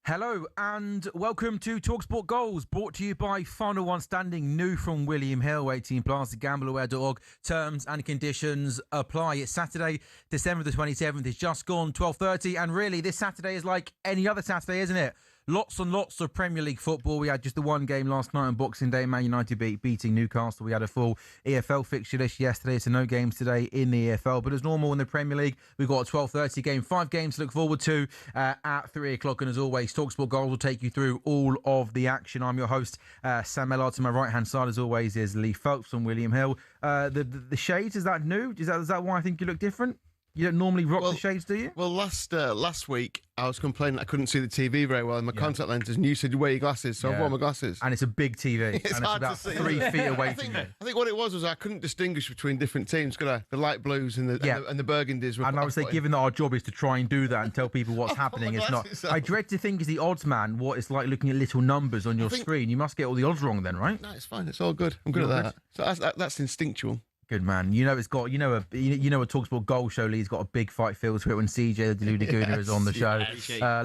Hello and welcome to talkSPORT Goals, brought to you by Final One Standing, new from William Hill, 18 plus, gambleaware.org. Terms and conditions apply. It's Saturday, December the 27th. It's just gone 12:30, and really this Saturday is like any other Saturday, isn't it? Lots and lots of Premier League football. We had just the one game last night on Boxing Day, Man United beating Newcastle. We had a full EFL fixture list yesterday, so no games today in the EFL. But as normal in the Premier League, we've got a 12:30 game, 5 games to look forward to at 3 o'clock. And as always, talkSPORT Goals will take you through all of the action. I'm your host, Sam Ellard. To my right-hand side, as always, is Lee Phelps from William Hill. The shades, is that new? Is that why I think you look different? You don't normally rock the shades, do you? Well, last week I was complaining I couldn't see the TV very well in my contact lenses, and you said you wear your glasses, so I've worn my glasses. And it's a big TV. It's and hard it's about to see. 3 feet away from you. I think what it was I couldn't distinguish between different teams. The light blues and the burgundies. And I would say, given that our job is to try and do that and tell people what's happening, it's not. I dread to think as the odds man what it's like looking at little numbers on your screen. You must get all the odds wrong then, right? No, it's fine. It's all good. I'm good at that. So that's instinctual. Good man. You know it's got. You know a talkSPORT Goal show. Lee's got a big fight feel to it when CJ the Deluded Gooner is on the show.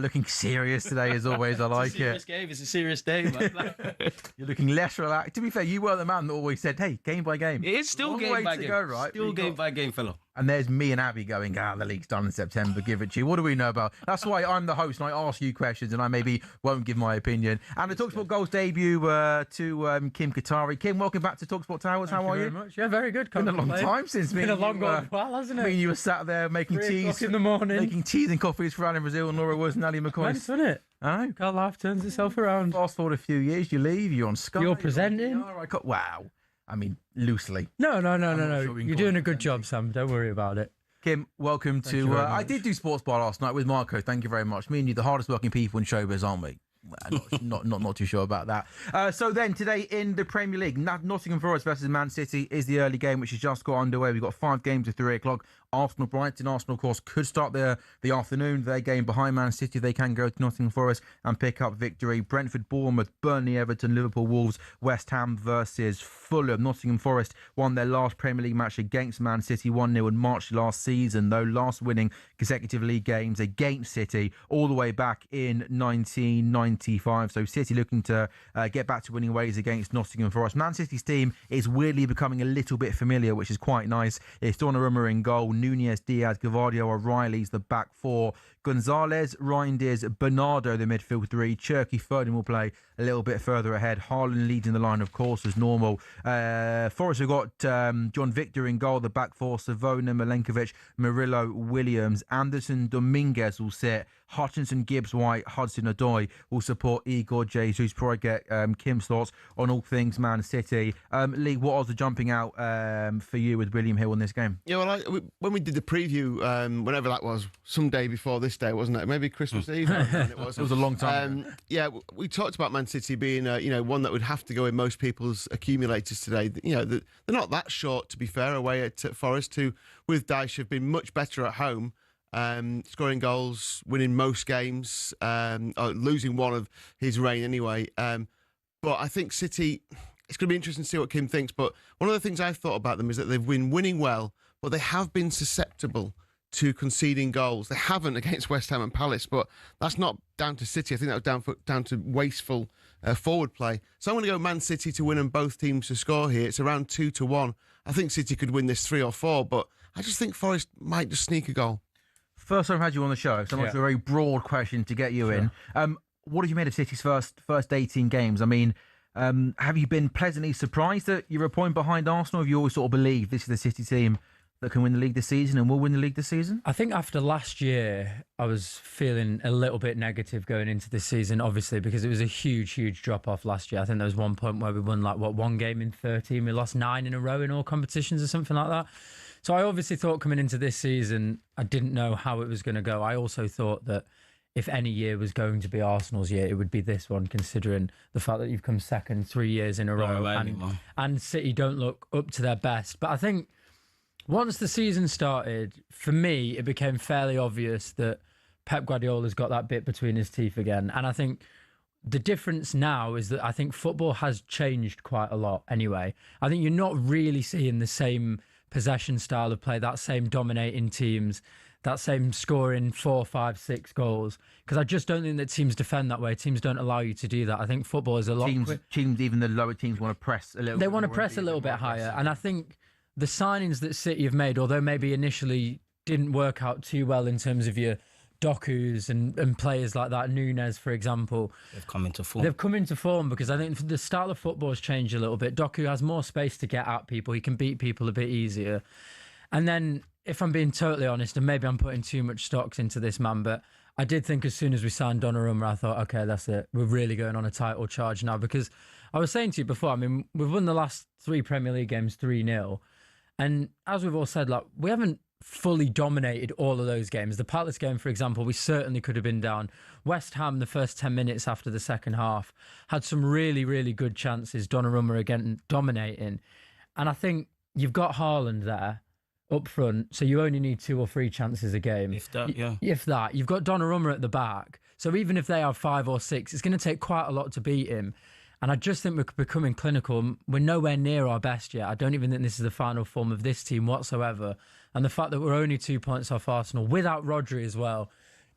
Looking serious today as always. I like it. It's a serious game. It's a serious day, man. You're looking less relaxed. To be fair, you were the man that always said, "Hey, game by game." It is still game by game. Go, right? Still game by game, fella. And there's me and Abby going, the league's done in September, give it to you. What do we know about? That's why I'm the host and I ask you questions and I maybe won't give my opinion. And the talkSPORT Goals debut to Kim Qatari. Kim, welcome back to talkSPORT Towers. How are you? Very much. Yeah, very good. Been a long time since me. Been a long while, hasn't it? I mean, you were sat there making teas in the morning, making teas and coffees for Alan Brazil and Laura Woods and Ali McCoy. Nice, isn't it? I know. God, life turns itself around. Fast forward a few years, you leave, you're on Sky. You're presenting. Wow. I mean, loosely. No. You're doing a good job, Sam. Don't worry about it. Kim, welcome to... I did do Sports Bar last night with Marco. Thank you very much. Me and you, the hardest working people in showbiz, aren't we? Well, not too sure about that. So then, today in the Premier League, Nottingham Forest versus Man City is the early game, which has just got underway. We've got 5 games at 3 o'clock. Arsenal, Brighton. Arsenal, of course, could start the afternoon. Their game behind Man City. They can go to Nottingham Forest and pick up victory. Brentford, Bournemouth, Burnley, Everton, Liverpool, Wolves, West Ham versus Fulham. Nottingham Forest won their last Premier League match against Man City 1-0 in March last season, though last winning consecutive league games against City all the way back in 1995. So City looking to get back to winning ways against Nottingham Forest. Man City's team is weirdly becoming a little bit familiar, which is quite nice. It's Donnarumma in goal. Nunez, Diaz, Gavardio, O'Reilly's the back 4. Gonzalez, Reinders, Bernardo, the midfield 3. Cherky Foden will play a little bit further ahead. Haaland leading the line, of course, as normal. Forest have got John Victor in goal, the back 4. Savona, Milenkovic, Murillo, Williams. Anderson, Dominguez will sit. Hutchinson, Gibbs, White, Hudson-Odoi will support Igor Jesus. Before I get Kim's thoughts on all things Man City. Lee, what odds are jumping out for you with William Hill in this game? Yeah, well, when we did the preview, whenever that was, some day before this day, wasn't it? Maybe Christmas Eve. It was a long time ago. Yeah, we talked about Man City being, one that would have to go in most people's accumulators today. They're not that short, to be fair, away at Forest, who, with Dyche, have been much better at home. Scoring goals, winning most games, losing one of his reign anyway. But I think City, it's going to be interesting to see what Kim thinks. But one of the things I've thought about them is that they've been winning well, but they have been susceptible to conceding goals. They haven't against West Ham and Palace, but that's not down to City. I think that was down to wasteful forward play. So I'm going to go Man City to win and both teams to score here. It's around 2-1. I think City could win this 3 or 4, but I just think Forest might just sneak a goal. First time I've had you on the show, so much a very broad question to get you in. What have you made of City's first 18 games? I mean, have you been pleasantly surprised that you're a point behind Arsenal? Have you always sort of believed this is the City team that can win the league this season and will win the league this season? I think after last year, I was feeling a little bit negative going into this season, obviously, because it was a huge drop off last year. I think there was one point where we won one game in 13. We lost 9 in a row in all competitions or something like that. So I obviously thought coming into this season, I didn't know how it was going to go. I also thought that if any year was going to be Arsenal's year, it would be this one, considering the fact that you've come second 3 years in a row and City don't look up to their best. But I think once the season started, for me, it became fairly obvious that Pep Guardiola's got that bit between his teeth again. And I think the difference now is that I think football has changed quite a lot anyway. I think you're not really seeing the same possession style of play, that same dominating teams, that same scoring 4, 5, 6 goals. Because I just don't think that teams defend that way. Teams don't allow you to do that. I think football is a lot... Teams, even the lower teams, want to press a little bit. They want to press a little bit higher. And I think the signings that City have made, although maybe initially didn't work out too well in terms of your Doku's and players like that, Nunes, for example. They've come into form. They've come into form because I think the style of football has changed a little bit. Doku has more space to get at people. He can beat people a bit easier. And then, if I'm being totally honest, and maybe I'm putting too much stocks into this man, but I did think as soon as we signed Donnarumma, I thought, okay, that's it. We're really going on a title charge now, because I was saying to you before, I mean, we've won the last 3 Premier League games 3-0. And as we've all said, like, we haven't fully dominated all of those games. The Palace game, for example, we certainly could have been down. West Ham, the first 10 minutes after the second half, had some really good chances. Donnarumma again dominating. And I think you've got Haaland there up front, so you only need 2 or 3 chances a game. If that, yeah. If that. You've got Donnarumma at the back. So even if they have 5 or 6, it's going to take quite a lot to beat him. And I just think we're becoming clinical. We're nowhere near our best yet. I don't even think this is the final form of this team whatsoever. And the fact that we're only 2 points off Arsenal, without Rodri as well,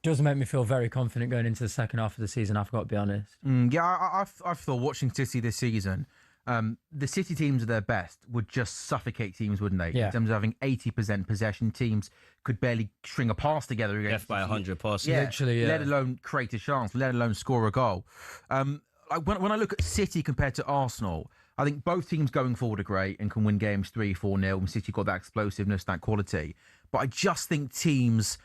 does make me feel very confident going into the second half of the season, I've got to be honest. I've thought watching City this season, the City teams at their best would just suffocate teams, wouldn't they? Yeah. In terms of having 80% possession, teams could barely string a pass together against Death by 100 passes. Yeah, Literally, yeah. Let alone create a chance, let alone score a goal. When I look at City compared to Arsenal, I think both teams going forward are great and can win games 3-4-0. And City got that explosiveness, that quality. But I just think teams,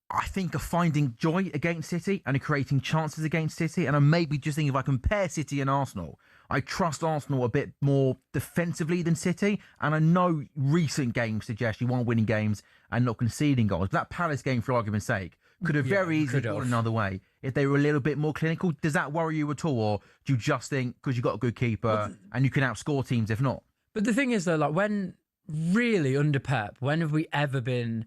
are finding joy against City and are creating chances against City. And I'm maybe just thinking, if I compare City and Arsenal, I trust Arsenal a bit more defensively than City. And I know recent games suggest you want winning games and not conceding goals. But that Palace game, for argument's sake, could have very easily gone another way if they were a little bit more clinical. Does that worry you at all? Or do you just think because you've got a good keeper and you can outscore teams if not? But the thing is, though, like, when really under Pep, when have we ever been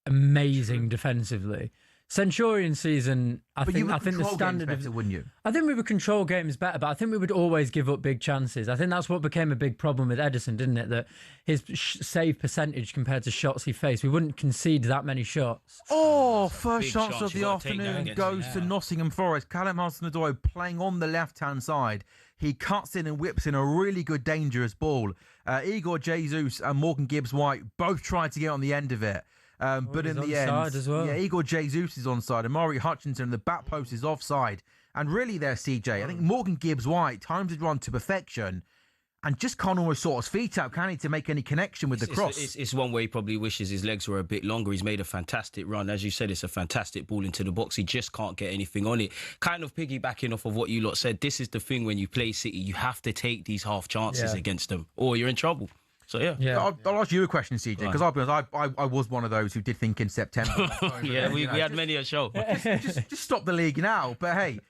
amazing defensively? Centurion season, I think the standard better, wouldn't you? I think we would control games better, but I think we would always give up big chances. I think that's what became a big problem with Ederson, didn't it? That his save percentage compared to shots he faced, we wouldn't concede that many shots. Oh, first Big chance chance of the you gotta take afternoon that goes against to him. Nottingham Forest. Callum Hudson-Odoi playing on the left-hand side. He cuts in and whips in a really good, dangerous ball. Igor Jesus and Morgan Gibbs-White both tried to get on the end of it. But in the end, as well. yeah, Igor Jesus is onside. Amari Hutchinson, the back post, is offside. And really there, CJ, I think Morgan Gibbs-White times his run to perfection and just can't almost sort his feet out, can he, to make any connection with the cross? It's one where he probably wishes his legs were a bit longer. He's made a fantastic run. As you said, it's a fantastic ball into the box. He just can't get anything on it. Kind of piggybacking off of what you lot said, this is the thing when you play City, you have to take these half chances against them or you're in trouble. So, yeah. I'll ask you a question, CJ, because I'll be honest, I was one of those who did think in September. Yeah, we had many a show. just stop the league now. But hey,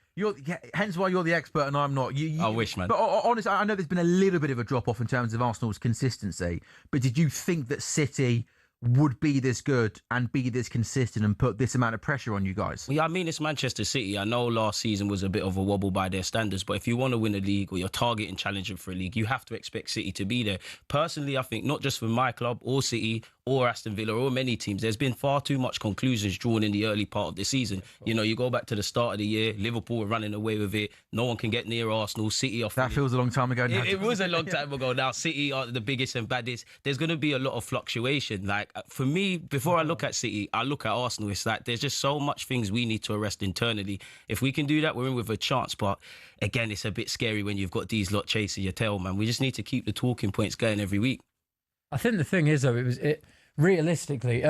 hence why you're the expert and I'm not. I wish, man. But honestly, I know there's been a little bit of a drop off in terms of Arsenal's consistency. But did you think that City would be this good and be this consistent and put this amount of pressure on you guys? Yeah, I mean, it's Manchester City. I know last season was a bit of a wobble by their standards, but if you want to win a league or you're targeting challenging for a league, you have to expect City to be there. Personally, I think not just for my club or City or Aston Villa or many teams, there's been far too much conclusions drawn in the early part of the season. You know, you go back to the start of the year, Liverpool were running away with it. No one can get near Arsenal. City are... That feels a long time ago now. It was a long time ago now. City are the biggest and baddest. There's going to be a lot of fluctuation. Like, for me, before I look at City, I look at Arsenal. It's like there's just so much things we need to arrest internally. If we can do that, we're in with a chance. But again, it's a bit scary when you've got these lot chasing your tail, man. We just need to keep the talking points going every week. I think the thing is, though, realistically,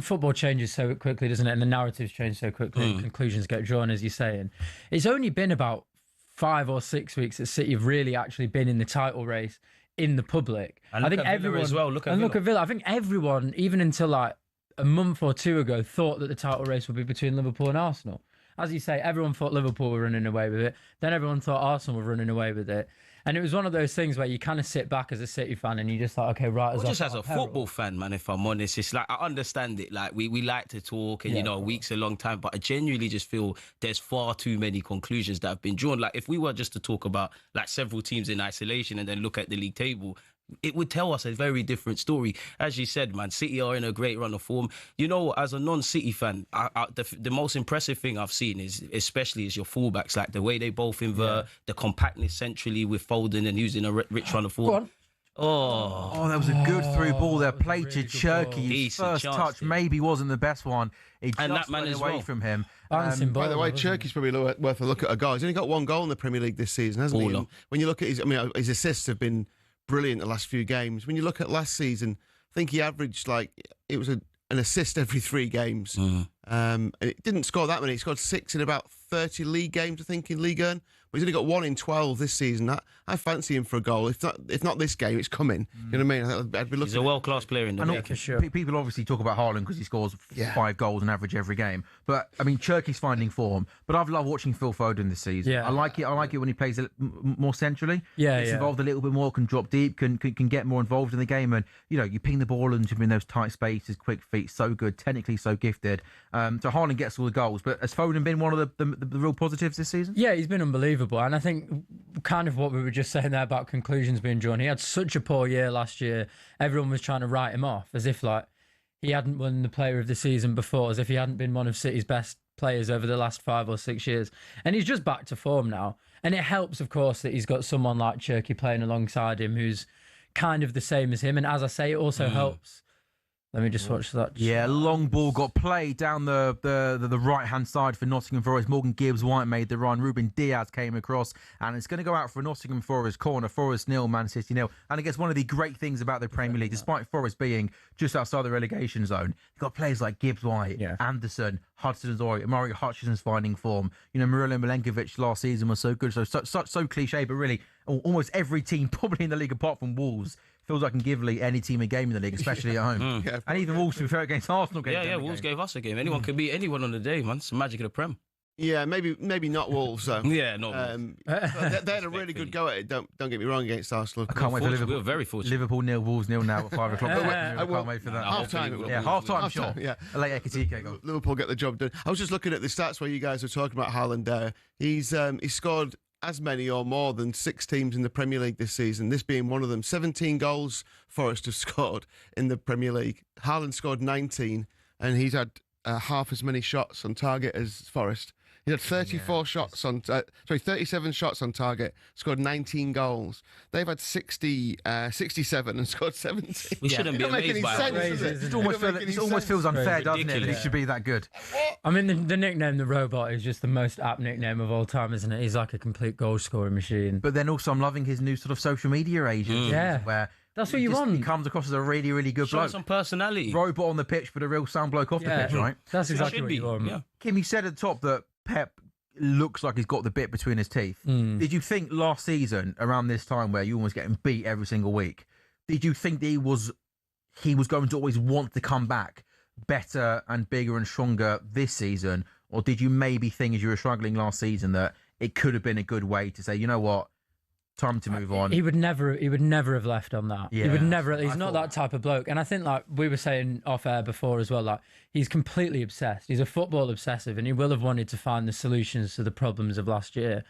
football changes so quickly, doesn't it? And the narratives change so quickly and conclusions get drawn, as you're saying. It's only been about 5 or 6 weeks that City have really actually been in the title race in the public. And I think everyone as well. Look at Villa. I think everyone, even until like a month or two ago, thought that the title race would be between Liverpool and Arsenal. As you say, everyone thought Liverpool were running away with it. Then everyone thought Arsenal were running away with it. And it was one of those things where you kind of sit back as a City fan and you just like, okay, right. Just as a football fan, man, if I'm honest, it's like, I understand it. Like, we like to talk and, a week's a long time, but I genuinely just feel there's far too many conclusions that have been drawn. Like, if we were just to talk about like several teams in isolation and then look at the league table, it would tell us a very different story. As you said, man, City are in a great run of form. As a non-City fan, the most impressive thing I've seen is your fullbacks, like the way they both invert, the compactness centrally with Foden and using a rich run of form. Go on. Oh, that was a good through ball there. Played to Cherky. His first touch maybe wasn't the best one. It just went away from him. By the way, Cherky's probably worth a look at a goal. He's only got 1 goal in the Premier League this season, hasn't he? When you look at his assists have been brilliant the last few games. When you look at last season, I think he averaged it was an assist every 3 games. And it didn't score that many. He scored 6 in about 30 league games, I think, in Ligue 1. But he's only got 1 in 12 this season. I fancy him for a goal. If not this game, it's coming. You know what I mean? I'd be looking. He's a world-class player in the league. For sure. People obviously talk about Haaland because he scores 5 goals on average every game. But I mean, Cherky's finding form. But I've loved watching Phil Foden this season. Yeah. I like it when he plays more centrally. Yeah, Gets involved a little bit more, can drop deep, can get more involved in the game, and you ping the ball into him in those tight spaces, quick feet, so good, technically so gifted. So Haaland gets all the goals. But has Foden been one of the real positives this season? Yeah, he's been unbelievable, and I think kind of what we were just saying there about conclusions being drawn. He had such a poor year last year. Everyone was trying to write him off as if he hadn't won the Player of the Season before, as if he hadn't been one of City's best players over the last 5 or 6 years. And he's just back to form now. And it helps, of course, that he's got someone like Cherky playing alongside him who's kind of the same as him. And as I say, it also helps. Let me just watch that. Yeah, long ball got played down the right-hand side for Nottingham Forest. Morgan Gibbs-White made the run. Ruben Diaz came across, and it's going to go out for Nottingham Forest corner. Forest 0, Man City 0. And I guess one of the great things about the Premier League, despite Forest being just outside the relegation zone, you've got players like Gibbs-White, Anderson, Hudson-Odoi, Mario Hutchinson's finding form. Murilo Milenkovic last season was so good. So cliche, but really, almost every team, probably in the league apart from Wolves, feels like I can give any team a game in the league, especially at home. And even Wolves, to be fair, against Arsenal. Wolves gave us a game. Anyone can beat anyone on the day, man. It's the magic of the Prem. Yeah, maybe not Wolves, though. Yeah, not Wolves. They had a really good go at it, don't get me wrong, against Arsenal. I can't wait for Liverpool. We were very fortunate. Liverpool 0, Wolves 0 now at 5 o'clock. I can't wait for that. Half-time. Yeah, half-time, sure. Yeah. A late Ekitike goal. Liverpool get the job done. I was just looking at the stats where you guys were talking about Haaland there. He's scored as many or more than 6 teams in the Premier League this season, this being one of them. 17 goals Forest have scored in the Premier League. Haaland scored 19, and he's had half as many shots on target as Forest. He had 37 shots on target, scored 19 goals. They've had 67 and scored 17. We shouldn't be amazed by it. It almost feels unfair, doesn't it, that he should be that good? I mean, the nickname The Robot is just the most apt nickname of all time, isn't it? He's like a complete goal-scoring machine. But then also, I'm loving his new sort of social media agent. Where that's what you want. He comes across as a really, really good bloke. Some personality. Robot on the pitch, but a real sound bloke off the pitch, right? That's exactly what you want. Yeah. Kim, you said at the top that Pep looks like he's got the bit between his teeth. Did you think last season, around this time where you almost getting beat every single week, did you think that he was going to always want to come back better and bigger and stronger this season? Or did you maybe think, as you were struggling last season, that it could have been a good way to say, you know what, time to move on? He would never have left on that. Yeah, he would never. He's not that type of bloke. And I think, like we were saying off air before as well, like he's completely obsessed. He's a football obsessive, and he will have wanted to find the solutions to the problems of last year.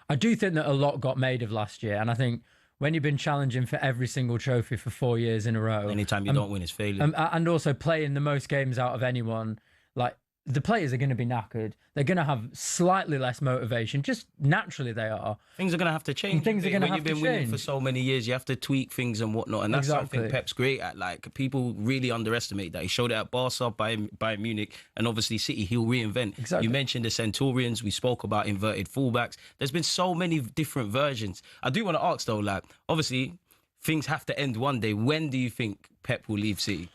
I do think that a lot got made of last year, and I think when you've been challenging for every single trophy for 4 years in a row, anytime you don't win is failure, and also playing the most games out of anyone, like the players are going to be knackered. They're going to have slightly less motivation. Just naturally they are. Things are going to have to change. Things are going to have to change. When you've been winning for so many years, you have to tweak things and whatnot. And that's something Pep's great at. Like, people really underestimate that. He showed it at Barca, Bayern Munich, and obviously City. He'll reinvent. Exactly. You mentioned the Centurions. We spoke about inverted fullbacks. There's been so many different versions. I do want to ask, though, like, obviously, things have to end one day. When do you think Pep will leave City?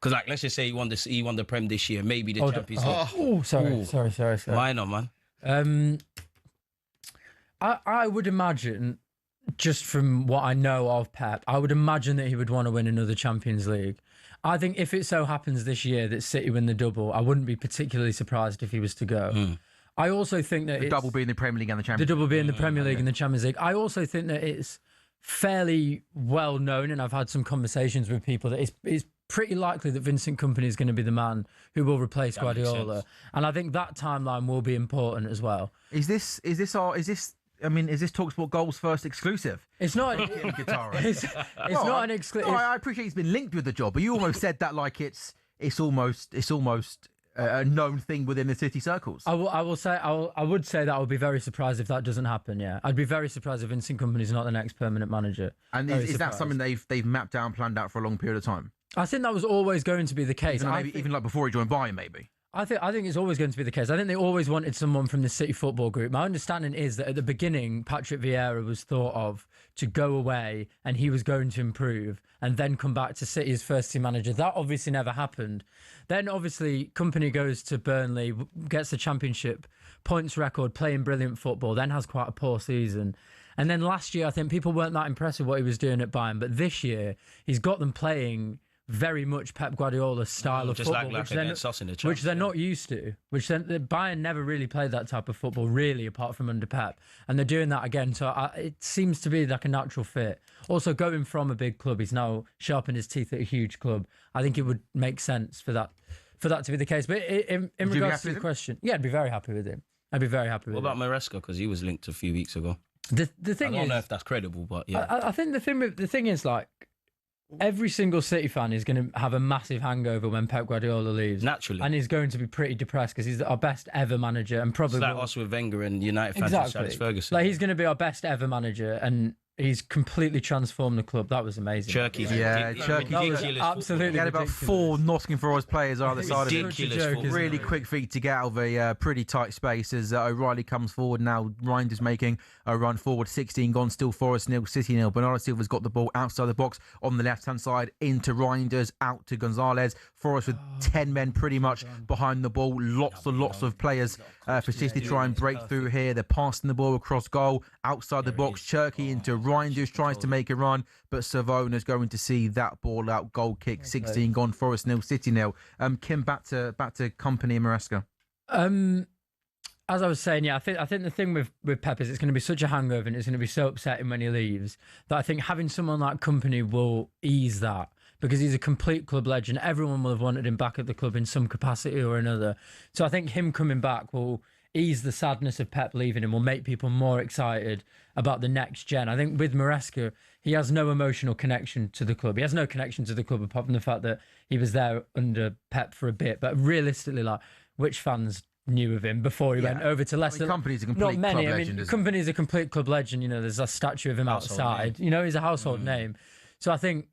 Because, like, let's just say he won the Prem this year, maybe the Champions League. Oh, sorry. Why not, man? I would imagine, just from what I know of Pep, I would imagine that he would want to win another Champions League. I think if it so happens this year that City win the double, I wouldn't be particularly surprised if he was to go. I also think that the double being the Premier League and the Champions League. The double being the Premier League and the Champions League. I also think that it's fairly well known, and I've had some conversations with people, that it's pretty likely that Vincent Kompany is going to be the man who will replace Guardiola, and I think that timeline will be important as well. Is this talkSPORT Goals First exclusive? It's not. It's not an exclusive. No, I appreciate he's been linked with the job, but you almost said that like it's almost a known thing within the City circles. I would say that I would be very surprised if that doesn't happen. Yeah, I'd be very surprised if Vincent Kompany is not the next permanent manager. And is that something they've mapped out and planned out for a long period of time? I think that was always going to be the case. Even like before he joined Bayern, maybe. I think it's always going to be the case. I think they always wanted someone from the City football group. My understanding is that at the beginning, Patrick Vieira was thought of to go away and he was going to improve and then come back to City as first team manager. That obviously never happened. Then obviously Kompany goes to Burnley, gets the Championship points record, playing brilliant football, then has quite a poor season. And then last year, I think people weren't that impressed with what he was doing at Bayern. But this year, he's got them playing very much Pep Guardiola's style of football, which they're not used to. Bayern never really played that type of football, really, apart from under Pep, and they're doing that again. So it seems to be like a natural fit. Also, going from a big club, he's now sharpened his teeth at a huge club. I think it would make sense for that to be the case. But in regards to the question, yeah, I'd be very happy with him. I'd be very happy with him. What about Maresca? Because he was linked a few weeks ago. The thing I don't know if that's credible, but yeah, I think the thing is, like, every single City fan is going to have a massive hangover when Pep Guardiola leaves. Naturally. And he's going to be pretty depressed because he's our best ever manager and probably... It's like us with Wenger and United fans and Alex Ferguson. Like, he's going to be our best ever manager and he's completely transformed the club. That was amazing. Turkey. Absolutely. He had about 4 Nottingham Forest players either side of it. Really quick feet to get out of a pretty tight space as O'Reilly comes forward. Now Reinders making a run forward. 16 gone, still Forest 0, City 0. Bernardo Silva's got the ball outside the box on the left-hand side into Reinders, out to Gonzalez. Forest with 10 men pretty much behind the ball. Lots of players for City to try and break through here. They're passing the ball across goal, outside the box. Cherky into Reinders, tries to make a run, but Savona's going to see that ball out. Goal kick, 16 gone, Forest 0, City 0. Kim, back to Kompany and Maresca. As I was saying, yeah, I think the thing with Pep is it's going to be such a hangover and it's going to be so upsetting when he leaves that I think having someone like Kompany will ease that, because he's a complete club legend. Everyone will have wanted him back at the club in some capacity or another. So I think him coming back will ease the sadness of Pep leaving and will make people more excited about the next gen. I think with Maresca, he has no emotional connection to the club. He has no connection to the club apart from the fact that he was there under Pep for a bit. But realistically, like, which fans knew of him before he went over to Leicester? Kompany's a complete club legend. Kompany's a complete club legend. You know, there's a statue of him outside. You know, he's a household name. So I think,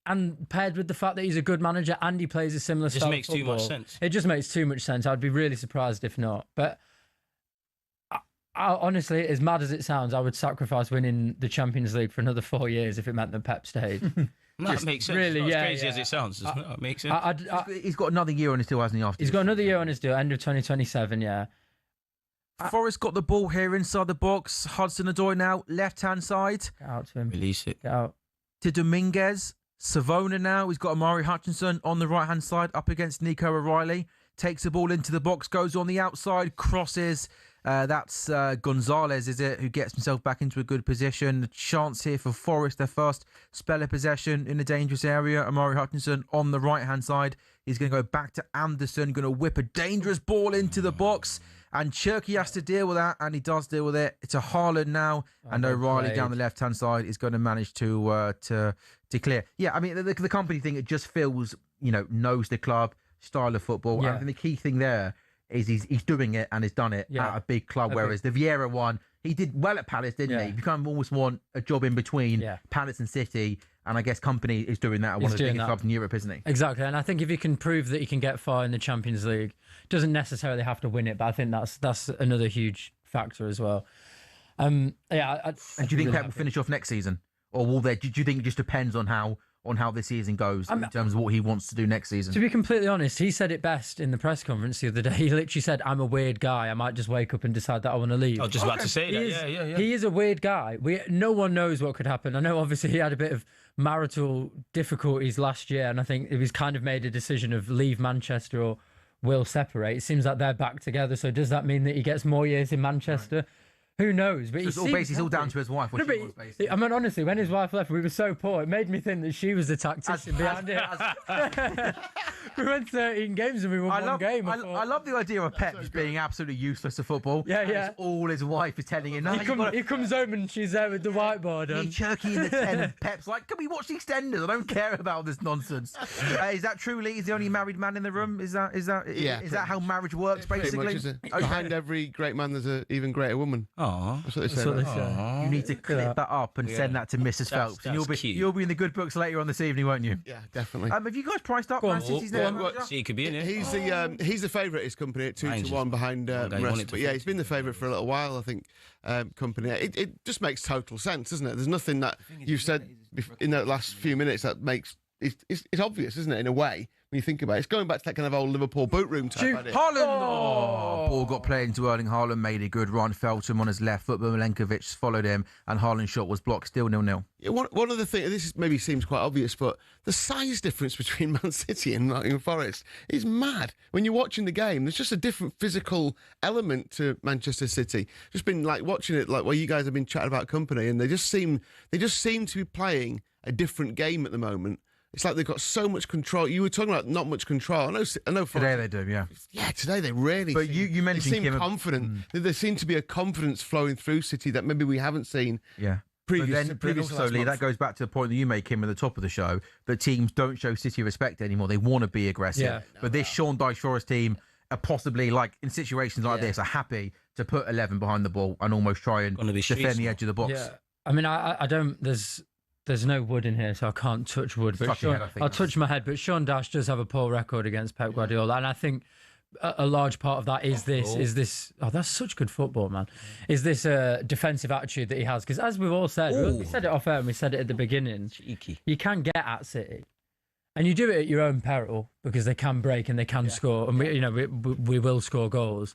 and paired with the fact that he's a good manager and he plays a similar style of football, too much sense. It just makes too much sense. I'd be really surprised if not. But I honestly, as mad as it sounds, I would sacrifice winning the Champions League for another 4 years if it meant that Pep stayed. That makes sense. Really, it's not as crazy as it sounds. It makes sense. He's got another year on his deal, hasn't he? After he's got another year on his deal, end of 2027. Yeah. Forest got the ball here inside the box. Hudson-Odoi now, left-hand side. Get out to him. Release it. Get out. To Dominguez. Savona now. He's got Amari Hutchinson on the right-hand side up against Nico O'Reilly. Takes the ball into the box, goes on the outside, crosses. That's Gonzalez, is it, who gets himself back into a good position. A chance here for Forest, their first spell of possession in a dangerous area. Amari Hutchinson on the right-hand side. He's going to go back to Anderson, going to whip a dangerous ball into the box. And Cherky has to deal with that, and he does deal with it. It's a Haaland now, and O'Reilly down the left-hand side is going to manage to clear. Yeah, I mean, the Kompany thing, it just feels, knows the club, style of football. Yeah. And I think the key thing there is he's doing it and has done it at a big club, whereas the Vieira one, he did well at Palace, didn't he? You kind of almost want a job in between Palace and City, and I guess Kompany is doing that at one of the biggest clubs in Europe, isn't he? Exactly, and I think if he can prove that he can get far in the Champions League, doesn't necessarily have to win it, but I think that's another huge factor as well. And do you think Pep will finish off next season? or will there? Do you think it just depends on how this season goes in terms of what he wants to do next season? To be completely honest, he said it best in the press conference the other day. He literally said, "I'm a weird guy. I might just wake up and decide that I want to leave." I was just about to say that. Yeah. He is a weird guy. No one knows what could happen. I know, obviously, he had a bit of marital difficulties last year, and I think he's kind of made a decision of leave Manchester or will separate. It seems like they're back together. So does that mean that he gets more years in Manchester? Right. Who knows? But it's all down to his wife. I mean, honestly, when his wife left, we were so poor. It made me think that she was the tactician behind it. We went 13 games and we won one game. I love the idea of Pep just being absolutely useless at football. Yeah. It's all his wife is telling him. He comes home and she's there with the whiteboard. You're Turkey in the 10, and Pep's like, "Can we watch the EastEnders? I don't care about this nonsense." Is that true, Lee? Is the only married man in the room? Is that how marriage works, basically? Behind every great man, there's an even greater woman. That's what they say. You need to clip that up and send that to Mrs. Phelps, and you'll be in the good books later on this evening, won't you? Yeah, definitely. Have you guys priced up Man City's name? See, he could be in it. He's the favourite. His company at 2-1 behind Rest. But yeah, he's been the favourite for a little while. I think company. It just makes total sense, doesn't it? There's nothing that you've said in the last few minutes that makes it's obvious, isn't it? In a way, when you think about it, it's going back to that kind of old Liverpool boot room type idea. Haaland! Ball got played into Erling Haaland, made a good run, felt him on his left foot, but Milenkovic followed him, and Haaland's shot was blocked, still 0-0. Yeah, one of the things, this maybe seems quite obvious, but the size difference between Man City and Nottingham Forest is mad. When you're watching the game, there's just a different physical element to Manchester City. Just been like watching it, like where you guys have been chatting about company, and they just seem to be playing a different game at the moment. It's like they've got so much control. You were talking about not much control. I know. Today they do, yeah. Yeah, today they really. But you mentioned they seem confident. There seems to be a confidence flowing through City that maybe we haven't seen. Yeah. But also, Lee, that goes back to the point that you made, Kim, at the top of the show, that teams don't show City respect anymore. They want to be aggressive. Yeah, but this Sean Dyche Forest team are possibly, like in situations like this, are happy to put 11 behind the ball and almost try and defend the edge of the box. Yeah. I mean, I don't. There's no wood in here, so I can't touch wood. But I'll touch my head. But Sean Dyche does have a poor record against Pep Guardiola, and I think a large part of that is this. Oh, that's such good football, man. Is this defensive attitude that he has? Because as we've all said, we said it off air and we said it at the beginning. Cheeky. You can get at City, and you do it at your own peril because they can break and they can score, and we will score goals.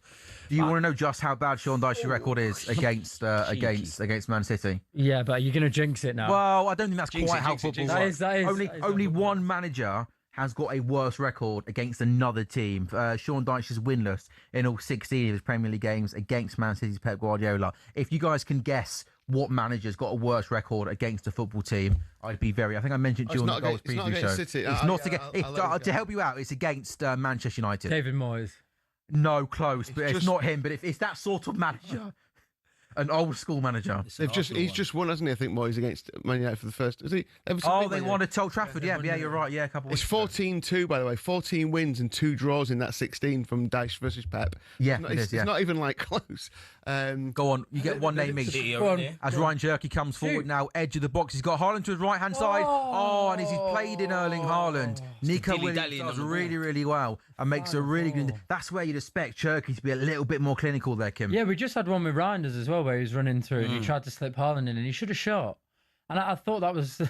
Do you want to know just how bad Sean Dyche's record is against Man City? Yeah, but you're going to jinx it now. Well, I don't think that's quite how football works. Only one manager has got a worse record against another team. Sean Dyche is winless in all 16 of his Premier League games against Man City's Pep Guardiola. If you guys can guess what manager's got a worse record against a football team, I'd be very. I think I mentioned to you on the Goals Preview show. City. It's not against. To help you out, it's against Manchester United. David Moyes. No, close, but it's not him. But if it's that sort of manager, an old school manager. He's just won, hasn't he? I think Moyes against Man United for the first. Is he? They won at Old Trafford. Yeah, you're right. Yeah, a couple. It's 14-2, by the way. 14 wins and 2 draws in that 16 from Dyche versus Pep. Yeah, it's not even like close. Go on, you get one name each. As Ryan Cherky comes forward now, edge of the box. He's got Haaland to his right hand side. And he's played in Erling Haaland. Nico Williams does really, really well and makes a really good. That's where you'd expect Cherky to be a little bit more clinical there, Kim. Yeah, we just had one with Reinders as well, where he was running through and he tried to slip Haaland in, and he should have shot. And I thought that's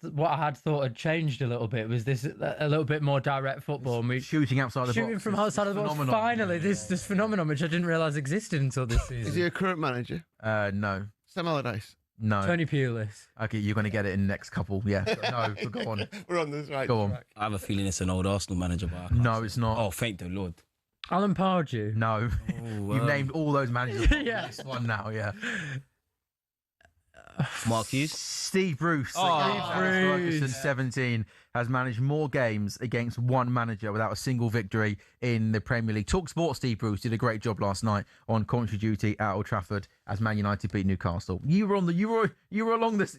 what I had thought had changed a little bit. Was this a little bit more direct football? And shooting outside the box. Shooting from outside of the box. Finally, this phenomenon, which I didn't realise existed until this season. Is he a current manager? No. Sam Allardyce? No. Tony Pulis. Okay, you're going to get it in the next couple. Yeah. No, but go on. We're on this right. Go on. I have a feeling it's an old Arsenal manager, but no, it's not. Oh, thank the Lord. Alan Pardew. No. You've named all those managers. Yeah. This one now, yeah. Mark Hughes? Steve Bruce. Ferguson 17 has managed more games against one manager without a single victory in the Premier League. talkSPORT Steve Bruce did a great job last night on commentary duty at Old Trafford as Man United beat Newcastle. You were along this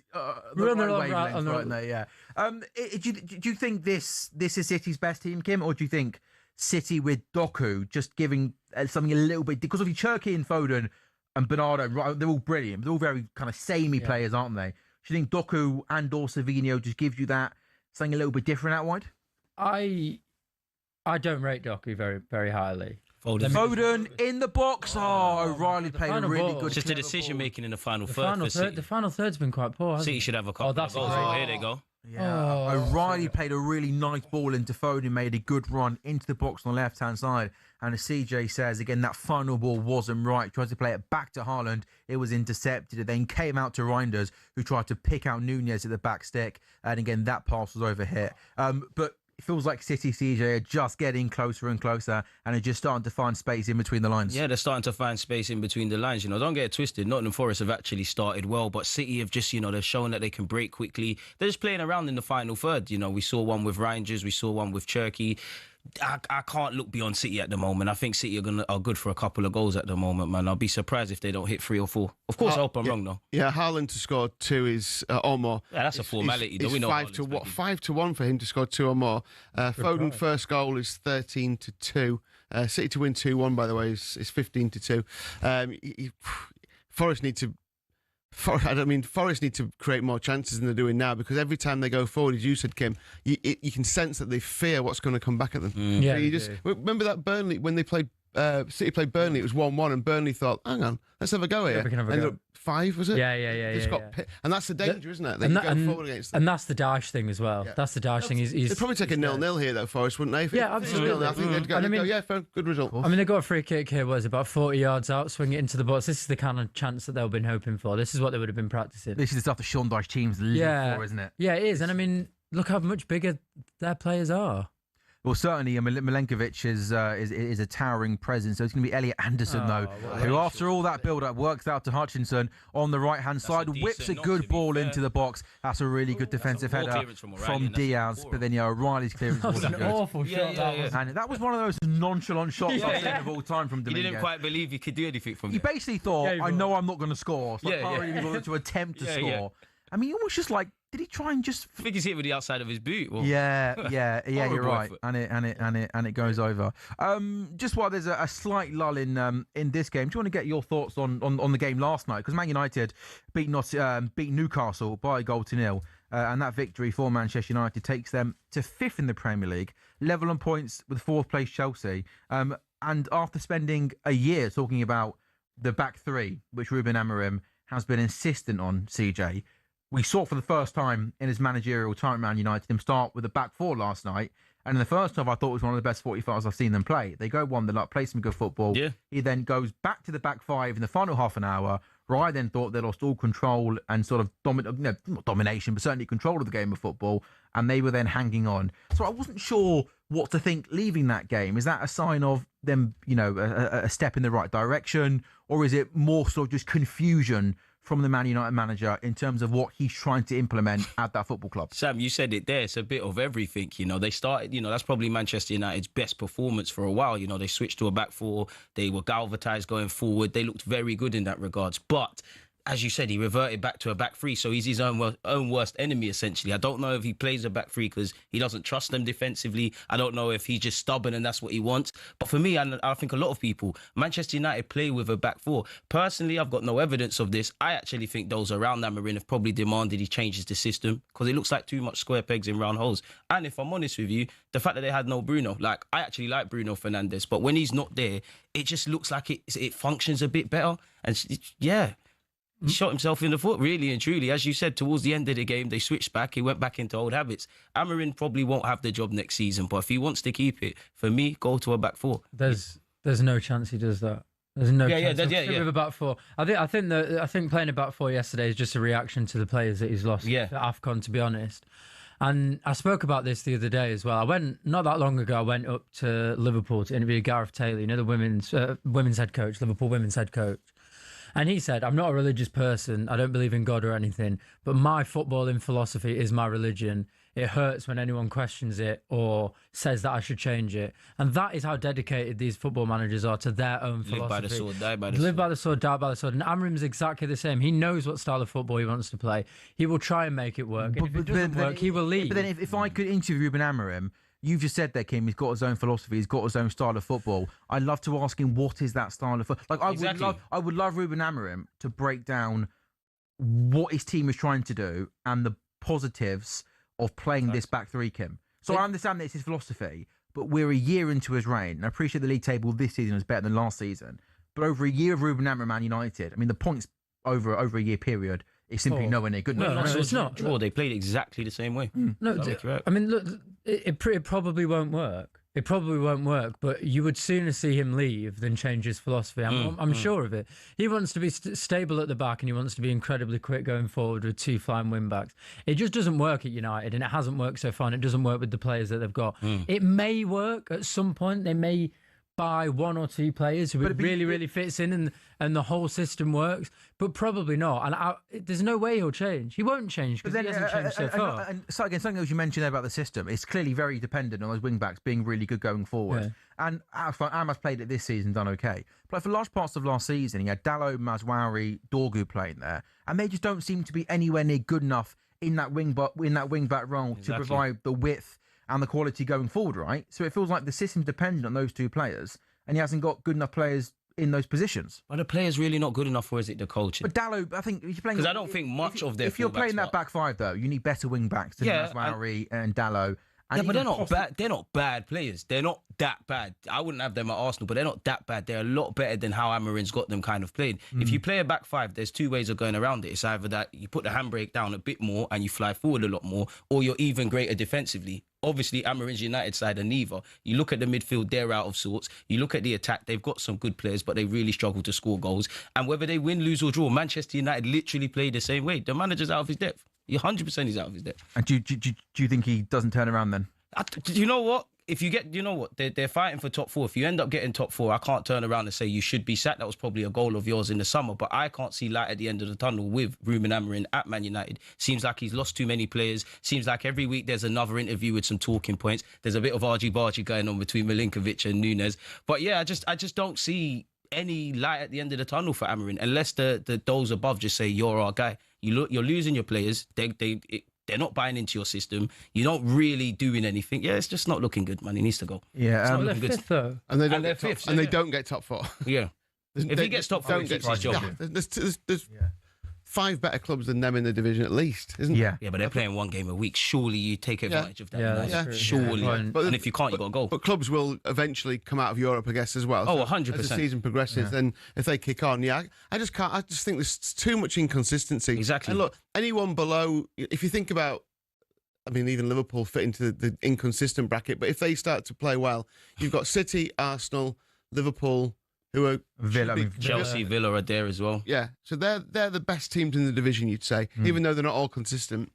wavelength right there, yeah. Do you think this is City's best team, Kim, or do you think City with Doku just giving something a little bit, because of Cherky and Foden and Bernardo, right, they're all brilliant, but they're all very kind of samey players, aren't they? Do you think Doku and or Savinho just gives you that something a little bit different out wide? I don't rate Doku very, very highly. Foden in the box. Oh, O'Reilly played a really good. Just the decision making in the final third. The final third's been quite poor. City should have a couple of goals. Oh, here they go. Yeah, O'Reilly played a really nice ball into Foden, made a good run into the box on the left-hand side. And as CJ says, again, that final ball wasn't right. Tried to play it back to Haaland. It was intercepted. It then came out to Reinders, who tried to pick out Nunez at the back stick. And again, that pass was overhit. But it feels like City CJ are just getting closer and closer and are just starting to find space in between the lines. Yeah, they're starting to find space in between the lines. Don't get it twisted. Nottingham Forest have actually started well, but City have just, they're showing that they can break quickly. They're just playing around in the final third. We saw one with Rangers, we saw one with Cherky. I can't look beyond City at the moment. I think City are good for a couple of goals at the moment, man. I'll be surprised if they don't hit 3 or 4. Of course, I hope I'm wrong, though. Yeah, Haaland to score 2 is or more. Yeah, that's a formality. It's 5-1 for him to score 2 or more. Foden first goal is 13-2. City to win 2-1, by the way, is 15-2. Forest need to. Forest need to create more chances than they're doing now, because every time they go forward, as you said, Kim, you can sense that they fear what's going to come back at them. Yeah, remember that Burnley, when they played City played Burnley, it was 1-1, and Burnley thought, hang on, let's have a go here. Ended up 5, was it? Yeah. And that's the danger, isn't it? They go forward against them. And that's the Dash thing as well. Yeah. That's the Dash thing. They'd probably take a 0-0 here, though, Forest, wouldn't they? Absolutely. I think they'd go, good result. They got a free kick here, was about 40 yards out, swing it into the box. This is the kind of chance that they've been hoping for. This is what they would have been practicing. This is the stuff that Sean Dyche teams live for, isn't it? Yeah, it is. And look how much bigger their players are. Well, certainly, Milenkovic is a towering presence. So it's going to be Elliot Anderson, who, after all that build-up, works out to Hutchinson on the right-hand side, whips a good ball into the box. That's a really good defensive header from Diaz. But then, O'Reilly's clearance was an awful shot. And that was one of those nonchalant shots I've seen of all time from Dominguez. He didn't quite believe he could do anything from there. He basically thought, I know I'm not going to score, so I can't really bother to attempt to score. Almost just like, did he try and just? I think he's hit with the outside of his boot. Or... Yeah, you're right, and it goes over. Just while there's a slight lull in this game, do you want to get your thoughts on the game last night? Because Man United beat Newcastle by 1-0, and that victory for Manchester United takes them to 5th in the Premier League, level on points with 4th place Chelsea. And after spending a year talking about the back 3, which Ruben Amorim has been insistent on, CJ. We saw for the first time in his managerial time at Man United him start with a back 4 last night. And in the first half, I thought it was one of the best 45s I've seen them play. They go 1-0 up, play some good football. Yeah. He then goes back to the back 5 in the final half an hour, where I then thought they lost all control and sort of not domination, but certainly control of the game of football. And they were then hanging on. So I wasn't sure what to think leaving that game. Is that a sign of them, a step in the right direction? Or is it more sort of just confusion from the Man United manager in terms of what he's trying to implement at that football club? Sam, you said it there. It's a bit of everything. They started, that's probably Manchester United's best performance for a while. They switched to a back 4. They were galvanised going forward. They looked very good in that regards. But as you said, he reverted back to a back 3, so he's his own worst enemy, essentially. I don't know if he plays a back 3 because he doesn't trust them defensively. I don't know if he's just stubborn and that's what he wants. But for me, and I think a lot of people, Manchester United play with a back 4. Personally, I've got no evidence of this. I actually think those around Amorim have probably demanded he changes the system because it looks like too much square pegs in round holes. And if I'm honest with you, the fact that they had no Bruno, I actually like Bruno Fernandes, but when he's not there, it just looks like it functions a bit better. And he shot himself in the foot, really and truly. As you said, towards the end of the game, they switched back. He went back into old habits. Amorim probably won't have the job next season, but if he wants to keep it, for me, go to a back 4. There's no chance he does that. There's no chance. With a back 4. I think playing a back 4 yesterday is just a reaction to the players that he's lost at AFCON, to be honest. And I spoke about this the other day as well. Not that long ago, I went up to Liverpool to interview Gareth Taylor, the women's head coach, Liverpool women's head coach. And he said, I'm not a religious person. I don't believe in God or anything, but my footballing philosophy is my religion. It hurts when anyone questions it or says that I should change it. And that is how dedicated these football managers are to their own philosophy. Live by the sword, die by the sword. Live by the sword, die by the sword. And Amorim's exactly the same. He knows what style of football he wants to play. He will try and make it work. And if it doesn't work, he will leave. But then if I could interview Ruben Amorim, you've just said there, Kim, he's got his own philosophy, he's got his own style of football. I'd love to ask him, what is that style of football? I would love Ruben Amorim to break down what his team is trying to do and the positives of playing this back 3, Kim. So I understand that it's his philosophy, but we're a year into his reign. And I appreciate the league table this season was better than last season. But over a year of Ruben Amorim at Man United, I mean, the points over a year period is simply nowhere near good enough. No, it's not. Draw. They played exactly the same way. No, I mean, look, it probably won't work. It probably won't work, but you would sooner see him leave than change his philosophy. I'm sure of it. He wants to be stable at the back and he wants to be incredibly quick going forward with 2 flying wing backs. It just doesn't work at United, and it hasn't worked so far, and it doesn't work with the players that they've got. It may work at some point. They may buy 1 or 2 players who it really fits in and the whole system works, but probably not. And there's no way he'll change. He won't change because he hasn't changed so far. And so again, something else you mentioned there about the system, it's clearly very dependent on those wing backs being really good going forward. Yeah. And Amas played it this season, done okay. But for large parts of last season, he had Dalot, Mazwari, Dorgu playing there, and they just don't seem to be anywhere near good enough in that wing back role to provide the width and the quality going forward, right? So it feels like the system's dependent on those 2 players, and he hasn't got good enough players in those positions. Are the players really not good enough, or is it the coaching? But Dalot, I think, if you're playing... Because I don't think much of their... If you're playing that back 5, though, you need better wing backs than Mazwari and Dalot. Yeah, but they're not bad. They're not bad players. They're not that bad. I wouldn't have them at Arsenal, but they're not that bad. They're a lot better than how Amarin's got them kind of played. If you play a back 5, there's 2 ways of going around it. It's either that you put the handbrake down a bit more and you fly forward a lot more, or you're even greater defensively. Obviously, Amarin's United side are neither. You look at the midfield, they're out of sorts. You look at the attack, they've got some good players, but they really struggle to score goals. And whether they win, lose or draw, Manchester United literally play the same way. The manager's out of his depth. 100% he's out of his depth. And do you think he doesn't turn around then? You know what? If you get, they're fighting for top 4. If you end up getting top 4, I can't turn around and say you should be sacked. That was probably a goal of yours in the summer, but I can't see light at the end of the tunnel with Ruben Amorim at Man United. Seems like he's lost too many players. Seems like every week there's another interview with some talking points. There's a bit of argy-bargy going on between Milinkovic and Nunes. But yeah, I just don't see any light at the end of the tunnel for Amorim unless those above just say you're our guy. You're losing your players. They're not buying into your system. You're not really doing anything. Yeah, it's just not looking good, man. He needs to go. Yeah, they're fifth, though. And they don't get top 4. Yeah. If he gets top 4, he keeps his job. Yeah, there's 5 better clubs than them in the division at least, isn't there? Yeah, but they're playing 1 game a week. Surely you take advantage of that. Yeah, surely. Yeah. And if you can't, you've got to go. But clubs will eventually come out of Europe, I guess, as well. Oh, so 100%. As the season progresses, then if they kick on, I just can't. I just think there's too much inconsistency. Exactly. And look, anyone below, if you think about, I mean, even Liverpool fit into the inconsistent bracket, but if they start to play well, you've got City, Arsenal, Liverpool, who are Chelsea, Villa are there as well. Yeah, so they're the best teams in the division, you'd say, even though they're not all consistent.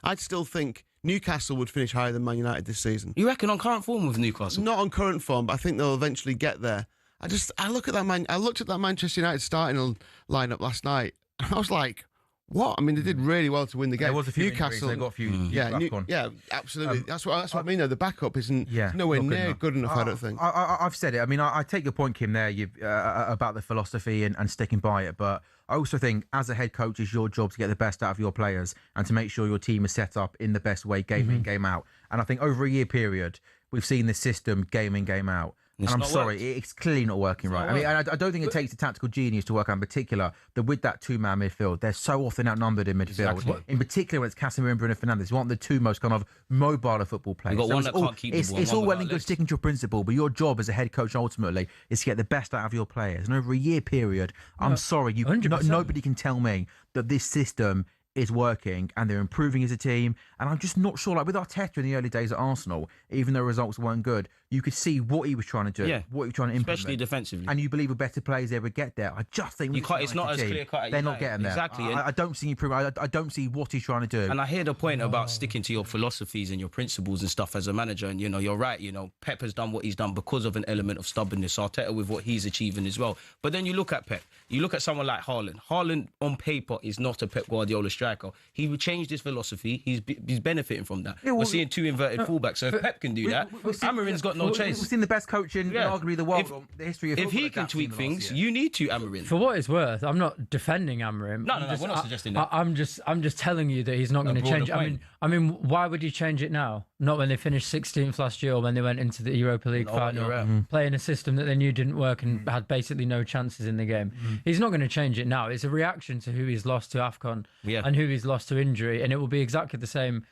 I'd still think Newcastle would finish higher than Man United this season. You reckon on current form with Newcastle? Not on current form, but I think they'll eventually get there. I looked at that Manchester United starting lineup last night, and I was like, what? I mean, they did really well to win the game. There was a few Newcastle. They got a few. Yeah, absolutely. That's what I mean. Though the backup isn't nowhere near good enough. I don't think. I've said it. I mean, I take your point, Kim, there about the philosophy and sticking by it. But I also think, as a head coach, it's your job to get the best out of your players and to make sure your team is set up in the best way, game in, game out. And I think over a year period, we've seen this system game in, game out. And I'm sorry, it's clearly not working right. I mean, and I don't think it takes a tactical genius to work out in particular that with that 2-man midfield, they're so often outnumbered in midfield. Exactly. In particular, when it's Casemiro and Bruno Fernandes, you want the 2 most kind of mobile of football players. You've got one that can't keep the ball. It's all well and good sticking to your principle, but your job as a head coach ultimately is to get the best out of your players. And over a year period, I'm sorry, nobody can tell me that this system is working and they're improving as a team. And I'm just not sure, like with Arteta in the early days at Arsenal, even though results weren't good, you could see what he was trying to do, what he was trying to implement. Especially defensively. And you believe with better players they would get there. I just think it's not as clear cut. They're not getting there. Exactly. I don't see improvement. I don't see what he's trying to do. And I hear the point about sticking to your philosophies and your principles and stuff as a manager. And, you're right. Pep has done what he's done because of an element of stubbornness. Arteta with what he's achieving as well. But then you look at Pep. You look at someone like Haaland. Haaland, on paper, is not a Pep Guardiola striker. He changed his philosophy. He's benefiting from that. We're seeing 2 inverted fullbacks. So if Pep can do that, Amarin's got no chance. We've seen the best coach in arguably the world, the history of football. If he can tweak things, you need to Amorim. For what it's worth, I'm not defending Amorim. No, we're not suggesting that. I'm just telling you that he's not going to change it. I mean, why would he change it now? Not when they finished 16th last year or when they went into the Europa League final, playing a system that they knew didn't work and had basically no chances in the game. He's not going to change it now. It's a reaction to who he's lost to AFCON and who he's lost to injury, and it will be exactly the same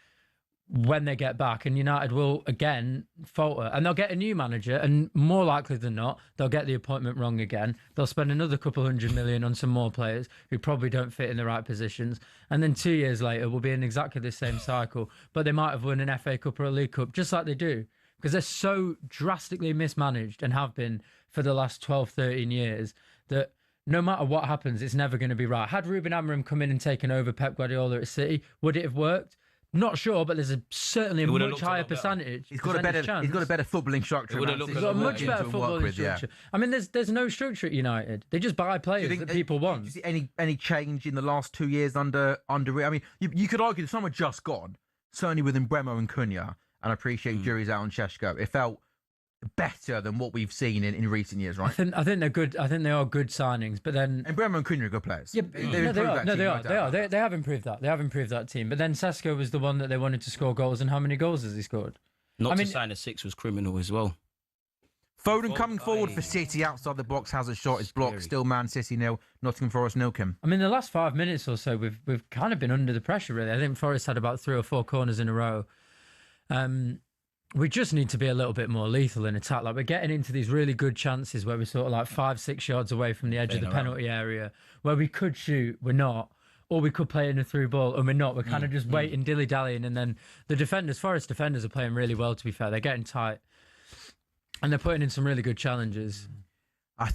when they get back, and United will again falter, and they'll get a new manager, and more likely than not, they'll get the appointment wrong again. They'll spend another couple $100 million on some more players who probably don't fit in the right positions, and then 2 years later we'll be in exactly the same cycle, but they might have won an FA Cup or a League Cup, just like they do, because they're so drastically mismanaged and have been for the last 12, 13 years that no matter what happens, it's never going to be right. Had Ruben Amorim come in and taken over Pep Guardiola at City, would it have worked? Not sure, but there's certainly a much higher percentage. He's got a better footballing structure. He's got a much better footballing structure. I mean, there's no structure at United. They just buy players that people want. Do you see any change in the last 2 years under? I mean, you could argue that some are just gone. Certainly with Mbeumo and Cunha, and I appreciate jury's out on Šeško. It felt better than what we've seen in recent years, right? I think they're good. I think they are good signings, but then Mbeumo and Cunha are good players. Yeah, they are. They have improved that. They have improved that team. But then Šeško was the one that they wanted to score goals, and how many goals has he scored? To sign a 6 was criminal as well. Foden coming forward for City outside the box, has a shot, is blocked. Still Man City 0, Nottingham Forest 0. Kim. I mean, the last 5 minutes or so, we've kind of been under the pressure, really. I think Forest had about 3 or 4 corners in a row. We just need to be a little bit more lethal in attack. Like, we're getting into these really good chances where we're sort of like 5-6 yards away from the edge of the penalty area, where we could shoot, we're not, or we could play in a through ball and we're not. We're kind of just waiting, dilly-dallying, and then the defenders, Forest defenders, are playing really well, to be fair. They're getting tight and they're putting in some really good challenges. I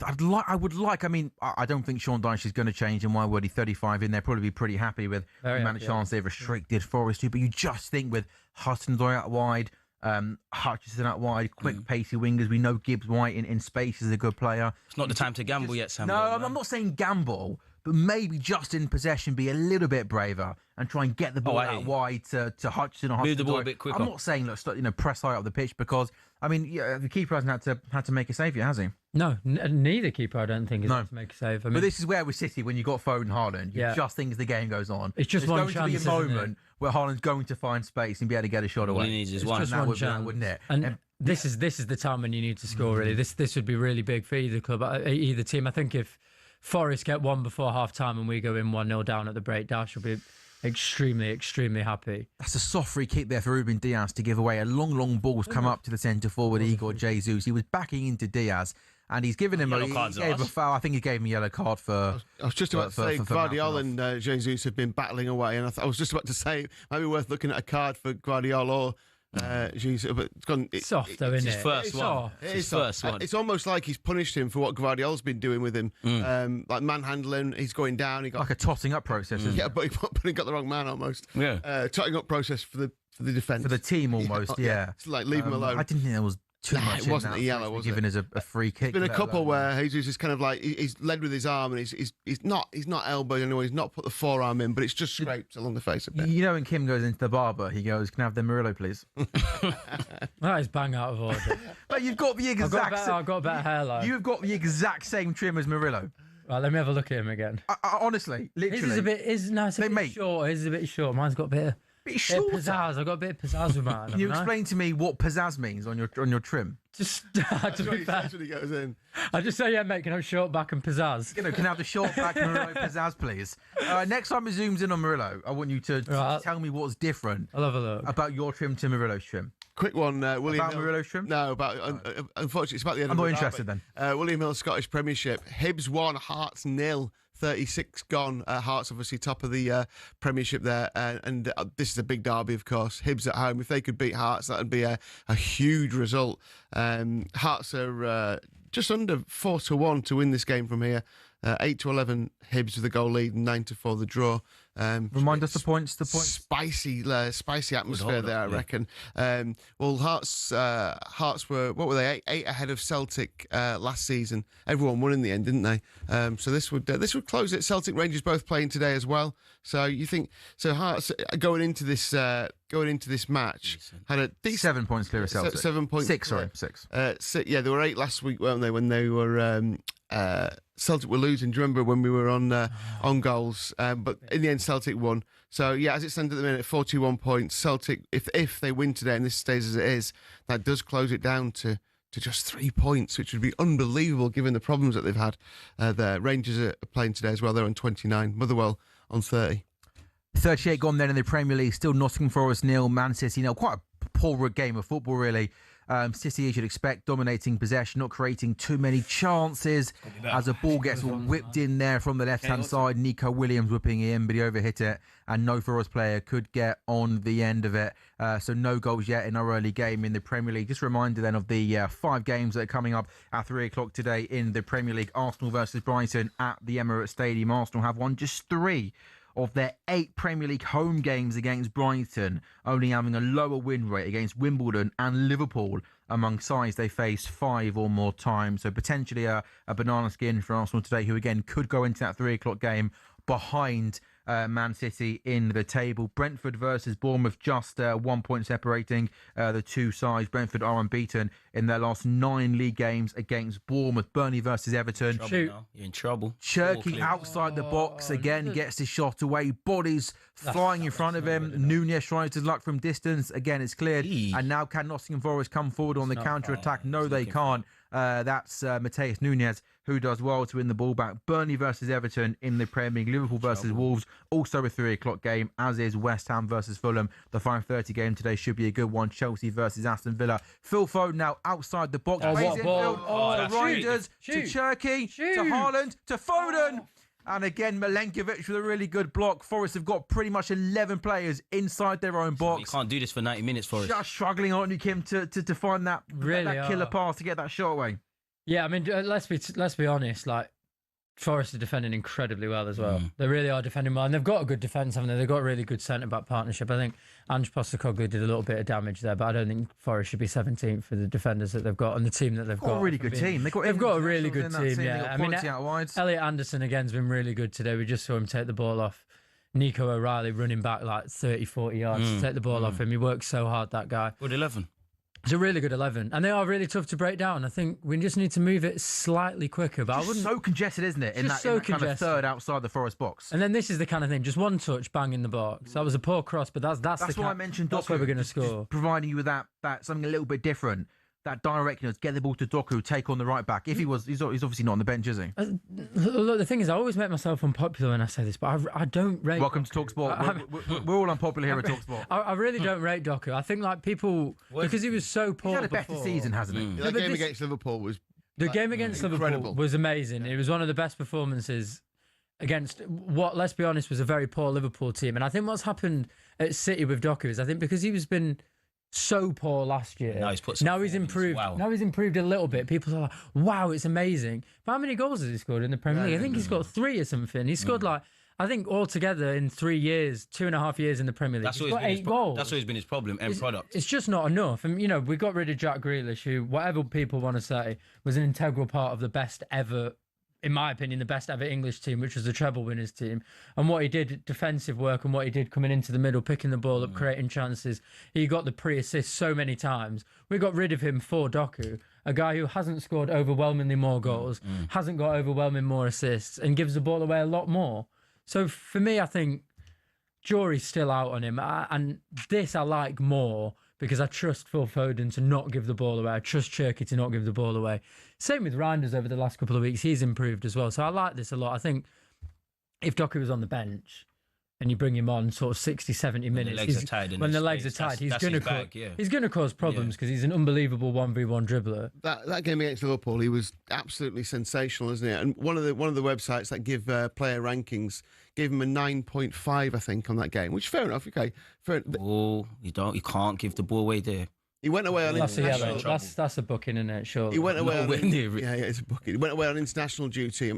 mean, I don't think Sean Dyche is going to change, and why would he? 35 in there, probably be pretty happy with the amount of chance they've restricted Forest to, but you just think with Hudson-Odoi out wide, Hutchinson out wide, quick, pacey wingers. We know Gibbs White in space is a good player. It's not the time to gamble yet, Sam. No, I'm not saying gamble, but maybe just in possession be a little bit braver and try and get the ball out wide to Hutchinson or Hudson. Move the ball a bit quicker. I'm not saying press high up the pitch, because I mean the keeper hasn't had to make a save yet, has he? No, neither keeper I don't think has had to make a save. I mean, but this is where with City, when you got Foden, Haaland, you just think as the game goes on, it's just one chance. There's going to be a moment where Haaland's going to find space and be able to get a shot away. All he needs is one. Just one chance, wouldn't it? And this is the time when you need to score. Really, this would be really big for either club, either team. I think if Forest get one before half time and we go in 1-0 down at the break, Dash will be extremely, extremely happy. That's a soft free kick there for Ruben Diaz to give away. A long ball's come up to the centre forward, Igor Jesus. He was backing into Diaz, and he's given him a foul. I think he gave him a yellow card for. I was just about to say Guardiola and Jesus have been battling away, and I was just about to say it might be worth looking at a card for Guardiola or Jesus, but it's soft though, isn't it? His first one. It's almost like he's punished him for what Guardiola's been doing with him, like manhandling. He's going down. He got like a totting up process. Isn't it? But he got the wrong man almost. Yeah, totting up process for the defence, for the team almost. Yeah. It's like leave him alone. I didn't think there was too much. It wasn't a yellow, was it? Given as a free kick. There's been a couple where Jesus is kind of like he's led with his arm, and he's not elbowed anyone. He's not put the forearm in, but it's just scraped along the face a bit. You know, when Kim goes into the barber, he goes, "Can I have the Murillo, please?" That is bang out of order. But you've got the exact. I've got a better hairline. You've got the exact same trim as Murillo. Right, let me have a look at him again. Honestly, literally, his is a bit. His a bit short. His is a bit short. Mine's got a bit of pizzazz. I've got a bit of pizzazz with mine. Can you explain to me what pizzazz means on your trim? Just to be fair, when he goes in. I just say, yeah, mate, can I have short back and pizzazz? Can I have the short back Murillo pizzazz, please? Next time it zooms in on Murillo, I want you to tell me what's different. I'll have a look about your trim to Murillo's trim. Quick one, William about Murillo's trim? No, unfortunately, it's about the end. I'm not interested then. William Hill Scottish Premiership. Hibs 1, Hearts 0. 36 gone. Hearts obviously top of the Premiership there, and this is a big derby, of course. Hibs at home. If they could beat Hearts, that would be a huge result. Hearts are just under 4-1 to win this game from here. 8-11 Hibs with a goal lead, 9-4 the draw. Remind us the points. Spicy atmosphere there, I reckon. Well, Hearts were, what were they? 8 ahead of Celtic last season. Everyone won in the end, didn't they? So this would close it. Celtic Rangers both playing today as well. So you think Hearts going into this match had a decent 7 points clear of Celtic. 7 points. 6. Sorry, 6. Yeah, there were 8 last week, weren't they? When they were. Celtic were losing. Do you remember when we were on goals? But in the end, Celtic won. So yeah, as it stands at the minute, 41 points. Celtic, if they win today and this stays as it is, that does close it down to just 3 points, which would be unbelievable given the problems that they've had there. Rangers are playing today as well. They're on 29. Motherwell on 30. 38 gone then in the Premier League. Still Nottingham Forest 0, Man City 0. Quite a poor game of football, really. City, you should expect, dominating possession, not creating too many chances as a ball gets whipped in there from the left-hand side. Nico Williams whipping in, but he overhit it, and no Forest player could get on the end of it. So no goals yet in our early game in the Premier League. Just a reminder then of the 5 games that are coming up at 3 o'clock today in the Premier League. Arsenal versus Brighton at the Emirates Stadium. Arsenal have won just 3 of their 8 Premier League home games against Brighton, only having a lower win rate against Wimbledon and Liverpool among sides they faced 5 or more times. So potentially a banana skin for Arsenal today, who again could go into that 3 o'clock game behind Man City in the table. Brentford versus Bournemouth, just 1 point separating the two sides. Brentford are unbeaten in their last 9 league games against Bournemouth. Burnley versus Everton. You're in trouble. Cherky outside the box again, gets his shot away. Bodies flying in front of him. Nunez tries his luck from distance. Again, it's cleared. And now can Nottingham Forest come forward on the counter-attack? No, they can't. That's Mateus Nunez, who does well to win the ball back. Burnley versus Everton in the Premier League. Liverpool versus Wolves, also a 3 o'clock game, as is West Ham versus Fulham. The 5:30 game today should be a good one. Chelsea versus Aston Villa. Phil Foden now outside the box. Plays infield to Reinders, to Cherky, to Haaland, to Foden. And again, Milenkovic with a really good block. Forest have got pretty much 11 players inside their own box. You can't do this for 90 minutes, Forest. Just struggling, aren't you, Kim, to find that killer pass to get that shot away. Yeah, I mean, let's be honest. Like, Forest are defending incredibly well as well. They really are defending well, and they've got a good defence, haven't they? They've got a really good centre-back partnership. I think Ange Postecoglou did a little bit of damage there, but I don't think Forest should be 17th for the defenders that they've got and the team that they've got. A really good team. They've got a really good team, yeah. I mean, Elliot Anderson, again, has been really good today. We just saw him take the ball off Nico O'Reilly, running back like 30, 40 yards to take the ball off him. He works so hard, that guy. Good 11. It's a really good 11, and they are really tough to break down. I think we just need to move it slightly quicker. But it's so congested, isn't it? In that kind of third outside the Forest box. And then this is the kind of thing: just one touch, bang in the box. That was a poor cross, but that's why I mentioned Doku. That's where we're going to score. Providing you with that something a little bit different. That directness, get the ball to Doku, take on the right back. If he's obviously not on the bench, is he? Look, the thing is, I always make myself unpopular when I say this, but I don't rate. Welcome to talkSPORT. We're all unpopular here at talkSPORT. I really don't rate Doku. I think like people because he was so poor. He's had a better season, hasn't he? The game against Liverpool was Liverpool was amazing. It was one of the best performances against what, let's be honest, was a very poor Liverpool team. And I think what's happened at City with Doku is I think because he's been so poor last year. Now he's improved. Wow. Now he's improved a little bit. People are like, "Wow, it's amazing." But how many goals has he scored in the Premier League? I think he's got 3 or something. He scored I think altogether in 3 years, 2.5 years in the Premier League, he's got 8 goals. That's always been his problem. End product. It's just not enough. And we got rid of Jack Grealish, who, whatever people want to say, was an integral part of the best ever. In my opinion, the best ever English team, which was the treble winners team. And what he did, defensive work, and what he did coming into the middle, picking the ball up, creating chances. He got the pre-assist so many times. We got rid of him for Doku, a guy who hasn't scored overwhelmingly more goals, hasn't got overwhelming more assists, and gives the ball away a lot more. So for me, I think jury's still out on him. And this I like more because I trust Phil Foden to not give the ball away. I trust Cherky to not give the ball away. Same with Reinders over the last couple of weeks. He's improved as well. So I like this a lot. I think if Doku was on the bench and you bring him on sort of 60, 70 minutes, when the legs are tied, he's going to cause problems because he's an unbelievable 1v1 dribbler. That game against Liverpool, he was absolutely sensational, isn't it? And one of the websites that give player rankings gave him a 9.5, I think, on that game, which fair enough. Okay, you can't give the ball away there. He went away on international. That's a booking, isn't it? Sure. He went away it's a booking. He went away on international duty.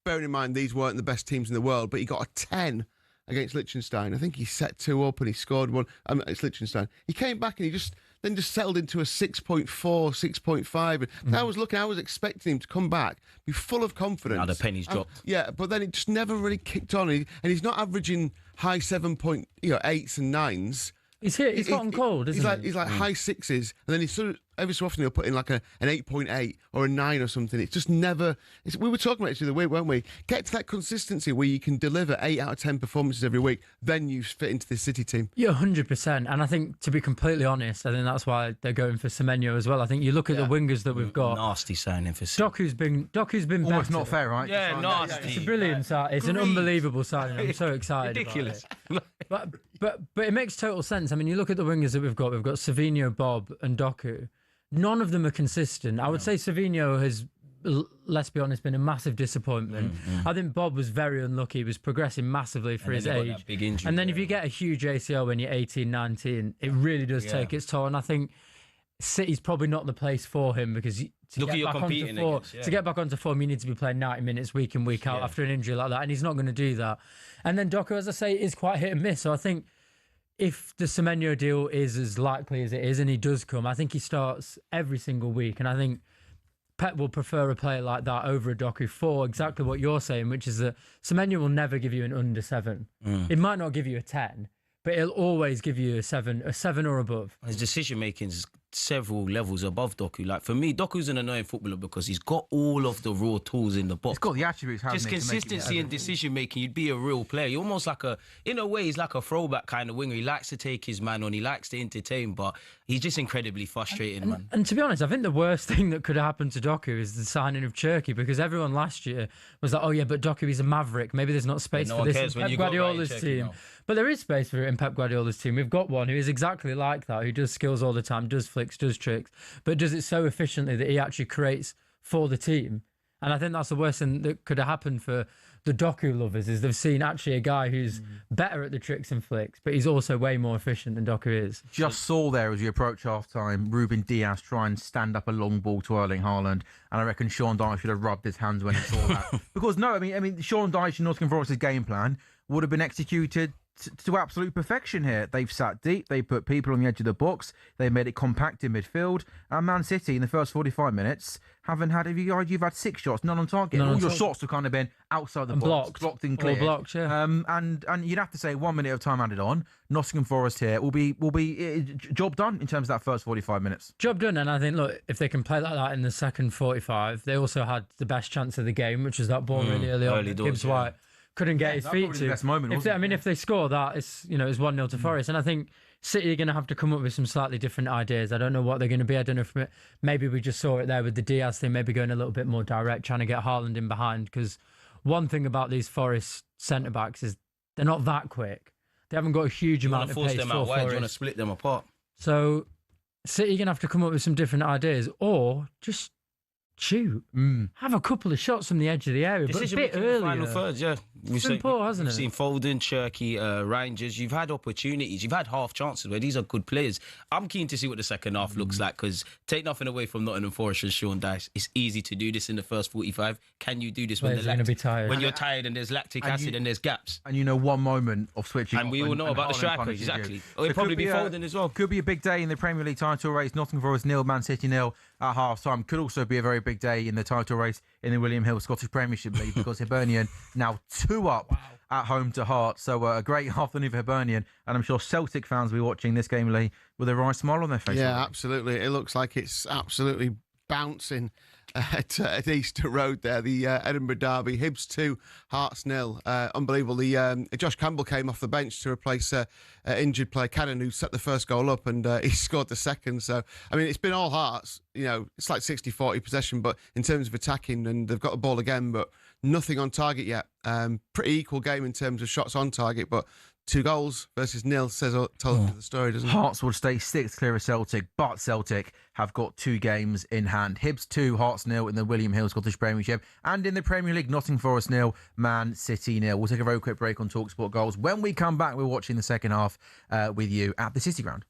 Bearing in mind these weren't the best teams in the world, but he got a 10 against Liechtenstein. I think he set 2 up and he scored 1. It's Liechtenstein. He came back and he just settled into a 6.4, 6.5. I was expecting him to come back, be full of confidence. Now the pennies dropped. Yeah, but then it just never really kicked on. And he's not averaging high 7.8s and 9s. He's hot and cold, isn't he? He's like high 6s, and then he sort of every so often he'll put in like an 8.8 or a 9 or something. It's just never. We were talking about it the other week, weren't we? Get to that consistency where you can deliver 8 out of 10 performances every week. Then you fit into this City team. Yeah, 100%. And I think, to be completely honest, I think that's why they're going for Semenyo as well. I think you look at the wingers that we've got. Nasty signing for City. Doku's been Almost better. not fair, right? Yeah, nasty. It's a brilliant signing. It's an unbelievable signing. I'm so excited. Ridiculous. About it. But it makes total sense. I mean, you look at the wingers that we've got. We've got Savinho, Bob, and Doku. None of them are consistent. I would say Savinho has, let's be honest, been a massive disappointment. I think Bob was very unlucky. He was progressing massively for his age. Big injury, and then if you get a huge ACL when you're 18, 19, it really does take its toll. And I think City's probably not the place for him because to get back onto form, you need to be playing 90 minutes week in, week out after an injury like that. And he's not going to do that. And then Doku, as I say, is quite hit and miss. So I think if the Semenyo deal is as likely as it is, and he does come, I think he starts every single week. And I think Pep will prefer a player like that over a Doku for exactly what you're saying, which is that Semenyo will never give you an under 7. It might not give you a 10, but it'll always give you a 7 or above. His decision making is several levels above Doku. Like for me, Doku's an annoying footballer because he's got all of the raw tools in the box. He's got the attributes. Just consistency and decision making. You'd be a real player. You're almost like in a way, he's like a throwback kind of winger. He likes to take his man on. He likes to entertain, but he's just incredibly frustrating, man. And to be honest, I think the worst thing that could have happened to Doku is the signing of Cherky, because everyone last year was like, oh yeah, but Doku, he's a maverick. Maybe there's not space for this in Pep Guardiola's team. But there is space for it in Pep Guardiola's team. We've got one who is exactly like that, who does skills all the time, does flicks, does tricks, but does it so efficiently that he actually creates for the team. And I think that's the worst thing that could have happened for the Doku lovers, is they've seen actually a guy who's better at the tricks and flicks, but he's also way more efficient than Doku is. Just saw there as you approach half-time, Ruben Diaz try and stand up a long ball to Erling Haaland, and I reckon Sean Dyche should have rubbed his hands when he saw that. Because I mean, Sean Dyche and Nottingham Forest's game plan would have been executed to absolute perfection here. They've sat deep, they put people on the edge of the box, they made it compact in midfield, and Man City in the first 45 minutes haven't had, you've had 6 shots, none on target. All your shots have kind of been outside the box, blocked and clear. Blocked, yeah. And you'd have to say 1 minute of time added on. Nottingham Forest here will be job done in terms of that first 45 minutes. Job done, and I think, look, if they can play like that in the second 45, they also had the best chance of the game, which was that ball really early on. Gibbs White couldn't get his feet to. The best moment, if they score that, it's 1-0 to Forest. And I think City are going to have to come up with some slightly different ideas. I don't know what they're going to be. I don't know if maybe we just saw it there with the Diaz thing, maybe going a little bit more direct, trying to get Haaland in behind. Because one thing about these Forest centre-backs is they're not that quick. They haven't got a huge amount of pace. You want to force them out wide, you want to split them apart. So City are going to have to come up with some different ideas, or just shoot. Have a couple of shots from the edge of the area, but a bit earlier. Final thirds, yeah. It's been poor, hasn't it? We've seen Foden, Cherky, Rangers. You've had opportunities. You've had half chances where these are good players. I'm keen to see what the second half looks like, because take nothing away from Nottingham Forest and Sean Dyche. It's easy to do this in the first 45. Can you do this when you're tired and there's lactic acid and there's gaps? And one moment of switching. And we all know about the strikers, exactly. Or it'll probably be Foden as well. Could be a big day in the Premier League title race. Nottingham Forest 0, Man City 0 at half-time. Could also be a very big day in the title race in the William Hill Scottish Premiership League, because Hibernian now 2 up at home to Hearts. So a great afternoon for Hibernian, and I'm sure Celtic fans will be watching this game, Lee, with a right smile on their face. Yeah, absolutely. It looks like it's absolutely bouncing at Easter Road there. The Edinburgh derby, Hibs 2, Hearts 0. Unbelievable. Josh Campbell came off the bench to replace injured player Cannon, who set the first goal up, and he scored the second. So, I mean, it's been all Hearts. It's like 60-40 possession, but in terms of attacking, and they've got the ball again, but nothing on target yet. Pretty equal game in terms of shots on target, but 2 goals versus 0 tells the story, doesn't it? Hearts will stay 6th clear of Celtic, but Celtic have got 2 games in hand. Hibs 2, Hearts 0 in the William Hill Scottish Premiership, and in the Premier League, Nottingham Forest 0, Man City 0. We'll take a very quick break on talkSPORT Goals. When we come back, we're watching the second half with you at the City Ground.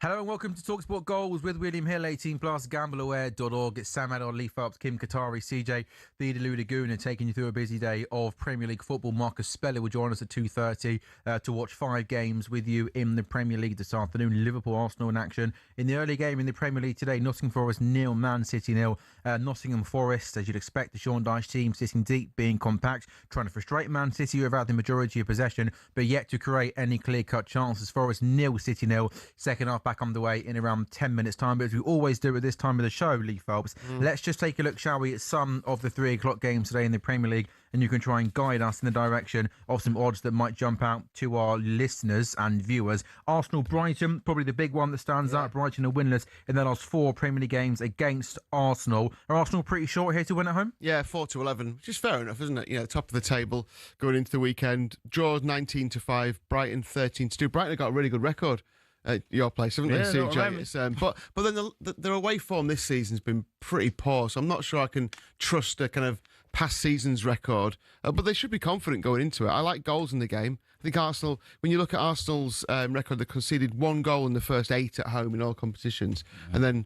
Hello and welcome to talkSPORT Goals with William Hill, 18 plus, gambleaware.org. It's Sam Ellard, Lee Phelps, Kim Qatari, CJ, the Laguna, taking you through a busy day of Premier League football. Marcus Speller will join us at 2:30 to watch 5 games with you in the Premier League this afternoon. Liverpool, Arsenal in action. In the early game in the Premier League today, Nottingham Forest 0, Man City 0. Nottingham Forest, as you'd expect, the Sean Dyche team sitting deep, being compact, trying to frustrate Man City who have had the majority of possession, but yet to create any clear-cut chances. Forest 0, City 0. Second half back underway in around 10 minutes time, but as we always do at this time of the show, Lee Phelps, let's just take a look, shall we, at some of the 3 o'clock games today in the Premier League, and you can try and guide us in the direction of some odds that might jump out to our listeners and viewers. Arsenal-Brighton, probably the big one that stands out. Brighton are winless in their last 4 Premier League games against Arsenal. Are Arsenal pretty short here to win at home? Yeah, 4-11, which is fair enough, isn't it? You know, top of the table going into the weekend. Draws 19-5, Brighton 13-2. Brighton have got a really good record at your place, haven't they, CJ? But then their away form this season's been pretty poor, so I'm not sure I can trust a kind of past season's record. But they should be confident going into it. I like goals in the game. I think Arsenal, when you look at Arsenal's record, they conceded 1 goal in the first 8 at home in all competitions, and then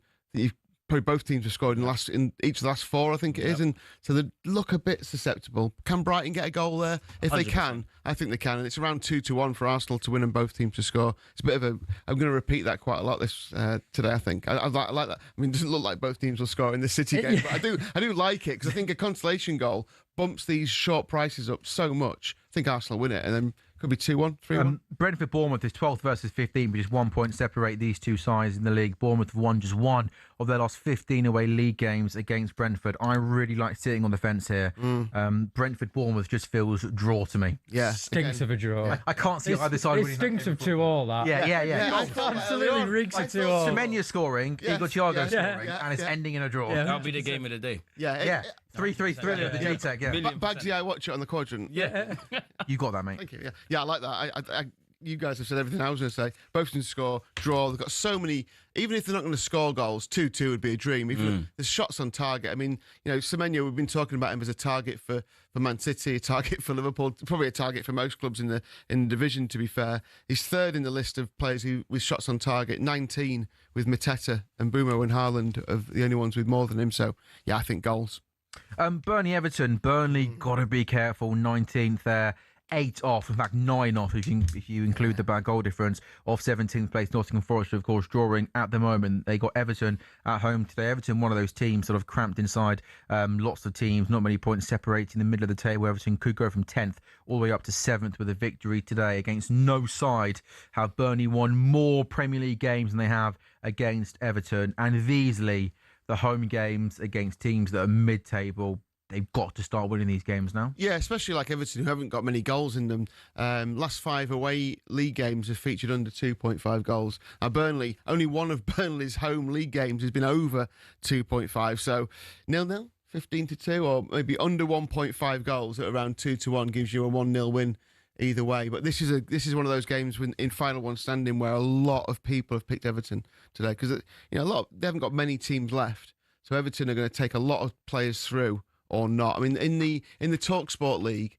probably both teams have scored in each of the last 4, I think it is, and so they look a bit susceptible. Can Brighton get a goal there? If 100%. They can, I think they can, and it's around 2-1 for Arsenal to win and both teams to score. It's a bit of a. I'm going to repeat that quite a lot this today. I think I like that. I mean, it doesn't look like both teams will score in the City game, but I do like it because I think a consolation goal bumps these short prices up so much. I think Arsenal win it, and then could be 2-1, 3-1. Brentford Bournemouth is 12th versus 15, but just 1 point separate these two sides in the league. Bournemouth have won just 1 of their last 15 away league games against Brentford. I really like sitting on the fence here. Brentford Bournemouth just feels draw to me. Yeah, stinks of a draw. I can't see either side. It stinks of 2-2. That. Yeah. Absolutely reeks of 2-2. Semenya scoring, Igor Thiago scoring, and it's ending in a draw. That'll be the game of the day. 3-3 thriller of the G-Tech, Bagsy, I watch it on the quadrant. Yeah. You got that, mate. Thank you. Yeah, I like that. You guys have said everything I was going to say. Both can score, draw. They've got so many. Even if they're not going to score goals, 2-2 would be a dream. Even there's shots on target. I mean, you know, Semenya, we've been talking about him as a target for Man City, a target for Liverpool, probably a target for most clubs in the division. To be fair, he's 3rd in the list of players with shots on target. 19 with Mateta and Bumo and Haaland of the only ones with more than him. So yeah, I think goals. Burnley Everton. Burnley got to be careful. 19th there. 8 off, in fact 9 off if you include the bad goal difference of 17th place Nottingham Forest, of course, drawing at the moment. They got Everton at home today. Everton, one of those teams sort of cramped inside lots of teams, not many points separating the middle of the table. Everton could go from 10th all the way up to 7th with a victory today against no side. Have Burnley won more Premier League games than they have against Everton, and easily the home games against teams that are mid-table. They've got to start winning these games now. Yeah, especially like Everton, who haven't got many goals in them. Last 5 away league games have featured under 2.5 goals. Now, Burnley, only one of Burnley's home league games has been over 2.5. So, 0-0, 15-2, or maybe under 1.5 goals at around 2-1 gives you a 1-0 win either way. But this is one of those games in final one standing where a lot of people have picked Everton today because they haven't got many teams left. So Everton are going to take a lot of players through. Or not. I mean, in the talkSPORT league,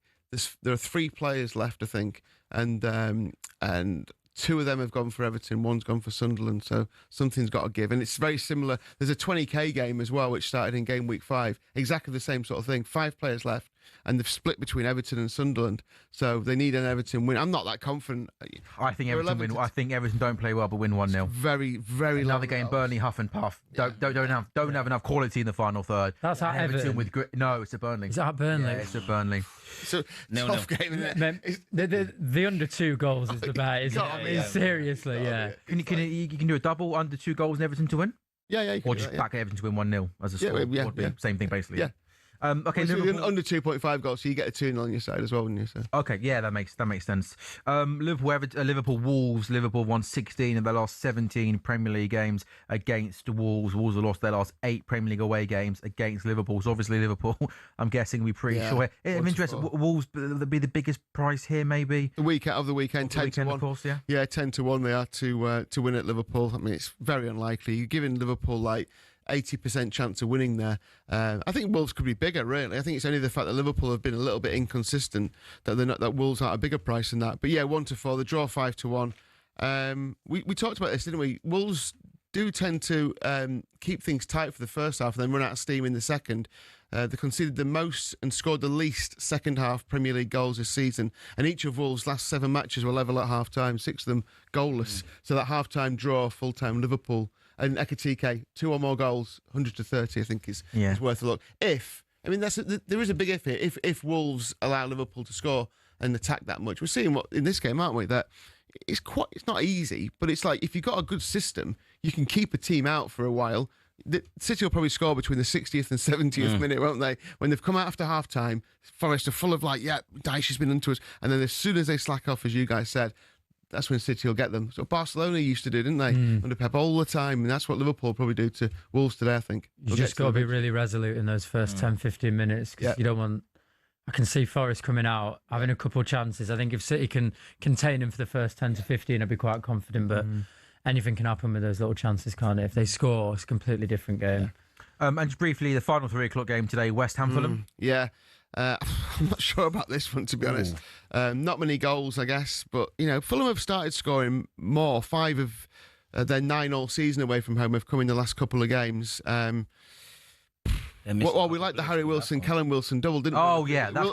there are 3 players left, I think, and 2 of them have gone for Everton, 1's gone for Sunderland, so something's got to give. And it's very similar. There's a 20k game as well, which started in game week 5. Exactly the same sort of thing. 5 players left, and they've split between Everton and Sunderland, so they need an Everton win. I'm not that confident. I think Everton win. I think Everton don't play well, but win 1-0. Very, very. Another game, Burnley huff and puff. Don't have enough quality in the final third. That's at Everton with no, it's at Burnley. Is that at Burnley? Yeah, it's at Burnley. So tough game, isn't it? The under 2 goals is the bet, isn't it? Seriously, yeah. Can you do a double under 2 goals in Everton to win? Yeah. Or just back Everton to win 1-0 as a score. Yeah. Same thing basically. Yeah. Okay, well, Liverpool under 2.5 goals, so you get a 2-0 on your side as well, wouldn't you? So. Okay, yeah, that makes sense. Liverpool Wolves. Liverpool won 16 of their last 17 Premier League games against Wolves. Wolves have lost their last 8 Premier League away games against Liverpool. So obviously Liverpool, I'm guessing, will be pretty sure. I'm interested. Wolves will be the biggest price here, maybe. The weekend, 10-1, of course, yeah. Yeah, 10-1 they are to win at Liverpool. I mean, it's very unlikely. You're giving Liverpool like 80% chance of winning there. I think Wolves could be bigger, really. I think it's only the fact that Liverpool have been a little bit inconsistent that Wolves aren't a bigger price than that. But yeah, 1-4, the draw 5-1. We talked about this, didn't we? Wolves do tend to keep things tight for the first half and then run out of steam in the second. They conceded the most and scored the least second-half Premier League goals this season. And each of Wolves' last 7 matches were level at half-time, 6 of them goalless. So that half-time draw, full-time Liverpool, and Ekitike, 2 or more goals, 100-30, I think is worth a look. There is a big if here. If Wolves allow Liverpool to score and attack that much, we're seeing what in this game, aren't we? That it's not easy, but it's like if you've got a good system, you can keep a team out for a while. The City will probably score between the 60th and 70th minute, won't they? When they've come out after half time, Forest are full of Dyche has been unto us. And then as soon as they slack off, as you guys said, that's when City will get them. So Barcelona used to do, didn't they? Under Pep all the time. And that's what Liverpool probably do to Wolves today, I think. You just got to be really resolute in those first 10, 15 minutes because you don't want... I can see Forest coming out, having a couple of chances. I think if City can contain him for the first 10 to 15, I'd be quite confident. But anything can happen with those little chances, can't it? If they score, it's a completely different game. And just briefly, the final 3 o'clock game today, West Ham Fulham. I'm not sure about this one, to be honest. Not many goals, I guess. But, Fulham have started scoring more. 5 of their 9 all season away from home have come in the last couple of games. We like the Harry Wilson, Callum Wilson double, didn't we? Oh, yeah. The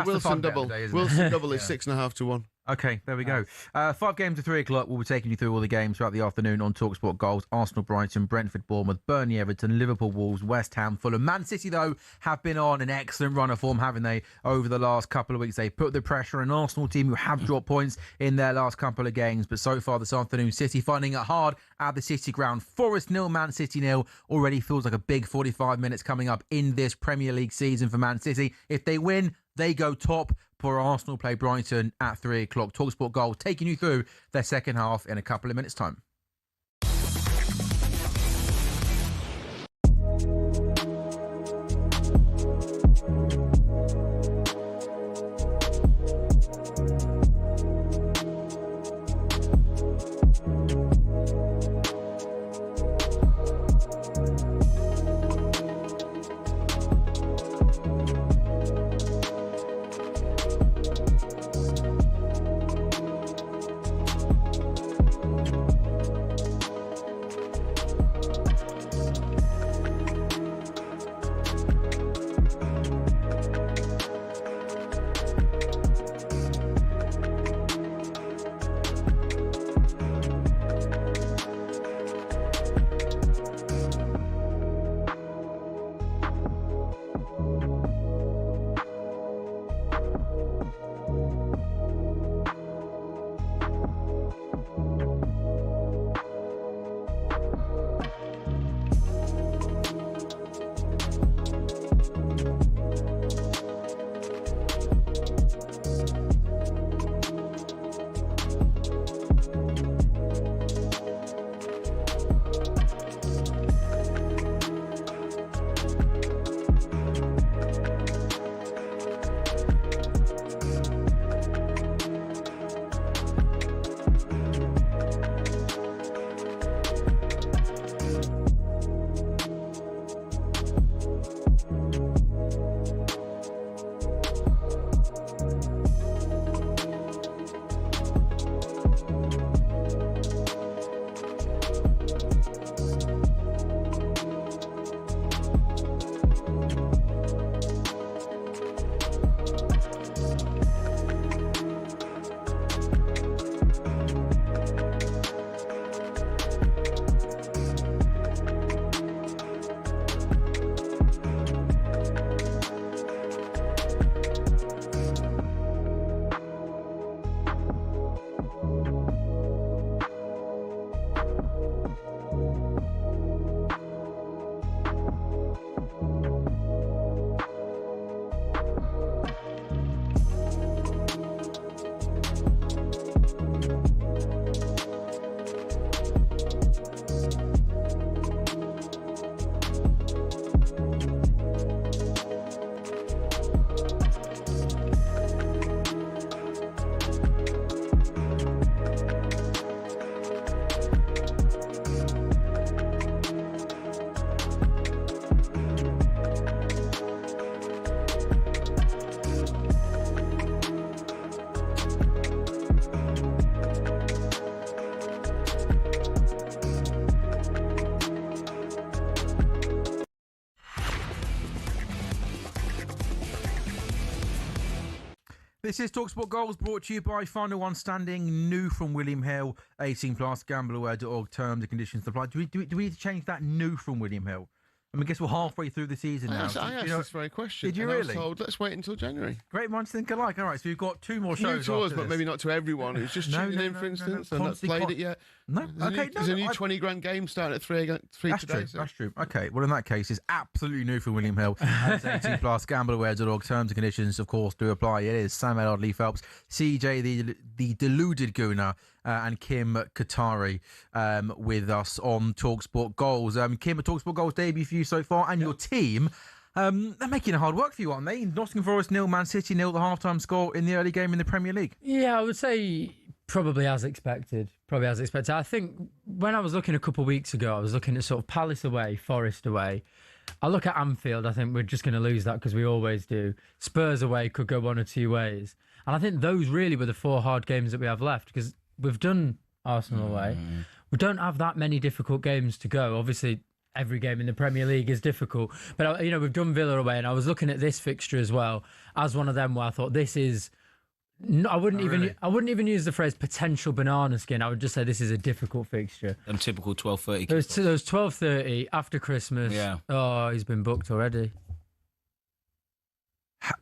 Wilson double. Wilson double is 6.5 to 1. Okay, there we go. 5 games at 3 o'clock. We'll be taking you through all the games throughout the afternoon on talkSPORT Goals. Arsenal, Brighton, Brentford, Bournemouth, Burnley, Everton, Liverpool, Wolves, West Ham, Fulham. Man City, though, have been on an excellent run of form, haven't they, over the last couple of weeks? They put the pressure on an Arsenal team who have dropped points in their last couple of games. But so far this afternoon, City finding it hard at the City ground. Forest 0, Man City 0. Already feels like a big 45 minutes coming up in this Premier League season for Man City. If they win, they go top. For Arsenal play Brighton at 3 o'clock. talkSPORT Goal taking you through their second half in a couple of minutes' time. This is talkSPORT Goals, brought to you by Final One Standing, new from William Hill, 18 plus, gambleaware.org, terms and conditions apply. Do we need to change that new from William Hill? I guess we're halfway through the season now. I asked this very question. Did you and really? I was told, let's wait until January. Great minds think alike. All right, so we've got 2 more shows. New to us, but this. maybe not to everyone who's just tuning in, for instance, and not played it yet. No, There's a new 20 grand game starting at 3 that's today. True, that's true. Okay, well, in that case, it's absolutely new for William Hill. It's 18 plus, gambleaware.org, terms and conditions, of course, do apply. It is Sam Ellard, Lee Phelps, CJ, the deluded Gooner, and Kim Qatari with us on talkSPORT Goals. Kim, a talkSPORT Goals debut for you so far, and your team. They're making it hard work for you, aren't they? Nottingham Forest 0, Man City 0, the halftime score in the early game in the Premier League. Yeah, I would say probably as expected. I think when I was looking a couple of weeks ago, I was looking at sort of Palace away, Forest away. I look at Anfield, I think we're just going to lose that because we always do. Spurs away could go one or two ways. And I think those really were the 4 hard games that we have left because we've done Arsenal away. We don't have that many difficult games to go. Obviously, every game in the Premier League is difficult. But, we've done Villa away, and I was looking at this fixture as well as one of them where I thought this is... I wouldn't even use the phrase potential banana skin. I would just say this is a difficul fixture. Them typical 12:30. Those 12:30 after Christmas. Yeah. Oh, he's been booked already.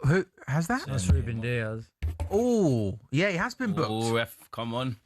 Who has that? That's Ruben Diaz. Oh, yeah, he has been booked. Oh, ref, come on.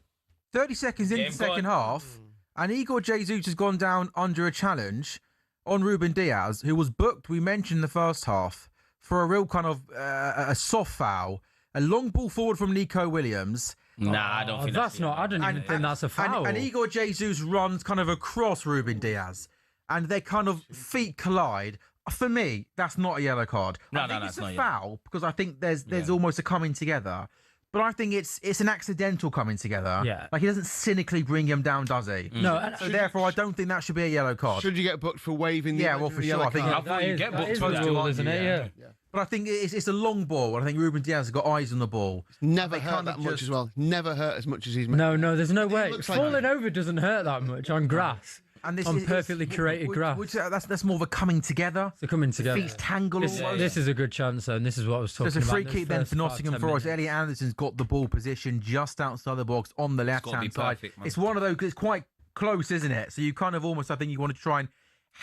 30 seconds into the second half, and Igor Jesus has gone down under a challenge on Ruben Diaz, who was booked, we mentioned in the first half, for a real kind of a soft foul. A long ball forward from Nico Williams. Nah, I don't think that's not. I don't even think that's a foul. And Igor Jesus runs kind of across Ruben Diaz, and their kind of feet collide. For me, that's not a yellow card. I think it's a foul because I think there's almost a coming together. But I think it's an accidental coming together. Yeah. Like he doesn't cynically bring him down, does he? No. So therefore, I don't think that should be a yellow card. Should you get booked for waving the well, for sure. I think I thought you get booked for that, isn't it? Yeah. But I think it's a long ball. I think Ruben Diaz has got eyes on the ball. Never hurt that much as well. Never hurt as much as he's made. No, there's no way. Falling over doesn't hurt that much on grass. And this on perfectly curated grass. That's more of a coming together. It's a coming together. Feet tangle almost. This is a good chance, though, and this is what I was talking about. There's a free kick then for Nottingham Forest. Elliot Anderson's got the ball positioned just outside the box on the left-hand side. It's one of those, it's quite close, isn't it? So you kind of almost, I think you want to try and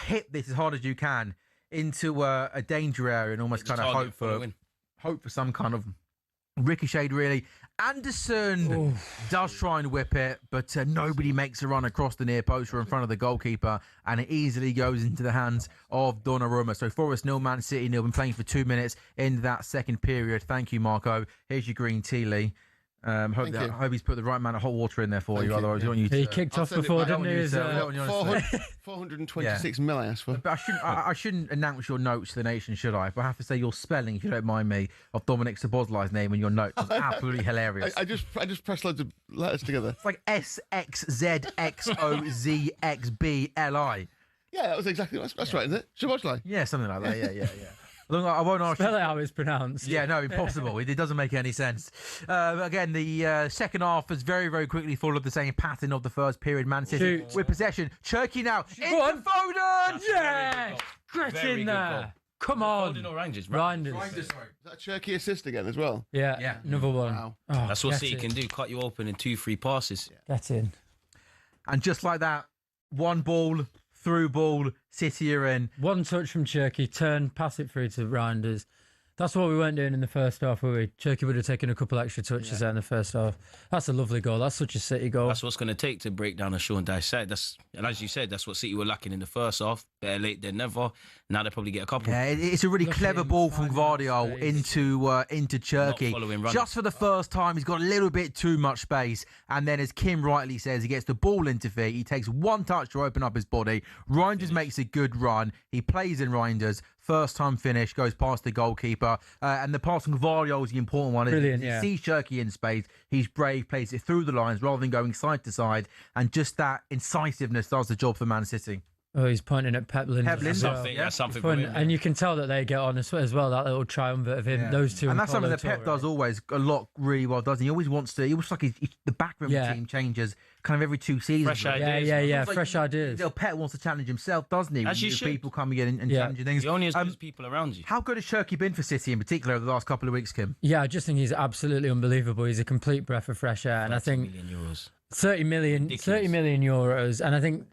hit this as hard as you can into a danger area and almost kind of hope for some kind of ricochet, really. Anderson does try and whip it, but nobody makes a run across the near post or in front of the goalkeeper, and it easily goes into the hands of Donnarumma. So Forest 0, Man City 0. Been playing for 2 minutes in that second period. Thank you, Marco. Here's your green tea, Lee. Hope he's put the right amount of hot water in there for you. Otherwise, you want you to. He kicked off before, didn't he? 426 mil, I asked for. But I shouldn't announce your notes to the nation, should I? But I have to say your spelling, if you don't mind me, of Dominic Szoboszlai's name in your notes is absolutely hilarious. I just pressed loads of letters together. It's like SXZXOZXBLI. Yeah, that was exactly that's right, isn't it? Szoboszlai. Yeah, something like that. Yeah. I won't ask Spell it how it's pronounced. Yeah, no, impossible. It doesn't make any sense. Again, the second half was very, very quickly followed the same pattern of the first period. Man City with possession. Cherky now into Foden. Yeah, get in there. Come on. Foden or Rangers? Reinders. Is that a Cherky assist again as well? Yeah. Another one. Wow. Oh, That's what City can do. Cut you open in 2-3 passes. Get in. And just like that, one ball, through ball, City are in. One touch from Cherky, turn, pass it through to Reinders. That's what we weren't doing in the first half, were we? Cherky would have taken a couple extra touches there in the first half. That's a lovely goal. That's such a City goal. That's what's going to take to break down a Sean Dyche side. And as you said, that's what City were lacking in the first half. Better late than never. Now they probably get a couple. Yeah, it's a really clever ball from Gvardiol into Cherky. Just for the first time, he's got a little bit too much space. And then, as Kim rightly says, he gets the ball into feet. He takes one touch to open up his body. Reinders makes a good run. He plays in Reinders. First time finish, goes past the goalkeeper. And the pass from Gvardiol is the important one. Brilliant, he sees Cherky in space. He's brave, plays it through the lines rather than going side to side. And just that incisiveness does the job for Man City. Oh, he's pointing at Pep Linders. Pep Linders, something from him, and you can tell that they get on as well. That little triumvirate of him, those two, and that's something that Pep does always a lot really well. Doesn't he? Always wants to. He looks like the backroom team changes kind of every 2 seasons. Fresh ideas. Fresh ideas. Pep wants to challenge himself, doesn't he? As you should. People coming in and challenging things. He only has good people around you. How good has Cherki been for City in particular over the last couple of weeks, Kim? Yeah, I just think he's absolutely unbelievable. He's a complete breath of fresh air, and I think €30 million, 30 million euros, and I think.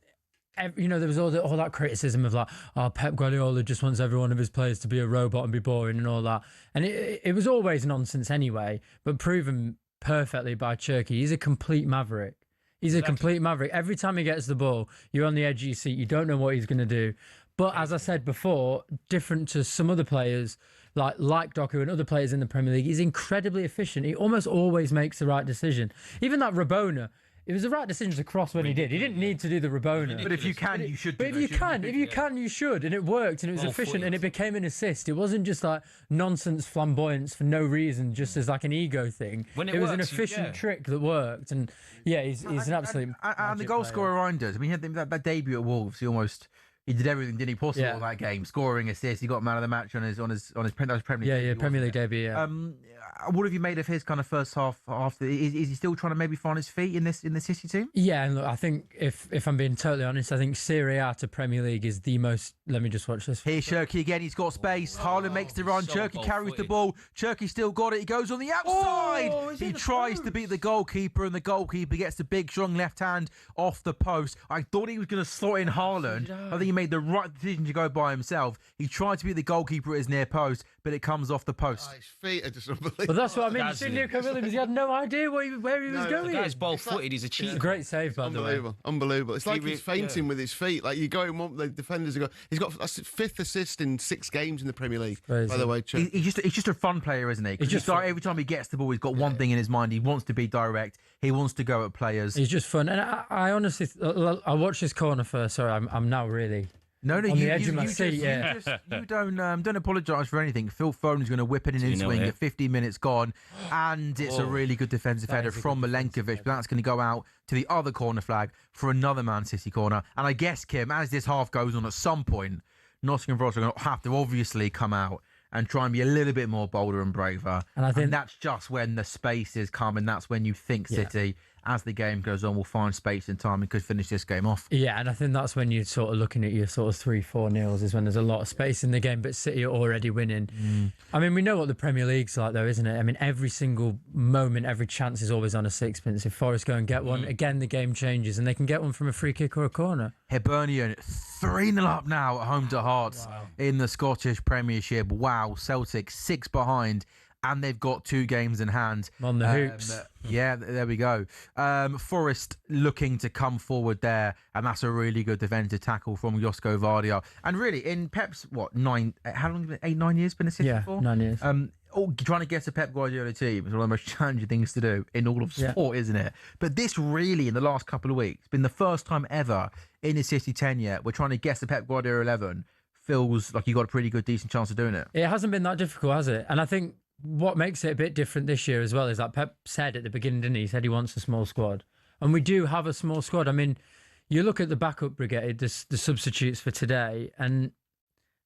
There was all that criticism of like, oh, Pep Guardiola just wants every one of his players to be a robot and be boring and all that. And it was always nonsense anyway, but proven perfectly by Cherki. He's a complete maverick. He's a complete maverick. Every time he gets the ball, you're on the edge of your seat. You don't know what he's going to do. But as I said before, different to some other players, like Doku and other players in the Premier League, he's incredibly efficient. He almost always makes the right decision. Even that Rabona, it was the right decision to cross when he did. He didn't need to do the Rabona. But if you can, you should. But if you can, you should. And it worked, and it was efficient, and it became an assist. It wasn't just like nonsense flamboyance for no reason, just as like an ego thing. When it was an efficient trick that worked, and he's an absolute. And the goal scorer Reinders. I mean, he had that debut at Wolves. He did everything, didn't he? Possible that game, scoring, assists. He got man of the match on his Premier League. Premier League debut. Yeah. What have you made of his kind of first half? After is he still trying to maybe find his feet in the City team? Yeah, and look, I think if I'm being totally honest, I think Serie A to Premier League is the most. Let me just watch this. Here's Cherki again. He's got space. Haaland makes the run. Cherki carries the ball. Cherki still got it. He goes on the outside. He tries to beat the goalkeeper, and the goalkeeper gets the big strong left hand off the post. I thought he was going to slot in Haaland. I think he made the right decision to go by himself. He tried to beat the goalkeeper at his near post, but it comes off the post. His feet are just unbelievable. But that's what I mean. You see Nico Williams, he had no idea where he was going. The guy's ball-footed. He's a cheater. It's a great save, by the way. Unbelievable. It's like he's fainting with his feet. Like you go and the defenders go. He's got a 5th assist in 6 games in the Premier League. By the way, he's just a fun player, isn't he? Every time he gets the ball, he's got one thing in his mind. He wants to be direct. He wants to go at players. He's just fun. And I honestly, I watched this corner first. Sorry, I'm now really. No, on the edge of my seat. You don't apologise for anything. Phil Foden's going to whip it in swing at 15 minutes gone, and it's a really good defensive header from Milenkovic. But that's going to go out to the other corner flag for another Man City corner. And I guess, Kim, as this half goes on, at some point, Nottingham Forest are going to have to obviously come out and try and be a little bit more bolder and braver. And I think that's just when the spaces come, and that's when you think City, as the game goes on, will find space and time and could finish this game off. Yeah, and I think that's when you're sort of looking at your sort of 3-4-0s is when there's a lot of space in the game, but City are already winning. I mean, we know what the Premier League's like, though, isn't it? I mean, every single moment, every chance is always on a sixpence. If Forest go and get one, again, the game changes, and they can get one from a free kick or a corner. Hibernian 3-0 up now at home to Hearts in the Scottish Premiership. Wow, Celtic 6 behind. And they've got 2 games in hand. On the hoops. Yeah, there we go. Forest looking to come forward there, and that's a really good defensive tackle from Josko Vardia. And really, in Pep's, how long has it been? 8-9 years been a City for? 9 years. Trying to get a Pep Guardiola team is one of the most challenging things to do in all of sport, isn't it? But this really, in the last couple of weeks, been the first time ever in the City tenure we're trying to guess the Pep Guardiola 11. Feels like you got a pretty good, decent chance of doing it. It hasn't been that difficult, has it? And I think what makes it a bit different this year as well is that Pep said at the beginning, didn't he? He said he wants a small squad. And we do have a small squad. I mean, you look at the backup brigade, the substitutes for today, and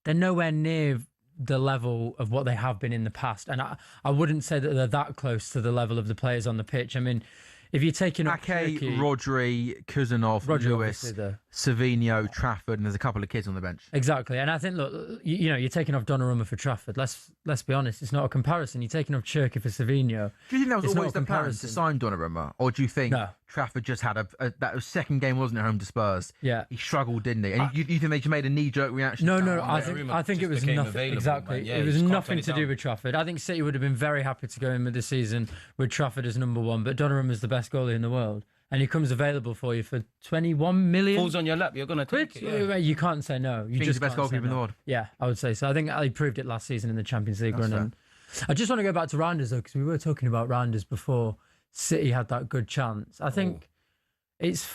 they're nowhere near the level of what they have been in the past. And I wouldn't say that they're that close to the level of the players on the pitch. I mean, if you're taking up Ake, Rodri, Kuzanov, Lewis, Savinho, Trafford, and there's a couple of kids on the bench. Exactly. And I think, look, you're taking off Donnarumma for Trafford. Let's be honest, it's not a comparison. You're taking off Cherki for Savinho. Do you think that was always the plan to sign Donnarumma? Or do you think Trafford just had that was second game, wasn't it, home to Spurs? Yeah. He struggled, didn't he? And you think they just made a knee-jerk reaction? No, I think it was nothing. Exactly. It was nothing to do with Trafford. I think City would have been very happy to go in with the season with Trafford as number 1, but Donnarumma's the best goalie in the world. And he comes available for you for 21 million. Falls on your lap, you're going to take it. Yeah. You can't say no. You just the best goalkeeper in the world. Yeah, I would say so. I think he proved it last season in the Champions League run. And I just want to go back to Rounders, though, because we were talking about Rounders before City had that good chance. I think it's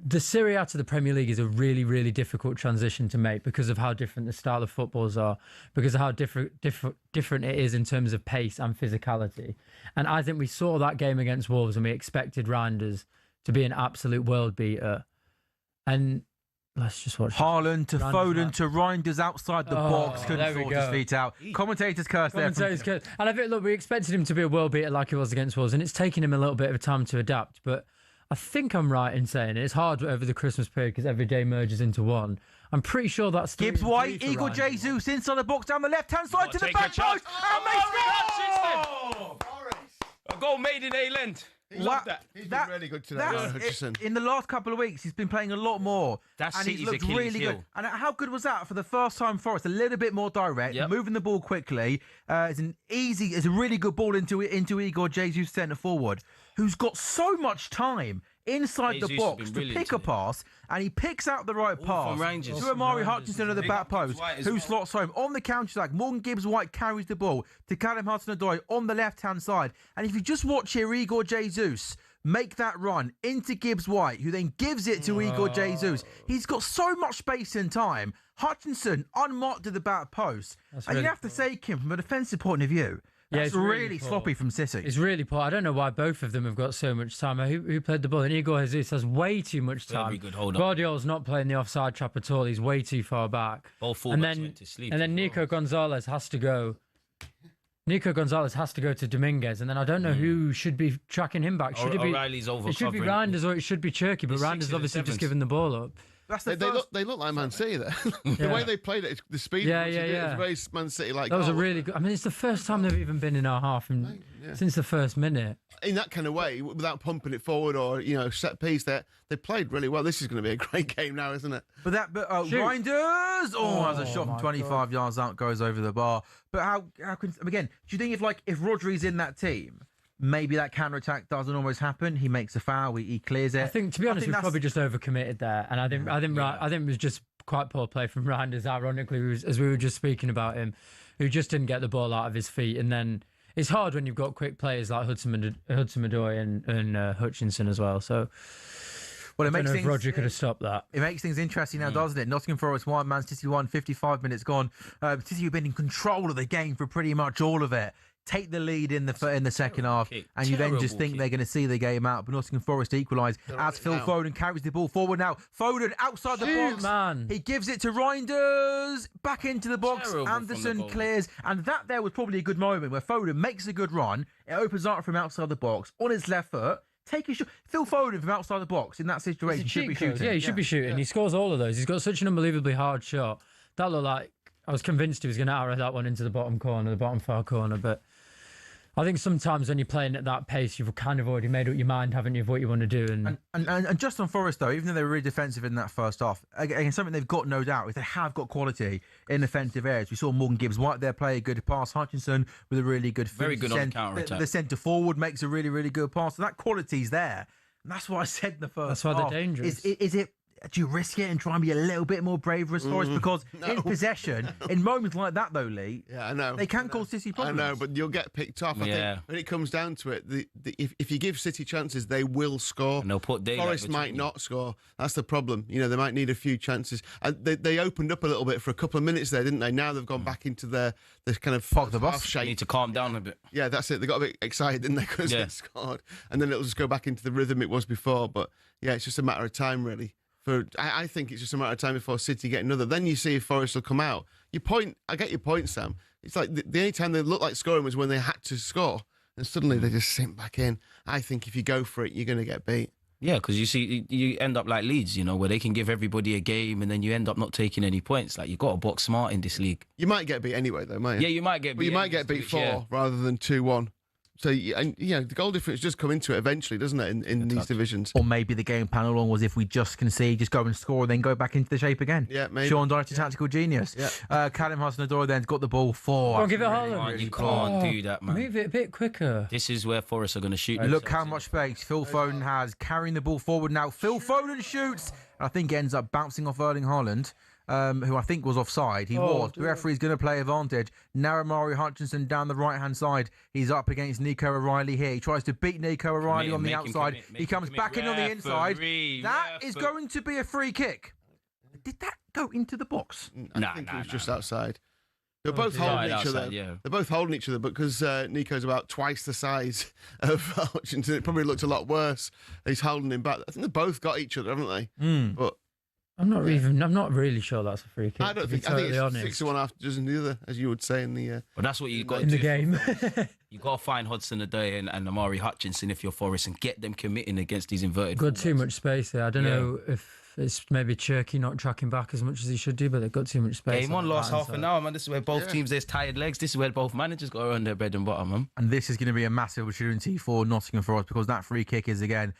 the Serie A to the Premier League is a really, really difficult transition to make because of how different the style of footballs are, because of how different it is in terms of pace and physicality. And I think we saw that game against Wolves and we expected Rounders to be an absolute world beater. And Let's just watch. Haaland to Randers Foden back. to Reinders outside the box. there Couldn't we sort his go. feet out. Commentators curse there. And I think, look, we expected him to be a world beater like he was against Wolves, and it's taken him a little bit of time to adapt. But I think I'm right in saying it's hard over the Christmas period because every day merges into one. I'm pretty sure that's Gibbs White, Igor Jesus inside the box down the left-hand side to the back post. And they score! A goal made in A-Land. Love that. He's been really good today, Hutchison. In the last couple of weeks, he's been playing a lot more. That's and he's City's looked Achilles really heel. good. And how good was that for the first time for us? A little bit more direct, moving the ball quickly. It's a really good ball into Igor Jesus, centre forward, who's got so much time inside the box to pick a pass, and he picks out the right pass to Amari Hutchinson at the back post, who slots home. On the counter-attack, Morgan Gibbs-White carries the ball to Callum Hudson-Odoi on the left-hand side. And if you just watch here, Igor Jesus make that run into Gibbs-White, who then gives it to Igor Jesus. He's got so much space and time. Hutchinson unmarked at the back post. And you have to say, Kim, from a defensive point of view, that's really sloppy from City. It's really poor. I don't know why both of them have got so much time. Who played the ball? And Igor Jesus has way too much time. Very good hold-up. Guardiola's not playing the offside trap at all. He's way too far back. Both fullbacks went to sleep. And then Nico Gonzalez has to go. Nico Gonzalez has to go to Dominguez, and then I don't know who should be tracking him back. Should it be O'Reilly's over? It should be Reinders or it should be Cherky, but Reinders obviously just given the ball up. They look like Man City there. The way they played it, the speed. It's very Man City like. That was a really good. I mean, it's the first time they've even been in our half since the first minute. In that kind of way, without pumping it forward or set piece, they played really well. This is going to be a great game now, isn't it? But Reinders, has a shot from 25 yards out, goes over the bar. But how can again? Do you think if Rodri's in that team, maybe that counter attack doesn't always happen? He makes a foul, he clears it. I think, to be honest, we've probably just overcommitted there, and I think it was just quite poor play from Reinders. Ironically, as we were just speaking about him, who just didn't get the ball out of his feet, and then. It's hard when you've got quick players like Hudson-Odoi and Hutchinson as well. So, it makes things. Rodri could have stopped that. It makes things interesting now, doesn't it? Nottingham Forest 1, Man City 1, 55 minutes gone. City have been in control of the game for pretty much all of it. Take the lead in the second half, and you then just think they're going to see the game out. But Nottingham Forest equalise as Phil Foden carries the ball forward now. Foden outside the box. Man. He gives it to Reinders. Back into the box. Anderson clears. And that there was probably a good moment where Foden makes a good run. It opens up from outside the box on his left foot. Take a shot. Phil Foden from outside the box in that situation should be shooting. Yeah, he should be shooting. Yeah. He scores all of those. He's got such an unbelievably hard shot. That looked like I was convinced he was going to arrow that one into the bottom far corner, but. I think sometimes when you're playing at that pace, you've kind of already made up your mind, haven't you, of what you want to do. And just on Forest, though, even though they were really defensive in that first half, again, something they've got no doubt is they have got quality in offensive areas. We saw Morgan Gibbs-White there play a good pass. Hutchinson with a really good finish. Very good on the counter-attack. The centre forward makes a really, really good pass. So that quality's there. And that's what I said in the first half. That's why they're dangerous. Do you risk it and try and be a little bit more brave as Forest? Because in possession, in moments like that, though, Lee, I know they can cause City problems. I know, but you'll get picked off. I think when it comes down to it, if you give City chances, they will score. And they'll put Forest might not score. That's the problem. They might need a few chances. And they opened up a little bit for a couple of minutes there, didn't they? Now they've gone back into their kind of half shape. You need to calm down a bit. Yeah, that's it. They got a bit excited, didn't they? Because they scored, and then it'll just go back into the rhythm it was before. But yeah, it's just a matter of time, really. I think it's just a matter of time before City get another. Then you see if Forest will come out. I get your point, Sam. It's like the only time they looked like scoring was when they had to score, and suddenly they just sink back in. I think if you go for it, you're going to get beat. Yeah, because you end up like Leeds, where they can give everybody a game, and then you end up not taking any points. Like, you've got to box smart in this league. You might get beat anyway, though, might you? Yeah, you might get beat. But you might get beat 4 rather than 2-1. So, the goal difference does come into it eventually, doesn't it, in these divisions? Or maybe the game plan along was if we just concede, just go and score, and then go back into the shape again. Yeah, maybe. Sean Dyche, tactical genius. Yeah. Callum Hudson-Odoi then's got the ball 4. Don't give it Haaland. You can't do that, man. Move it a bit quicker. This is where Forest are going to shoot. Look how much space Phil Foden has, carrying the ball forward now. Phil Foden shoots, and I think ends up bouncing off Erling Haaland. Who I think was offside. He was. The referee's going to play advantage. Now Amari Hutchinson down the right-hand side. He's up against Nico O'Reilly here. He tries to beat Nico O'Reilly on the outside. He comes back in on the inside. That is going to be a free kick. Did that go into the box? I think it was just outside. They're both holding each other. Yeah. They're both holding each other because Nico's about twice the size of Hutchinson. It probably looked a lot worse. He's holding him back. I think they both got each other, haven't they? But I'm not really sure that's a free kick. I don't think. I think it's 6 to 1 after doesn't the other, as you would say in the. Well, that's what you got in the game. You got to find Hudson-Odoi and Amari Hutchinson if you're Forest and get them committing against these inverted. Got too much space there. I don't know if it's maybe Cherky not tracking back as much as he should do, but they've got too much space. Game on last half an hour, man. This is where both teams, there's tired legs. This is where both managers got to earn their bread and butter, man. And this is going to be a massive opportunity for Nottingham Forest because that free kick is, again,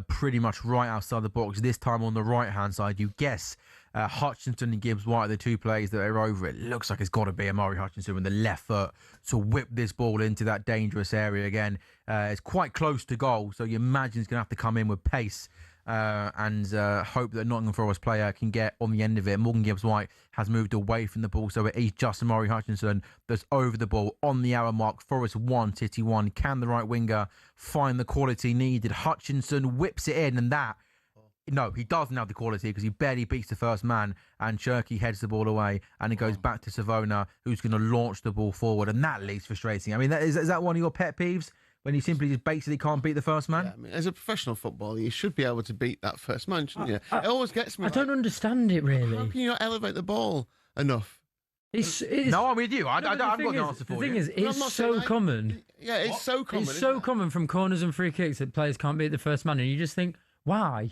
pretty much right outside the box. This time on the right-hand side, you guess Hutchinson and Gibbs-White are the two players that are over it. Looks like it's got to be Amari Hutchinson with the left foot to whip this ball into that dangerous area again. It's quite close to goal, so you imagine he's going to have to come in with pace and hope that Nottingham Forest player can get on the end of it. Morgan Gibbs-White has moved away from the ball, so it is just Amari Hutchinson that's over the ball on the hour mark. Forest 1, City 1. Can the right winger find the quality needed? Hutchinson whips it in, and that... No, he doesn't have the quality because he barely beats the first man, and Cherky heads the ball away, and it goes back to Savona, who's going to launch the ball forward, and that leaves frustrating. I mean, is that one of your pet peeves? When you simply just basically can't beat the first man? Yeah, I mean, as a professional footballer, you should be able to beat that first man, shouldn't you? It always gets me. I don't understand it, really. How can you not elevate the ball enough? No, I'm with you. I've got an answer for you. The thing is, it's so common. Yeah, it's so common. It's so common from corners and free kicks that players can't beat the first man, and you just think, why?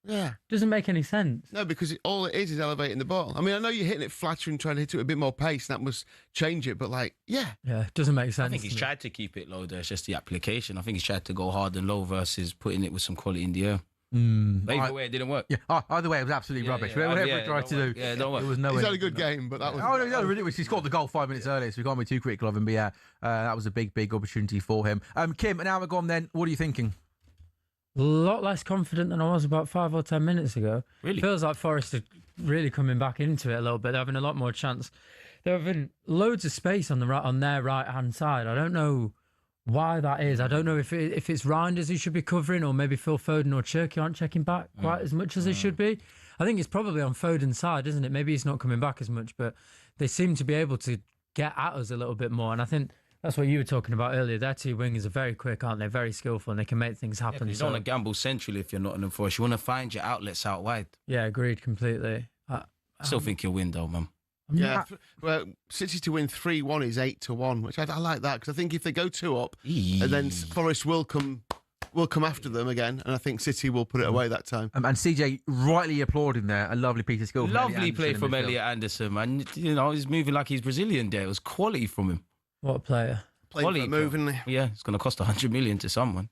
Yeah. Doesn't make any sense. No, because all it is elevating the ball. I mean, I know you're hitting it flatter and trying to hit it with a bit more pace, and that must change it, but yeah, it doesn't make sense. I think he's tried to keep it low there. It's just the application. I think he's tried to go hard and low versus putting it with some quality in the air. But either way, it didn't work. Yeah, either way, it was absolutely rubbish. Whatever he tried to do, it don't work. It was no. He's had a good game, but that was. Oh no, ridiculous. He scored the goal 5 minutes earlier, so we can't be too critical of him. But that was a big opportunity for him. Kim, an hour gone. Then, what are you thinking? A lot less confident than I was about 5 or 10 minutes ago. Really? Feels like Forest are really coming back into it a little bit. They're having a lot more chance. They're having loads of space on their right-hand side. I don't know why that is. I don't know if it's Reinders who should be covering, or maybe Phil Foden or Cherky aren't checking back quite as much as they should be. I think it's probably on Foden's side, isn't it? Maybe he's not coming back as much, but they seem to be able to get at us a little bit more. And I think that's what you were talking about earlier. Their two wingers are very quick, aren't they? Very skillful, and they can make things happen. You don't want to gamble centrally if you're Nottingham Forest. You want to find your outlets out wide. Yeah, agreed completely. I still think you'll win, though, man. Yeah, well, City to win 3-1 is 8 to 1, which I like that, because I think if they go 2 up, and then Forest will come after them again, and I think City will put it away that time. And CJ rightly applauding there. A lovely piece of skill. Lovely play from Elliot Anderson, man. You know, he's moving like he's Brazilian there. It was quality from him. What a player. Quality moving. Yeah, it's going to cost 100 million to someone.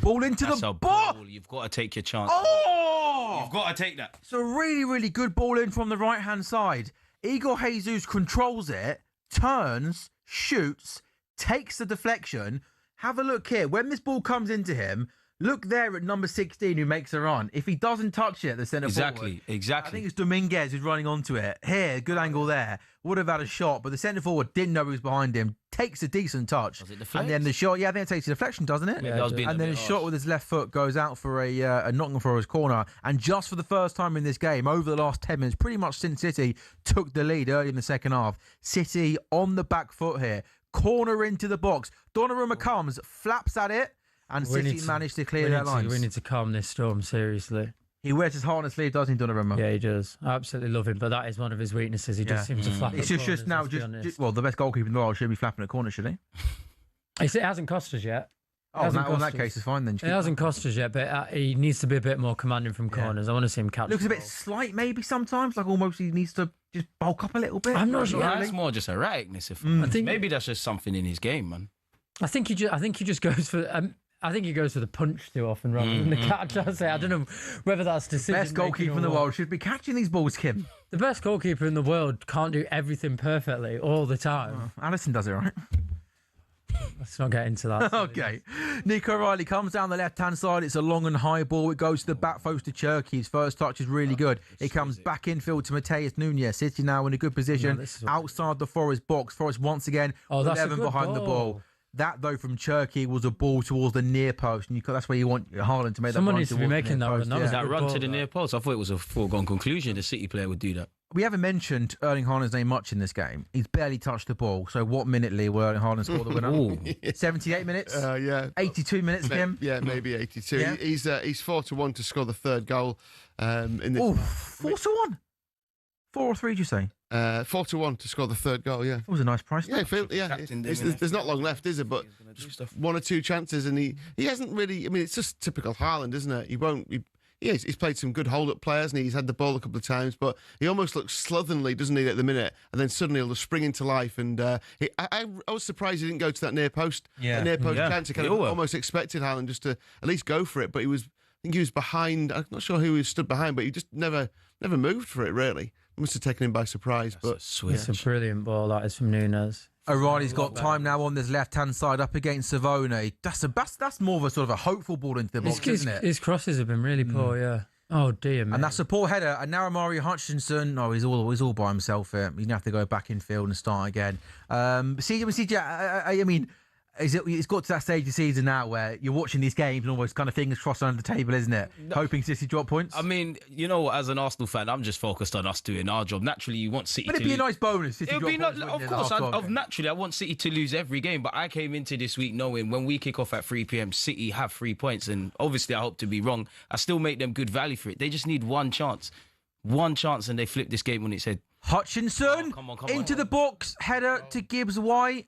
Ball into That's the a ball. You've got to take your chance. Oh! You've got to take that. It's a really good ball in from the right-hand side. Igor Jesus controls it, turns, shoots, takes the deflection. Have a look here. When this ball comes into him, look there at number 16 who makes a run. If he doesn't touch it, the centre forward. Exactly. I think it's Dominguez who's running onto it. Here, good angle there. Would have had a shot, but the centre forward didn't know he was behind him. Takes a decent touch. Was it deflect? And then the shot, I think it takes a deflection, doesn't it? Yeah, and then a shot with his left foot goes out for a Nottingham Forest corner. And just for the first time in this game, over the last 10 minutes, pretty much since City took the lead early in the second half, City on the back foot here. Corner into the box. Donnarumma comes, flaps at it, and City managed to clear that line. We need to calm this storm, seriously. He wears his heart on his sleeve, doesn't he, Donnarumma? Yeah, he does. I absolutely love him, but that is one of his weaknesses. He just seems to flap It's at just corners, now, well, the best goalkeeper in the world should be flapping at corner, should he? It hasn't cost us yet. Oh, in that case, it's fine then. It hasn't cost us yet, but he needs to be a bit more commanding from corners. I want to see him catch. Looks a bit slight, maybe sometimes, like almost he needs to just bulk up a little bit. I'm not sure. That's more just erraticness. I think maybe that's just something in his game, man. I think he just goes for. I think he goes for the punch too often rather than the catch. I don't know whether that's decision. Best goalkeeper in the world should be catching these balls, Kim. The best goalkeeper in the world can't do everything perfectly all the time. Alisson does it right. Let's not get into that. Okay. Nico Riley comes down the left-hand side. It's a long and high ball. It goes to the back post to Cherky. His first touch is really good. It comes back infield to Mateus Nunes. City now in a good position outside the Forest box. Forest once again 11 behind the ball. That, though, from Cherky was a ball towards the near post, and that's where you want Haaland to make Someone that run. needs to be making that run. That run to the near post. I thought it was a foregone conclusion. The City player would do that. We haven't mentioned Erling Haaland's name much in this game. He's barely touched the ball. So what minute, Lee, will Erling Haaland score the winner? 78 minutes? Yeah. 82 minutes, Kim? Yeah, maybe 82. Yeah. He's 4-1 to score the third goal. In this 4-1? 4 or 3, did you say? 4-1 to score the third goal, yeah. It was a nice price. Yeah, there's not long left, is it? But one or two chances, and he hasn't really. I mean, it's just typical Haaland, isn't it? He's played some good hold-up players, and he's had the ball a couple of times, but he almost looks slovenly, doesn't he, at the minute? And then suddenly he'll just spring into life. And I was surprised he didn't go to that near post. That near post chance. I kind of almost expected Haaland just to at least go for it, but I think he was behind. I'm not sure who he stood behind, but he just never moved for it, really. It must have taken him by surprise. It's a brilliant ball, that is from Nunes. O'Reilly's got time now on this left-hand side up against Savone. That's more of a sort of a hopeful ball into the box, isn't it? His crosses have been really poor, yeah. Oh dear, man. And that's a poor header. And now Amari Hutchinson. Oh, he's all by himself here. He's gonna have to go back in field and start again. CJ, I mean, it's got to that stage of the season now where you're watching these games and almost kind of fingers crossed under the table, isn't it? No. Hoping City drop points. I mean, as an Arsenal fan, I'm just focused on us doing our job. Naturally, you want City. But it'd be a nice bonus. It would be of course. Naturally, I want City to lose every game. But I came into this week knowing when we kick off at 3 p.m, City have 3 points, and obviously I hope to be wrong. I still make them good value for it. They just need one chance, and they flip this game when it said Hutchinson come on, into the box, header to Gibbs White.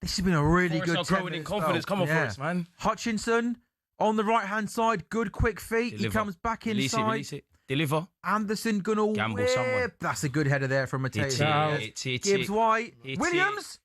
This has been a really good growing in confidence. Come on for us, man. Hutchinson on the right-hand side. Good quick feet. He comes back inside. Release it. Deliver. Anderson gonna gamble whip. Someone. That's a good header there from Mateus. Gibbs White. Williams.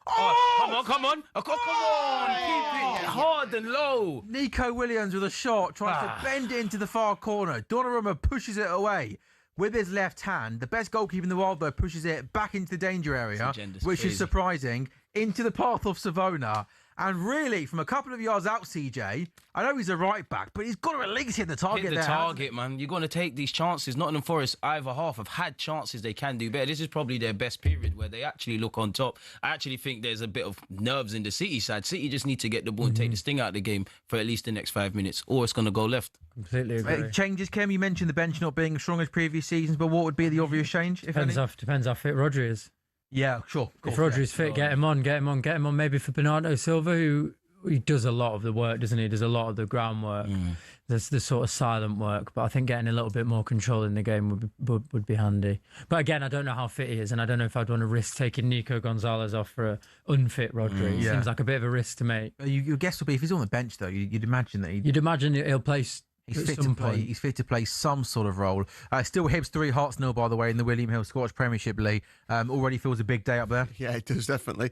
Oh, come on. Keep it hard and low. Nico Williams with a shot. Tries to bend it into the far corner. Donnarumma pushes it away. With his left hand, the best goalkeeper in the world, though, pushes it back into the danger area, which is surprising, into the path of Savona. And really, from a couple of yards out, CJ, I know he's a right back, but he's got to at least hit the target there. Hit the target, man. You're going to take these chances. Nottingham Forest, either half, have had chances they can do better. This is probably their best period where they actually look on top. I actually think there's a bit of nerves in the City side. City just need to get the ball and take the sting out of the game for at least the next 5 minutes, or it's going to go left. Completely agree. Changes, Kim, you mentioned the bench not being as strong as previous seasons, but what would be the obvious change? Depends how fit Rodri is. Yeah, sure. If Rodri's fit, get him on. Maybe for Bernardo Silva, who he does a lot of the work, doesn't he? Does a lot of the groundwork. There's the sort of silent work, but I think getting a little bit more control in the game would be handy. But again, I don't know how fit he is, and I don't know if I'd want to risk taking Nico Gonzalez off for an unfit Rodri. Seems like a bit of a risk to make. Your guess would be if he's on the bench, though, you'd imagine that he'll play. He's fit to play some sort of role. Still Hibs 3, Hearts 0, by the way, in the William Hill Scottish Premiership League. Already feels a big day up there. Yeah, it does, definitely.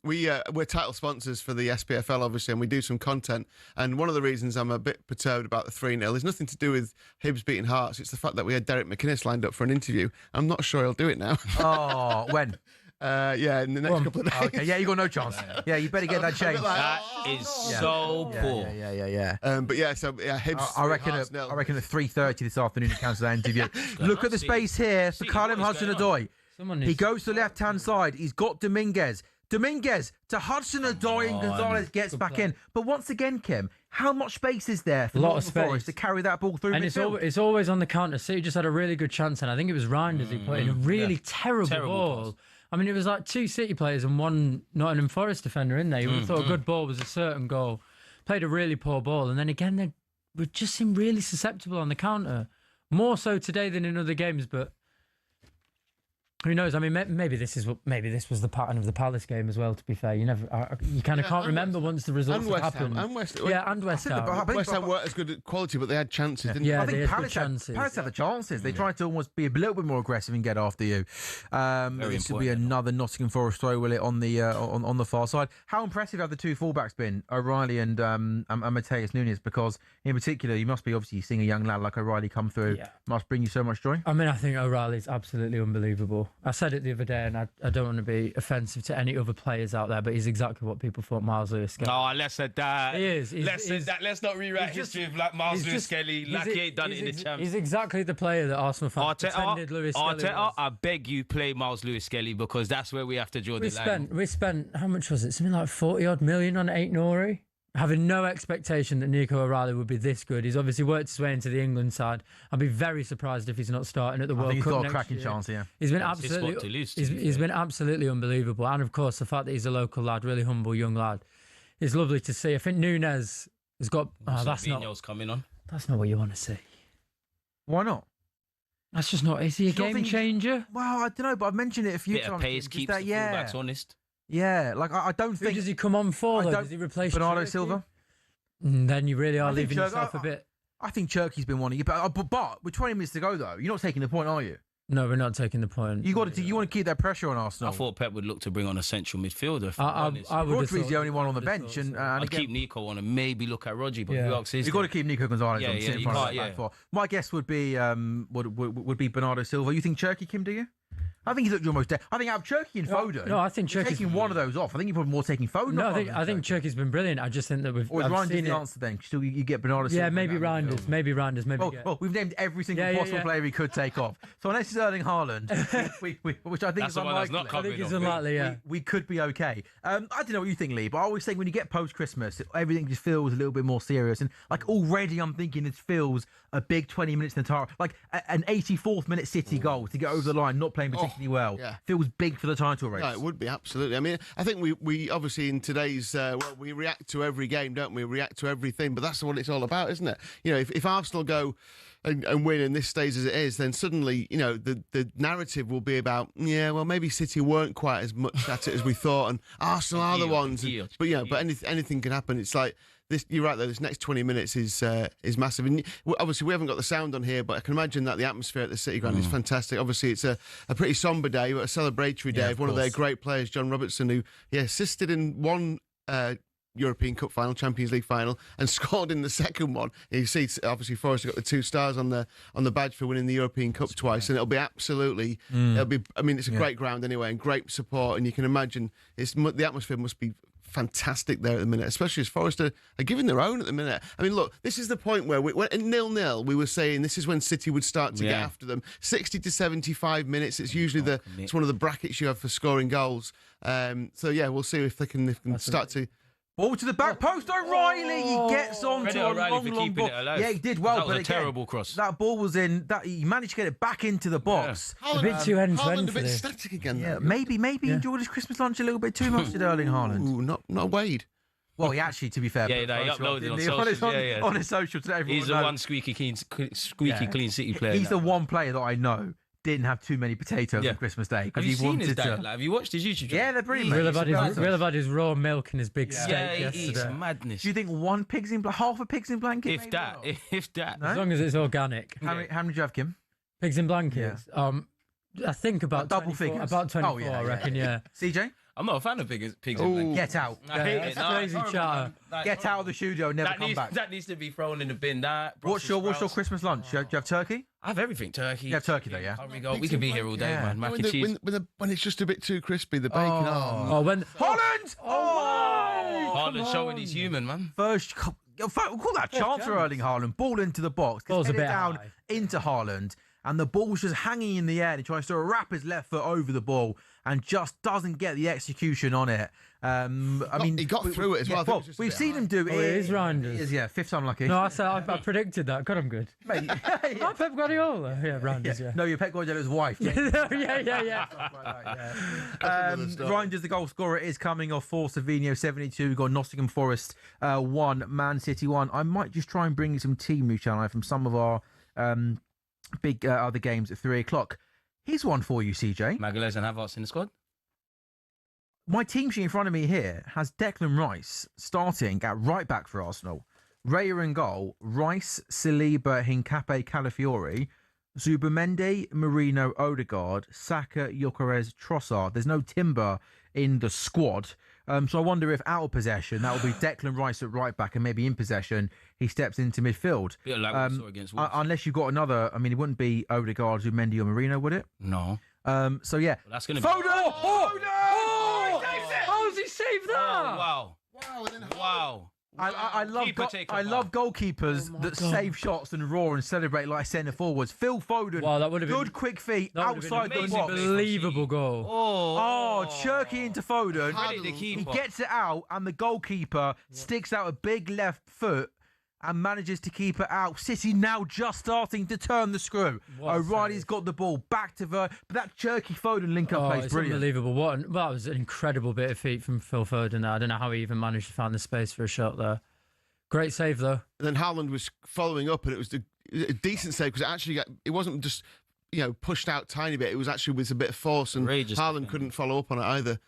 We're title sponsors for the SPFL, obviously, and we do some content. And one of the reasons I'm a bit perturbed about the 3-0 is nothing to do with Hibs beating Hearts. It's the fact that we had Derek McInnes lined up for an interview. I'm not sure he'll do it now. Oh, when? In the next couple of days. Okay, you got no chance. Yeah, you better get that changed. That is so poor. Yeah. Hibs. I reckon at 3:30 this afternoon he cancels that interview. Look at the space here for Callum Hudson-Odoi. He goes to the left-hand side. He's got Dominguez to Hudson-Odoi, and Gonzalez gets back in. But once again, Kim, how much space is there for Nottingham Forest to carry that ball through midfield? It's always on the counter. City just had a really good chance, and I think it was Reinders who put in a really terrible ball. Pass. I mean, it was like 2 City players and 1 Nottingham Forest defender in there. You would have thought a good ball was a certain goal. Played a really poor ball. And then again, they would just seem really susceptible on the counter. More so today than in other games, but who knows? I mean, maybe this was the pattern of the Palace game as well. To be fair, you kind of can't remember once the results have happened. And West Ham. West Ham weren't as good at quality, but they had chances, didn't they? I think Palace had the chances. They tried to almost be a little bit more aggressive and get after you. This will be another Nottingham Forest throw, will it, on the far side? How impressive have the 2 fullbacks been, O'Reilly and Mateus Nunes? Because in particular, you must be obviously seeing a young lad like O'Reilly come through. Must bring you so much joy. I mean, I think O'Reilly's absolutely unbelievable. I said it the other day, and I don't want to be offensive to any other players out there, but he's exactly what people thought Miles Lewis-Skelly. Oh, let's say that. He is. Let's not rewrite history of like Miles Lewis-Skelly like he ain't done it in the Champions. He's exactly the player that Arsenal fans pretended Lewis-Skelly was. I beg you, play Miles Lewis-Skelly, because that's where we have to draw the line. We spent, how much was it? Something like 40-odd million on Aït-Nouri. Having no expectation that Nico O'Reilly would be this good. He's obviously worked his way into the England side. I'd be very surprised if he's not starting at the World Cup. I think he's got a next cracking year. chance, yeah. He's been absolutely, he's been absolutely unbelievable. And of course, the fact that he's a local lad, really humble young lad, is lovely to see. I think Nunes has got. That's not coming on. That's not what you want to see. Why not? That's just not. Is he a game changer? Well, I don't know, but I've mentioned it a few times. Bit of pace keeps the fullbacks honest. Yeah, like I don't think. Who does he come on for? Does he replace Bernardo Turkey? Silva? Then you really are leaving yourself a bit. I think Cherky's been one of you, but with 20 minutes to go though, you're not taking the point, are you? No, we're not taking the point. You want to keep that pressure on Arsenal. I thought Pep would look to bring on a central midfielder. Rodri's the only one on the bench, and I'd keep Nico on and maybe look at Rodri. But who else is you've got to keep Nico Gonzalez on in front of the back four. My guess would be would be Bernardo Silva. You think Cherky, Kim? Do you? I think he's looked almost dead. I think out of Cherky and Foden. No, I think Cherky's taking one of those off. I think you're probably more taking Foden. No, I think Cherky's been brilliant. I just think that we've. Or is Reinders the answer then? Still, you get Bernardo Silva. Yeah, maybe Reinders. Maybe Reinders. Well, we've named every single possible player we could take off. So unless it's Erling Haaland, which I think is unlikely. I think it's unlikely. Yeah, we could be okay. I don't know what you think, Lee, but I always think when you get post Christmas, everything just feels a little bit more serious. And like already, I'm thinking it feels a big 20 minutes in the entire, like an 84th minute City goal to get over the line, not playing particularly well. Yeah. Feels big for the title race. No, it would be, absolutely. I mean, I think we obviously in today's we react to every game, don't we? We react to everything, but that's what it's all about, isn't it? You know, if Arsenal go and win and this stays as it is, then suddenly, you know, the narrative will be about, well, maybe City weren't quite as much at it as we thought, and Arsenal are the ones. But anything can happen. It's like this. You're right though. This next 20 minutes is massive, and obviously we haven't got the sound on here, but I can imagine that the atmosphere at the City Ground is fantastic. Obviously, it's a pretty somber day, but a celebratory day of one of their great players, John Robertson, who assisted in one European Cup final, Champions League final, and scored in the second one. You see, obviously, Forrest got the 2 stars on the badge for winning the European Cup twice, and it'll be absolutely. It'll be. I mean, it's a great ground anyway, and great support, and you can imagine the atmosphere must be fantastic there at the minute, especially as Forest are giving their own at the minute. I mean, look, this is the point where when at 0-0, we were saying this is when City would start to get after them. 60 to 75 minutes. It's usually it's one of the brackets you have for scoring goals. We'll see if they can start to. Ball to the back post, O'Reilly. He gets on to a long ball. Yeah, he did well, that was but a terrible cross. That ball was in. He managed to get it back into the box. Yeah. A bit too end-to-end a bit static again. Yeah, maybe he enjoyed his Christmas lunch a little bit too much, did Erling Haaland? Ooh, not Wade. Well, he actually, to be fair, he uploaded on his socials. He's the one squeaky clean City player. He's the one player that I know didn't have too many potatoes on Christmas Day because he wanted to. Have you watched his YouTube channel? Yeah, they're brilliant. Real about his raw milk and his big steak yesterday. It's madness. Do you think half a pigs in blanket? If that. No? As long as it's organic. How many did you have, Kim? Pigs in blankets? Yeah. I think about double figures. About 24, I reckon, yeah. CJ? I'm not a fan of pigs in blankets. Get out. I hate it. Crazy chatter. Get out of the studio and never come back. That needs to be thrown in the bin. What's your Christmas lunch? Do you have turkey? I have everything. Turkey. You have turkey though, yeah? We could be here all day, man. Mac and cheese. When it's just a bit too crispy, the bacon. Holland! Haaland showing he's human, man. First, we'll call that chance for Erling Haaland. Ball into the box. Gets headed down into Haaland. And the ball's just hanging in the air. And he tries to wrap his left foot over the ball and just doesn't get the execution on it. He got through it as well. Well, we've seen him do it. It is Reinders. Yeah, fifth time lucky. No, I predicted that. God, I'm good. Mate, I'm Pep Guardiola. Yeah, Reinders, yeah. No, you're Pep Guardiola's wife. yeah. Reinders, the goal scorer, is coming off for Savino, 72. We've got Nottingham Forest 1, Man City 1. I might just try and bring you some team news, shall I, from some of our big other games at 3 o'clock. Here's one for you, CJ. Magalhaes and Havertz in the squad. My team sheet in front of me here has Declan Rice starting at right back for Arsenal. Raya in goal, Rice, Saliba, Hincapié, Calafiori, Zubimendi, Marino, Odegaard, Saka, Gyökeres, Trossard. There's no Timber in the squad. So I wonder if out of possession, that will be Declan Rice at right back, and maybe in possession, he steps into midfield. Bit like what we saw against Wolves. Unless you've got another, I mean, it wouldn't be Odegaard, Zubimendi or Marino, would it? No. So yeah, That's going to Foden! be... How has he saved that? Wow. Wow. I love Keeper goalkeepers that save shots and roar and celebrate like centre forwards. Phil Foden, Wow, that would have been good quick feet outside the amazing box. Unbelievable goal. Oh, Cherky into Foden. The He keeper. gets it out, and the goalkeeper sticks out a big left foot and manages to keep it out. City now just starting to turn the screw. What a O'Reilly's save. got the ball back to but that Cherky Foden link-up play is It's brilliant. unbelievable. That was an incredible bit of feet from Phil Foden there. I don't know how he even managed to find the space for a shot there. Great save, though. And then Haaland was following up, and it was a decent save because it wasn't just pushed out tiny bit. It was actually with a bit of force, and Outrageous Haaland defending. couldn't follow up on it either.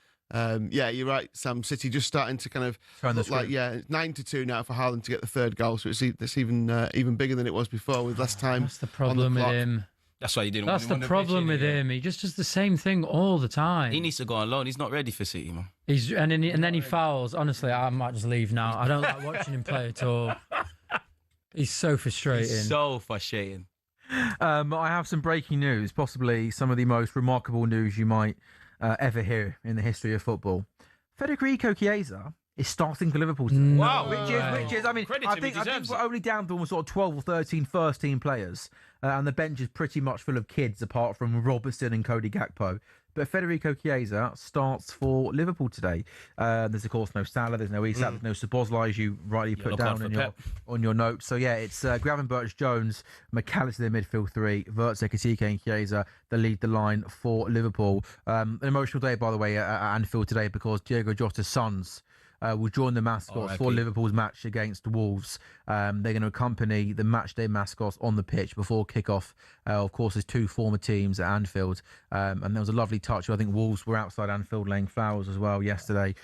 Yeah, you're right, Sam. City just starting to kind of Turn the look like screw. it's 9-2 now for Haaland to get the third goal. So it's even bigger than it was before with less time. That's the problem with clock. him. That's why you didn't That's want the him problem with him. He just does the same thing all the time. He needs to go on loan. He's not ready for City, man. And then he fouls. Honestly, I might just leave now. I don't like watching him play at all. He's so frustrating. So frustrating. I have some breaking news, possibly some of the most remarkable news you might ever hear in the history of football. Federico Chiesa is starting for Liverpool today. Wow. Which is, I mean, Credit I to him, he think deserves we're it. only down to almost sort of 12 or 13 first-team players, and the bench is pretty much full of kids apart from Robertson and Cody Gakpo. But Federico Chiesa starts for Liverpool today. There's, of course, no Salah, there's no Isak, there's no Szoboszlai, as you rightly put Yellow down card in for on your notes. So, yeah, it's Gravenberch, Jones, McAllister, the midfield three, Wirtz, Ekitike and Chiesa that lead the line for Liverpool. An emotional day, by the way, at Anfield today because Diego Jota's sons will join the mascots for Liverpool's match against Wolves. They're going to accompany the matchday mascots on the pitch before kickoff. Of course, there's two former teams at Anfield, and there was a lovely touch. I think Wolves were outside Anfield laying flowers as well yesterday.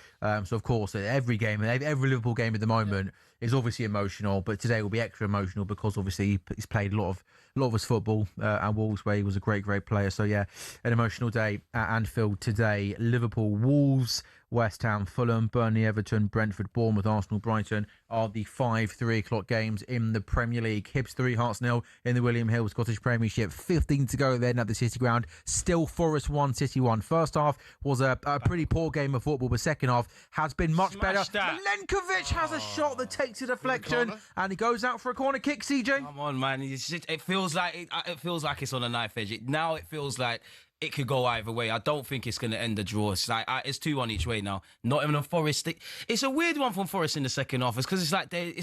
So, of course, every Liverpool game at the moment is obviously emotional, but today will be extra emotional because obviously he's played a lot of his football at Wolves, where he was a great player. So, yeah, an emotional day at Anfield today. Liverpool, Wolves, West Ham, Fulham, Burnley, Everton, Brentford, Bournemouth, Arsenal, Brighton are the 5 3:00 games in the Premier League. Hibs 3, Hearts 0 in the William Hill Scottish Premiership. 15 to go then at the City Ground. Still Forest 1, City 1. First half was a pretty poor game of football, but second half has been much better. that. Milenkovic has a shot that takes a deflection and he goes out for a corner kick, CJ. Come on, man. It feels like it's on a knife edge. Now it feels like it could go either way. I don't think it's going to end the draw. It's like it's 2-1 each way now. Not even on Forest. It's a weird one from Forest in the second half. It's because it's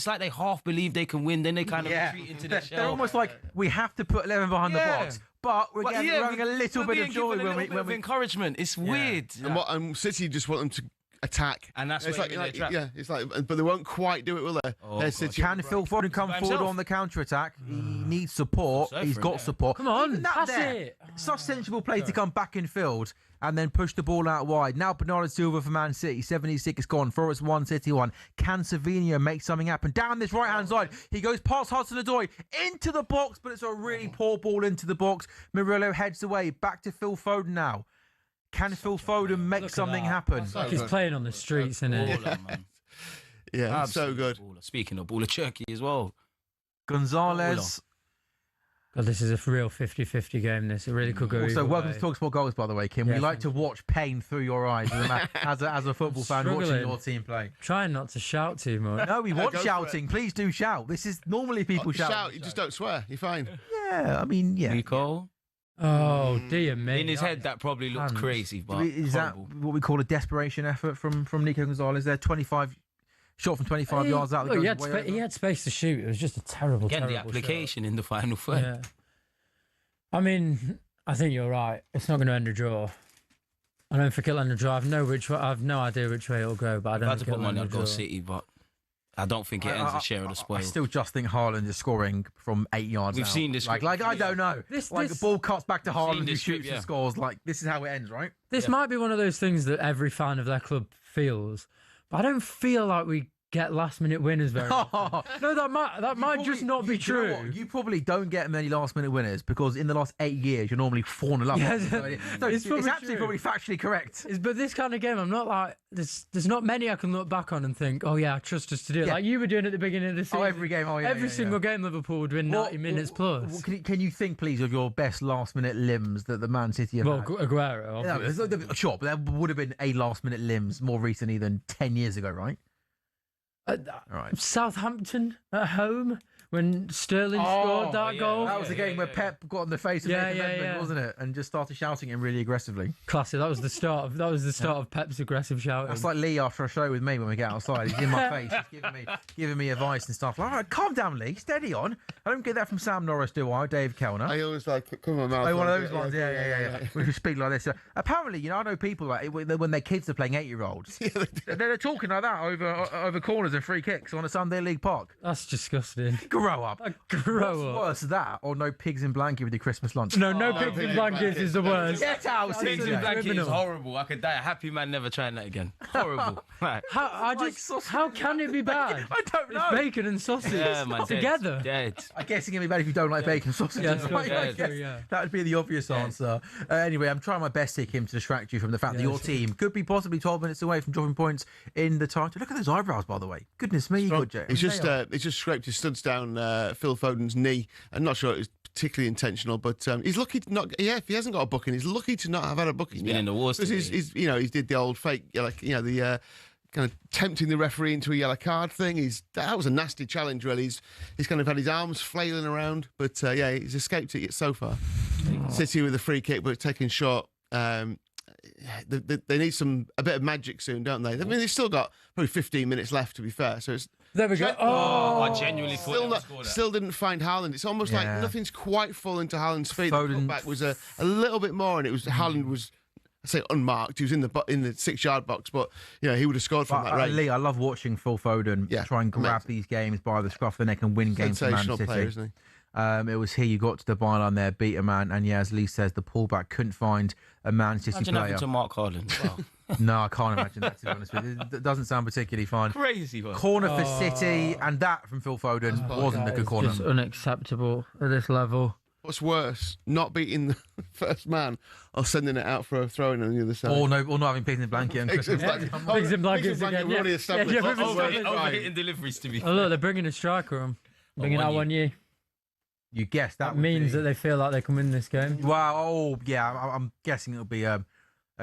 like they half believe they can win, then they kind of retreat into their shell. They're almost like we have to put 11 behind the box, but we're having a little bit of joy when we encouragement. It's weird. And City just want them to attack, And that's it's what like, trap. yeah, it's like, but they won't quite do it, will they? They're City. Can Phil Foden come by forward himself. on the counter-attack? He needs support. So He's for him, got yeah. support. Come on, Even that pass there, it. Such sensible play to come back in field and then push the ball out wide. Now Bernardo Silva for Man City. 76 is gone. Forest 1, City 1. Can Savinho make something happen? Down this right-hand side. He goes past Hudson-Odoi into the box, but it's a really poor ball into the box. Murillo heads away. Back to Phil Foden now. Can Phil Foden make something happen? Like he's playing on the streets, isn't it? Baller, man. Yeah, it's so Absolute good. baller. Speaking of baller, Turkey as well. Gonzalez. God, this is a real 50-50 game. This it really could go. Also, either welcome way. to talkSPORT Goals, by the way, Kim. Yeah, we like thank to watch pain through your eyes as a football fan watching struggling. your team play. Trying not to shout too much. No, we want go for shouting. Please do shout. This is normally people shout. You just don't swear. You're fine. Yeah, I mean, yeah. Rico. Oh dear me! In his head, that probably looks Hands. crazy, but Is that horrible. what we call a desperation effort from Nico Gonzalez? There, 25 shot from 25 yards out. Look, That he had space to shoot. It was just a terrible, Again, the terrible application in the final shot. third. Yeah. I mean, I think you're right. It's not going to end a draw. I don't think it'll end a draw. I've no idea which way it'll go, but I I'd don't like to think put it'll end money a on draw. Go City, but I don't think it ends a share of the I spoils. still just think Haaland is scoring from 8 yards We've out. seen this Like I don't know. The ball cuts back to seen Haaland, who this shoots script, and scores. Like, this is how it ends, right? This might be one of those things that every fan of their club feels, but I don't feel like we get last-minute winners very often. No, that might just not be true. You probably don't get many last-minute winners because in the last 8 years, you're normally 4-0 up. Yeah, it's actually probably factually correct. But this kind of game, I'm not like... There's not many I can look back on and think, oh, yeah, I trust us to do it. Like you were doing at the beginning of the season. Oh, every game. Oh, yeah. Every single game Liverpool would win 90 minutes plus. Can you think, please, of your best last-minute limbs that the Man City have had? Aguero, obviously. Yeah, sure, but there would have been a last-minute limbs more recently than 10 years ago, right? Right. Southampton at home when Sterling scored that goal. That was the game where Pep got on the face of Nathan Redmond, wasn't it? And just started shouting him really aggressively. Classic. That was the start of Pep's aggressive shouting. That's like Lee after a show with me when we get outside. He's in my face, just giving me advice and stuff. Like, all right, calm down, Lee. Steady on. I don't get that from Sam Norris, do I? Dave Kellner. I always like come on, mouth. Oh, one of those ones. Yeah. We should speak like this. Apparently, I know people like when their kids are playing 8-year-olds. They're talking like that over corners and free kicks on a Sunday League park. That's disgusting. Grow up. What's worse, that or no pigs in blanket with your Christmas lunch? No pigs in blankets is the worst. Get out! Pigs in blankets is horrible. I could die a happy man never trying that again. Horrible. Right. How can it be bad? I don't know. It's bacon and sausage together. Dead. I guess it can be bad if you don't like bacon and sausage. That would be the obvious answer. Anyway, I'm trying my best to him to distract you from the fact that your team could be possibly 12 minutes away from dropping points in the title. Look at those eyebrows, by the way. Goodness me, good Jay. He's just scraped his studs down Phil Foden's knee. I'm not sure it was particularly intentional, but he's lucky to not. Yeah, if he hasn't got a booking, he's lucky to not have had a booking. He's been in the wars. Because he did the old fake, the kind of tempting the referee into a yellow card thing. That was a nasty challenge, really. He's kind of had his arms flailing around, but he's escaped it so far. City with a free kick, but taken short. They need a bit of magic soon, don't they? I mean, they've still got probably 15 minutes left, to be fair. So it's there we go. I genuinely still didn't find Haaland. It's almost like nothing's quite fallen to Haaland's feet. The putback was a little bit more, and it was Haaland was. I say unmarked. He was in the 6-yard box, but he would have scored from that range. Lee, I love watching Phil Foden try and grab these games by the scruff of the neck and win games for Man City. Player, isn't he? It was here you got to the byline there, beat a man, and as Lee says, the pullback couldn't find a Man City player. Imagine to Mark Haaland. Wow. No, I can't imagine that, to be honest with you. It doesn't sound particularly fun. Crazy one. Corner for City, and that from Phil Foden wasn't a good corner. It's unacceptable at this level. What's worse, not beating the first man or sending it out for a throw-in on the other side? Or not having pigs in blanket. Pigs in blankets again. Already established. Overhitting deliveries, to be fair. Oh, look, they're bringing a striker on. Bringing out 1 year. You guess that means that they feel like they can win this game. Wow. Oh, yeah. I'm guessing it'll be a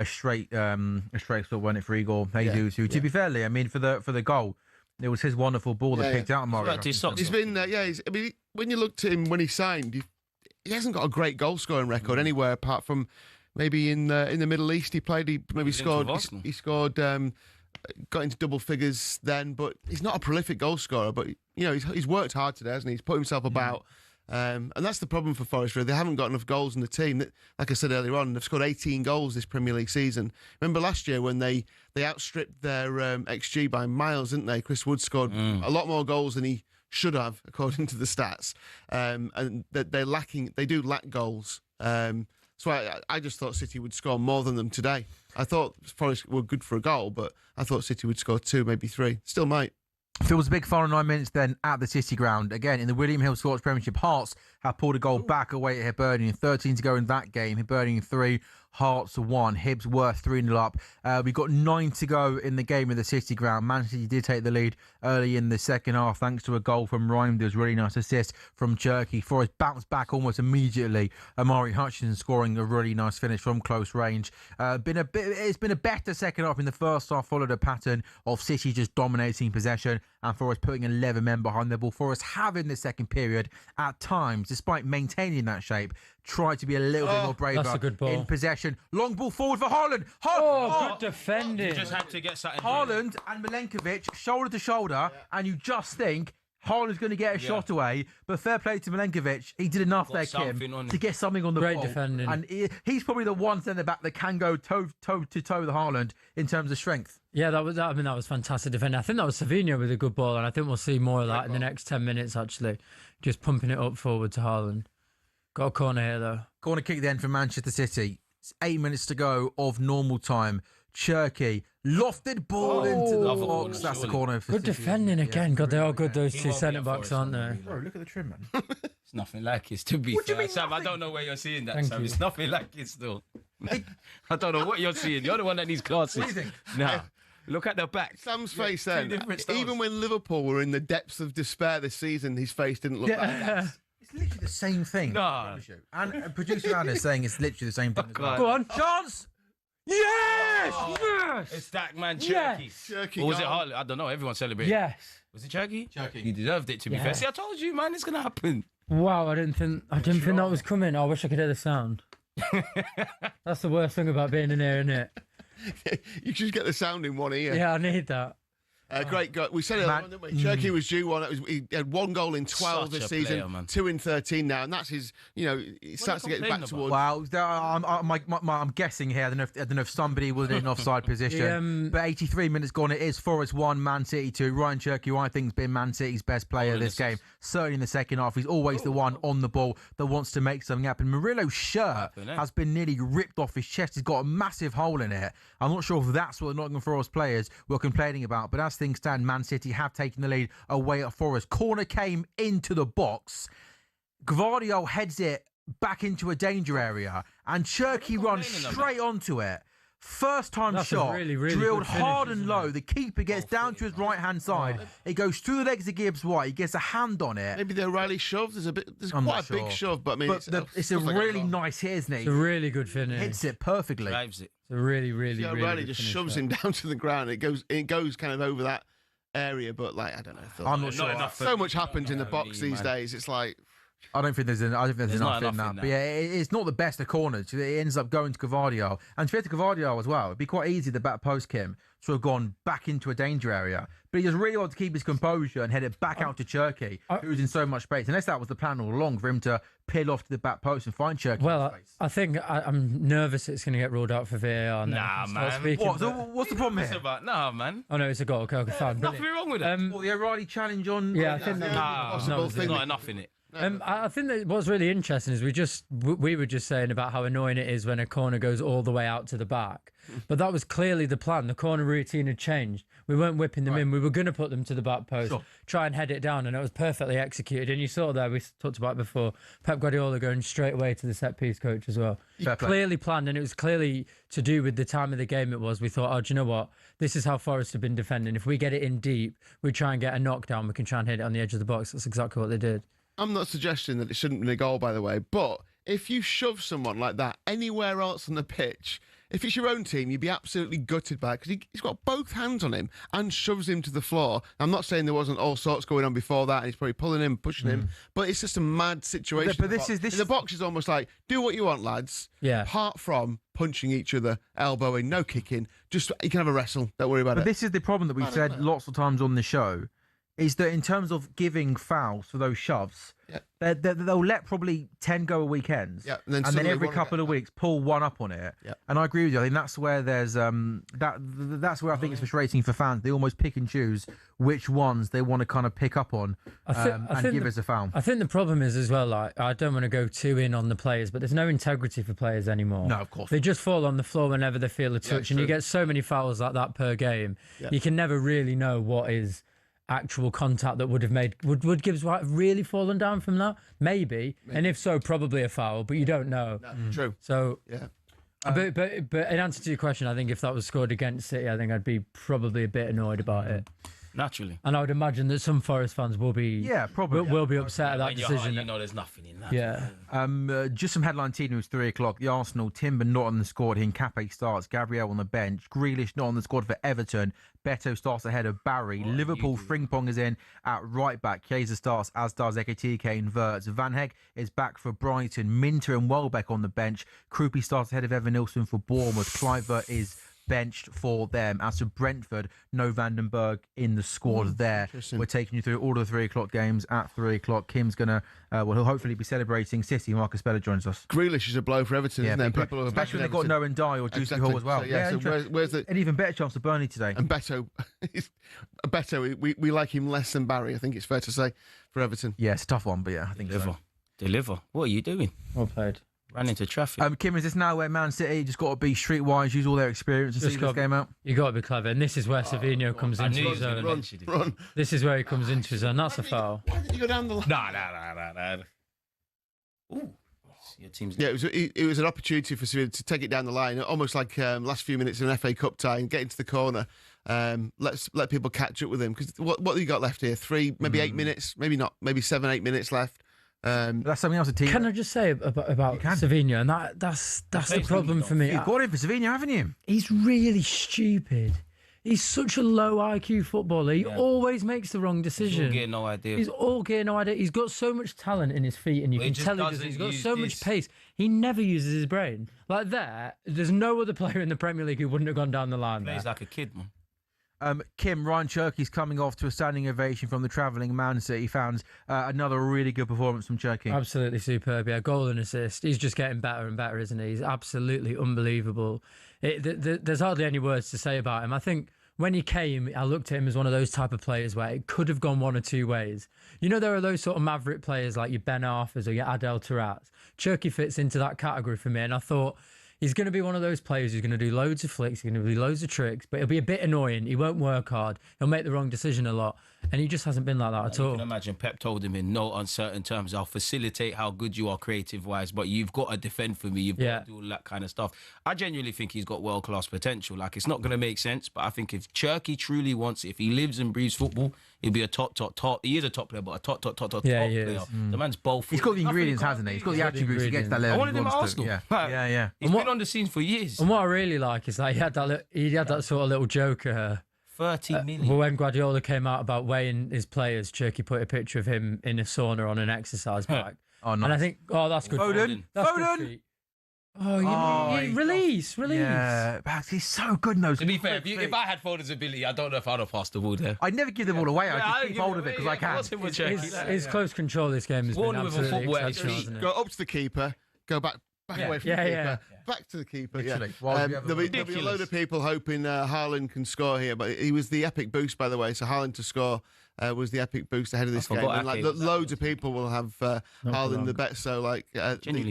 straight sort of win it for Igor Jesus. To be fair, Lee, I mean, for the goal, it was his wonderful ball that picked out Mario. He's been, when you looked at him when he signed, he hasn't got a great goal scoring record anywhere apart from maybe in the Middle East. He scored. He scored. Got into double figures then, but he's not a prolific goal scorer. But he's worked hard today, hasn't he? He's put himself about. And that's the problem for Forest, really. They haven't got enough goals in the team. Like I said earlier on, they've scored 18 goals this Premier League season. Remember last year when they outstripped their XG by miles, didn't they? Chris Wood scored a lot more goals than he should have, according to the stats. And they're lacking. They do lack goals. So I just thought City would score more than them today. I thought Forest were good for a goal, but I thought City would score 2, maybe 3. Still might. Feels a big final 9 minutes then at the City ground. Again, in the William Hill Scottish Premiership, Hearts have pulled a goal back away at Hibernian. 13 to go in that game. Hibernian 3, Hearts 1. Hibs were 3-0 up. We've got 9 to go in the game at the City ground. Man City did take the lead early in the second half thanks to a goal from Reinders. Really nice assist from Cherki. Forest bounced back almost immediately. Amari Hutchinson scoring a really nice finish from close range. It's been a better second half in the first half, followed a pattern of City just dominating possession and Forest putting 11 men behind the ball. Forest have in the second period at times, despite maintaining that shape, tried to be a little bit more braver in possession. Long ball forward for Haaland. Good defending. You just had to get something. Haaland and Milenkovic shoulder to shoulder, and you just think Haaland's going to get a shot away, but fair play to Milenkovic. He did enough there, Kim, to get something on the ball. Great defending. And he's probably the one centre back that can go toe to toe with Haaland in terms of strength. Yeah, that was fantastic defending. I think that was Savinho with a good ball, and I think we'll see more of that in the next 10 minutes, actually. Just pumping it up forward to Haaland. Got a corner here, though. Corner kick then from Manchester City. It's 8 minutes to go of normal time. Cherki, Lofted ball into the Other box. corner, That's the surely. corner. For Good City, defending isn't it? again. God, they are good, those He two won't be centre at backs, Forest aren't long, they? really. Bro, look at the trim, man. It's nothing like it, to be What do you fair. mean Sam, I nothing? don't know where you're seeing that, Thank Sam. you. It's nothing like it still. I don't know what you're seeing. You're the one that needs glasses. What do you think? Nah. Look at the back. Sam's face then. different styles. Even when Liverpool were in the depths of despair this season, his face didn't look like that. It's literally the same thing. No. I promise you. And producer Anna is saying it's literally the same thing. As well. Go on. Chance. Yes! Yes! It's that man, Yes. Turkey. Turkey Or was it goal. Harley? I don't know. Everyone celebrated. Yes. Was it Turkey? Turkey. He deserved it, to be Yeah. fair. See, I told you, man, it's going to happen. Wow, I didn't think that was coming. I wish I could hear the sound. That's the worst thing about being in here, isn't it? You should get the sound in one ear. Yeah, I need that. Great goal. We said it Man- earlier, didn't we? Turkey was due one. He had 1 goal in 12 Such this a season, player, man. 2 in 13 now, and that's his. He starts to get back complaining towards. Well, I'm guessing here. I don't know if somebody was in an offside position. But 83 minutes gone. It is Forest 1, Man City 2. Ryan Cherky, who I think has been Man City's best player this game. Certainly in the second half. He's always the one on the ball that wants to make something happen. Murillo's shirt has been nearly ripped off his chest. He's got a massive hole in it. I'm not sure if that's what the Nottingham Forest players were complaining about. But as things stand, Man City have taken the lead away at Forest. Corner came into the box. Gvardiol heads it back into a danger area, and Cherky runs straight onto it. First time That's a shot, really, really drilled good finish, hard and isn't low. it? The keeper gets down to his right hand side. It goes through the legs of Gibbs White. He gets a hand on it. Maybe the O'Reilly shove. There's I'm quite not a big sure. shove, but I mean, But it's a stuff like really that. nice hit, isn't It's a it? really good finish. Hits it perfectly. Drives it. It's a really, really, Yeah, really O'Reilly good just finish, shoves that. him down to the ground. It goes kind of over that area, but like I don't know. I'm not sure. enough So much happens in the No, box really, these man. days. It's like I don't think there's enough not in enough that. in But yeah, it's not the best of corners. It ends up going to Gvardiol. And to Gvardiol as well, it'd be quite easy, the back post, Kim, to have gone back into a danger area. But he just really wanted to keep his composure and head it back out to Cherky, who's in so much space. Unless that was the plan all along, for him to peel off to the back post and find Cherky in Well, space. I think I'm nervous it's going to get ruled out for VAR. Nah, man. What? So what's the problem What's here? about? Nah, man. Oh no, it's a goal. Okay, fine. Nothing Brilliant. wrong with it. Well, the O'Reilly challenge on... Yeah, I think that. Nah, possible there's thing. not enough in it. I think that what's really interesting is we were just saying about how annoying it is when a corner goes all the way out to the back, but that was clearly the plan. The corner routine had changed. We weren't whipping them in. We were going to put them to the back post, try and head it down, and it was perfectly executed. And you saw there, we talked about it before, Pep Guardiola going straight away to the set piece coach as well. Fair play. Clearly planned, and it was clearly to do with the time of the game it was. We thought, oh, do you know what? This is how Forest have been defending. If we get it in deep, we try and get a knockdown. We can try and hit it on the edge of the box. That's exactly what they did. I'm not suggesting that it shouldn't be a goal, by the way, but if you shove someone like that anywhere else on the pitch, if it's your own team, you'd be absolutely gutted by it because he's got both hands on him and shoves him to the floor. I'm not saying there wasn't all sorts going on before that, and he's probably pulling him, pushing him, but it's just a mad situation. But this is- the box is almost like, do what you want, lads. Yeah. Apart from punching each other, elbowing, no kicking, just you can have a wrestle. Don't worry about But it. this is the problem that we've said lots of times on the show, is that in terms of giving fouls for those shoves, they'll let probably 10 go a weekend, Yeah, and then suddenly every one couple of weeks pull one up on it. Yeah. And I agree with you. I think that's where there's that's where I think it's frustrating for fans. They almost pick and choose which ones they want to kind of pick up on and give as a foul. I think the problem is as well, like, I don't want to go too in on the players, but there's no integrity for players anymore. No, of course They just fall on the floor whenever they feel a touch, and you true. get so many fouls like that per game. You can never really know what is actual contact that would have made. Would Gibbs White have really fallen down from that? Maybe. And if so, probably a foul, but you don't know. True. So, Yeah. but in answer to your question, I think if that was scored against City, I think I'd be probably a bit annoyed about it. Naturally. And I would imagine that some Forest fans will be probably. will be upset at that In your heart, decision. you know there's nothing in that. Yeah. Just some headline TV news, 3 o'clock. The Arsenal, Timber not on the squad. Hincapié starts. Gabriel on the bench. Grealish not on the squad for Everton. Beto starts ahead of Barry. Liverpool, Frimpong is in at right back. Chiesa starts, as does Ekitike and Wirtz. Van Heg is back for Brighton. Minter and Welbeck on the bench. Krupi starts ahead of Evan Nilsson for Bournemouth. Kluivert is benched for them. As for Brentford, no Vandenberg in the squad there. We're taking you through all the 3 o'clock games at 3 o'clock. Kim's going to, he'll hopefully be celebrating City. Marcus Bella joins us. Grealish is a blow for Everton, isn't there? big People are especially when backing they've got Everton. no Ndai or Juicy Exactly. Hall as well. So, yeah, so where's the... An even better chance for Burnley today. And Beto, we like him less than Barry, I think it's fair to say, for Everton. Yeah, it's a tough one, but yeah, I think so. Deliver. What are you doing? Well played. Ran into traffic. Kim, is this now where Man City just got to be streetwise, use all their experience and see this game out? You got to be clever, and this is where Savinho comes into his own. Run. This is where he comes into his own. That's a foul. Why did you go down the line? Nah. Ooh. Your team's it was an opportunity for Sevilla to take it down the line, almost like last few minutes in an FA Cup tie and get into the corner. Let people catch up with him, because what have you got left here? 3, maybe 8 minutes, maybe not, maybe 7, 8 minutes left. That's something else. Can I just say about Savinho? And that's the problem for me. You've got him for Savinho, haven't you? He's really stupid. He's such a low IQ footballer. He always makes the wrong decision. He's all getting no idea. He's got so much talent in his feet, and you can tell he's got so much pace. He never uses his brain. Like that, there's no other player in the Premier League who wouldn't have gone down the line. He's like a kid, man. Kim, Ryan Cherky's coming off to a standing ovation from the travelling Man City fans. Another really good performance from Cherky. Absolutely superb, yeah. Goal and assist. He's just getting better and better, isn't he? He's absolutely unbelievable. There's hardly any words to say about him. I think when he came, I looked at him as one of those type of players where it could have gone one or two ways. You know, there are those sort of maverick players like your Ben Arthurs or your Adel Taarabt. Cherky fits into that category for me, and I thought, he's going to be one of those players who's going to do loads of flicks, he's going to do loads of tricks, but he'll be a bit annoying. He won't work hard. He'll make the wrong decision a lot. And he just hasn't been like that at all. You can imagine Pep told him in no uncertain terms, I'll facilitate how good you are creative-wise, but you've got to defend for me. You've got to do all that kind of stuff. I genuinely think he's got world-class potential. Like, it's not going to make sense, but I think if Cherky truly wants it, if he lives and breathes football, he'll be a top. He is a top player, but a top player. The man's both. He's got the ingredients, hasn't he? He's got the attributes to get to that level. I wanted him at Arsenal. Yeah. He's been on the scene for years. And what I really like is that he had that sort of little joker. 30 million. When Guardiola came out about weighing his players, Cherky put a picture of him in a sauna on an exercise bike. Oh, nice. And I think, that's good. Foden. Release. Yeah, but he's so good in those. To be fair, if I had Foden's ability, I don't know if I'd have passed the ball there. I'd never give the ball away. I'd just keep hold of it because I can. His close control this game has been absolutely exceptional, hasn't it? Go up to the keeper, go back away from the keeper, back to the keeper. There'll be a load of people hoping Haaland can score here, but he was the epic boost, by the way. So Haaland to score was the epic boost ahead of this game. And loads of people will have Haaland the bet. So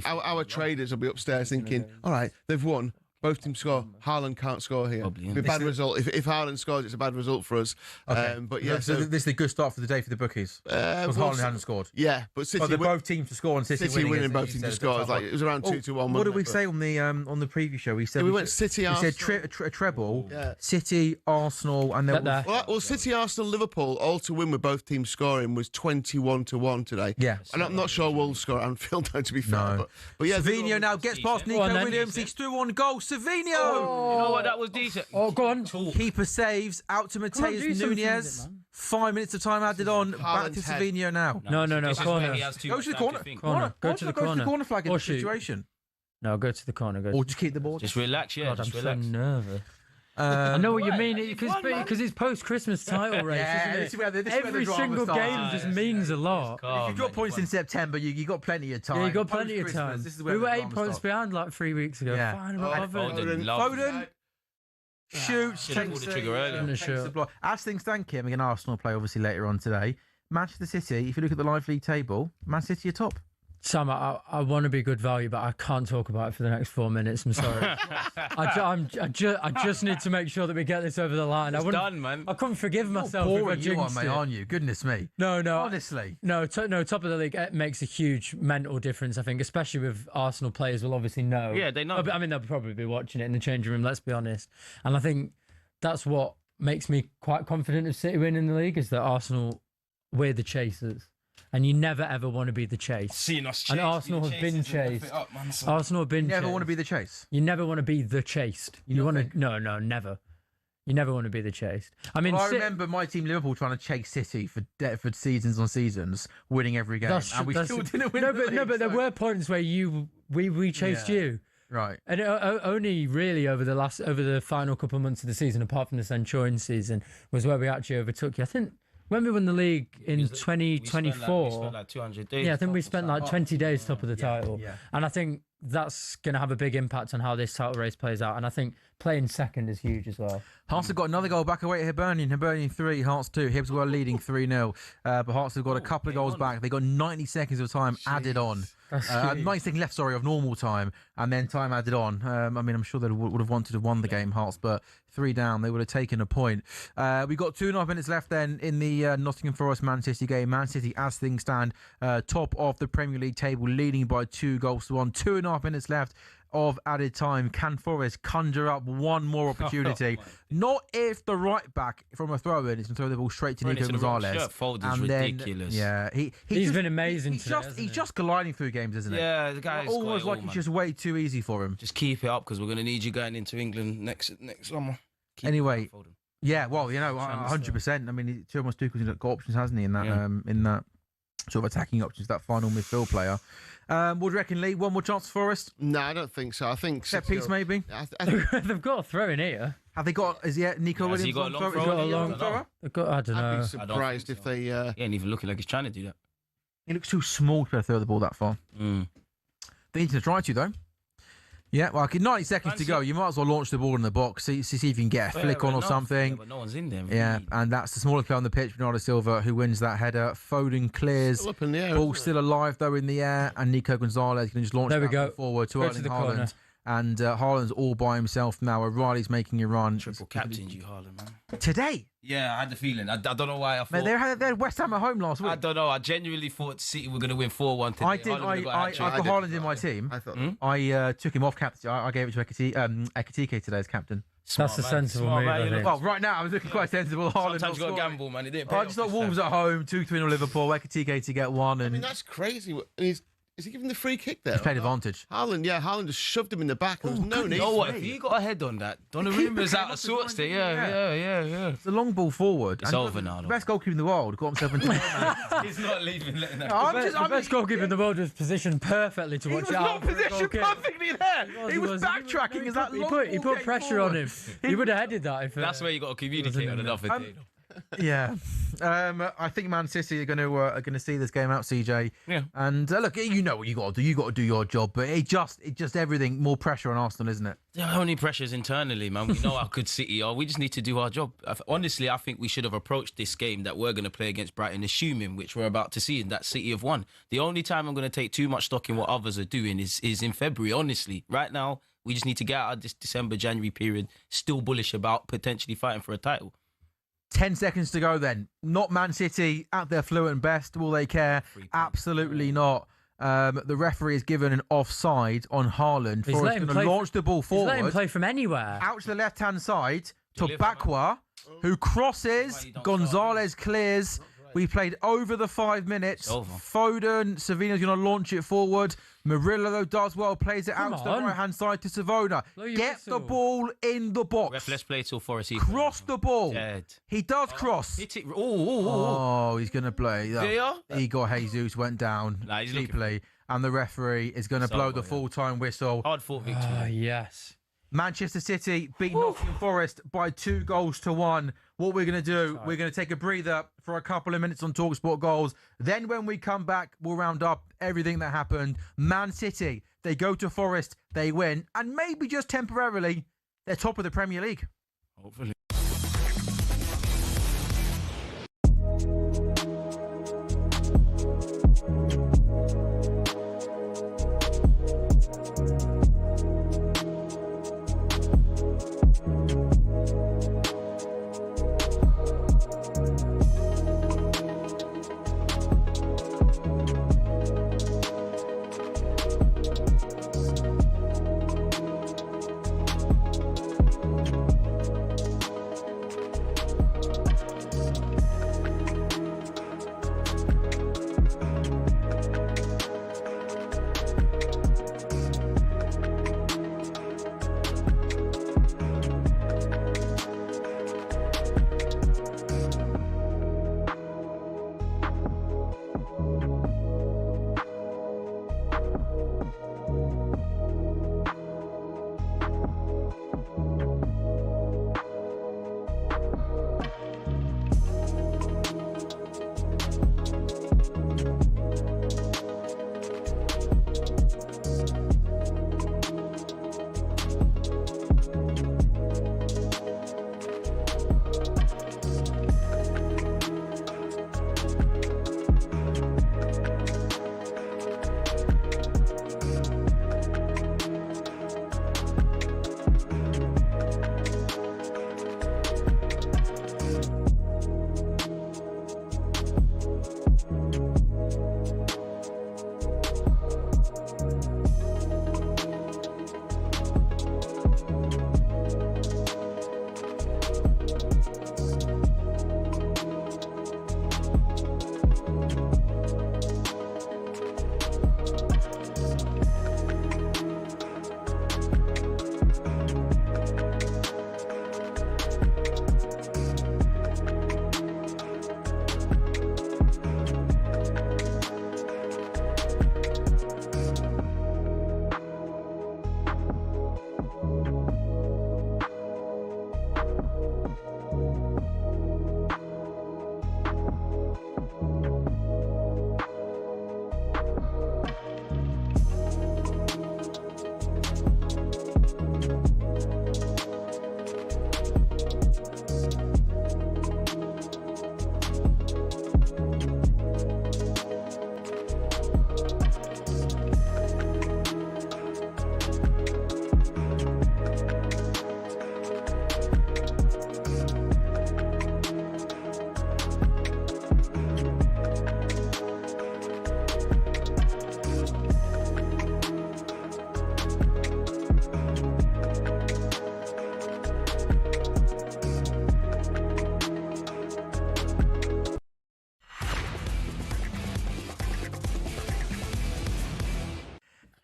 our traders will be upstairs thinking, all right, they've won. Both teams score. Haaland can't score here. It'll be a bad result. If Haaland scores, it's a bad result for us. Okay. But yeah, so this is a good start for the day for the bookies. Because Haaland hadn't scored. Yeah, but City both teams to score and City winning both teams to score. It was around 2-1. What did we say on the preview show? We said we went City, Arsenal. We said a treble. Yeah. City, Arsenal, and then well, City, Arsenal, Liverpool all to win with both teams scoring was 21-1 today. Yeah, and I'm not sure Wolves score at Anfield, though, to be fair. No. But yeah, Savinho now gets past Nico Williams. He's through on goal. Savinho. You know what? That was decent. Oh, go on. Keeper saves out to Mateus Nunes. 5 minutes of time added on. Back to Savinho now. No. Corner. Go to the corner. Go to the corner. Flag in the situation. No, go to the corner. Or just keep the ball. Just relax, yeah. God, just I'm relax. so nervous. I know what you mean, because it's post-Christmas title race, isn't it? Every single game just means a lot. If you drop points in September, you got plenty of time. Yeah, you got plenty of time. We were 8 points behind like 3 weeks ago. Yeah. Fine, Foden shoots, takes the trigger early. As things stand, Kim, again, Arsenal play obviously later on today. Manchester City, if you look at the live league table, Man City are top. Sam, I want to be good value, but I can't talk about it for the next 4 minutes. I'm sorry. I just need to make sure that we get this over the line. It's done, man. I couldn't forgive myself if I jinxed it. Aren't you? Goodness me. No. Honestly. No, top of the league, it makes a huge mental difference, I think, especially with Arsenal players will obviously know. Yeah, they know. I mean, they'll probably be watching it in the changing room, let's be honest. And I think that's what makes me quite confident of City winning the league, is that Arsenal, we're the chasers. And you never ever want to be the chase. Seeing us chase, and Arsenal have been chased. Arsenal have been. You never want to be the chase. You never want to be the chased. You want to no, never. You never want to be the chased. I mean, I remember my team Liverpool trying to chase City for seasons on seasons, winning every game, and we still didn't win. No, but there were points where we chased you. Right. And only really over the final couple of months of the season, apart from the Centurion season, was where we actually overtook you. I think. When we won the league in 2024, we spent like 200 days. Yeah, I think we spent like 20 days top of the title. Yeah. And I think that's going to have a big impact on how this title race plays out. And I think playing second is huge as well. Hearts have got another goal back away at Hibernian. Hibernian 3, Hearts 2. Hibs were leading 3-0. But Hearts have got a couple of goals back. They got 90 seconds of time added on. 90 seconds left, of normal time, and then time added on. I mean, I'm sure they would have wanted to have won the game, Hearts, but 3 down, they would have taken a point. We got 2.5 minutes left then in the Nottingham Forest-Man City game. Man City, as things stand, top of the Premier League table, leading by 2-1. 2.5 minutes left of added time. Can Forest conjure up one more opportunity? Not if the right back from a throw-in is going to throw the ball straight to Nico Gonzalez. Fold's ridiculous. Yeah, he's been amazing today. He's just gliding through games, isn't he? Yeah, the guy's almost like it's just way too easy for him. Just keep it up because we're going to need you going into England next summer. Anyway, yeah, well, 100%. I mean, Tuchel's got options, hasn't he, in that sort of attacking options, that final midfield player. What do you reckon, Lee? One more chance for Forest? No, I don't think so. I think set piece maybe. They've got a throw in here. Have they got? Is Nico Williams? Has he got a long throw? I don't know. I'd be surprised if they. He ain't even looking like he's trying to do that. He looks too small to throw the ball that far. They need to try to though. Yeah, well, 90 seconds to go. You might as well launch the ball in the box, see if you can get a flick on or something. Yeah, but no one's in there. Yeah, and that's the smallest player on the pitch, Bernardo Silva, who wins that header. Foden clears. Still up in the air. Ball still alive, though, in the air. And Nico Gonzalez can just launch that forward to Erling Haaland. And Haaland's all by himself now. O'Reilly's making a run. Triple captain, you Haaland, man. Today? Yeah, I had the feeling. I don't know why I thought. Man, they had West Ham at home last week. I don't know. I genuinely thought City were going to win 4-1 today. I've got Haaland in my team. I thought. I took him off captain. I gave it to Ekitike today as captain. That's a sensible move, I think. Well, right now I was looking quite sensible. Haaland Sometimes you got to gamble, man. It didn't pay I just thought Wolves at home, 2-3 Liverpool, Ekitike to get one. And I mean, that's crazy. Is he giving the free kick there? He's played advantage. Haaland just shoved him in the back. There was no need. You know what? If he got a head on that, Donnarumma's out of sorts there. Yeah. It's a long ball forward. It's over now. The best goalkeeper in the world got himself into it. He's not leaving. Letting that. The best goalkeeper in the world was positioned perfectly to watch out. He was not positioned perfectly there. He was backtracking. He put pressure on him. He would have headed that. That's where you got to communicate on another day. Yeah, I think Man City are going to see this game out, CJ. Yeah, and look, you know what you got to do. You got to do your job, but it just everything more pressure on Arsenal, isn't it? The only pressure is internally, man. We know how good City are. We just need to do our job. Honestly, I think we should have approached this game that we're going to play against Brighton, assuming which we're about to see, and that City have won. The only time I'm going to take too much stock in what others are doing is in February. Honestly, right now we just need to get out of this December-January period still bullish about potentially fighting for a title. 10 seconds to go then. Not Man City at their fluent best. Will they care? Absolutely not. The referee has given an offside on Haaland. He's going to launch the ball forward. He's letting him play from anywhere. Out to the left-hand side to Bakwa, who crosses. Gonzalez clears. We played over the 5 minutes. Foden, Savino's going to launch it forward. Murillo, though, does well, plays it out to the right-hand side to Savona. Get the ball in the box. Ref, let's play till Forest. Cross the ball. Dead. He does cross. Hit it. Oh, he's going to play. Igor Jesus went down deeply, and the referee is going to blow the full-time whistle. Hard-fought victory. Yes. Manchester City beat Nottingham Forest by 2-1. What we're going to do, we're going to take a breather for a couple of minutes on talkSPORT goals. Then when we come back, we'll round up everything that happened. Man City, they go to Forest, they win, and maybe just temporarily, they're top of the Premier League. Hopefully.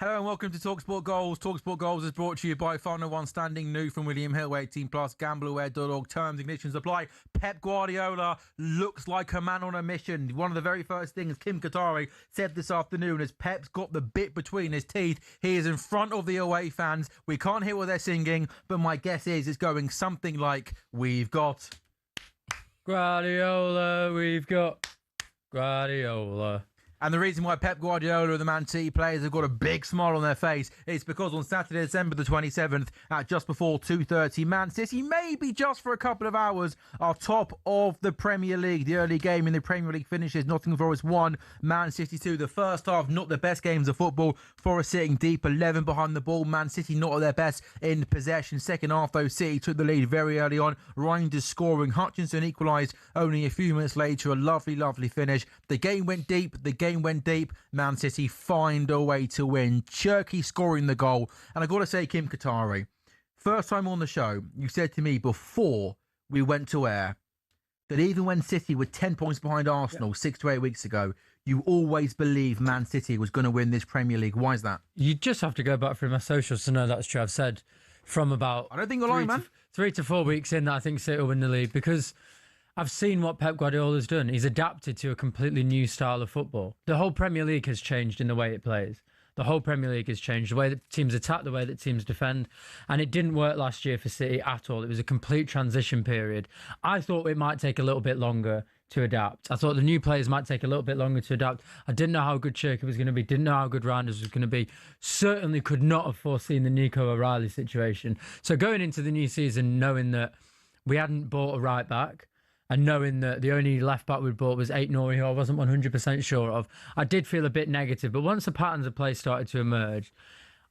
Hello and welcome to talkSPORT Goals. talkSPORT Goals is brought to you by Final One Standing New from William Hill, 18+, gambleaware.org. Terms and conditions apply. Pep Guardiola looks like a man on a mission. One of the very first things Kim Qatari said this afternoon is Pep's got the bit between his teeth. He is in front of the away fans. We can't hear what they're singing, but my guess is it's going something like, we've got Guardiola, we've got Guardiola. And the reason why Pep Guardiola and the Man City players have got a big smile on their face is because on Saturday, December the 27th, at just before 2:30, Man City, maybe just for a couple of hours, are top of the Premier League. The early game in the Premier League finishes Nottingham Forest 1, Man City 2. The first half, not the best games of football. Forest sitting deep, 11 behind the ball. Man City not at their best in possession. Second half, though, City took the lead very early on. Reinders scoring. Hutchinson equalised only a few minutes later. A lovely, lovely finish. The game went deep. Man City find a way to win. Cherky scoring the goal. And I've got to say, Kim Qatari, first time on the show, you said to me before we went to air that even when City were 10 points behind Arsenal 6 to 8 weeks ago, you always believed Man City was going to win this Premier League. Why is that? You just have to go back through my socials to know that's true. I've said from about... I don't think you're lying, man. 3 to 4 weeks in that I think City will win the league, because I've seen what Pep Guardiola's done. He's adapted to a completely new style of football. The whole Premier League has changed in the way it plays. The whole Premier League has changed. The way that teams attack, the way that teams defend. And it didn't work last year for City at all. It was a complete transition period. I thought it might take a little bit longer to adapt. I thought the new players might take a little bit longer to adapt. I didn't know how good Cherky was going to be. Didn't know how good Reinders was going to be. Certainly could not have foreseen the Nico O'Reilly situation. So going into the new season, knowing that we hadn't bought a right back, and knowing that the only left back we bought was Aït-Nouri, who I wasn't 100% sure of, I did feel a bit negative. But once the patterns of play started to emerge,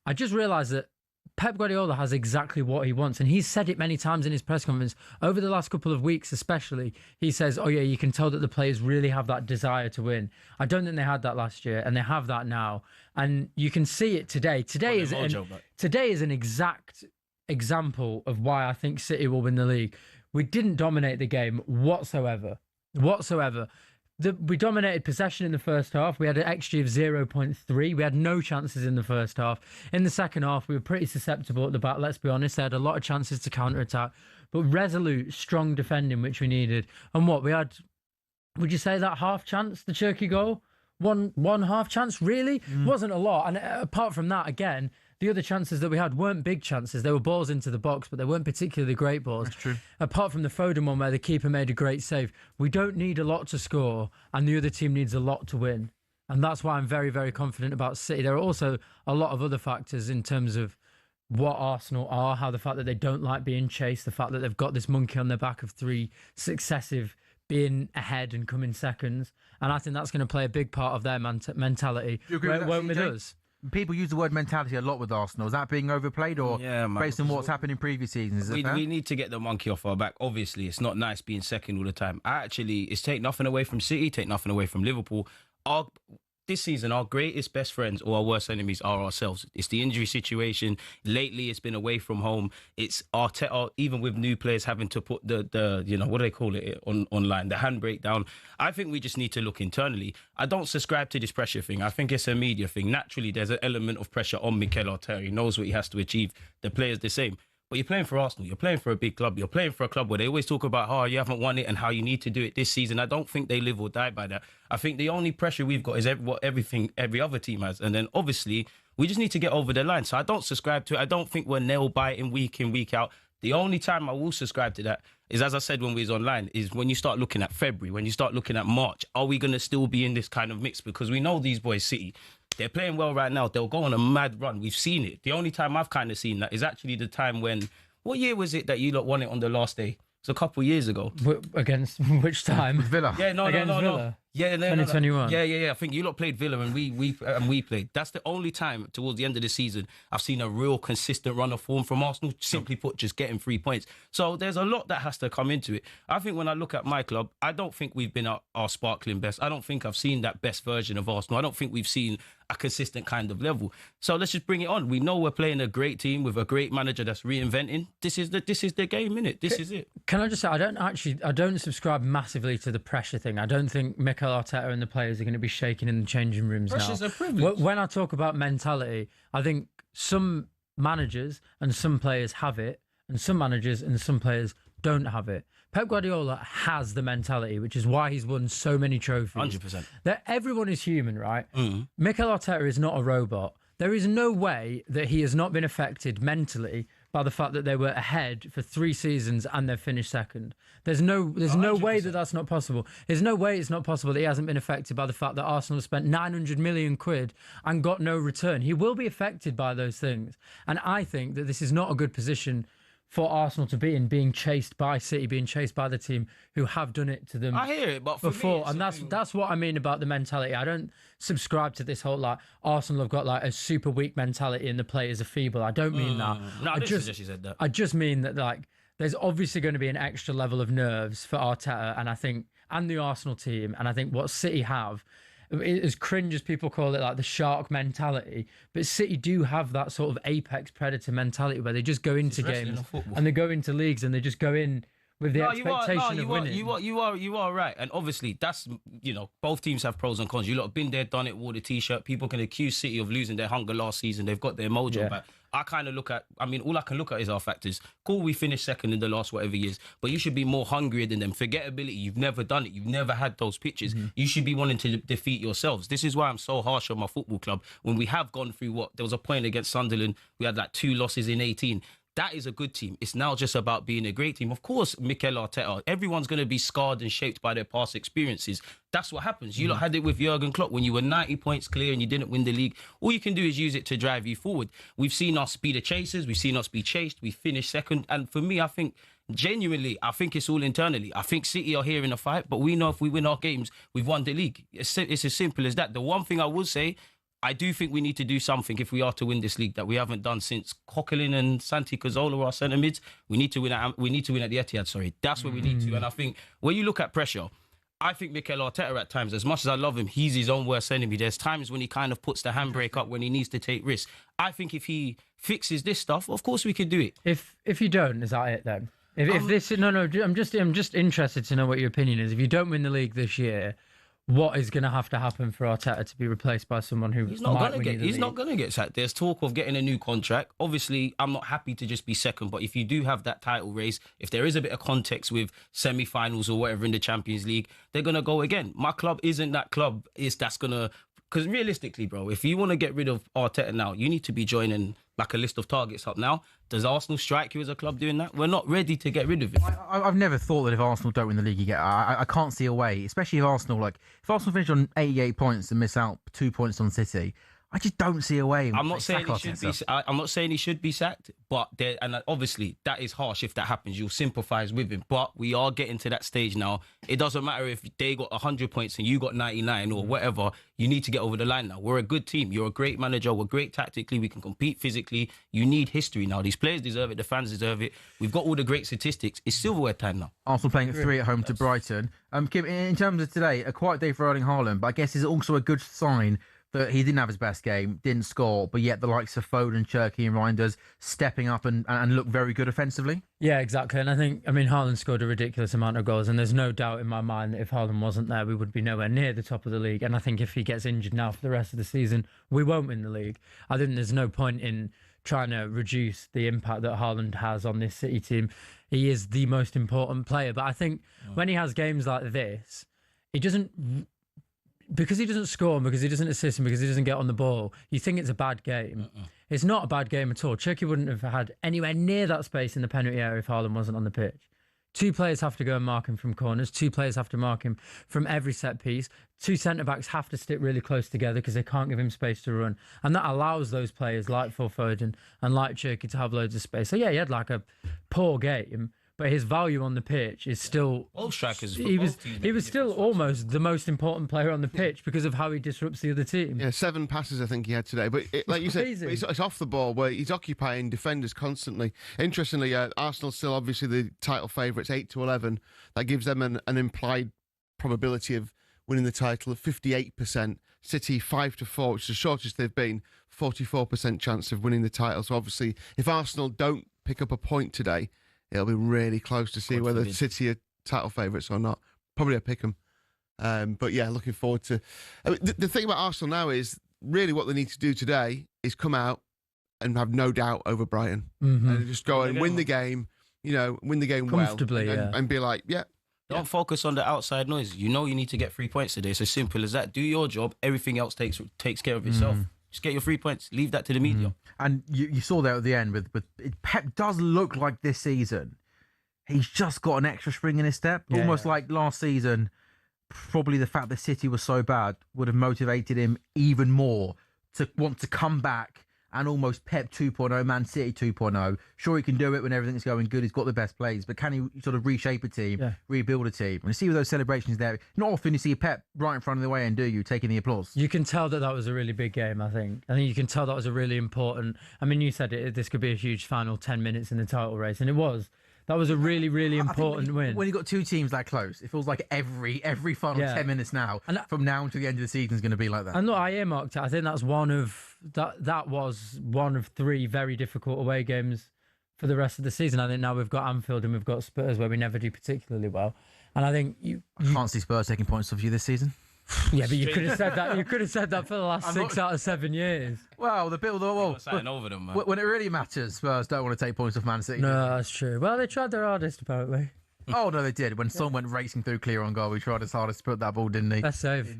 I just realised that Pep Guardiola has exactly what he wants. And he's said it many times in his press conference. Over the last couple of weeks especially, he says, oh yeah, you can tell that the players really have that desire to win. I don't think they had that last year, and they have that now. And you can see it today. Today is an exact example of why I think City will win the league. We didn't dominate the game whatsoever. We dominated possession in the first half. We had an XG of 0.3. We had no chances in the first half. In the second half, we were pretty susceptible at the back, let's be honest. They had a lot of chances to counter-attack, but resolute, strong defending, which we needed. And what, we had, would you say that half chance, the Cherky goal? One half chance, really? Wasn't a lot. And apart from that, again, the other chances that we had weren't big chances. They were balls into the box, but they weren't particularly great balls. That's true. Apart from the Foden one where the keeper made a great save, we don't need a lot to score, and the other team needs a lot to win. And that's why I'm very, very confident about City. There are also a lot of other factors in terms of what Arsenal are, how the fact that they don't like being chased, the fact that they've got this monkey on their back of 3 successive being ahead and coming seconds. And I think that's going to play a big part of their mentality. Do you agree with that, won't with CJ? us. People use the word mentality a lot with Arsenal. Is that being overplayed, or based on what's happened in previous seasons? We need to get the monkey off our back. Obviously, it's not nice being second all the time. It's take nothing away from City, take nothing away from Liverpool. This season, our greatest best friends or our worst enemies are ourselves. It's the injury situation. Lately, it's been away from home. It's Arteta, even with new players having to put the what do they call it online, the handbrake down. I think we just need to look internally. I don't subscribe to this pressure thing. I think it's a media thing. Naturally, there's an element of pressure on Mikel Arteta. He knows what he has to achieve. The players the same. But you're playing for Arsenal. You're playing for a big club. You're playing for a club where they always talk about how you haven't won it and how you need to do it this season. I don't think they live or die by that. I think the only pressure we've got is every other team has. And then obviously, we just need to get over the line. So I don't subscribe to it. I don't think we're nail-biting week in, week out. The only time I will subscribe to that is, as I said when we was online, is when you start looking at February, when you start looking at March. Are we going to still be in this kind of mix? Because we know these boys, City, they're playing well right now. They'll go on a mad run. We've seen it. The only time I've kind of seen that is actually the time when... What year was it that you lot won it on the last day? It's a couple of years ago. Against which time? Villa. Yeah, no. Villa. Yeah, 2021. Yeah. I think you lot played Villa and we played. That's the only time towards the end of the season I've seen a real consistent run of form from Arsenal. Simply put, just getting 3 points. So there's a lot that has to come into it. I think when I look at my club, I don't think we've been our sparkling best. I don't think I've seen that best version of Arsenal. I don't think we've seen a consistent kind of level. So let's just bring it on. We know we're playing a great team with a great manager that's reinventing. This is the game, innit? This is it. Can I just say, I don't subscribe massively to the pressure thing. I don't think Mikel Arteta and the players are going to be shaking in the changing rooms now. Pressure's a privilege. When I talk about mentality, I think some managers and some players have it, and some managers and some players don't have it. Pep Guardiola has the mentality, which is why he's won so many trophies. 100%. That everyone is human, right? Mikel Arteta is not a robot. There is no way that he has not been affected mentally by the fact that they were ahead for 3 seasons and they've finished second. There's no way that that's not possible. There's no way it's not possible that he hasn't been affected by the fact that Arsenal spent 900 million quid and got no return. He will be affected by those things. And I think that this is not a good position for Arsenal to be in, being chased by City, being chased by the team who have done it to them. I hear it, but for before, me, and that's what I mean about the mentality. I don't subscribe to this whole like Arsenal have got like a super weak mentality and the players are feeble. I don't mean that. No, I didn't suggest you said that. I just mean that like there's obviously going to be an extra level of nerves for Arteta and the Arsenal team, and I think what City have, as cringe as people call it, like the shark mentality, but City do have that sort of apex predator mentality where they just go into games and they go into leagues and they just go in with the expectation of winning. You are right, and obviously that's, both teams have pros and cons. You lot have been there, done it, wore the t-shirt. People can accuse City of losing their hunger last season. They've got their mojo back. I kind of look at, all I can look at is our factors. Cool, we finished second in the last whatever years, but you should be more hungrier than them. Forgettability, you've never done it. You've never had those pitches. You should be wanting to defeat yourselves. This is why I'm so harsh on my football club. When we have gone through there was a point against Sunderland, we had like 2 losses in 18. That is a good team. It's now just about being a great team. Of course, Mikel Arteta, everyone's going to be scarred and shaped by their past experiences. That's what happens. You lot had it with Jurgen Klopp when you were 90 points clear and you didn't win the league. All you can do is use it to drive you forward. We've seen us be the chasers. We've seen us be chased. We finished second. And for me, I think, genuinely, it's all internally. I think City are here in a fight, but we know if we win our games, we've won the league. It's as simple as that. The one thing I would say, I do think we need to do something if we are to win this league that we haven't done since Coquelin and Santi Cazorla were our centre mids. We need to win at the Etihad. Sorry, that's where we need to. And I think when you look at pressure, I think Mikel Arteta at times, as much as I love him, he's his own worst enemy. There's times when he kind of puts the handbrake up when he needs to take risks. I think if he fixes this stuff, of course we could do it. If you don't, is that it then? I'm just interested to know what your opinion is. If you don't win the league this year, what is going to have to happen for Arteta to be replaced by someone who he's not going to get sacked? There's talk of getting a new contract. Obviously, I'm not happy to just be second, but if you do have that title race, if there is a bit of context with semi-finals or whatever in the Champions League, they're going to go again. My club isn't that club. That's going to... Because realistically, bro, if you want to get rid of Arteta now, you need to be joining like a list of targets up now. Does Arsenal strike you as a club doing that? We're not ready to get rid of it. I've never thought that if Arsenal don't win the league, I can't see a way, especially if Arsenal finish on 88 points and miss out 2 points on City, I just don't see a way. I'm not saying he should be sacked, but obviously that is harsh. If that happens, you'll sympathise with him. But we are getting to that stage now. It doesn't matter if they got 100 points and you got 99 or whatever. You need to get over the line now. We're a good team. You're a great manager. We're great tactically. We can compete physically. You need history now. These players deserve it. The fans deserve it. We've got all the great statistics. It's silverware time now. Arsenal playing at 3 at home to Brighton. Kim, in terms of today, a quiet day for Erling Haaland, but I guess it's also a good sign that he didn't have his best game, didn't score, but yet the likes of Foden, Cherky and Reinders stepping up and look very good offensively. Yeah, exactly. And Haaland scored a ridiculous amount of goals, and there's no doubt in my mind that if Haaland wasn't there, we would be nowhere near the top of the league. And I think if he gets injured now for the rest of the season, we won't win the league. I think there's no point in trying to reduce the impact that Haaland has on this City team. He is the most important player. But I think when he has games like this, he doesn't... Because he doesn't score and because he doesn't assist and because he doesn't get on the ball, you think it's a bad game. It's not a bad game at all. Cherky wouldn't have had anywhere near that space in the penalty area if Haaland wasn't on the pitch. 2 players have to go and mark him from corners. 2 players have to mark him from every set piece. 2 centre-backs have to stick really close together because they can't give him space to run. And that allows those players like Phil Foden and like Cherky to have loads of space. So yeah, he had like a poor game, but his value on the pitch is still... All strikers. He was still almost the most important player on the pitch because of how he disrupts the other team. Yeah, 7 passes I think he had today. But like you said, it's off the ball where he's occupying defenders constantly. Interestingly, Arsenal still obviously the title favourites, 8-11. That gives them an implied probability of winning the title at 58%. City 5-4, which is the shortest they've been, 44% chance of winning the title. So obviously, if Arsenal don't pick up a point today, it'll be really close to see whether City are title favourites or not. Probably a pick 'em. But yeah, looking forward to... I mean, the thing about Arsenal now is really what they need to do today is come out and have no doubt over Brighton. And just go and win the game, win the game comfortably, well. And be like, Don't focus on the outside noise. You need to get 3 points today. It's as simple as that. Do your job. Everything else takes care of itself. Just get your 3 points. Leave that to the media. And you saw there at the end with Pep does look like this season he's just got an extra spring in his step. Almost like last season, probably the fact that City was so bad would have motivated him even more to want to come back and almost Pep 2.0, Man City 2.0. Sure, he can do it when everything's going good. He's got the best players, but can he sort of reshape a team, rebuild a team? And you see with those celebrations there, not often you see Pep right in front of the way and do you taking the applause. You can tell that was a really big game, I think. You can tell that was a really important... I mean, you said this could be a huge final 10 minutes in the title race, and it was. That was a really, really important win. When you got two teams that close, it feels like every final 10 minutes now, and from now until the end of the season is going to be like that. And look, I earmarked it. I think that's that was one of 3 very difficult away games for the rest of the season. I think now we've got Anfield and we've got Spurs where we never do particularly well. And I think I can't see Spurs taking points off you this season. Yeah, but you could have said that. You could have said that for the last 6 out of 7 years. Well, over them, man. When it really matters, Spurs don't want to take points off Man City. No, that's true. Well, they tried their hardest, apparently. Oh no, they did. When Son went racing through clear on goal, he tried his hardest to put that ball, didn't he? Best save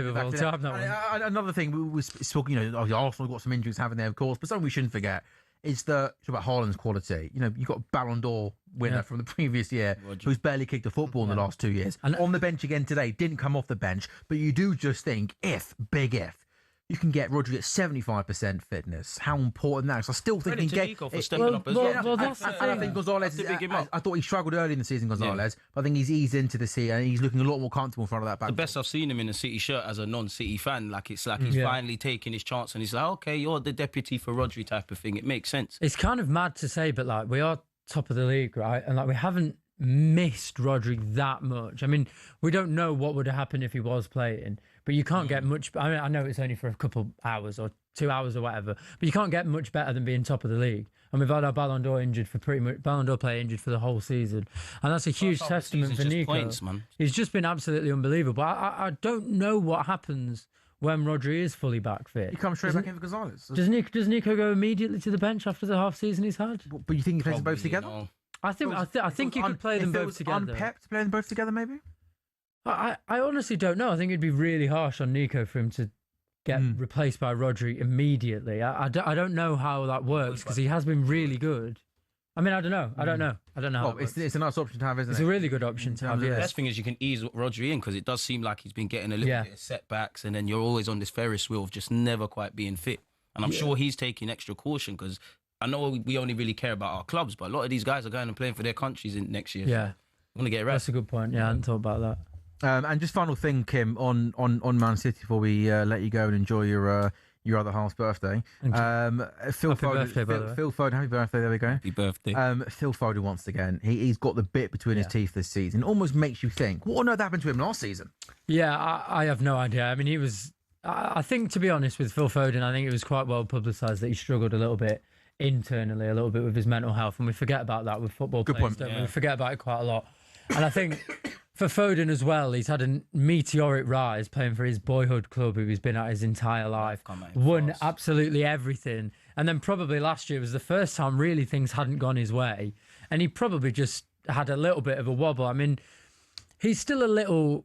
of all time. That one. Another thing we spoke. Arsenal got some injuries, haven't they? Of course, but something we shouldn't forget is about Haaland's quality. You got Ballon d'Or winner from the previous year, who's barely kicked a football in the last 2 years. And on the bench again today, didn't come off the bench. But you do just think, big if, you can get Rodri at 75% fitness. How important that is. I still think he can get... for stepping up as well. Well, that's the thing. I think Gonzalez... I thought he struggled early in the season, Gonzalez. But I think he's eased into the season and he's looking a lot more comfortable in front of that back. The best I've seen him in a City shirt as a non-City fan. It's like he's finally taking his chance and he's like, okay, you're the deputy for Rodri type of thing. It makes sense. It's kind of mad to say, but we are top of the league, right? And we haven't missed Rodri that much. I mean, we don't know what would have happened if he was playing, but you can't get much. I mean, I know it's only for a couple hours or 2 hours or whatever, but you can't get much better than being top of the league. And we've had our Ballon d'Or injured for Ballon d'Or player injured for the whole season, and that's a huge testament for Nico. Points, man. He's just been absolutely unbelievable. I don't know what happens when Rodri is fully back fit. He comes straight back in for Gonzalez. Does Nico go immediately to the bench after the half season he's had? But you think he plays them both together? No. I think you could play them both together. Unpepped, play them both together, maybe? I honestly don't know. I think it'd be really harsh on Nico for him to get replaced by Rodri immediately. I don't know how that works because he has been really good. I mean, I don't know. I don't know how it's a nice option to have, isn't it? It's a really good option to have, The best thing is you can ease Rodri in because it does seem like he's been getting a little bit of setbacks and then you're always on this Ferris wheel of just never quite being fit. And I'm sure he's taking extra caution because I know we only really care about our clubs, but a lot of these guys are going and playing for their countries in next year. Yeah. So I want to get rest. That's a good point. Yeah, I hadn't thought about that. And just final thing, Kim, on Man City before we let you go and enjoy your other half's birthday. Phil Foden, happy birthday, there we go. Happy birthday. Phil Foden once again. He's got the bit between his teeth this season. Almost makes you think, what on earth happened to him last season? Yeah, I have no idea. I mean, I think, to be honest, with Phil Foden, I think it was quite well publicised that he struggled a little bit internally, a little bit with his mental health, and we forget about that with football players, don't we? We forget about it quite a lot. And I think for Foden as well, he's had a meteoric rise playing for his boyhood club who he's been at his entire life, won absolutely everything, and then probably last year was the first time really things hadn't gone his way, and he probably just had a little bit of a wobble. I mean, he's still a little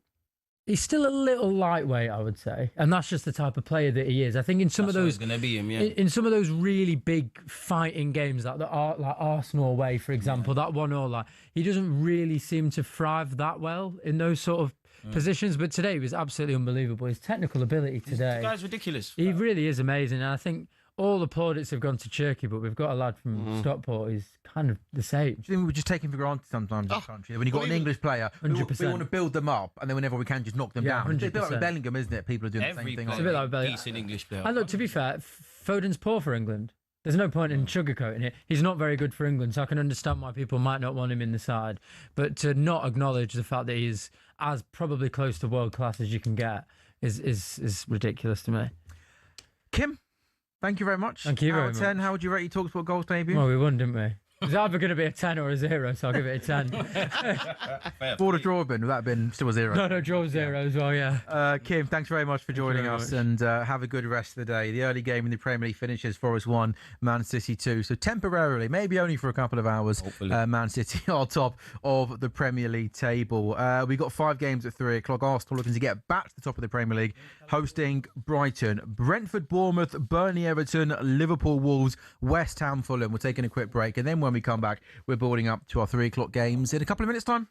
lightweight, I would say, and that's just the type of player that he is. I think in some of those, going to be him, in some of those really big fighting games, like Arsenal away, for example, that 1-1, he doesn't really seem to thrive that well in those sort of positions. But today he was absolutely unbelievable. His technical ability today, the guy's ridiculous. He really is amazing, and I think all the plaudits have gone to Turkey, but we've got a lad from Stockport who's kind of the same. Do you think we just take him for granted sometimes in this country? When you've got an English player, 100%. We want to build them up, and then whenever we can, just knock them down. 100%. It's a bit like Bellingham, isn't it? People are doing the same thing. It's a bit like Bellingham. Decent English player. And look, to be fair, Foden's poor for England. There's no point in sugarcoating it. He's not very good for England, so I can understand why people might not want him in the side. But to not acknowledge the fact that he's as probably close to world class as you can get is ridiculous to me. Kim, thank you very much. Thank you very Out of 10, much. how would you rate your talkSPORT goals debut? Well, we won, didn't we? It was either going to be a 10 or a 0, so I'll give it a 10. For the draw bin, would that have been still a 0? No, draw 0 as well, yeah. Kim, thanks very much for joining us, and have a good rest of the day. The early game in the Premier League finishes Forest 1, Man City 2. So temporarily, maybe only for a couple of hours, Man City are top of the Premier League table. We've got 5 games at 3 o'clock. Arsenal looking to get back to the top of the Premier League, hosting Brighton, Brentford, Bournemouth, Burnley, Everton, Liverpool, Wolves, West Ham, Fulham. We're taking a quick break, and then when we come back, we're building up to our 3 o'clock games in a couple of minutes' time.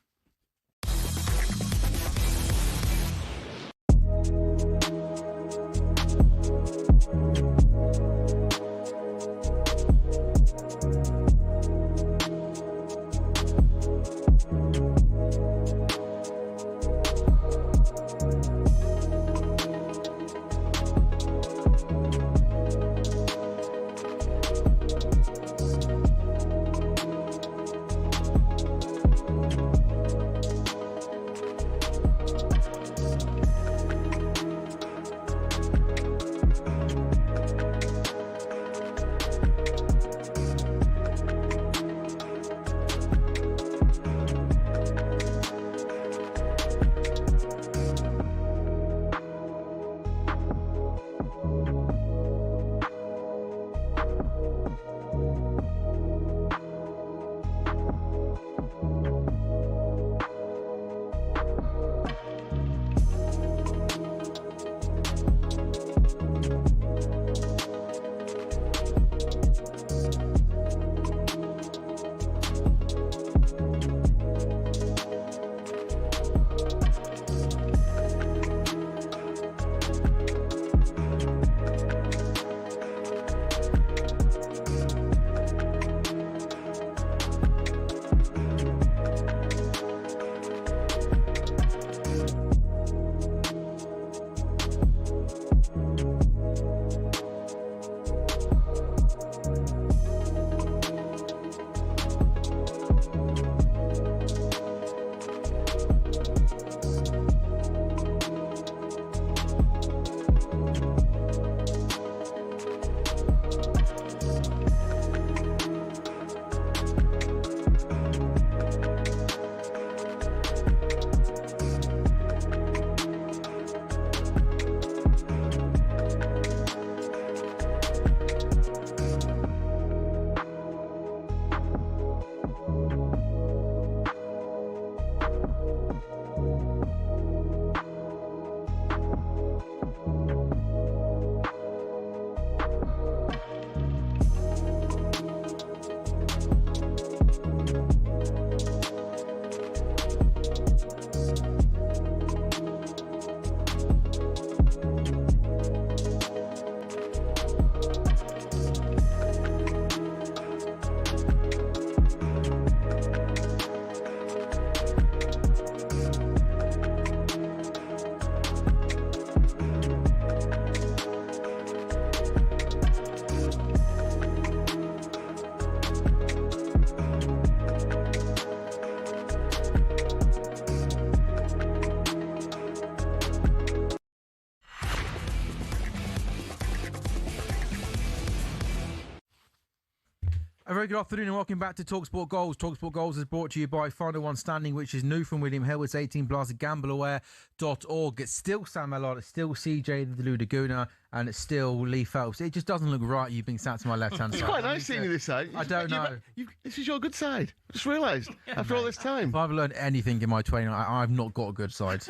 A very good afternoon and welcome back to talkSPORT Goals. talkSPORT Goals is brought to you by Final One Standing, which is new from William Hill. It's 18 plus gambleaware.org. It's still Sam Ellard, it's still CJ the Ludaguna, and it's still Lee Phelps. It just doesn't look right, you being sat to my left-hand side. It's quite nice seeing you this side. I don't know. This is your good side. I just realised after all this time. If I've learned anything in my 20, I've not got a good side.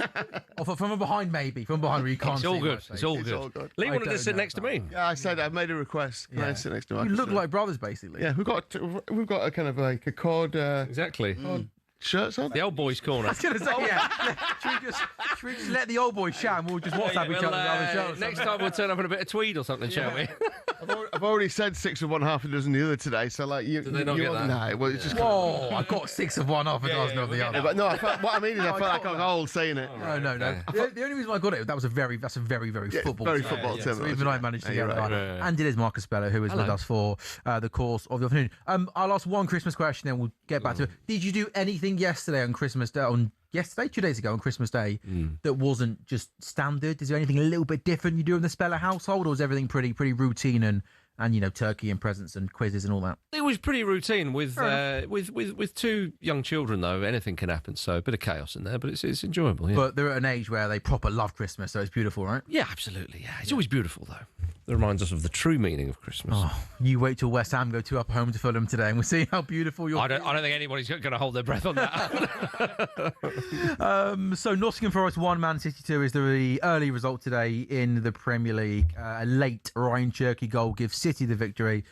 Or from behind, maybe. From behind where you can't see. It's all good. It's all good. Lee wanted to sit next to me. Yeah, I said I made a request. Yeah. I sit next to him. You look like brothers, basically. Yeah, we've got a kind of like a chord. Exactly. shirts on. The old boys' corner. I was going to say, yeah. should we just let the old boys shout and we'll just WhatsApp each other? Next time we'll turn up in a bit of tweed or something, shall we? I've already said 6 of one, half a dozen the other today. So like, Did they not get that? No, well, it's just. Whoa! I got 6 of one, half a dozen of the other. But no, what I mean is, I felt like I was old saying it. No. The only reason I got it, that's a very football. Very term. football term. So even I managed to get that. Right. And it is Marcus Speller, who is with us for the course of the afternoon. I'll ask one Christmas question, then we'll get back to it. Did you do anything yesterday on Christmas Day? Yesterday, 2 days ago on Christmas Day, that wasn't just standard? Is there anything a little bit different you do in the Speller household, or is everything pretty routine and turkey and presents and quizzes and all that? It was pretty routine with 2 young children, though. Anything can happen, so a bit of chaos in there, but it's enjoyable. Yeah. But they're at an age where they proper love Christmas, so it's beautiful, right? Yeah, absolutely. Yeah, it's always beautiful, though. It reminds us of the true meaning of Christmas. Oh, you wait till West Ham go 2-up home to Fulham today, and we'll see how beautiful you're. I don't think anybody's going to hold their breath on that. So Nottingham Forest 1, Man City 2 is the early result today in the Premier League. A late Ryan Cherky goal gives City the victory.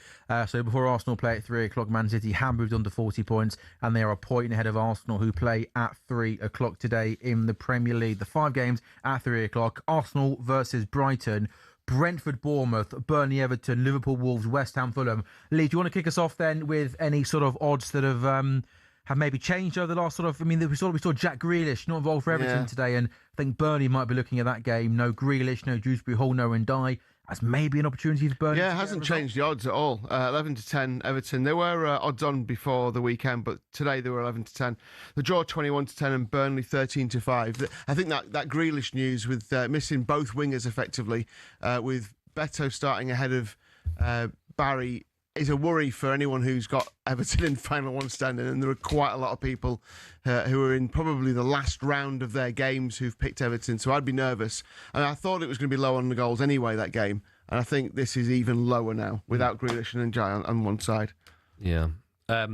So before Arsenal play at 3 o'clock, Man City have moved on to 40 points, and they are a point ahead of Arsenal, who play at 3 o'clock today in the Premier League. The 5 games at 3 o'clock: Arsenal versus Brighton, Brentford, Bournemouth, Burnley, Everton, Liverpool, Wolves, West Ham, Fulham. Lee, do you want to kick us off then with any sort of odds that have maybe changed over the last sort of? I mean, we saw Jack Grealish not involved for Everton today, and I think Burnley might be looking at that game. No Grealish, no Dewsbury Hall, no Ndai. That's maybe an opportunity for Burnley. Yeah, it hasn't changed the odds at all. 11 to 10 Everton. They were odds on before the weekend, but today they were 11 to 10. The draw 21 to 10 and Burnley 13 to 5. I think that Grealish news with missing both wingers effectively, with Beto starting ahead of Barry, is a worry for anyone who's got Everton in final one standing, and there are quite a lot of people who are in probably the last round of their games who've picked Everton, so I'd be nervous. And I thought it was going to be low on the goals anyway, that game, and I think this is even lower now without Grealish and Njai on one side. Yeah. That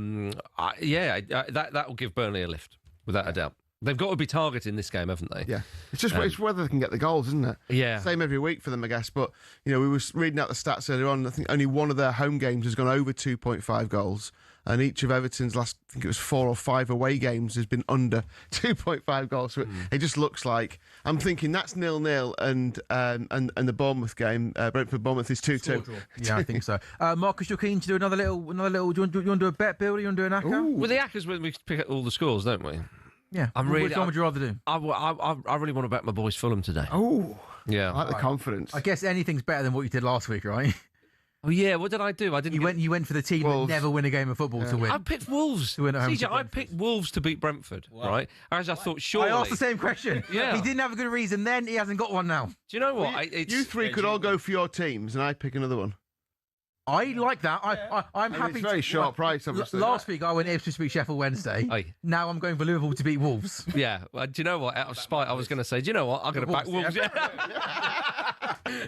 will give Burnley a lift, without a doubt. They've got to be targeting this game, haven't they? Yeah. It's just it's whether they can get the goals, isn't it? Yeah. Same every week for them, I guess. But, we were reading out the stats earlier on. I think only one of their home games has gone over 2.5 goals. And each of Everton's last, I think it was 4 or 5 away games, has been under 2.5 goals. So it just looks like, I'm thinking that's 0-0, and the Bournemouth game, Brentford-Bournemouth is 2-2. Yeah, I think so. Marcus, you're keen to do another little. Do you want to do a bet, Bill? Do you want to do an acca? With the accas, we pick up all the scores, don't we? Yeah. Which one would you rather do? I really want to back my boys Fulham today. Oh, yeah. I like the confidence. I guess anything's better than what you did last week, right? Oh yeah, what did I do? You went for the team that never win a game of football to win. I picked Wolves. To win at home. CJ, I picked Wolves to beat Brentford, right? As I thought, surely. I asked the same question. Yeah. He didn't have a good reason then. He hasn't got one now. Do you know what? You three could all go for your teams, and I'd pick another one. I like that. I'm happy. It's very short price, obviously. Last week I went Ipswich to beat Sheffield Wednesday. Aye. Now I'm going for Liverpool to beat Wolves. Yeah. Well, do you know what? Out of spite, I was going to say, do you know what? I'm going to back Wolves. Yeah.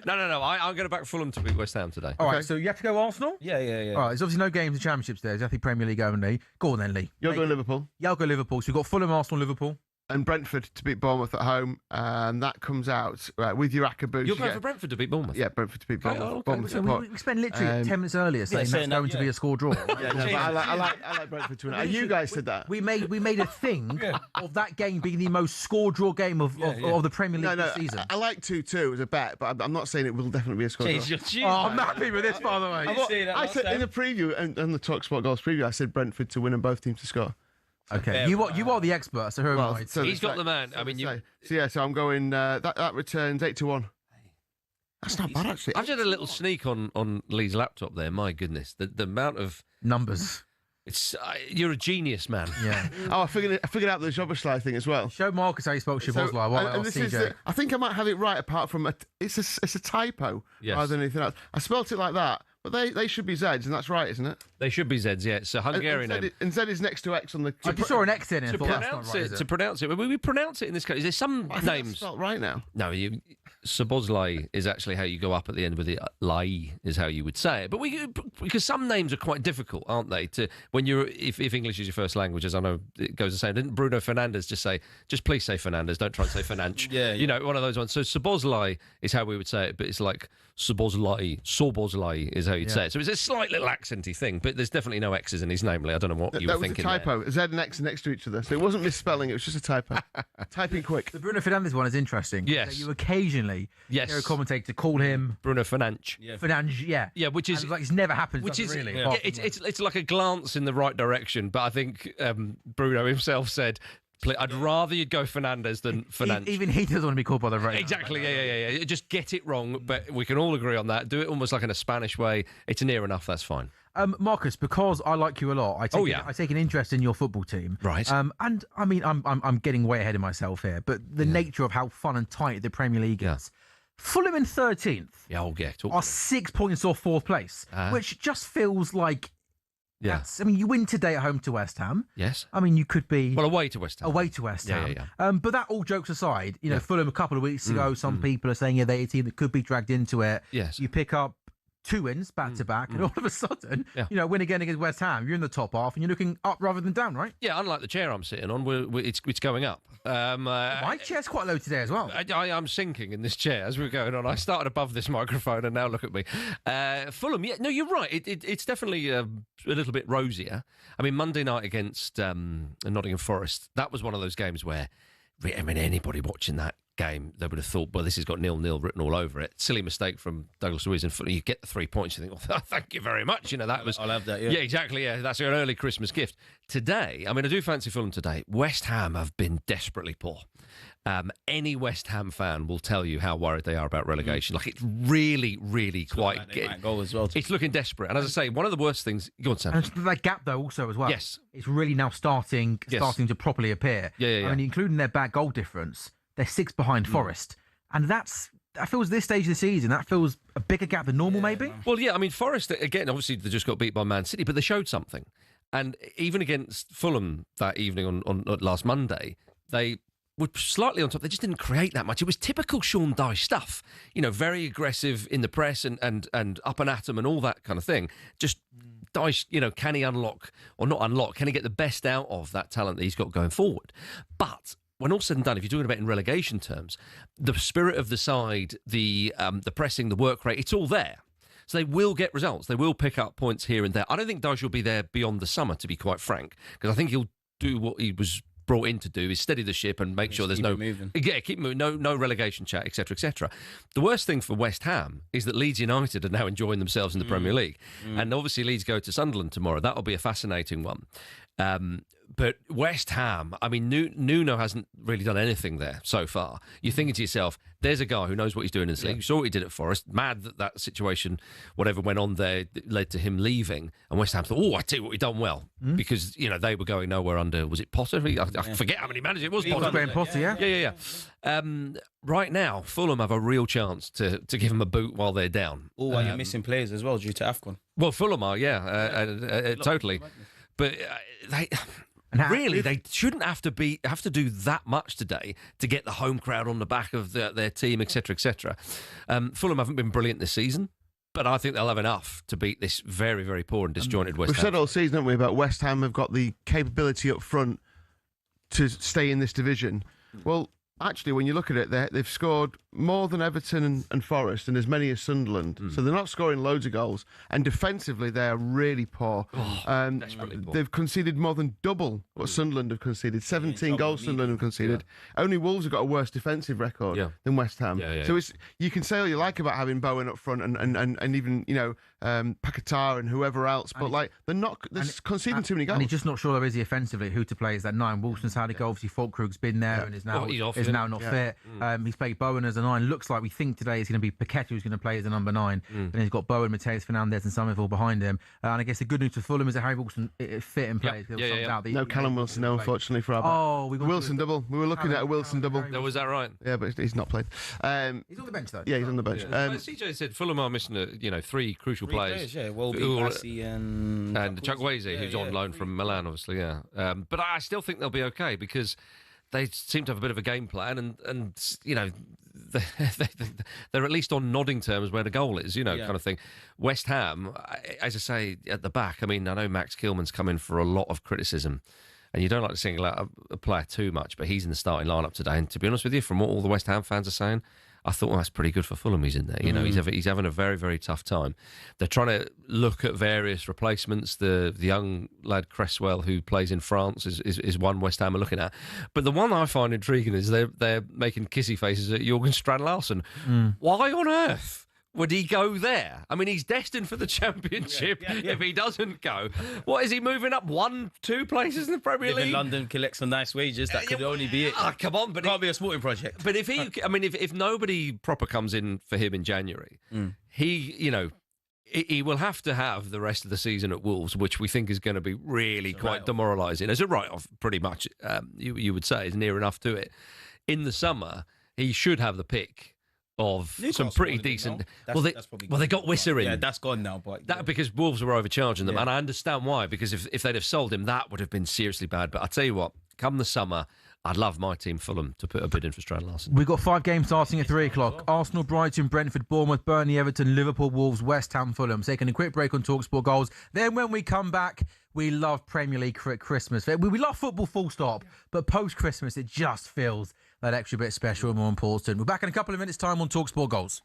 No. I'm going to back Fulham to beat West Ham today. All right, so you have to go Arsenal? Yeah. All right, there's obviously no games in Championships there. There's Premier League only. Go on then, Lee. You're going Liverpool. Yeah, I'll go Liverpool. So we've got Fulham, Arsenal, Liverpool. And Brentford to beat Bournemouth at home, and that comes out with your acca boost. You're going for Brentford to beat Bournemouth? Yeah, Brentford to beat Bournemouth. Okay. Bournemouth So we spent literally 10 minutes earlier saying that's going to be a score draw. But I like Brentford to win. You guys said that. We made a thing of that game being the most score draw game of the Premier League this season. I like 2-2 as a bet, but I'm not saying it will definitely be a score draw. I'm happy with this, by the way. I said in the preview and the talkSPORT goals preview, I said Brentford to win and both teams to score. Okay, you are the expert, so who am I? So he's got the man. So I'm going. That returns 8-1. That's not bad actually. I've done a little sneak on Lee's laptop there. My goodness, the amount of numbers. It's you're a genius, man. Yeah. I figured out the Szoboszlai thing as well. Show Marcus how you spelled Szoboszlai. I think I might have it right. Apart from it's a typo rather than anything else. I spelt it like that. But they should be Zs, and that's right, isn't it? They should be Zs, yeah. It's a Hungarian name. And Z is next to X on the... I just saw an X in it. To pronounce it. We pronounce it in this case. There's some names... It's spelled right now. No, Szoboszlai is actually how you go up at the end with the lai is how you would say it. But because some names are quite difficult, aren't they? If English is your first language, as I know it goes the same. Didn't Bruno Fernandes just please say Fernandes, don't try and say Fernandes. Yeah. One of those ones. So Szoboszlai is how we would say it, but it's like Szoboszlai is how you'd say it. So it's a slight little accenty thing, but there's definitely no X's in his name. I don't know what you were thinking. That was a typo. Z and X next to each other. So it wasn't misspelling, it was just a typo. Typing quick. The Bruno Fernandes one is interesting. Yes. You occasionally hear a commentator call him Bruno Fernandes. Fernandes, yeah. Which is like it's never happened. Which is really. Yeah, it's like a glance in the right direction, but I think Bruno himself said, I'd rather you'd go Fernandes than Fernandes. Even he doesn't want to be called by the right. Exactly, yeah. Just get it wrong, but we can all agree on that. Do it almost like in a Spanish way. It's near enough, that's fine. Marcus, because I like you a lot, I take an interest in your football team. Right. And I mean, I'm getting way ahead of myself here, but the nature of how fun and tight the Premier League is. Fulham in 13th are 6 points off 4th place, which just feels like... I mean, you win today at home to West Ham. Yes. I mean, you could be... Well, away to West Ham. Yeah. But that, all jokes aside, Fulham a couple of weeks ago, some people are saying they're a team that could be dragged into it. Yes. You pick up 2 wins back-to-back, and all of a sudden, win again against West Ham. You're in the top half, and you're looking up rather than down, right? Yeah, unlike the chair I'm sitting on, it's going up. My chair's quite low today as well. I'm sinking in this chair as we're going on. I started above this microphone, and now look at me. Fulham, you're right. It's definitely a little bit rosier. I mean, Monday night against Nottingham Forest, that was one of those games where, I mean, anybody watching that game, they would have thought, well, this has got 0-0 written all over it. Silly mistake from Douglas Luiz, and you get the 3 points. You think, well, thank you very much. That was... I'll have that, Yeah, exactly, yeah. That's an early Christmas gift. Today, I mean, I do fancy Fulham today. West Ham have been desperately poor. Any West Ham fan will tell you how worried they are about relegation. Like, it's really, really quite... goal as well. It's looking desperate. And as I say, one of the worst things... Go on, Sam. And that gap, though, also as well. Yes. It's really now starting to properly appear. Yeah. I mean, including their back goal difference, they're 6 behind Forest. And that feels, this stage of the season, that feels a bigger gap than normal, maybe? Well, yeah, I mean, Forest, again, obviously they just got beat by Man City, but they showed something. And even against Fulham that evening on last Monday, they were slightly on top. They just didn't create that much. It was typical Sean Dyche stuff. Very aggressive in the press and up and at 'em and all that kind of thing. Just Dyche, can he unlock, or not unlock, can he get the best out of that talent that he's got going forward? But... when all's said and done, if you're talking about in relegation terms, the spirit of the side, the pressing, the work rate, it's all there. So they will get results. They will pick up points here and there. I don't think Dyche will be there beyond the summer, to be quite frank, because I think he'll do what he was brought in to do, is steady the ship and make sure there's no moving. Yeah, keep moving. No relegation chat, etc., etc. The worst thing for West Ham is that Leeds United are now enjoying themselves in the Premier League, and obviously Leeds go to Sunderland tomorrow. That'll be a fascinating one. But West Ham, I mean, Nuno hasn't really done anything there so far. You're thinking to yourself, there's a guy who knows what he's doing in this league. You saw what he did at Forest. Mad that situation, whatever went on there, led to him leaving. And West Ham thought, I tell you what, we've done well. Because, they were going nowhere under, was it Potter? I forget how many managers it was. Potter, yeah. Right now, Fulham have a real chance to give them a boot while they're down. And you're missing players as well due to AFCON. Well, Fulham are, totally. But they shouldn't have to do that much today to get the home crowd on the back of their team, etc., etc. Fulham haven't been brilliant this season, but I think they'll have enough to beat this very, very poor and disjointed West Ham. We've said all season, haven't we, about West Ham have got the capability up front to stay in this division. Well, actually, when you look at it, they've scored more than Everton and Forest and as many as Sunderland. So they're not scoring loads of goals. And defensively, they are really poor. Desperately poor. They've conceded more than double what Sunderland have conceded. 17 goals Sunderland have conceded. Only Wolves have got a worse defensive record than West Ham. So you can say all you like about having Bowen up front and even, Paquetá and whoever else, but they're conceding too many goals. And he's just not sure there is offensively who to play as that 9. Wilson's had a goal. Obviously, Fulkrug's been there and is now not fit. He's played Bowen as a 9. Looks like we think today is going to be Paquetá who's going to play as a number 9. And he's got Bowen, Mateus Fernandes and Somerville behind him. And I guess the good news for Fulham is that Harry Wilson fit and plays. No Callum Wilson, unfortunately, for our Wilson double. We were looking at a Wilson double. Was that right? Yeah, but he's not played. He's on the bench, though. Yeah, he's on the bench. CJ said Fulham are missing 3 crucial players. Bassi and Chukwueze, who's on loan from Milan, obviously, but I still think they'll be okay because they seem to have a bit of a game plan and they're at least on nodding terms where the goal is, kind of thing. West Ham, as I say, at the back, I mean, I know Max Kilman's come in for a lot of criticism, and you don't like to single out a player too much, but he's in the starting lineup today, and to be honest with you, from what all the West Ham fans are saying, I thought, well, that's pretty good for Fulham. He's in there. He's having a very, very tough time. They're trying to look at various replacements. The young lad Cresswell, who plays in France, is one West Ham are looking at. But the one I find intriguing is they're making kissy faces at Jurgen Strand-Larsen. Why on earth would he go there? I mean, he's destined for the Championship if he doesn't go. What, is he moving up 1-2 places in the Premier League? Live in London, collect some nice wages. That could only be it. Come on, but it can't be a sporting project. But if nobody proper comes in for him in January, he will have to have the rest of the season at Wolves, which we think is going to be really quite demoralising. As a write-off, pretty much, you would say, is near enough to it. In the summer, he should have the pick of Newcastle, some pretty decent. That's probably they got Wisser in. Yeah, that's gone now. But that because Wolves were overcharging them, and I understand why. Because if they'd have sold him, that would have been seriously bad. But I tell you what, come the summer, I'd love my team Fulham to put a bid in for Strand-Larsen. We've got 5 games starting at 3 o'clock. Arsenal, Brighton, Brentford, Bournemouth, Burnley, Everton, Liverpool, Wolves, West Ham, Fulham. Taking a quick break on talkSPORT Goals. Then when we come back, we love Premier League at Christmas. We love football full stop, but post-Christmas it just feels that extra bit special and more important. We're back in a couple of minutes' time on talkSPORT Goals.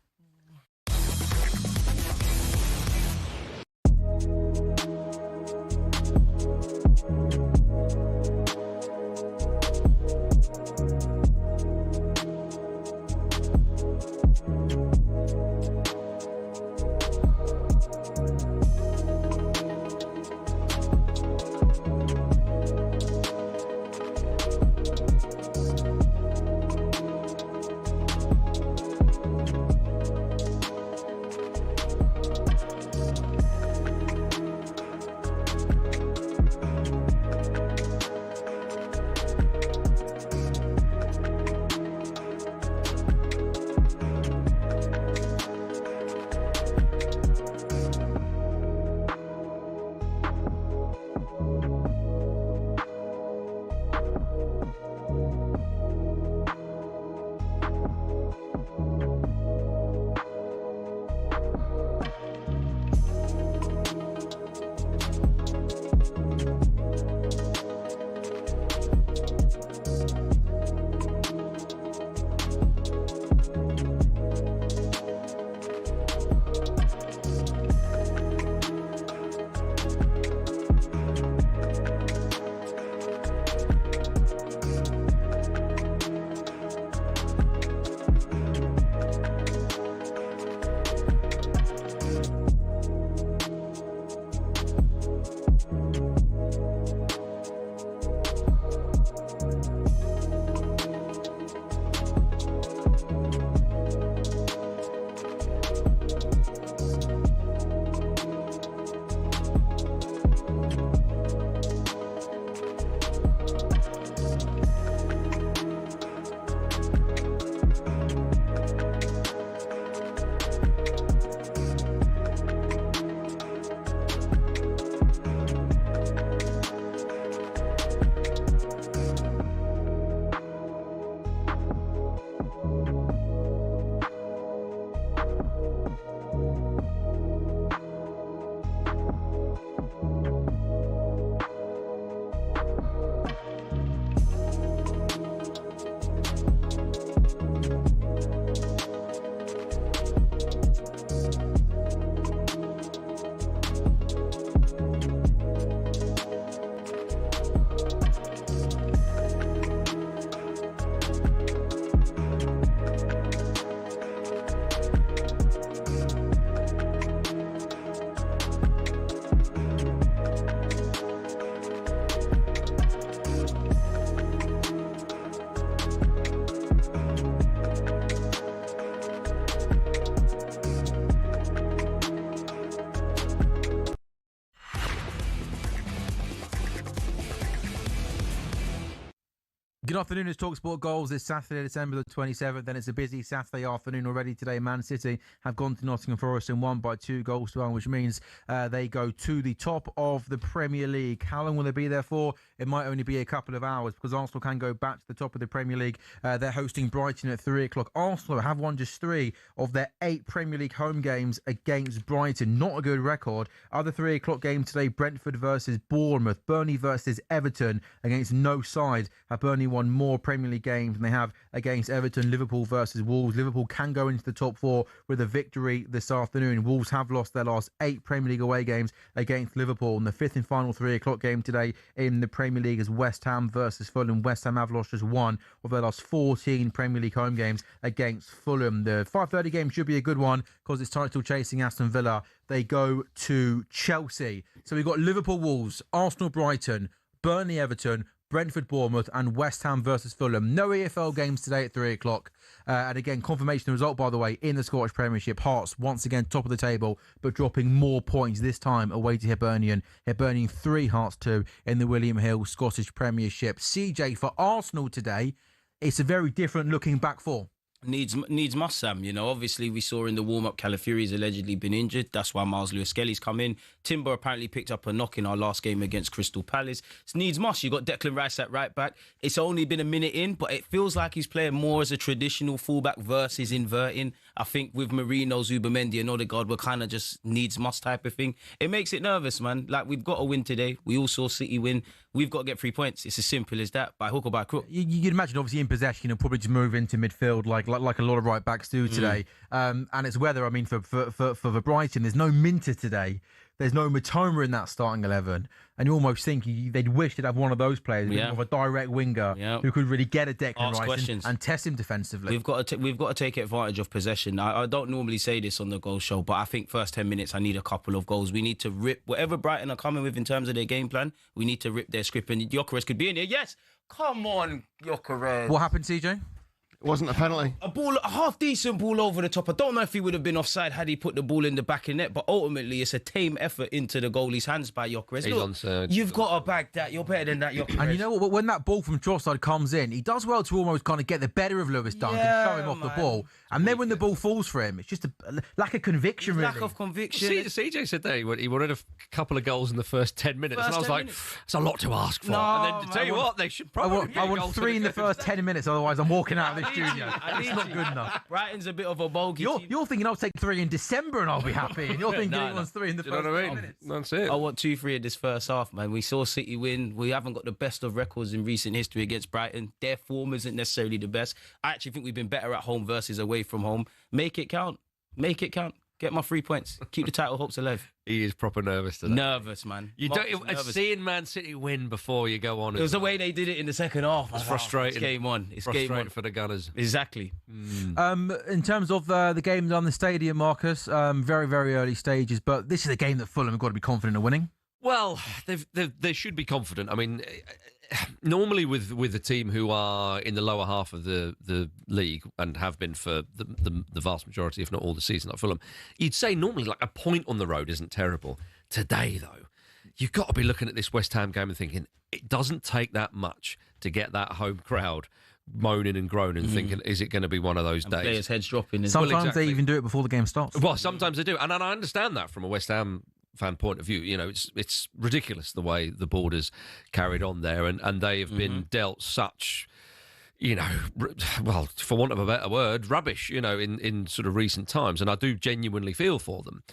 Good afternoon, it's talkSPORT Goals. It's Saturday, December the 27th, and it's a busy Saturday afternoon already today. Man City have gone to Nottingham Forest and won by 2-1, which means they go to the top of the Premier League. How long will they be there for? it might only be a couple of hours because Arsenal can go back to the top of the Premier League. They're hosting Brighton at 3 o'clock. Arsenal have won just 3 of their 8 Premier League home games against Brighton. Not a good record. Other 3 o'clock games today, Brentford versus Bournemouth, Burnley versus Everton against no side. Have Burnley won more Premier League games than they have against Everton. Liverpool versus Wolves. Liverpool can go into the top 4 with a victory this afternoon. Wolves have lost their last 8 Premier League away games against Liverpool. And the 5th and final 3 o'clock game today in the Premier League is West Ham versus Fulham. West Ham have lost just 1 of their last 14 Premier League home games against Fulham. The 5:30 game should be a good one because it's title chasing Aston Villa. They go to Chelsea. So we've got Liverpool Wolves, Arsenal Brighton, Burnley Everton, Brentford Bournemouth and West Ham versus Fulham. No EFL games today at 3 o'clock. And again, confirmation of the result, by the way, in the Scottish Premiership. Hearts once again top of the table, but dropping more points this time away to Hibernian. Hibernian 3, Hearts 2 in the William Hill Scottish Premiership. CJ, for Arsenal today, it's a very different looking back four. Needs must, Sam. You know, obviously we saw in the warm-up Calafiori's allegedly been injured. That's why Miles Lewis-Skelly's come in. Timber apparently picked up a knock in our last game against Crystal Palace. It's needs must. You got Declan Rice at right back. It's only been a minute in, but it feels like he's playing more as a traditional fullback versus inverting. I think with Marino, Zubimendi and Odegaard, we're kind of just needs must type of thing. It makes it nervous, man. Like, we've got to win today. We all saw City win. We've got to get 3 points. It's as simple as that, by hook or by crook. You'd imagine, obviously, in possession, he'll probably just move into midfield like a lot of right backs do today. And it's whether, I mean, for Brighton, there's no Minter today. There's no Matoma in that starting 11. And you almost think they'd wish they'd have one of those players, of a direct winger who could really get a Declan Rice and test him defensively. We've got to take advantage of possession. I don't normally say this on the goal show, but I think first 10 minutes, I need a couple of goals. We need to rip whatever Brighton are coming with in terms of their game plan. We need to rip their script. And Gyökeres could be in here. Yes, come on, Gyökeres. What happened, CJ? It wasn't a penalty. A half-decent ball over the top. I don't know if he would have been offside had he put the ball in the back of net, but ultimately it's a tame effort into the goalie's hands by Gyökeres. He's onside. You've got to bag that. You're better than that, Gyökeres. And you know what? When that ball from Trossard comes in, he does well to almost kind of get the better of Lewis Dunk and shove him off the ball. And then when the ball falls for him, it's just a lack of conviction, really. Lack of conviction. CJ said that he wanted a couple of goals in the first 10 minutes. And I was like, it's a lot to ask for. And then to tell you what, they should probably I want 3 in the first 10 minutes, otherwise I'm walking out of this studio. It's not good enough. Brighton's a bit of a bogey. You're thinking I'll take 3 in December and I'll be happy. And you're thinking he wants 3 in the first 10 minutes. That's it. I want 2-3 in this first half, man. We saw City win. We haven't got the best of records in recent history against Brighton. Their form isn't necessarily the best. I actually think we've been better at home versus away from home. Make it count. Make it count. Get my 3 points. Keep the title hopes alive. He is proper nervous today. Nervous, man. Seeing Man City win before you go on. It was the way they did it in the second half. It's frustrating. It's game on. It's frustrating game on for the Gunners. Exactly. In terms of the game on the stadium, Marcus, very, very early stages, but this is a game that Fulham have got to be confident of winning. Well, they should be confident. I mean, normally with a team who are in the lower half of the league and have been for the vast majority, if not all the season, like Fulham, you'd say normally like a point on the road isn't terrible. Today, though, you've got to be looking at this West Ham game and thinking it doesn't take that much to get that home crowd moaning and groaning, thinking, is it going to be one of those days? Players' heads dropping. Sometimes they even do it before the game starts. Well, sometimes they do. And I understand that from a West Ham fan point of view. You know, it's ridiculous the way the Borders carried on there, and they have been dealt such, you know, well, for want of a better word, rubbish, you know, in sort of recent times, and I do genuinely feel for them.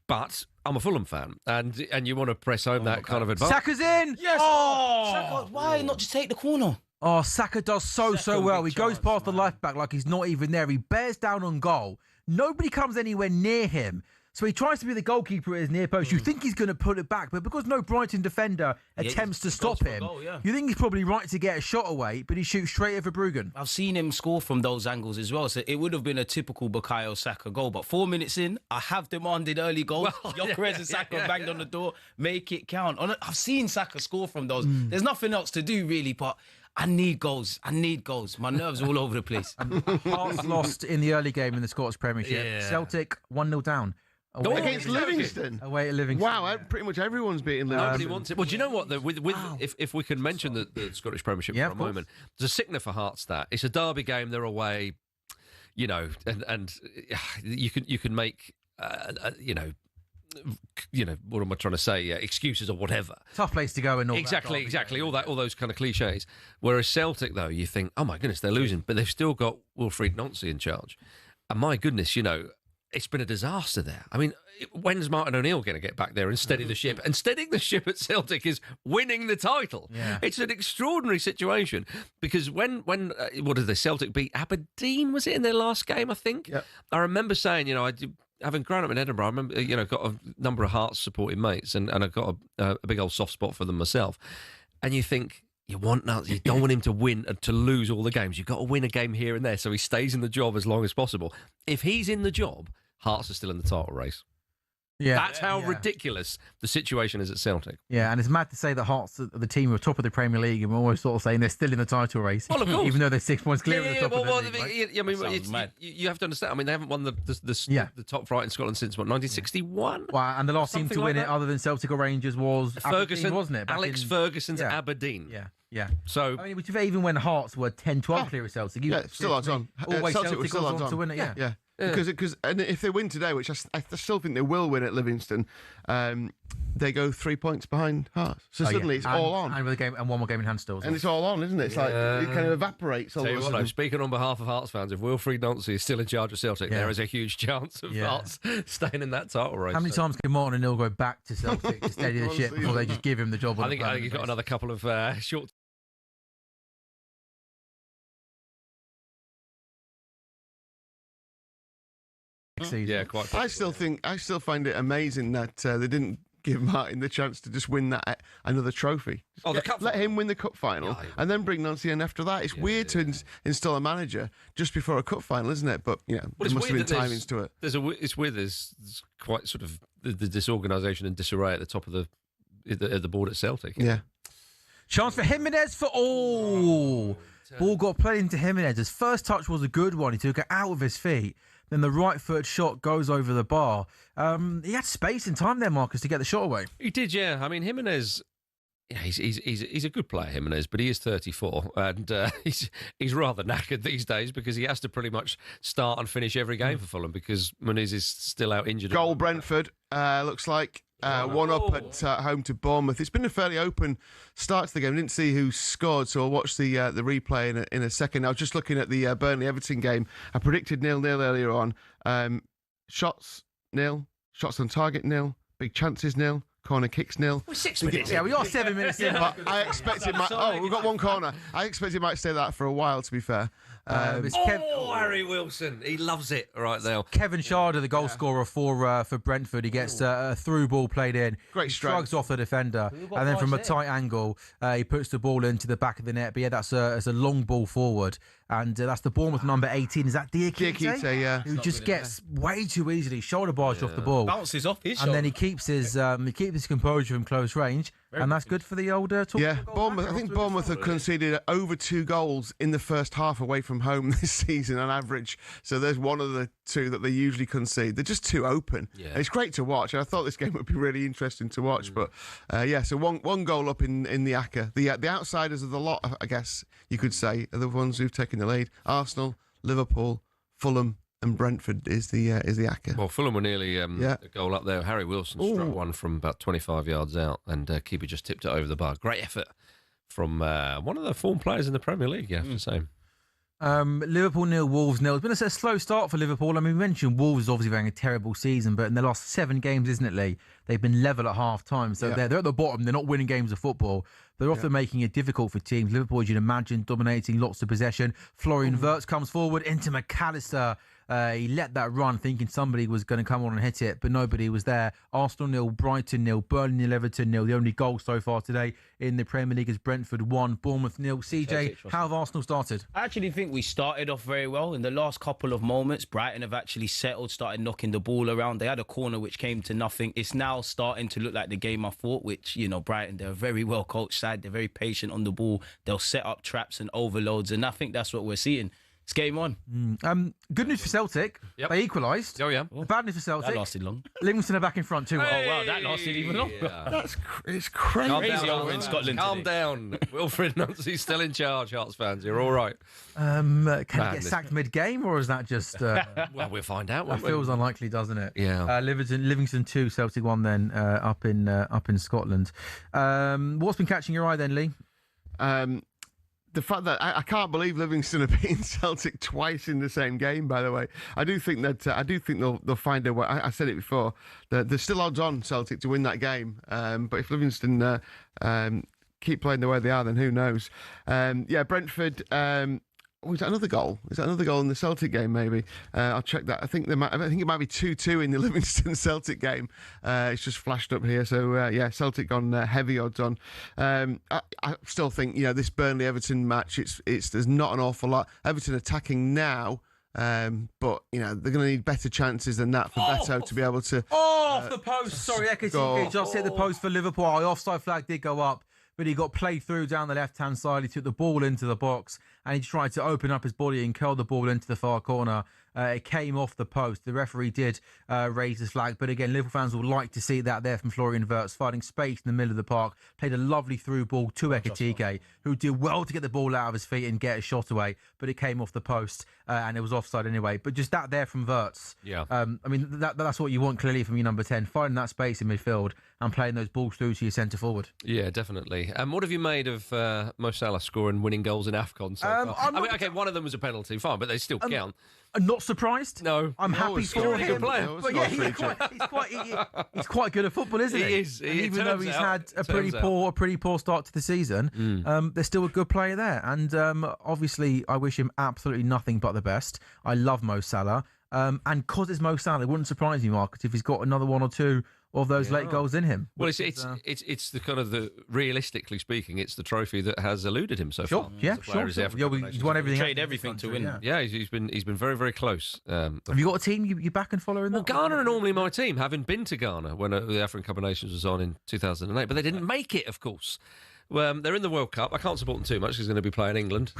But I'm a Fulham fan, and you want to press home that kind of advice. Saka's in! Yes! Oh! Saka, why not just take the corner? Oh, Saka does so well. He goes past the left back like he's not even there. He bears down on goal. Nobody comes anywhere near him. So he tries to be the goalkeeper at his near post. You think he's going to put it back, but because no Brighton defender attempts to stop him, you think he's probably right to get a shot away, but he shoots straight at Verbruggen. I've seen him score from those angles as well, so it would have been a typical Bukayo Saka goal. But 4 minutes in, I have demanded early goals. Gyökeres and Saka banged on the door. Make it count. I've seen Saka score from those. There's nothing else to do, really, but I need goals. My nerves are all over the place. Hearts lost in the early game in the Scottish Premiership. Yeah. Celtic 1-0 down. Against Livingston. Away at Livingston. Wow, pretty much everyone's beating Livingston. Nobody wants it. Well, do you know what? If we can mention the Scottish Premiership for a moment, there's a sickener for Hearts that it's a derby game. They're away, you know, and you can make you know, what am I trying to say? Excuses or whatever. Tough place to go and all exactly. All those kind of cliches. Whereas Celtic, though, you think, oh my goodness, they're losing, but they've still got Wilfried Nancy in charge, and my goodness, it's been a disaster there. I mean, when's Martin O'Neill going to get back there and steady the ship? And steadying the ship at Celtic is winning the title. Yeah. It's an extraordinary situation because when what did the Celtic beat Aberdeen? Was it in their last game? I think. Yep. I remember saying, having grown up in Edinburgh, I remember, got a number of Hearts supporting mates, and I've got a big old soft spot for them myself. And you think, you don't want him to win and to lose all the games. You've got to win a game here and there so he stays in the job as long as possible. If he's in the job, Hearts are still in the title race. Yeah, that's how ridiculous the situation is at Celtic. Yeah, and it's mad to say that Hearts are the team who are top of the Premier League, and we're always sort of saying they're still in the title race. Well, of course. Even though they're 6 points clear of the top of the league. Right? You have to understand. I mean, they haven't won the top flight in Scotland since, 1961? Wow, and the last team to win it, other than Celtic or Rangers, was Ferguson, Aberdeen, wasn't it? Alex Ferguson's Aberdeen. Yeah. So, I mean, even when Hearts were 10-12 clear of Celtic, still odds on. Always Celtic Celtic was still odds on to win it. Yeah. Because and if they win today, which I still think they will win at Livingston, they go 3 points behind Hearts. So suddenly it's all on. And with a game and one more game in hand still. And it's all on, isn't it? It's like it kind of evaporates all of a sudden. Speaking on behalf of Hearts fans, if Wilfried Nancy is still in charge of Celtic, there is a huge chance of Hearts staying in that title race. How many times can Martin O'Neill go back to Celtic to steady the ship before they just give him the job? I think he's got another couple of short. Yeah, quite possibly. I still find it amazing that they didn't give Martin the chance to just win that another trophy. Let him win the cup final and then bring Nancy in after that. It's weird to install a manager just before a cup final, isn't it? But there must have been timings to it. It's weird. There's quite sort of the disorganisation and disarray at the top of the board at Celtic. Yeah. Chance for Jimenez for all. Ball got played into Jimenez. His first touch was a good one. He took it out with his feet. Then the right foot shot goes over the bar. He had space and time there, Marcus, to get the shot away. He did, yeah. I mean, Jimenez, he's a good player, Jimenez, but he is 34 and he's rather knackered these days because he has to pretty much start and finish every game for Fulham because Muniz is still out injured. Goal Brentford, looks like. 1-up at home to Bournemouth. It's been a fairly open start to the game. I didn't see who scored, so I'll watch the replay in a second. I was just looking at the Burnley-Everton game. I predicted 0-0 earlier on. Shots 0, shots on target 0, big chances 0, corner kicks 0. We're 6 minutes. Yeah, we are 7 minutes in. But I expect it might. Oh, we've got one corner. I expect it might stay that for a while. To be fair. Harry Wilson, he loves it right there. Kevin Sharder, the goal scorer for Brentford. He gets a through ball played in. Great strike. Shrugs off the defender, and then from a tight angle, he puts the ball into the back of the net. But yeah, that's a long ball forward, and that's the Bournemouth number 18. Is that Diakite? Yeah. Who just gets way too easily shoulder barged off the ball, bounces off his shoulder, and then he keeps his composure from close range. And that's good for the old Bournemouth. I think Bournemouth have conceded over 2 goals in the first half away from home this season on average. So there's one of the 2 that they usually concede. They're just too open. Yeah. It's great to watch. I thought this game would be really interesting to watch. But so one goal up in the ACCA. The outsiders of the lot, I guess you could say, are the ones who've taken the lead. Arsenal, Liverpool, Fulham, and Brentford is the ACCA. Well, Fulham were nearly a goal up there. Harry Wilson struck one from about 25 yards out, and keeper just tipped it over the bar. Great effort from one of the form players in the Premier League, you have to say. Liverpool 0, Wolves 0. It's been a slow start for Liverpool. I mean, we mentioned Wolves obviously having a terrible season, but in the last 7 games, isn't it, Lee? They've been level at half time. So they're at the bottom. They're not winning games of football. They're often making it difficult for teams. Liverpool, as you'd imagine, dominating lots of possession. Florian Wirtz comes forward into McAllister. He let that run thinking somebody was going to come on and hit it, but nobody was there. Arsenal 0, Brighton 0, Burnley 0, Everton 0. The only goal so far today in the Premier League is Brentford 1, Bournemouth 0. CJ, how have Arsenal started? I actually think we started off very well. In the last couple of moments, Brighton have actually settled, started knocking the ball around. They had a corner which came to nothing. It's now starting to look like the game I thought, which, Brighton, they're a very well coached side. They're very patient on the ball. They'll set up traps and overloads, and I think that's what we're seeing. It's game on. Good news for Celtic. Yep. They equalised. Oh, yeah. Bad news for Celtic. That lasted long. Livingston are back in front 2-1. Oh, wow, that lasted even longer. Yeah. It's crazy. Calm Crazy down, over in Scotland Calm today. down. Wilfred Nuncey's still in charge, Hearts fans. You're all right. Can he get Madness. sacked mid-game, or is that just... Well, we'll find out. that won't we? feels unlikely, doesn't it? Yeah. Livingston 2, Celtic 1 then, up in Scotland. What's been catching your eye then, Lee? The fact that I can't believe Livingston have beaten Celtic twice in the same game. By the way, I do think they'll find a way. I said it before. There's still odds on Celtic to win that game. But if Livingston keep playing the way they are, then who knows? Brentford. Was that another goal? Is that another goal in the Celtic game? Maybe I'll check that. I think it might be 2-2 in the Livingston Celtic game. It's just flashed up here. So Celtic on heavy odds on. I still think this Burnley Everton match. There's not an awful lot. Everton attacking now. But they're going to need better chances than that for Beto to be able to. Off the post. Sorry, Ekatike just hit the post for Liverpool. Our offside flag did go up, but he got played through down the left-hand side. He took the ball into the box and he tried to open up his body and curl the ball into the far corner. It came off the post. The referee did raise his flag. But again, Liverpool fans will like to see that there from Florian Wirtz, finding space in the middle of the park. Played a lovely through ball to Ekatike, who did well to get the ball out of his feet and get a shot away. But it came off the post and it was offside anyway. But just that there from Wirtz. Yeah. That's what you want clearly from your number 10, finding that space in midfield and playing those balls through to your centre forward. Yeah, definitely. And what have you made of Mo Salah scoring winning goals in AFCON so far? Okay, one of them was a penalty, fine, but they still count. I'm not surprised. No. I'm happy for him. Good player. But yeah, he's quite good at football, isn't he? He is. Even though he's had a pretty poor start to the season, there's still a good player there. And obviously, I wish him absolutely nothing but the best. I love Mo Salah. And because it's Mo Salah, it wouldn't surprise me, Marcus, if he's got another one or two of those late goals in him. Well, it's the kind of realistically speaking, it's the trophy that has eluded him so far. Sure. He's won everything. Trade everything to win. Yeah, he's been very, very close. Have you got a team you back and follow in that? Well, Ghana are normally my team, having been to Ghana when the African Cup of Nations was on in 2008, but they didn't make it, of course. They're in the World Cup. I can't support them too much because they're going to be playing England.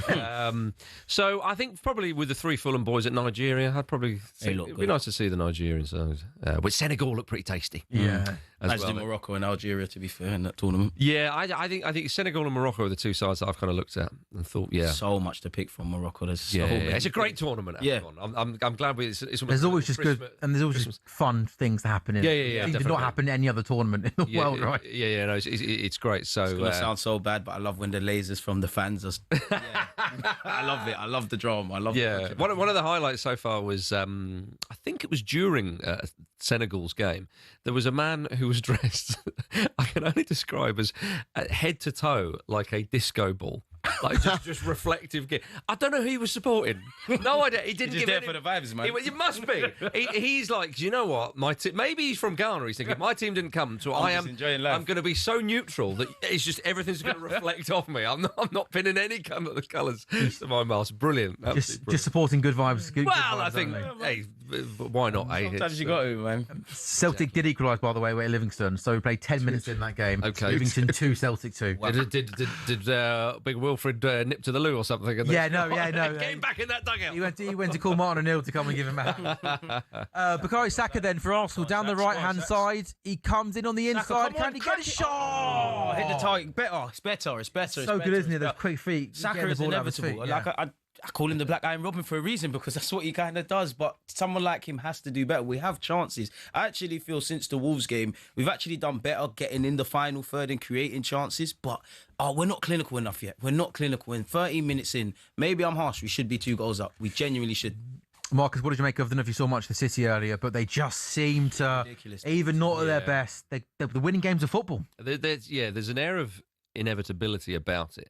So I think probably with the three Fulham boys at Nigeria, I'd probably think it'd be nice to see the Nigerian side. But Senegal look pretty tasty. Yeah. As do Morocco and Algeria, to be fair, in that tournament. Yeah, I think Senegal and Morocco are the two sides that I've kind of looked at and thought, so much to pick from Morocco. There's it's a great tournament. Yeah, I'm glad it's there's always just good and there's always just fun things happening. Yeah. Things did not happen in any other tournament in the world, right? Yeah. No, it's great. So it's gonna sound so bad, but I love when the lasers from the fans are. I love it. I love the drama. I love. Yeah. One of the highlights so far was I think it was during Senegal's game. There was a man who was dressed. I can only describe as head to toe like a disco ball. Like just reflective gear. I don't know who he was supporting. No idea. He didn't He's give there for the vibes, man. It must be. He's like, do you know what? Maybe he's from Ghana. He's thinking my team didn't come, so I'm going to be so neutral that it's just everything's going to reflect off me. I'm not pinning any colours to my mask. Brilliant. Just supporting good vibes. Good vibes, I think. Hey, why not? Sometimes you got to, man. Celtic did equalise, by the way, at Livingston, so we played 10 minutes in that game. Okay. Livingston 2, Celtic 2. Did Big Wilfred nip to the loo or something? No. Get him back in that dugout. He went to call Martin O'Neill to come and give him a hand. Bukayo Saka then for Arsenal down the right-hand side. He comes in on the inside. Can he get a shot? Hit the target. It's better. So good, isn't it? Those quick feet. Saka is inevitable. I call him the Black Iron Robin for a reason because that's what he kind of does. But someone like him has to do better. We have chances. I actually feel since the Wolves game, we've actually done better getting in the final third and creating chances. But we're not clinical enough yet. We're not clinical. In 13 minutes in, maybe I'm harsh. We should be 2 goals up. We genuinely should. Marcus, what did you make of? I don't know if you saw much of the City earlier, but they just seem to, even not at their best, they're the winning games of football. There's an air of inevitability about it.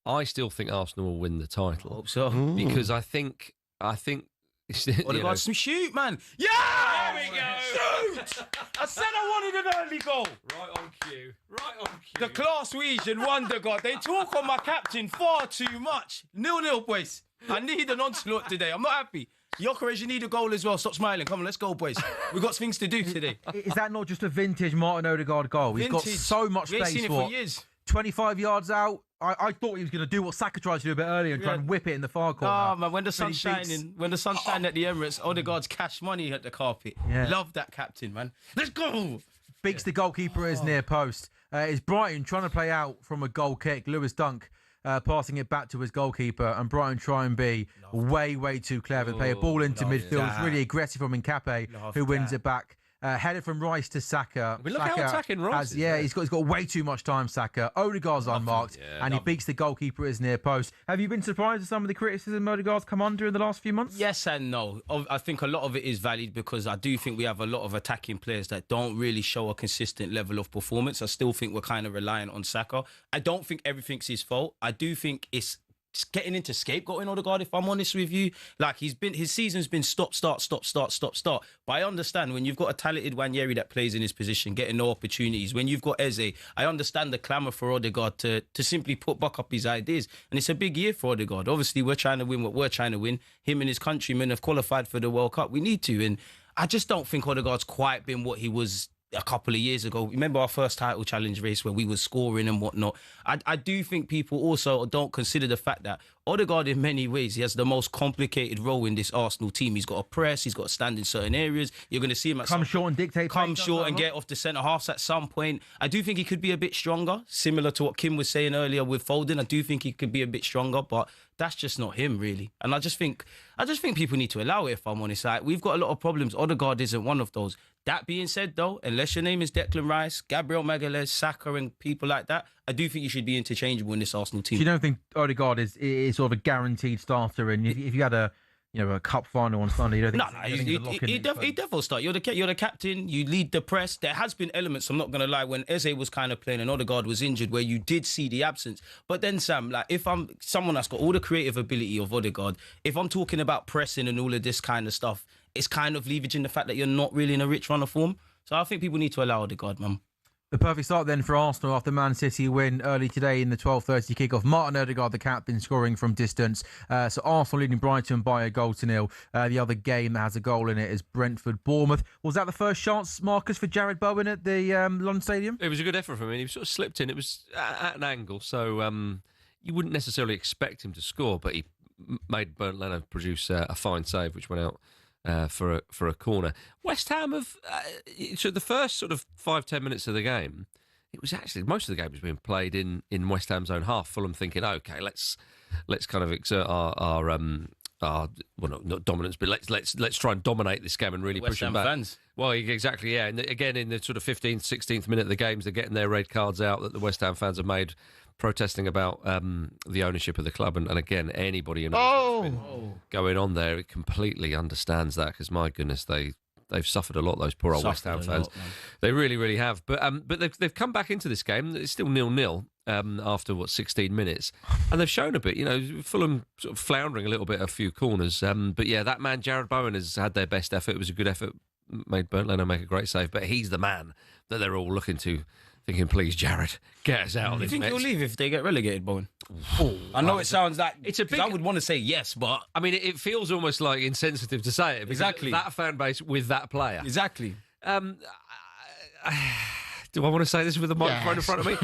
I still think Arsenal will win the title. I hope so. Because I think. Odegaard, some shoot, man. Yeah! There we go. Shoot! I said I wanted an early goal. Right on cue. The class Norwegian wonder god. They talk on my captain far too much. 0-0, boys. I need an onslaught today. I'm not happy. Gyökeres, you need a goal as well. Stop smiling. Come on, let's go, boys. We've got things to do today. Is that not just a vintage Martin Odegaard goal? He's got so much space. We've seen it for years. 25 yards out. I thought he was going to do what Saka tried to do a bit earlier and try and whip it in the far corner. Oh, man, when the sun's shining, at the Emirates, Odegaard's cash money at the carpet. Yeah. Love that captain, man. Let's go. Beats the goalkeeper at his near post. It's Brighton trying to play out from a goal kick. Lewis Dunk passing it back to his goalkeeper, and Brighton try and be way too clever. Play a ball into midfield. It's really aggressive from Nkape, who wins it back. Headed from Rice to Saka. Look how attacking Rice is. He's got way too much time, Saka. Odegaard's unmarked, and he beats the goalkeeper at his near post. Have you been surprised at some of the criticism Odegaard's come under in the last few months? Yes and no. I think a lot of it is valid because I do think we have a lot of attacking players that don't really show a consistent level of performance. I still think we're kind of reliant on Saka. I don't think everything's his fault. I do think it's getting into scapegoating Odegaard, if I'm honest with you. Like, his season's been stop, start. But I understand when you've got a talented Wanyeri that plays in his position, getting no opportunities. When you've got Eze, I understand the clamour for Odegaard to simply put back up his ideas. And it's a big year for Odegaard. Obviously, we're trying to win what we're trying to win. Him and his countrymen have qualified for the World Cup. We need to. And I just don't think Odegaard's quite been what he was a couple of years ago. Remember our first title challenge race where we were scoring and whatnot? I do think people also don't consider the fact that Odegaard, in many ways, he has the most complicated role in this Arsenal team. He's got to press, he's got to stand in certain areas. You're going to see him come short and dictate. Come short and get off the centre halves at some point. I do think he could be a bit stronger, similar to what Kim was saying earlier with Foden. I do think he could be a bit stronger, but that's just not him, really. And I just think people need to allow it, if I'm honest. Like, we've got a lot of problems. Odegaard isn't one of those. That being said, though, unless your name is Declan Rice, Gabriel Magalhaes, Saka and people like that, I do think you should be interchangeable in this Arsenal team. So you don't think Odegaard is sort of a guaranteed starter? And if you had a cup final on Sunday, you don't think he definitely start. You're the captain. You lead the press. There has been elements, I'm not going to lie, when Eze was kind of playing and Odegaard was injured, where you did see the absence. But then, Sam, like, if I'm someone that's got all the creative ability of Odegaard, if I'm talking about pressing and all of this kind of stuff, it's kind of leveraging the fact that you're not really in a rich run of form. So I think people need to allow Odegaard, man. The perfect start then for Arsenal after Man City win early today in the 12:30 kickoff. Martin Odegaard, the captain, scoring from distance. So Arsenal leading Brighton by 1-0. The other game that has a goal in it is Brentford-Bournemouth. Was that the first chance, Marcus, for Jared Bowen at the London Stadium? It was a good effort from him. He sort of slipped in. It was at an angle, so you wouldn't necessarily expect him to score, but he made Bernd Leno produce a fine save, which went out for a corner. West Ham have so the first sort of 5-10 minutes of the game, it was actually most of the game was being played in West Ham's own half. Fulham thinking, okay, let's kind of exert our well, not dominance, but let's try and dominate this game and really push them back. Fans. Well, exactly, yeah. And again, in the sort of 15th, 16th minute of the games, they're getting their red cards out that the West Ham fans have made, protesting about the ownership of the club. And again, anybody who knows what's been going on there, it completely understands that, because my goodness, they've suffered a lot, those poor old West Ham fans. They really, really have. But they've come back into this game. It's still 0-0 after 16 minutes, and they've shown a bit. Fulham sort of floundering a little bit, a few corners. But yeah, that man Jared Bowen has had their best effort. It was a good effort. Made Bernd Leno make a great save, but he's the man that they're all looking to, thinking, please, Jared, get us out of this. You think he'll leave if they get relegated, Bowen? I know it sounds like it's a big. I would want to say yes, but I mean, it feels almost like insensitive to say it. Exactly, that fan base with that player. Exactly. Do I want to say this with the microphone in front of me?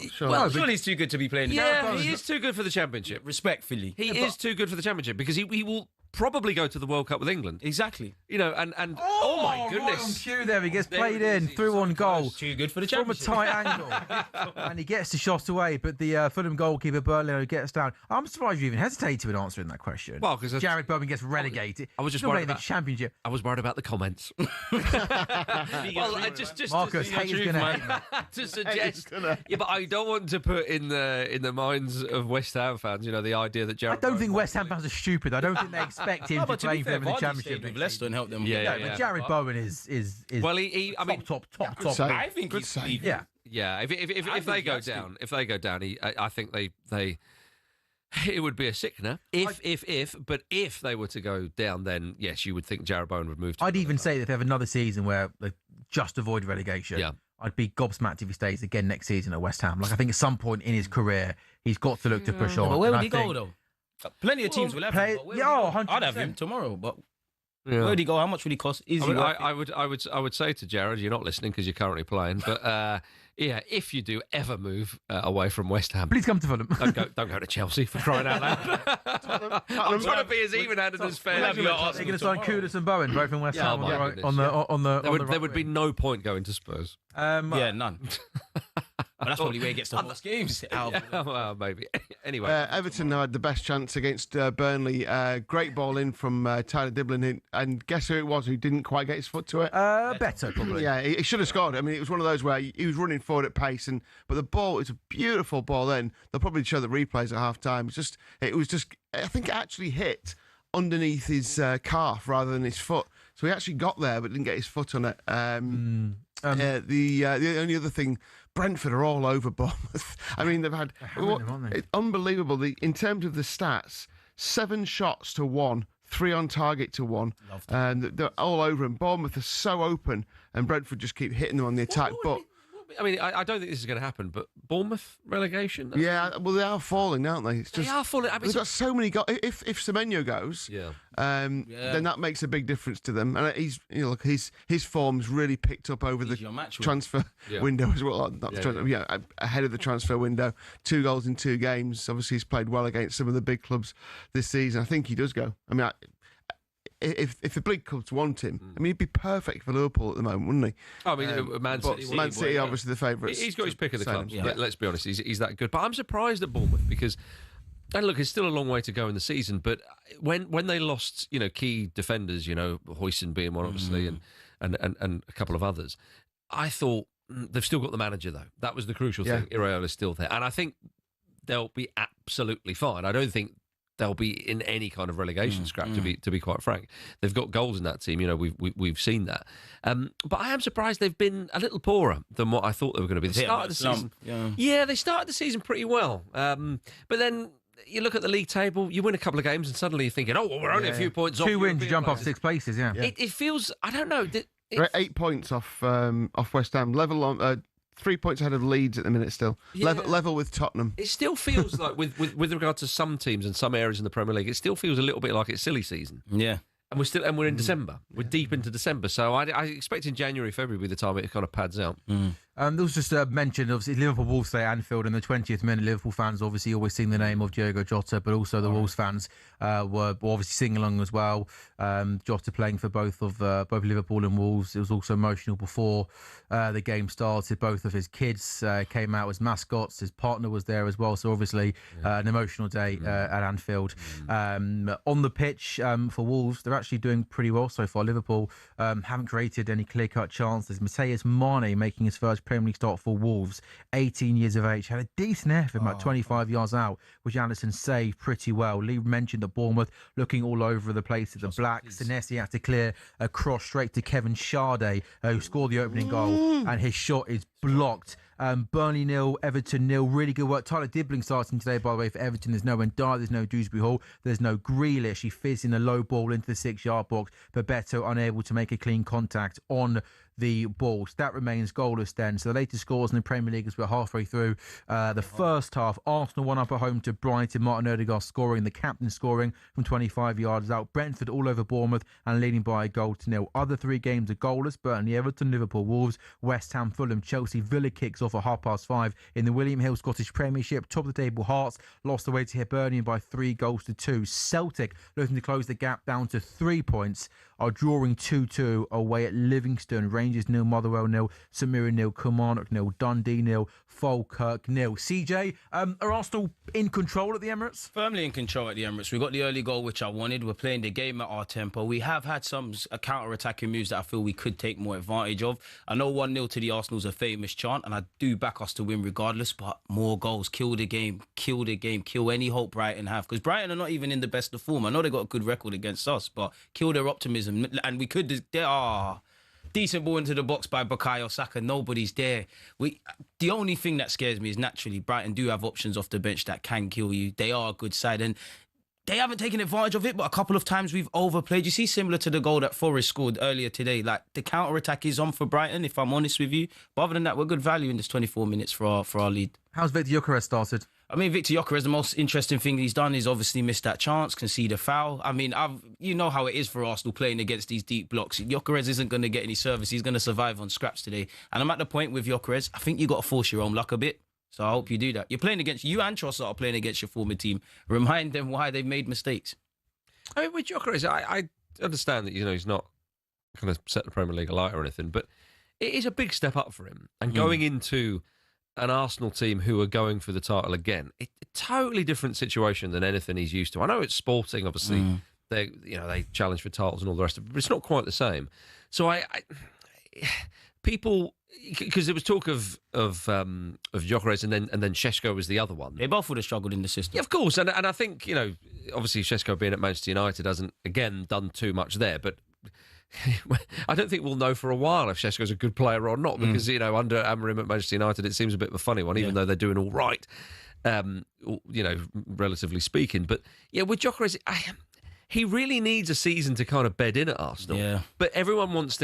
Sure. Well, surely he's too good to be playing. Yeah, he is too good for the Championship. Respectfully, he is too good for the Championship, because he will probably go to the World Cup with England. Exactly. And oh my goodness. Right on cue there. He gets played in, through on goal. Too good for the Championship. From a tight angle. And he gets the shot away, but the Fulham goalkeeper, Bernd Leno, gets down. I'm surprised you even hesitated in answering that question. Well, because Jared Bowen gets relegated. I was just worried about the Championship. I was worried about the comments. Marcus, haters going to hate me. To suggest, yeah, but I don't want to put in the minds of West Ham fans, the idea that Jared. I don't think West Ham fans are stupid. I don't think they expect him to play for them in the Championship with Leicester and help them. But Jared Bowen is well, I mean, top. I think he's yeah. If they go down, I think they. It would be a sickener if they were to go down, then yes, you would think Jared Bowen would move. I'd even say that if they have another season where they just avoid relegation, I'd be gobsmacked if he stays again next season at West Ham. Like, I think at some point in his career, he's got to look to push on. But where would he go, though? Plenty of teams will have him. Yeah, 100%. I'd have him tomorrow, but Yeah. Where'd he go? How much would he cost? Is he worth it? I would say to Jared, you're not listening because you're currently playing, but yeah, if you do ever move away from West Ham, Please come to Fulham. don't go to Chelsea, for crying out loud. I'm trying to be as even-handed as fair. They're going to sign Kudus and Bowen both from West Ham There would be no point going to Spurs. Yeah, none. But that's probably where he gets the most games. Well, maybe. Anyway, Everton had the best chance against Burnley. Great ball in from Tyler Diblin, and guess who it was who didn't quite get his foot to it? Better, probably. Yeah, he should have scored. I mean, it was one of those where he was running forward at pace, but the ball, it's a beautiful ball. Then they'll probably show the replays at half time. It was just. I think it actually hit underneath his calf rather than his foot. So he actually got there, but didn't get his foot on it. The only other thing, Brentford are all over Bournemouth. I mean, they've had unbelievable. In terms of the stats, 7 shots to 1, 3 on target to 1, and they're all over. And Bournemouth are so open, and Brentford just keep hitting them on the attack. I mean, I don't think this is going to happen, but Bournemouth relegation? Yeah, well, they are falling, aren't they? They are falling. They've got so many goals. If Semenyo goes, then that makes a big difference to them. And his form's really picked up over the transfer window as well. Ahead of the transfer window. 2 goals in 2 games. Obviously, he's played well against some of the big clubs this season. I think he does go. I mean, if the big clubs want him, I mean, he'd be perfect for Liverpool at the moment, wouldn't he? I mean, Man City, obviously the favourites. He's got his pick of the clubs. Yeah. Let's be honest, he's that good. But I'm surprised at Bournemouth because, and look, it's still a long way to go in the season. But when they lost, key defenders, Huijsen being one, obviously, and a couple of others, I thought they've still got the manager though. That was the crucial thing. Iraola's still there, and I think they'll be absolutely fine. I don't think they'll be in any kind of relegation scrap. To be quite frank, they've got goals in that team. We've seen that. But I am surprised they've been a little poorer than what I thought they were going to be. They started the season, they started the season pretty well. But then you look at the league table, you win a couple of games, and suddenly you're thinking, we're only a few points off. 2 wins, jump off 6 places. Yeah, it feels. I don't know. They're at 8 points off West Ham. Level on. 3 points ahead of Leeds at the minute still. Level with Tottenham. It still feels like, with regard to some teams and some areas in the Premier League, it still feels a little bit like it's silly season. Yeah. And we're in December. We're deep into December. So I expect in January, February, by the time it kind of pads out. There was just mentioned, obviously, Liverpool Wolves Day at Anfield in the 20th minute. Liverpool fans obviously always sing the name of Diogo Jota, but also the Wolves fans were obviously singing along as well. Jota playing for both Liverpool and Wolves. It was also emotional before the game started. Both of his kids came out as mascots. His partner was there as well. So obviously an emotional day at Anfield. On the pitch for Wolves, they're actually doing pretty well so far. Liverpool haven't created any clear-cut chances. Matheus Mane making his first Premier League start for Wolves, 18 years of age, had a decent effort, about 25 yards out, which Alisson saved pretty well. Lee mentioned that Bournemouth looking all over the place at the Blacks. Senesi had to clear a cross straight to Kevin Sade, who scored the opening goal, and his shot is blocked. Burnley 0, Everton 0. Really good work. Tyler Dibbling starting today, by the way, for Everton. There's no Ndai, there's no Dewsbury Hall, there's no Grealish. He fizzed in a low ball into the 6-yard box, but Beto unable to make a clean contact on the ball. So that remains goalless then. So the latest scores in the Premier League as we're halfway through the first half. Arsenal 1 up at home to Brighton. Martin Odegaard scoring, the captain scoring from 25 yards out. Brentford all over Bournemouth and leading by a goal to 0. Other 3 games are goalless. Burnley, Everton, Liverpool, Wolves, West Ham, Fulham, Chelsea. Villa kicks off at 5:30 in the William Hill Scottish Premiership. Top of the table, Hearts lost away to Hibernian by 3 goals to 2. Celtic looking to close the gap down to 3 points, are drawing 2-2 away at Livingston. Rangers 0, Motherwell 0, St Mirren 0, Kilmarnock 0, Dundee 0, Falkirk 0. CJ, are Arsenal in control at the Emirates? Firmly in control at the Emirates. We got the early goal, which I wanted. We're playing the game at our tempo. We have had some counter-attacking moves that I feel we could take more advantage of. I know 1-0 to the Arsenal's a famous chant, and I do back us to win regardless, but more goals. Kill the game. Kill the game. Kill any hope Brighton have. Because Brighton are not even in the best of form. I know they got a good record against us, but kill their optimism. And we could... decent ball into the box by Bukayo Saka. Nobody's there. The only thing that scares me is naturally Brighton do have options off the bench that can kill you. They are a good side and they haven't taken advantage of it, but a couple of times we've overplayed. You see, similar to the goal that Forest scored earlier today, like the counter-attack is on for Brighton, if I'm honest with you. But other than that, we're good value in this 24 minutes for our lead. How's Victor Gyökeres started? I mean, Victor Gyökeres, the most interesting thing he's done is obviously missed that chance, concede a foul. I mean, you know how it is for Arsenal playing against these deep blocks. Gyökeres isn't going to get any service. He's going to survive on scraps today. And I'm at the point with Gyökeres, I think you got to force your own luck a bit. So I hope you do that. You're playing against, you and Trossard are playing against your former team. Remind them why they've made mistakes. I mean, with Gyökeres, I understand that, he's not going to set the Premier League alight or anything, but it is a big step up for him. And going into an Arsenal team who are going for the title again, a totally different situation than anything he's used to. I know it's Sporting, obviously. They challenge for titles and all the rest of it, but it's not quite the same. So people, because there was talk of Gyökeres and then Šeško was the other one. They both would have struggled in the system. Yeah, of course. And I think, obviously Šeško being at Manchester United hasn't, again, done too much there, but I don't think we'll know for a while if Šeško's a good player or not, because, under Amorim at Manchester United, it seems a bit of a funny one, even though they're doing all right, relatively speaking. But, yeah, with Gyökeres, he really needs a season to kind of bed in at Arsenal. Yeah. But everyone wants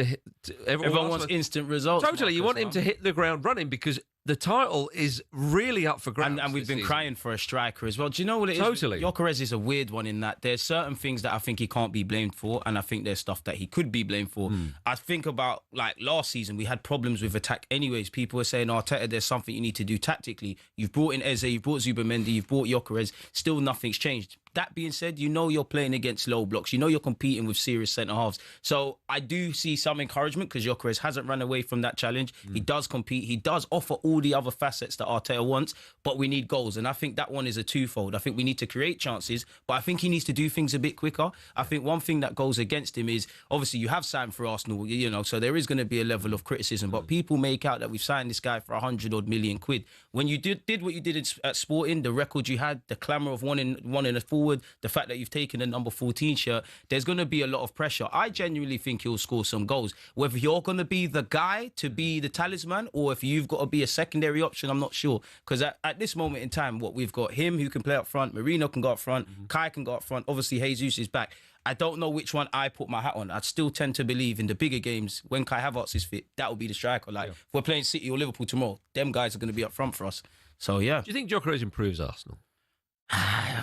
everyone wants instant results. Totally. You want him to hit the ground running because the title is really up for grabs. And we've been crying for a striker as well. Do you know what it is? Totally. Gyökeres is a weird one in that there's certain things that I think he can't be blamed for, and I think there's stuff that he could be blamed for. I think about, like, last season, we had problems with attack anyways. People were saying, Arteta, there's something you need to do tactically. You've brought in Eze, you've brought Zubimendi, you've brought Gyökeres. Still nothing's changed. That being said, you're playing against low blocks. You're competing with serious centre-halves. So I do see some encouragement because Gyökeres hasn't run away from that challenge. He does compete. He does offer all the other facets that Arteta wants, but we need goals. And I think that one is a twofold. I think we need to create chances, but I think he needs to do things a bit quicker. I think one thing that goes against him is, obviously, you have signed for Arsenal, so there is going to be a level of criticism, but people make out that we've signed this guy for 100-odd million quid. When you did what you did at Sporting, the record you had, the clamour of one in a forward, the fact that you've taken a number 14 shirt, there's going to be a lot of pressure. I genuinely think he'll score some goals. Whether you're going to be the guy to be the talisman or if you've got to be a secondary option, I'm not sure. Because at this moment in time, we've got him who can play up front, Marino can go up front, Kai can go up front, obviously Jesus is back. I don't know which one I put my hat on. I still tend to believe in the bigger games, when Kai Havertz is fit, that will be the striker. If we're playing City or Liverpool tomorrow, them guys are going to be up front for us. So, yeah. Do you think Gyökeres improves Arsenal?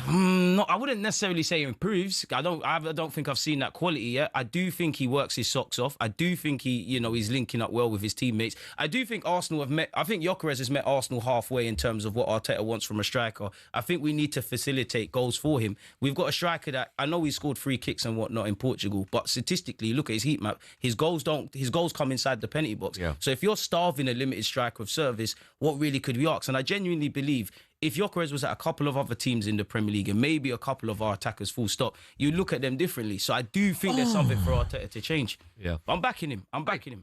No, I wouldn't necessarily say improves. I don't think I've seen that quality yet. I do think he works his socks off. I do think he's linking up well with his teammates. I do think Arsenal have met. I think Gyökeres has met Arsenal halfway in terms of what Arteta wants from a striker. I think we need to facilitate goals for him. We've got a striker that I know he scored free kicks and whatnot in Portugal, but statistically, look at his heat map. His goals come inside the penalty box. Yeah. So if you're starving a limited striker of service, what really could we ask? And I genuinely believe, if Gyökeres was at a couple of other teams in the Premier League and maybe a couple of our attackers full stop, you look at them differently. So I do think there's something for Arteta to change. Yeah, I'm backing him.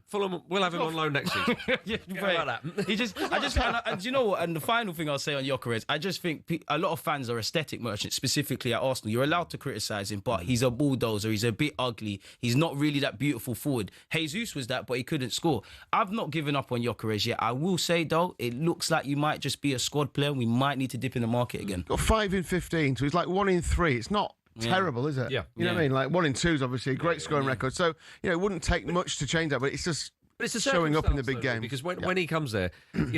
Fulham, we'll have him on loan next season. Yeah, about that. And you know what? And the final thing I'll say on Gyökeres, I just think a lot of fans are aesthetic merchants, specifically at Arsenal. You're allowed to criticise him, but he's a bulldozer. He's a bit ugly. He's not really that beautiful forward. Jesus was that, but he couldn't score. I've not given up on Gyökeres yet. I will say, though, it looks like you might just be a squad player. We might need to dip in the market again. Got 5 in 15, so he's like 1 in 3. It's not terrible, is it? Yeah. You know what I mean? Like 1 in 2 is obviously a great scoring record. So, it wouldn't take much to change that, but it's just showing up in the big game. Because when he comes there,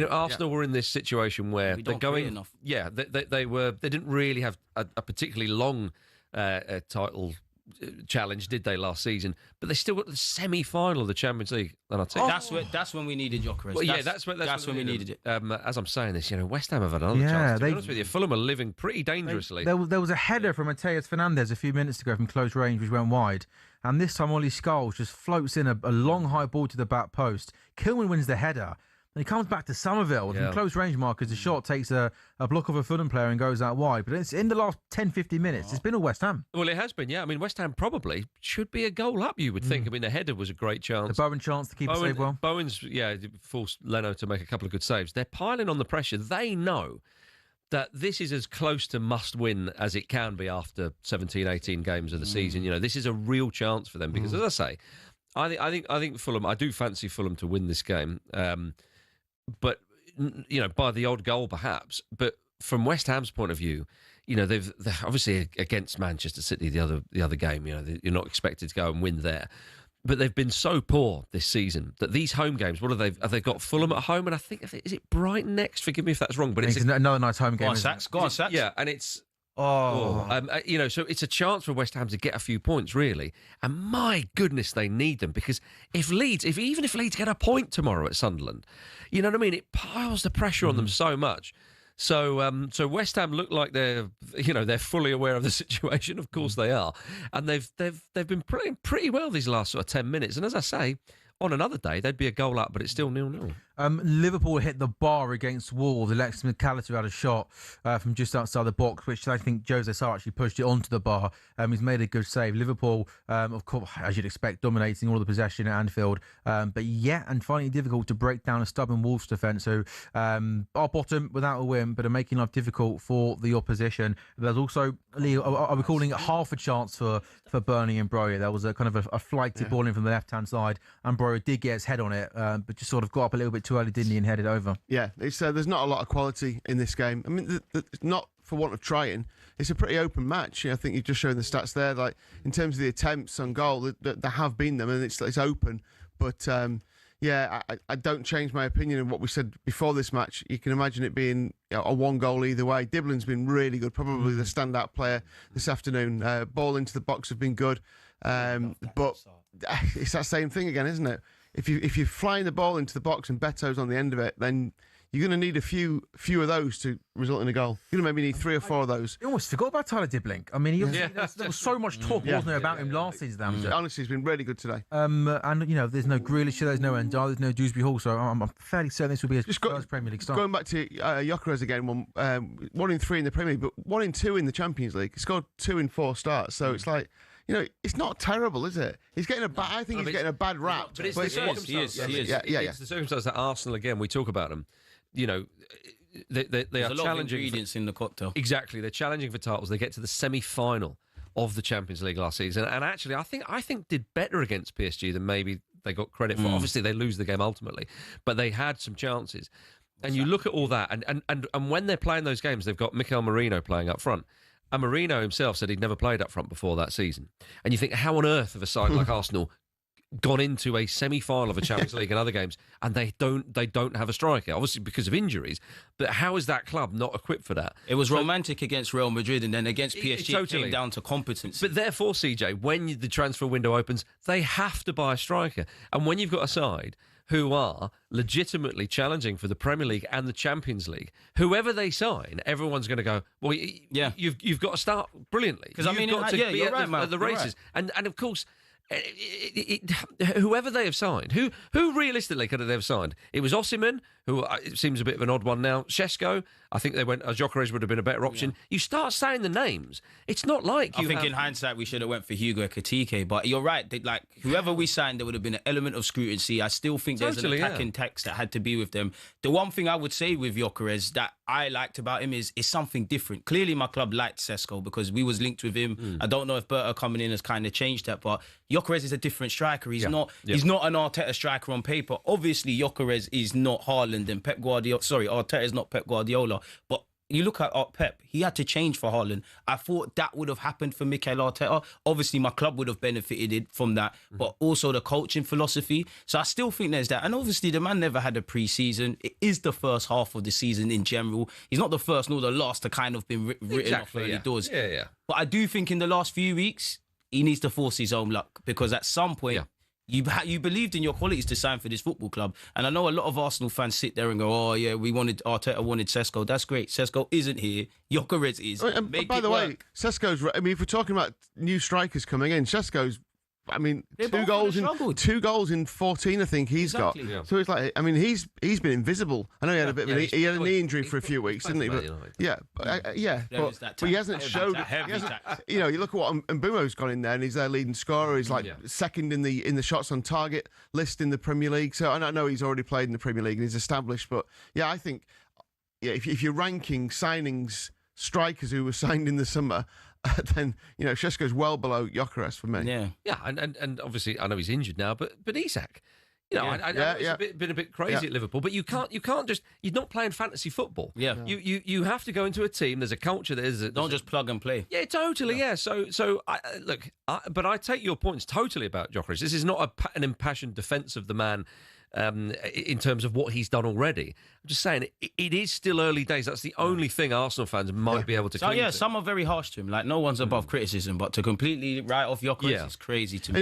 Arsenal were in this situation where they're going enough. Yeah, they didn't really have a particularly long title challenge, did they, last season? But they still got the semi-final of the Champions League. And I'll tell you, that's when we needed Gyökeres. Well, that's when we needed it. As I'm saying this, West Ham have had another chance. To be honest with you, Fulham are living pretty dangerously. There was a header from Mateus Fernandes a few minutes ago from close range, which went wide. And this time, Ollie Scholes just floats in a long high ball to the back post. Kilman wins the header. And he comes back to Somerville from close range markers. The shot takes a block of a Fulham player and goes out wide. But it's in the last 10-15 minutes. It's been all West Ham. Well, it has been, yeah. I mean, West Ham probably should be a goal up, you would think. I mean, the header was a great chance. The Bowen chance to keep it safe well. Bowen's, forced Leno to make a couple of good saves. They're piling on the pressure. They know that this is as close to must-win as it can be after 17, 18 games of the season. This is a real chance for them because, as I say, I think Fulham, I do fancy Fulham to win this game. But, by the odd goal perhaps. But from West Ham's point of view, they're obviously against Manchester City the other game. You're not expected to go and win there. but they've been so poor this season that these home games, what have they got? Fulham at home, and I think, is it Brighton next? Forgive me if that's wrong, but it's another nice home game. Go on, Sats. Yeah, and it's... Oh, so it's a chance for West Ham to get a few points, really. And my goodness, they need them, because even if Leeds get a point tomorrow at Sunderland, you know what I mean? It piles the pressure on them so much. So West Ham look like they're fully aware of the situation. Of course they are, and they've been playing pretty well these last sort of 10 minutes. And as I say, on another day they'd be a goal up, but it's still 0-0. Liverpool hit the bar against Wolves. Alexis McAllister had a shot from just outside the box, which I think Jose Sarr actually pushed it onto the bar. He's made a good save. Liverpool, of course, as you'd expect, dominating all the possession at Anfield. But yeah, and finding it difficult to break down a stubborn Wolves defence. So our bottom without a win, but are making life difficult for the opposition. There's also, Lee, are we calling it half a chance for Burnley and Broya? There was a kind of a flighted ball in from the left-hand side, and Broya did get his head on it, but just sort of got up a little bit too early, didn't he, and headed over. Yeah, it's there's not a lot of quality in this game. I mean, not for want of trying. It's a pretty open match. I think you've just shown the stats there. Like in terms of the attempts on goal, there have been them, and it's open. But I don't change my opinion of what we said before this match. You can imagine it being a one goal either way. Diblin's been really good, probably the standout player this afternoon. Ball into the box have been good, but it's that same thing again, isn't it? If you're flying the ball into the box and Beto's on the end of it, then you're going to need a few of those to result in a goal. You're going to maybe need 3 or 4 of those. You almost forgot about Tyler Diblink. I mean, there was so much talk, wasn't there, about him last season. Honestly, he's been really good today. And, there's no Grealish, there's no Endar, there's no Dewsbury Hall, so I'm fairly certain this will be his first Premier League start. Going back to Gyökeres again, 1 in 3 in the Premier League, but 1 in 2 in the Champions League. He scored 2 in 4 starts, so it's like... it's not terrible, is it? He's getting I think he's getting a bad rap. But it's the circumstance. It's the circumstance that Arsenal, again, we talk about them. They are a lot of ingredients in the cocktail. Exactly, they're challenging for titles. They get to the semi-final of the Champions League last season, and actually, I think did better against PSG than maybe they got credit for. Obviously, they lose the game ultimately, but they had some chances. And you look at all that, and when they're playing those games, they've got Mikel Merino playing up front. And Mourinho himself said he'd never played up front before that season. And you think, how on earth have a side like Arsenal gone into a semi-final of a Champions League and other games, and they don't have a striker, obviously because of injuries. But how is that club not equipped for that? It was romantic against Real Madrid, and then against PSG, it came down to competence. But therefore, CJ, when the transfer window opens, they have to buy a striker. And when you've got a side who are legitimately challenging for the Premier League and the Champions League, whoever they sign, everyone's going to go, well, you've got to start brilliantly. Because I mean, you've got to be at the races. Right. And of course, whoever they have signed, who realistically could they have signed? It was Osimhen, who it seems a bit of an odd one now. Shesko, I think they went. Gyökeres would have been a better option. You start saying the names. It's not like I think in hindsight we should have went for Hugo Ekitike, but you're right. Like whoever we signed, there would have been an element of scrutiny. I still think there's an attacking text that had to be with them. The one thing I would say with Gyökeres that I liked about him is something different. Clearly, my club liked Sesko because we was linked with him. I don't know if Berta coming in has kind of changed that, but Gyökeres is a different striker. He's not an Arteta striker on paper. Obviously, Gyökeres is not Haaland and Pep Guardiola. Sorry, Arteta is not Pep Guardiola. But you look at Pep, he had to change for Haaland. I thought that would have happened for Mikel Arteta. Obviously, my club would have benefited from that, but also the coaching philosophy. So I still think there's that. And obviously, the man never had a pre-season. It is the first half of the season in general. He's not the first nor the last to kind of been written off early doors. Yeah. But I do think in the last few weeks, he needs to force his own luck because at some point... Yeah. You believed in your qualities to sign for this football club. And I know a lot of Arsenal fans sit there and go, oh, yeah, Arteta wanted Sesko. That's great. Sesko isn't here. Gyökeres is. And by the way, Sesko's, I mean, if we're talking about new strikers coming in, Sesko's, I mean, 2 goals in 14, I think he's got. Yeah. So it's like, I mean, he's been invisible. I know he had a bit of he had a knee injury for a few weeks, didn't he? But, but he hasn't showed. You look at what Mbumo's gone in there, and he's their leading scorer. He's like second in the shots on target list in the Premier League. So I know he's already played in the Premier League and he's established. But yeah, I think if you're ranking signings, strikers who were signed in the summer. Then Shesko's well below Gyökeres for me. Yeah, and obviously I know he's injured now, but Isak, You know, I know it's been a bit crazy at Liverpool, but you can't just, you're not playing fantasy football. Yeah. You have to go into a team. There's a culture. Don't just plug and play. Yeah, totally. Yeah. So but I take your points totally about Gyökeres. This is not an impassioned defence of the man. In terms of what he's done already, I'm just saying it is still early days. That's the only thing Arsenal fans might be able to. So some are very harsh to him. Like, no one's above criticism, but to completely write off Gyökeres is crazy to me.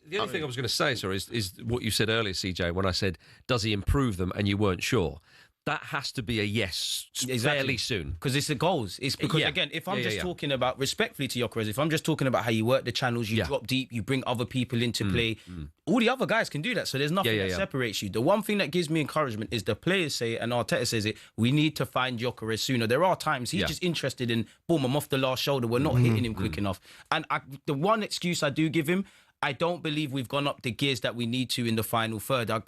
The only thing I was going to say, sorry, is what you said earlier, CJ, when I said, does he improve them, and you weren't sure. That has to be a yes fairly soon. Because it's the goals. It's because, again, if I'm just talking about, respectfully to Gyökeres, if I'm just talking about how you work the channels, you drop deep, you bring other people into play, all the other guys can do that. So there's nothing that separates you. The one thing that gives me encouragement is the players say it, and Arteta says it, we need to find Gyökeres sooner. There are times he's just interested in, boom, I'm off the last shoulder. We're not hitting him quick enough. And the one excuse I do give him, I don't believe we've gone up the gears that we need to in the final third. I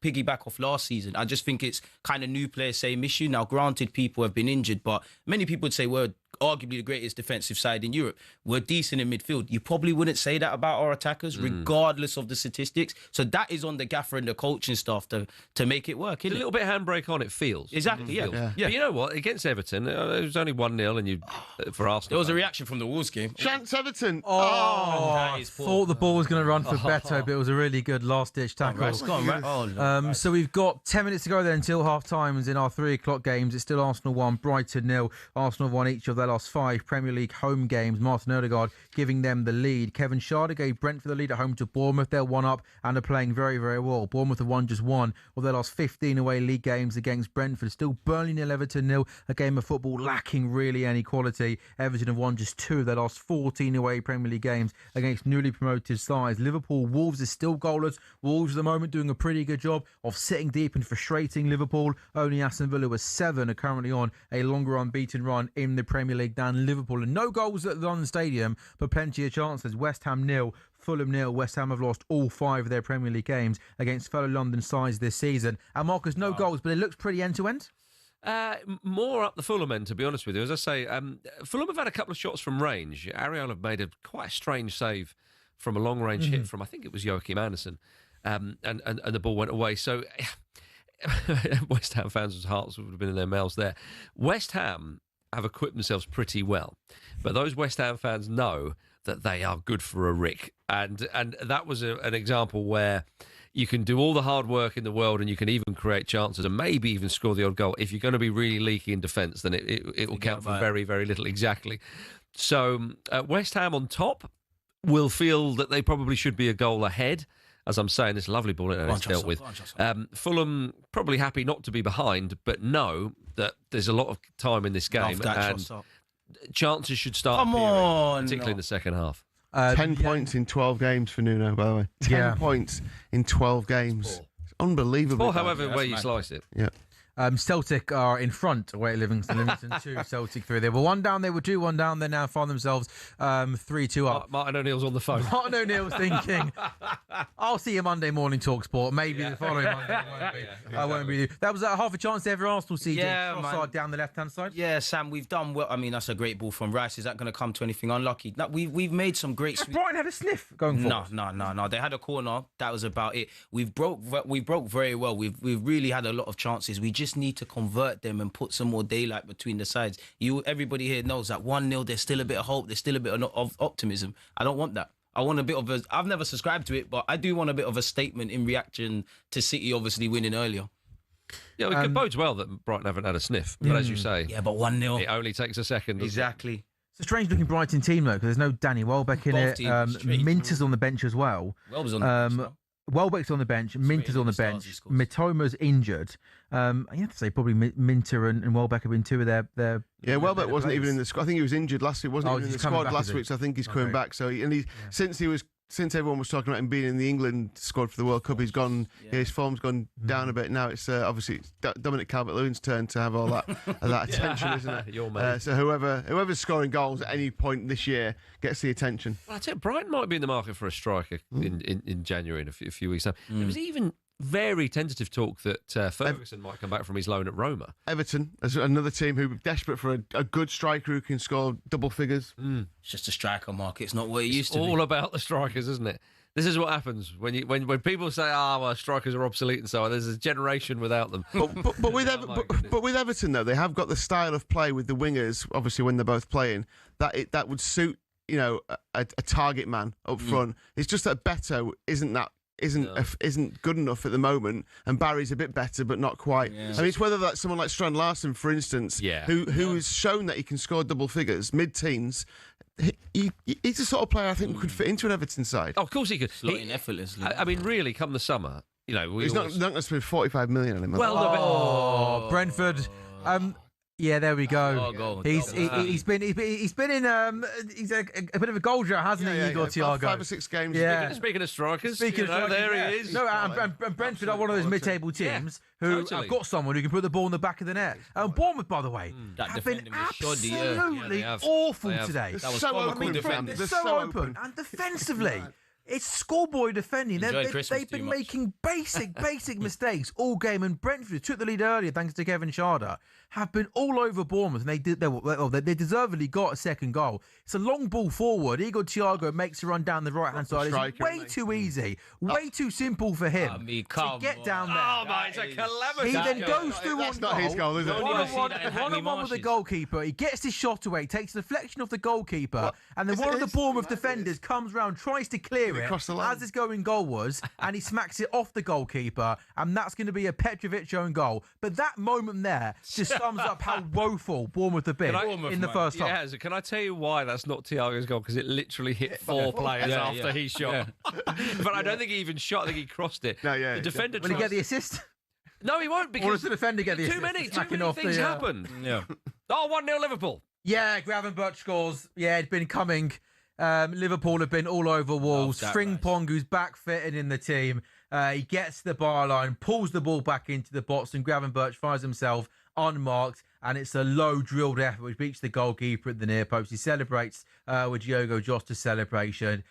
piggyback off last season. I just think it's kind of new players, same issue. Now, granted, people have been injured, but many people would say we're arguably the greatest defensive side in Europe. We're decent in midfield. You probably wouldn't say that about our attackers, regardless of the statistics. So that is on the gaffer and the coaching staff to make it work. A little bit handbrake on it feels. Exactly, yeah. But you know what? Against Everton, it was only 1-0 and for Arsenal. There was a reaction from the Wolves game. Chance Everton. I thought the ball was going to run for Beto, but it was a really good last-ditch tackle. So we've got 10 minutes to go then until half-time. In our 3 o'clock games, it's still Arsenal 1, Brighton 0. Arsenal won each of their last 5 Premier League home games. Martin Odegaard giving them the lead. Kevin Schade gave Brentford the lead at home to Bournemouth. They're 1-up and are playing very, very well. Bournemouth have won just 1 of their last 15 away league games against Brentford. Still Burnley 0, Everton 0. A game of football lacking really any quality. Everton have won just 2 of their last 14 away Premier League games against newly promoted sides. Liverpool, Wolves is still goalless. Wolves at the moment doing a pretty good job of sitting deep and frustrating Liverpool. Only Aston Villa with 7 are currently on a longer unbeaten run in the Premier League than Liverpool. And no goals at the London Stadium, but plenty of chances. West Ham 0, Fulham 0. West Ham have lost all 5 of their Premier League games against fellow London sides this season. And Marcus, no goals, but it looks pretty end-to-end. More up the Fulham end, to be honest with you. As I say, Fulham have had a couple of shots from range. Ariel have made quite a strange save from a long-range hit from, I think it was Joachim Andersen, and the ball went away. So West Ham fans' hearts would have been in their mouths there. West Ham have equipped themselves pretty well, but those West Ham fans know that they are good for a rick, and that was an example where you can do all the hard work in the world and you can even create chances and maybe even score the odd goal. If you're going to be really leaky in defence, then it will count for very, very little. Exactly. So West Ham on top will feel that they probably should be a goal ahead. As I'm saying, this lovely ball it's dealt with. Fulham probably happy not to be behind, but know that there's a lot of time in this game and chances should start appearing, particularly in the second half. 10 points in 12 games for Nuno, by the way. 10 points in 12 games. It's unbelievable. Or however way you slice it. Yeah. Celtic are in front away at Livingston 2, Celtic 3. They were 1 down, they were 2-1 down. They now find themselves 3-2 up. Martin O'Neill's on the phone. Martin O'Neill's thinking, I'll see you Monday morning talkSPORT. Maybe the following Monday I won't be. That was half a chance to every Arsenal CJ. Crossard down the left-hand side. Yeah, Sam, we've done well. I mean, that's a great ball from Rice. Is that going to come to anything unlucky? No, we've made some great... Brighton had a sniff going forward. No. They had a corner. That was about it. We broke very well. We've really had a lot of chances. We just need to convert them and put some more daylight between the sides. Everybody here knows that 1-0, there's still a bit of hope, there's still a bit of optimism. I don't want that. I want a bit of I've never subscribed to it, but I do want a bit of a statement in reaction to City obviously winning earlier. Yeah, it bodes well that Brighton haven't had a sniff, but as you say... Yeah, but 1-0. It only takes a second. Exactly. It's a strange-looking Brighton team, though, because there's no Danny Welbeck in it. Minter's on the bench as well. Welbeck's on the bench, Welbeck's on the bench, Minter's on the bench, Mitoma's injured. You have to say probably Minter and Welbeck have been 2 of their Yeah, Welbeck wasn't even in the squad. I think he was injured last week. Wasn't even in the squad last week, so I think he's coming back. So since everyone was talking about him being in the England squad for the World Cup, he's gone. Yeah, his form's gone down a bit. Now it's obviously Dominic Calvert-Lewin's turn to have all that attention, isn't it? Your man. So whoever's scoring goals at any point this year gets the attention. Well, I tell you, Brighton might be in the market for a striker in January in a few weeks' time. There was even very tentative talk that Ferguson might come back from his loan at Roma. Everton, as another team who are desperate for a good striker who can score double figures. It's just a striker market. It's not what it used to be. All about the strikers, isn't it? This is what happens when people say, well, strikers are obsolete and so on. There's a generation without them. But with Everton, though, they have got the style of play with the wingers, obviously, when they're both playing, that would suit, a target man up front. It's just that Beto isn't good enough at the moment, and Barry's a bit better, but not quite. Yeah. I mean, it's whether that's someone like Strand Larsen, for instance, who has shown that he can score double figures, mid-teens. He's the sort of player I think could fit into an Everton side. Oh, of course he could. Slotting effortlessly. I mean, really, come the summer, he's not going to spend 45 million on him. Well, Brentford. Yeah, there we go. He's been in he's a bit of a goal drought, hasn't he, Igor Thiago? 5 or 6 games. Yeah. Speaking of strikers, there he is. No, and Brentford are one of those mid-table teams who have got someone who can put the ball in the back of the net. And Bournemouth, by the way, have been absolutely awful today. That was so open. They're so open, and defensively. It's schoolboy defending. They've been making basic mistakes all game. And Brentford took the lead earlier thanks to Kevin Schade. Have been all over Bournemouth, and they deservedly got a second goal. It's a long ball forward. Igor Thiago makes a run down the right-hand side. It's way too easy, way too simple for him to get down there. Oh, my, it's a calamity. He then goes through That's not his goal, is it? One-on-one with the goalkeeper. He gets his shot away, takes the deflection off the goalkeeper, and then one of the Bournemouth defenders comes round, tries to clear it as his going goalwards, and he smacks it off the goalkeeper, and that's going to be a Petrovic own goal. But that moment there just sums up how woeful Bournemouth have been in the first half. Yeah, so can I tell you why that's not Thiago's goal? Because it literally hit 4 players after he shot. But I don't think he even shot. I think he crossed it. No, yeah. The defender Will he get the assist? No, he won't, because Or does the defender get the assist? Too many things happened. Yeah. 1-0 Liverpool. Yeah, Gravenberch scores. Yeah, it's been coming. Liverpool have been all over Wolves. Frimpong, who's back fitting in the team, he gets the bar line, pulls the ball back into the box, and Gravenberch finds himself unmarked, and it's a low drilled effort which beats the goalkeeper at the near post. He celebrates with Diogo Josta's celebration.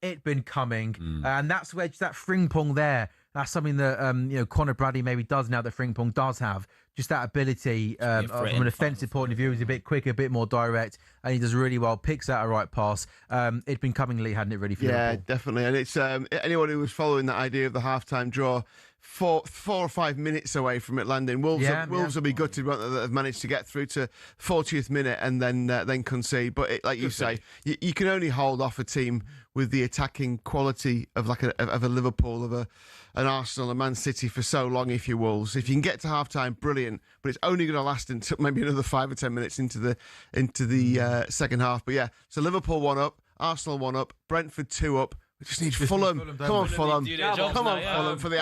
It'd been coming, and that's where that Frimpong there. That's something that Conor Bradley maybe does now that Frimpong does have. Just that ability from an offensive point of view. He's a bit quicker, a bit more direct, and he does really well. Picks out a right pass. It'd been coming late, hadn't it, really, for Liverpool? Yeah, definitely. And it's anyone who was following that idea of the half-time draw, 4 or 5 minutes away from it landing. Wolves will be gutted, won't they, that have managed to get through to 40th minute and then concede. But like you say, you can only hold off a team with the attacking quality of a Liverpool, of an Arsenal, a Man City for so long. If you're Wolves, if you can get to half time, brilliant. But it's only going to last until maybe another 5 or 10 minutes into the second half. But yeah, so Liverpool 1 up, Arsenal 1 up, Brentford 2 up. We just need Fulham. Come on, Fulham. Come on, Fulham for the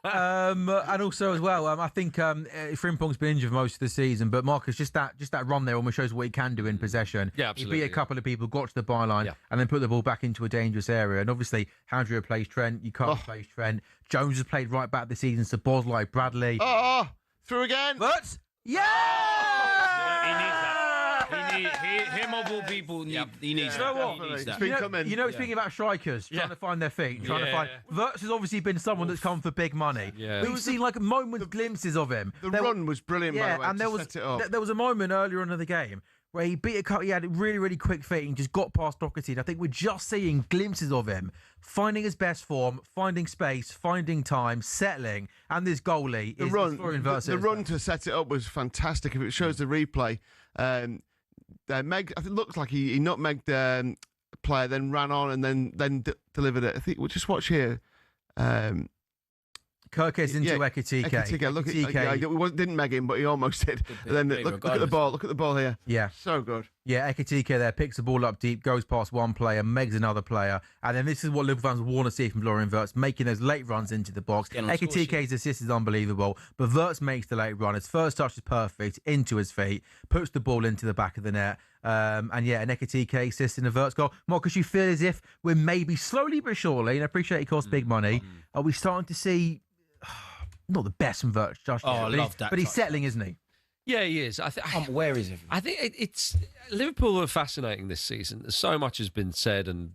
and also as well, I think Frimpong's been injured for most of the season, but Marcus, just that run there almost shows what he can do in possession. Yeah, absolutely. He beat a couple of people, got to the byline, and then put the ball back into a dangerous area. And obviously, Handria plays Trent. You can't replace Trent. Jones has played right back this season, so Bosley, Bradley. Through again. But He needs that. Him of all people, he needs that. You know what? He needs that. Speaking about strikers, trying to find their feet, trying to find. Wirtz has obviously been someone that's come for big money. Yeah. We've seen glimpses of him. The run was brilliant, by the way. And there was a moment earlier on in the game where he beat a cut. He had really, really quick feet and just got past Doherty. And I think we're just seeing glimpses of him finding his best form, finding space, finding time, settling. And this goalie is the run to set it up was fantastic. If it shows the replay, Meg, I think it looks like he nutmegged the player, then ran on and then delivered it. I think we'll just watch here. Kirkes into Ekitike. Look at didn't meg him, but he almost did. And then look at the ball. Look at the ball here. Yeah, so good. Yeah, Ekitike there picks the ball up deep, goes past one player, megs another player, and then this is what Liverpool fans want to see from Florian Wirtz, making those late runs into the box. Ekitike's assist is unbelievable, but Wirtz makes the late run. His first touch is perfect, into his feet, puts the ball into the back of the net. An Ekitike assist in a Wirtz goal. Marcus, you feel as if we're maybe slowly but surely, and I appreciate it costs big money, are we starting to see not the best from Wirtz, I love that. But he's settling, isn't he? Yeah, he is. Where is he? I think it's Liverpool are fascinating this season. So much has been said and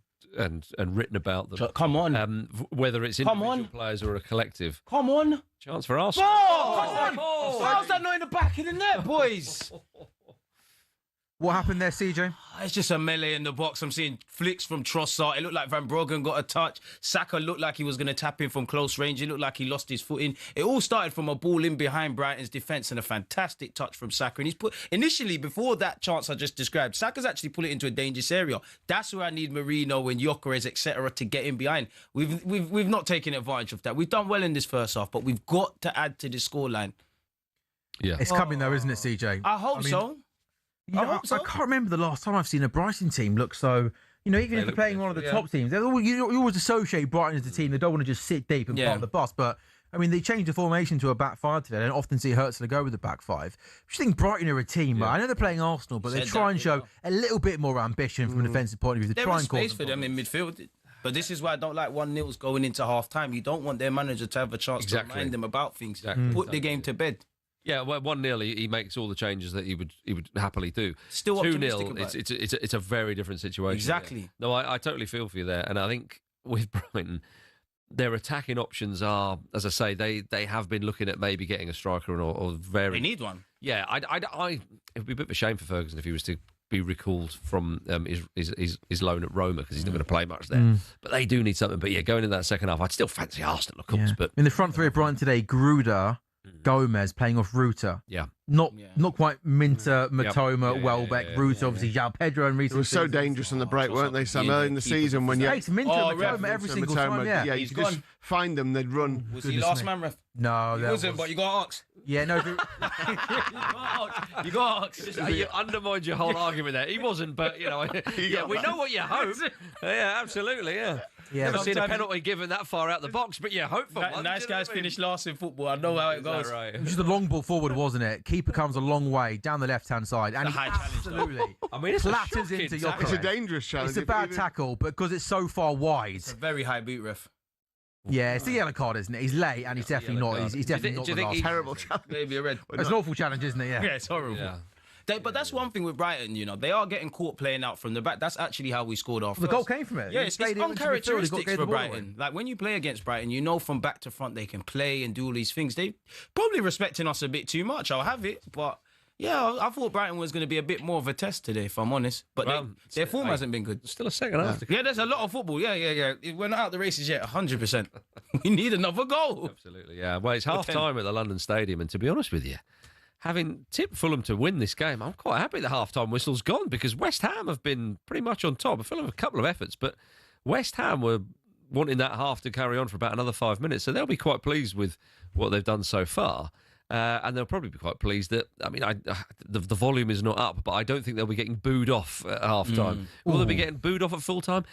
written about them. Come on, whether it's individual players or a collective. Come on, chance for Arsenal. How's that not in the back of the net, boys? What happened there, CJ? It's just a melee in the box. I'm seeing flicks from Trossard. It looked like Van Broggen got a touch. Saka looked like he was going to tap in from close range. It looked like he lost his footing. It all started from a ball in behind Brighton's defence and a fantastic touch from Saka. And he's put, initially, before that chance I just described, Saka's actually put it into a dangerous area. That's where I need Marino and Gyökeres, etc., to get in behind. We've not taken advantage of that. We've done well in this first half, but we've got to add to the scoreline. Yeah. It's coming though, isn't it, CJ? I hope so. I hope so. I can't remember the last time I've seen a Brighton team look so. Even if they're playing one of the top teams, you always associate Brighton as a team. They don't want to just sit deep and part the bus. But they changed the formation to a back five today. I don't often see Hurts to go with the back five. I just think Brighton are a team. Right? I know they're playing Arsenal, but they try and show a little bit more ambition from a defensive point of view. There is space for them in midfield. But this is why I don't like 1-0s going into half time. You don't want their manager to have a chance to remind them about things. Put the game to bed. Yeah, well, 1-0, he makes all the changes that he would happily do. Still 2-0, it's a very different situation. Exactly. There. No, I totally feel for you there, and I think with Brighton, their attacking options are, as I say, they have been looking at maybe getting a striker or very. They need one. Yeah, it would be a bit of a shame for Ferguson if he was to be recalled from his loan at Roma because he's not going to play much there. But they do need something. But yeah, going into that second half, I'd still fancy Arsenal, of course. But in the front three of Brighton today, Gruder, Gomez playing off Ruta. Yeah. Not quite Minter, Matoma, Welbeck, Ruta, obviously, João Pedro and recent. They were so dangerous on the break, weren't they, Sam? Early in the season when you... Minter, Matoma every single time, Yeah, you could just find them, they'd run. Was he last man, ref? No. He wasn't, but you got Ox. Yeah, no. You got Ox. You undermined your whole argument there. He wasn't, but, we know what you hope. Yeah, absolutely, Never seen a penalty given that far out the box, but hope for one. Nice guys finish last in football. I know how it goes. Right? It was just a long ball forward, wasn't it? Keeper comes a long way down the left-hand side. And it's a high challenge, absolutely. It's flatters into Gyökeres. It's a dangerous challenge. It's a bad tackle, but because it's so far wide. It's a very high boot, ref. Yeah, it's the yellow card, isn't it? He's late, and he's definitely not. He's definitely not the last. Terrible challenge. Maybe a red. It's an awful challenge, isn't it? Yeah, it's horrible. Yeah. But that's one thing with Brighton, they are getting caught playing out from the back. That's actually how we scored our first. The goal came from it. Yeah, it's uncharacteristic for Brighton. Like, when you play against Brighton, from back to front they can play and do all these things. They probably respecting us a bit too much. I'll have it. But, yeah, I thought Brighton was going to be a bit more of a test today, if I'm honest. But their form hasn't been good. Still a second half. Yeah, there's a lot of football. Yeah. We're not out the races yet, 100%. We need another goal. Absolutely, yeah. Well, it's half-time at the London Stadium, and to be honest with you, having tipped Fulham to win this game, I'm quite happy the half-time whistle's gone because West Ham have been pretty much on top. Fulham have a couple of efforts, but West Ham were wanting that half to carry on for about another 5 minutes, so they'll be quite pleased with what they've done so far. And they'll probably be quite pleased that, the volume is not up, but I don't think they'll be getting booed off at half-time. Will they be getting booed off at full-time?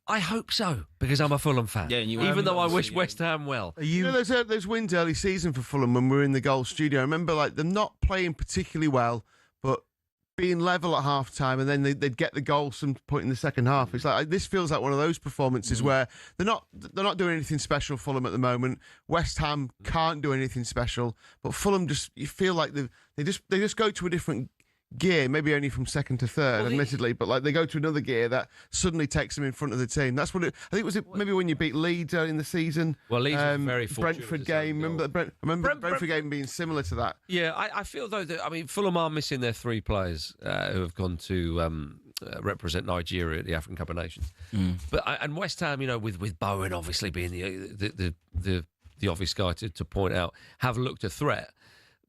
I hope so, because I'm a Fulham fan. Yeah, even though I wish West Ham well. There's wins early season for Fulham when we were in the goal studio. I remember them not playing particularly well, but being level at half time, and then they'd get the goal some point in the second half. It's like this feels like one of those performances where they're not doing anything special. Fulham at the moment, West Ham can't do anything special, but Fulham you feel like they just go to a different gear, maybe only from second to third, admittedly, but they go to another gear that suddenly takes them in front of the team. That's what I think maybe when you beat Leeds early in the season. Well, Leeds was very Brentford game. Remember the Brentford game being similar to that. Yeah, I feel though that Fulham are missing their three players who have gone to represent Nigeria at the African Cup of Nations. But and West Ham, with Bowen obviously being the obvious guy to point out, have looked a threat.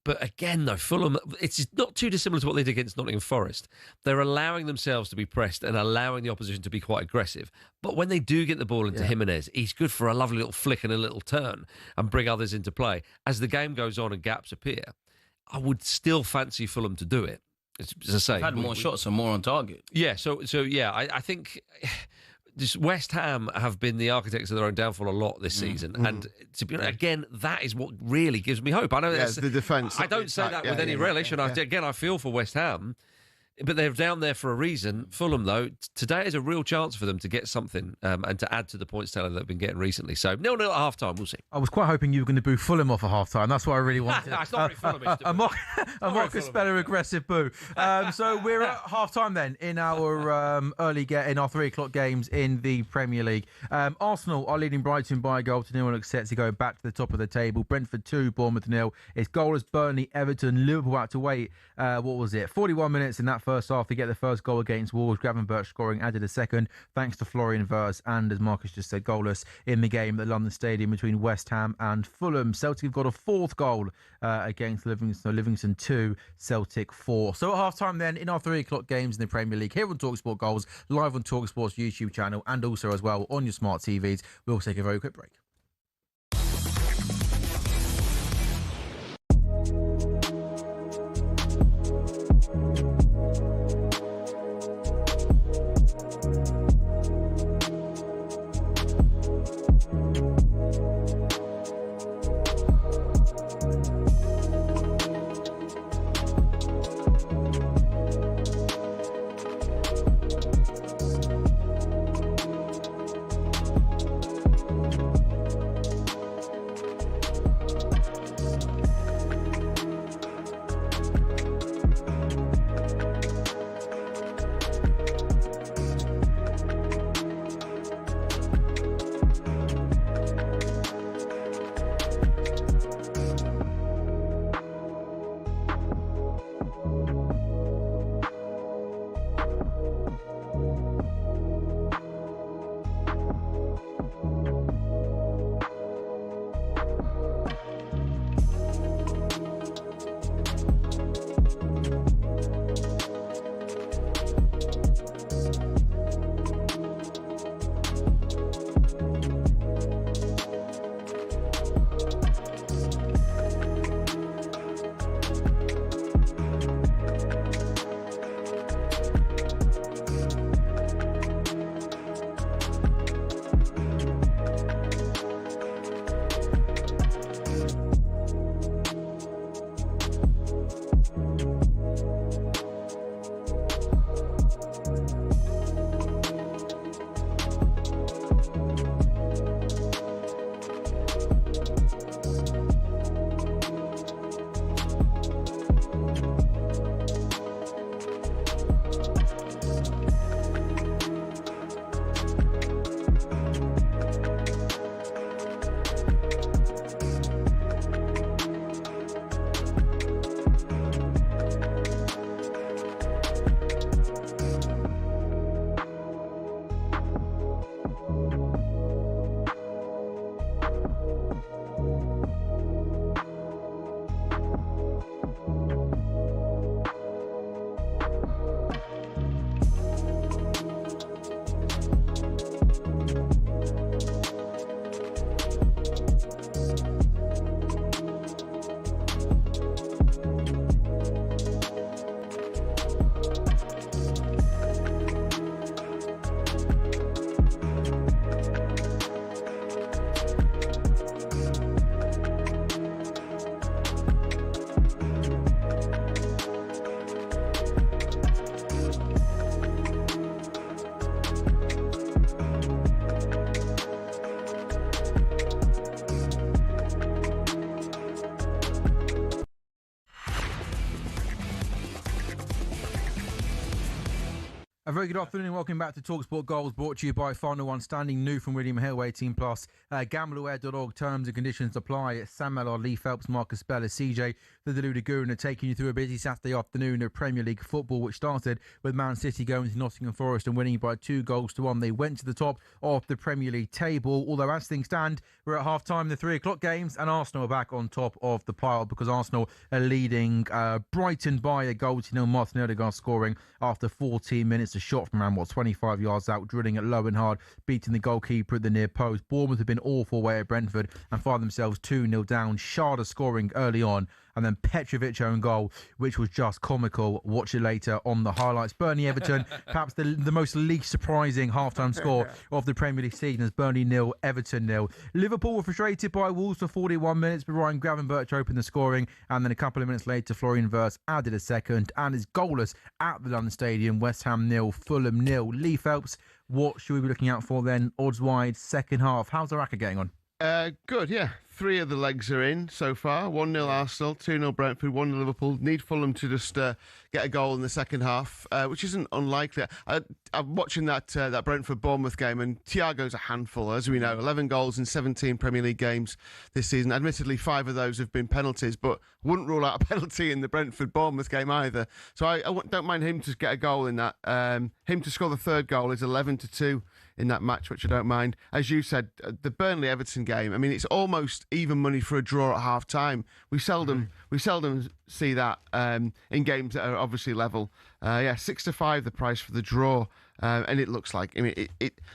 But again, though, Fulham, it's not too dissimilar to what they did against Nottingham Forest. They're allowing themselves to be pressed and allowing the opposition to be quite aggressive. But when they do get the ball into Jimenez, he's good for a lovely little flick and a little turn and bring others into play. As the game goes on and gaps appear, I would still fancy Fulham to do it. As I say, had more shots and more on target. Yeah, so yeah, I think... West Ham have been the architects of their own downfall a lot this season, and to be honest, again, that is what really gives me hope. I know that's the defence. I don't say that with any relish, and again, I feel for West Ham, but they're down there for a reason. Fulham, though, today is a real chance for them to get something and to add to the points tally they've been getting recently. So 0-0 at half-time, we'll see. I was quite hoping you were going to boo Fulham off at half-time. That's what I really wanted. It's not very Fulham. A Marcus Speller aggressive boo. So we're at half-time then in our in our 3 o'clock games in the Premier League. Arsenal are leading Brighton by a goal to 0 and set to go back to the top of the table. Brentford 2, Bournemouth 0. It's goalless Burnley, Everton, Liverpool out to wait. 41 minutes in that first half to get the first goal against Wolves. Gravenberch scoring, added a second, thanks to Florian Wirtz, and as Marcus just said, goalless in the game at the London Stadium between West Ham and Fulham. Celtic have got a fourth goal against Livingston. Livingston 2, Celtic 4. So at half-time then, in our 3 o'clock games in the Premier League, here on talkSPORT Goals, live on talkSPORT's YouTube channel, and also as well on your smart TVs. We'll take a very quick break. A very good afternoon and welcome back to talkSPORT Goals, brought to you by Final One, standing new from William Hill 18 plus. Gambleware.org, terms and conditions apply. Sam Ellard, Lee Phelps, Marcus Speller, CJ, the Deluded Goon are taking you through a busy Saturday afternoon of Premier League football, which started with Man City going to Nottingham Forest and winning by 2-1. They went to the top of the Premier League table, although as things stand, we're at half-time in the 3 o'clock games and Arsenal are back on top of the pile because Arsenal are leading Brighton by a goal to nil. Martin Odegaard scoring after 14 minutes. A shot from around 25 yards out, drilling it low and hard, beating the goalkeeper at the near post. Bournemouth have been awful away at Brentford and find themselves 2-0 down. Sharda scoring early on, and then Petrovic own goal, which was just comical. Watch it later on the highlights. Burnley Everton, perhaps the most least surprising halftime score of the Premier League season, as Burnley 0, Everton 0. Liverpool were frustrated by Wolves for 41 minutes, but Ryan Gravenberch opened the scoring, and then a couple of minutes later, Florian Wirtz added a second and is goalless at the London Stadium. West Ham 0, Fulham 0. Lee Phelps, what should we be looking out for then, odds-wide, second half? How's the racket getting on? Good, yeah. 3 of the legs are in so far. 1-0 Arsenal, 2-0 Brentford, 1-0 Liverpool. Need Fulham to just get a goal in the second half, which isn't unlikely. I'm watching that Brentford-Bournemouth game, and Thiago's a handful, as we know. 11 goals in 17 Premier League games this season. Admittedly, 5 of those have been penalties, but wouldn't rule out a penalty in the Brentford-Bournemouth game either. So I don't mind him to get a goal in that. Him to score the third goal is 11-2 in that match, which I don't mind. As you said, the Burnley-Everton game, I mean, it's almost even money for a draw at half-time. We seldom see that in games that are obviously level. 6-5 the price for the draw. And it looks like, I mean,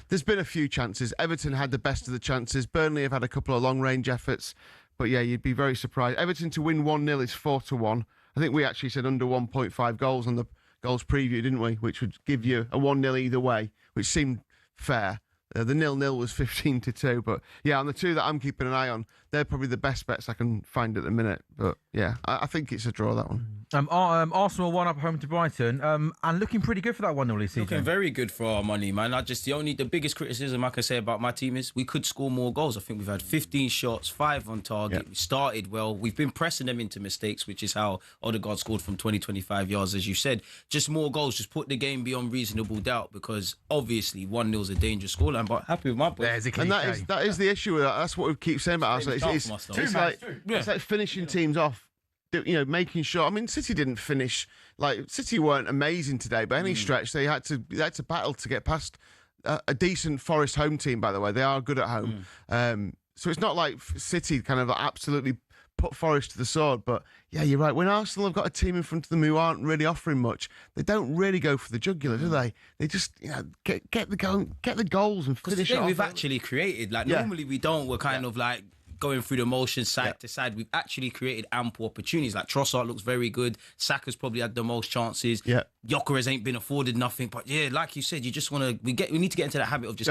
there's been a few chances. Everton had the best of the chances. Burnley have had a couple of long-range efforts. But yeah, you'd be very surprised. Everton to win 1-0 is 4-1. I think we actually said under 1.5 goals on the goals preview, didn't we? Which would give you a 1-0 either way, which seemed fair. The 0-0 was 15-2, but yeah, on the 2 that I'm keeping an eye on, they're probably the best bets I can find at the minute. But yeah, I think it's a draw, that one. Arsenal 1 up home to Brighton, and looking pretty good for that 1-0 season. Looking very good for our money, man. The biggest criticism I can say about my team is we could score more goals. I think we've had 15 shots, 5 on target. Yep. We started well. We've been pressing them into mistakes, which is how Odegaard scored from 20-25 yards, as you said. Just more goals, just put the game beyond reasonable doubt, because obviously 1-0 is a dangerous scoreline. But happy with my boys. And that is the issue with that. That's what we keep saying about Arsenal. It's like finishing teams off. You know, making sure. I mean, City didn't finish. Like, City weren't amazing today by any stretch. They had to battle to get past a decent Forest home team. By the way, they are good at home. So it's not like City kind of absolutely put Forest to the sword. But yeah, you're right. When Arsenal have got a team in front of them who aren't really offering much, they don't really go for the jugular, do they? They just get the goals and finish it off. We've actually created normally we don't. We're kind of like going through the motions side to side. We've actually created ample opportunities. Like Trossard looks very good. Saka's probably had the most chances. Yeah. Gyökeres ain't been afforded nothing. But yeah, like you said, you just want to. We need to get into that habit of just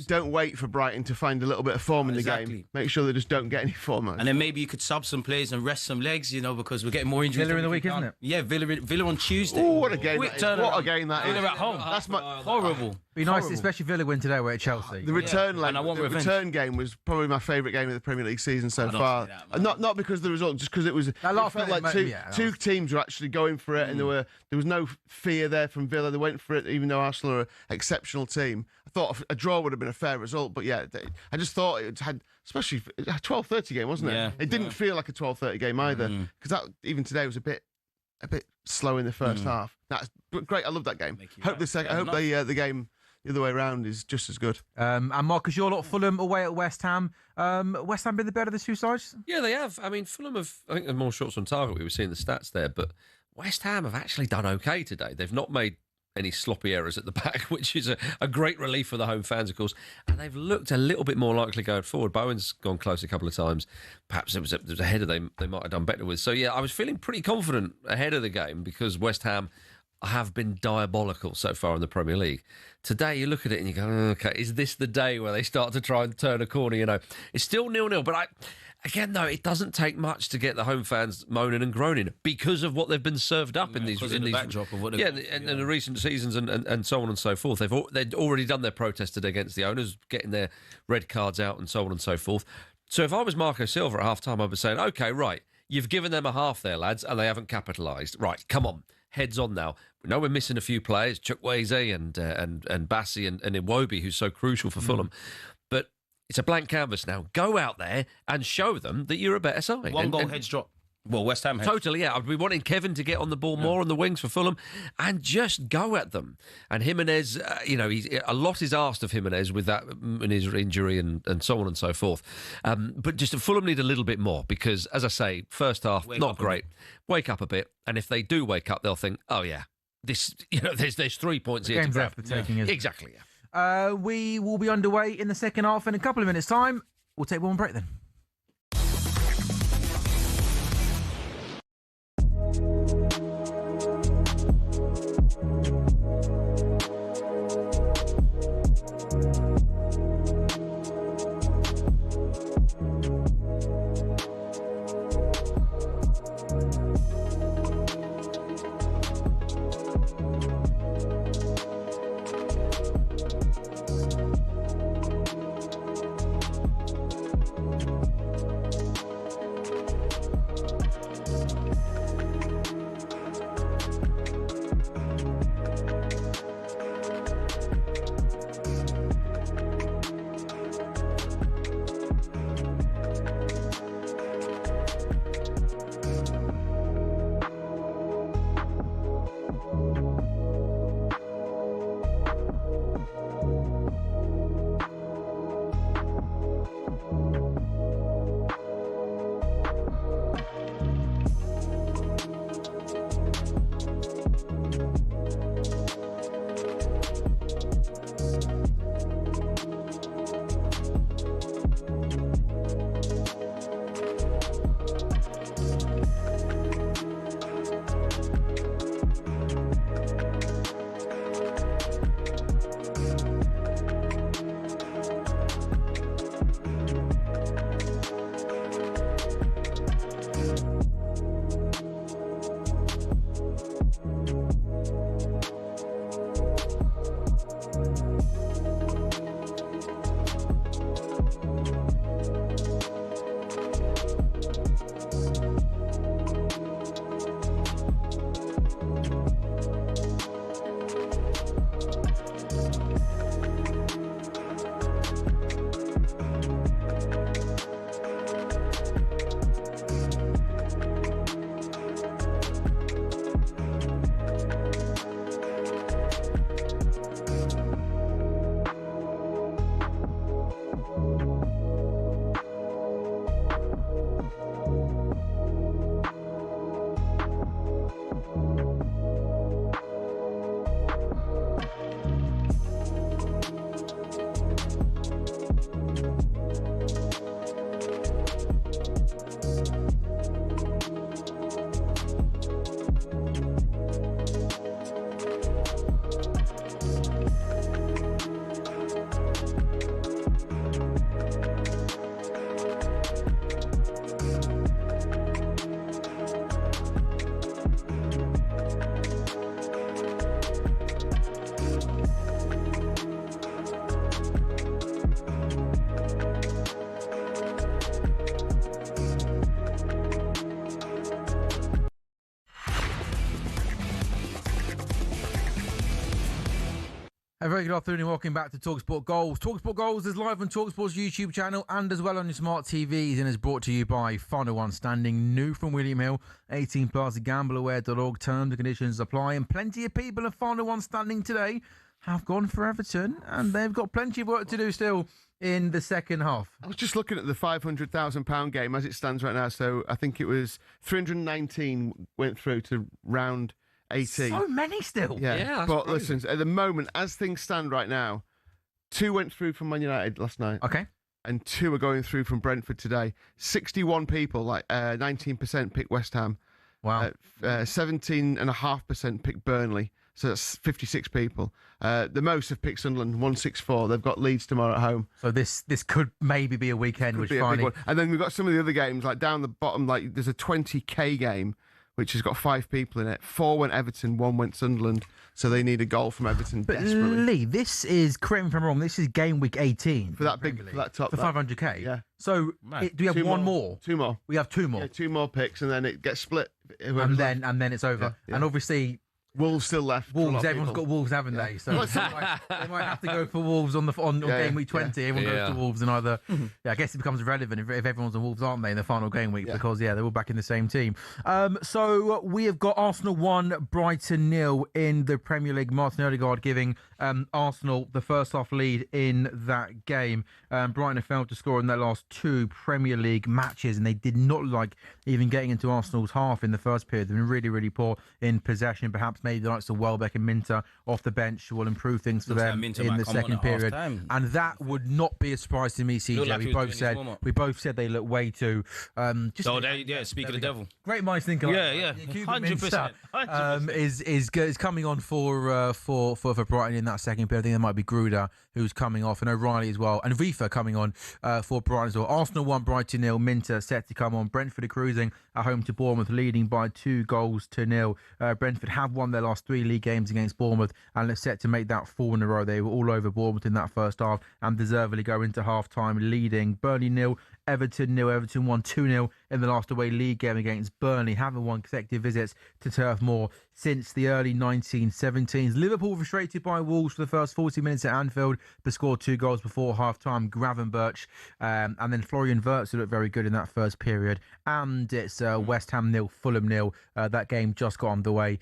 don't wait for Brighton to find a little bit of form in the game. Make sure they just don't get any form. And then maybe you could sub some players and rest some legs, because we're getting more injuries. Villa in the week, isn't it? Yeah, Villa on Tuesday. Oh, what a game! What a game that is! Villa at home. That's horrible. Be nice, especially Villa win today. We're at Chelsea. The return game was probably my favourite game of the Premier League season so far. Not because of the result, just because it felt like two teams were actually going for it, and there was no fear there from Villa. They went for it, even though Arsenal are an exceptional team. I thought a draw would have been a fair result, but yeah, I just thought it had, especially a 12:30 game, wasn't it? Yeah, it didn't feel like a 12:30 game either, because that even today was a bit slow in the first half. That's great. I love that game. I hope the game the other way around is just as good. And Marcus, you're Fulham away at West Ham. West Ham been the better of the two sides? Yeah, they have. I mean, Fulham I think, more shots on target. We were seeing the stats there, but West Ham have actually done okay today. They've not made any sloppy errors at the back, which is a great relief for the home fans, of course. And they've looked a little bit more likely going forward. Bowen's gone close a couple of times. Perhaps it was a header they might have done better with. So, yeah, I was feeling pretty confident ahead of the game because West Ham have been diabolical so far in the Premier League. Today, you look at it and you go, okay, is this the day where they start to try and turn a corner? It's still 0-0, but again, though, it doesn't take much to get the home fans moaning and groaning because of what they've been served up in these backdrop of what in the recent seasons and so on and so forth. They'd already done their protested against the owners, getting their red cards out and so on and so forth. So if I was Marco Silva at half-time, I'd be saying, okay, right, you've given them a half there, lads, and they haven't capitalised. Right, come on, heads on now. We know we're missing a few players, Chukwueze and Bassi and Iwobi, who's so crucial for Fulham. But it's a blank canvas now. Go out there and show them that you're a better side. One goal heads drop. Well, West Ham heads. Totally, yeah. I'd be wanting Kevin to get on the ball more on the wings for Fulham and just go at them. And Jimenez, a lot is asked of Jimenez with that and his injury and so on and so forth. But just Fulham need a little bit more because, as I say, first half, not great. Wake up a bit. And if they do wake up, they'll think, oh, yeah, this, there's 3 points here to grab. The taking, isn't it? Exactly, yeah. We will be underway in the second half in a couple of minutes' time. We'll take one break then. A very good afternoon and welcome back to talkSPORT Goals. talkSPORT Goals is live on talkSPORT's YouTube channel and as well on your smart TVs and is brought to you by Final One Standing, new from William Hill, 18 plus, gambleaware.org, terms and conditions apply, and plenty of people at Final One Standing today have gone for Everton and they've got plenty of work to do still in the second half. I was just looking at the £500,000 game as it stands right now, so I think it was 319 went through to round 18. So many still. Yeah, but crazy. Listen, at the moment, as things stand right now, 2 went through from Man United last night. Okay. And 2 are going through from Brentford today. 61 people, 19% picked West Ham. Wow. 17.5% picked Burnley. So that's 56 people. The most have picked Sunderland, 164. They've got Leeds tomorrow at home. So this could maybe be a weekend, which finally... big one. And then we've got some of the other games, like down the bottom, like there's a 20k game, which has got 5 people in it. 4 went Everton, 1 went Sunderland. So they need a goal from Everton desperately. Lee, this is, correct me if I'm wrong, this is game week 18. For that top. For 500k? Yeah. So do we have one more? 2 more. We have 2 more. Yeah, 2 more picks and then it gets split. And then it's over. Yeah. And obviously... Wolves still left. Wolves, everyone's got Wolves, haven't they? So they might have to go for Wolves on game week 20. Yeah. Everyone goes to Wolves and either... I guess it becomes irrelevant if everyone's on Wolves, aren't they, in the final game week? Yeah. Because, they're all back in the same team. So we have got Arsenal 1, Brighton 0 in the Premier League. Martin Odegaard giving Arsenal the first half lead in that game. Brighton have failed to score in their last 2 Premier League matches, and they did not like even getting into Arsenal's half in the first period. They've been really, really poor in possession. Perhaps maybe the likes of Welbeck and Minter off the bench will improve things for them in the second period. And that would not be a surprise to me, CJ. Like we both said they look way too... speak of the devil. Great minds think alike. 100%. Is coming on for Brighton in that second period. I think there might be Gruder who's coming off, and O'Reilly as well, and Rifa coming on for Brighton as well. Arsenal 1, Brighton 0. Minter set to come on. Brentford are cruising at home to Bournemouth, leading by 2-0. Brentford have won their last 3 league games against Bournemouth and are set to make that 4 in a row. They were all over Bournemouth in that first half and deservedly go into half-time leading. Burnley 0, Everton 0. Everton won 2-0 in the last away league game against Burnley, having won consecutive visits to Turf Moor since the early 1917s. Liverpool frustrated by Wolves for the first 40 minutes at Anfield, but scored 2 goals before half-time. Gravenberch and then Florian Wirtz, who looked very good in that first period. And it's West Ham 0, Fulham 0. That game just got underway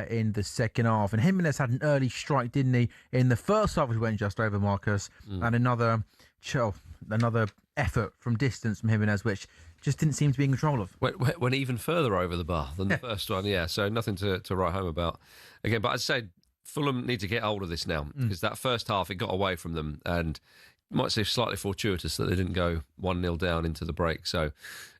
in the second half. And Jimenez had an early strike, didn't he, in the first half, which went just over Marcus. And another effort from distance from Jimenez, which just didn't seem to be in control of. Went even further over the bar than the first one, so nothing to write home about. Again, but I'd say Fulham need to get hold of this now, because that first half, it got away from them, and you might say slightly fortuitous that they didn't go 1-0 down into the break. So,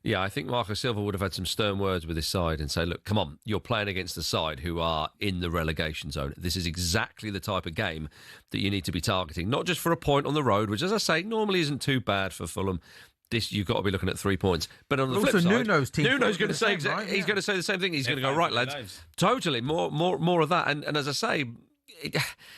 I think Marco Silva would have had some stern words with his side and say, look, come on, you're playing against a side who are in the relegation zone. This is exactly the type of game that you need to be targeting, not just for a point on the road, which, as I say, normally isn't too bad for Fulham. You've got to be looking at 3 points. But on the flip side, Nuno's going to say he's going to say the same thing. He's going to go, right, lads, totally, more of that. And as I say,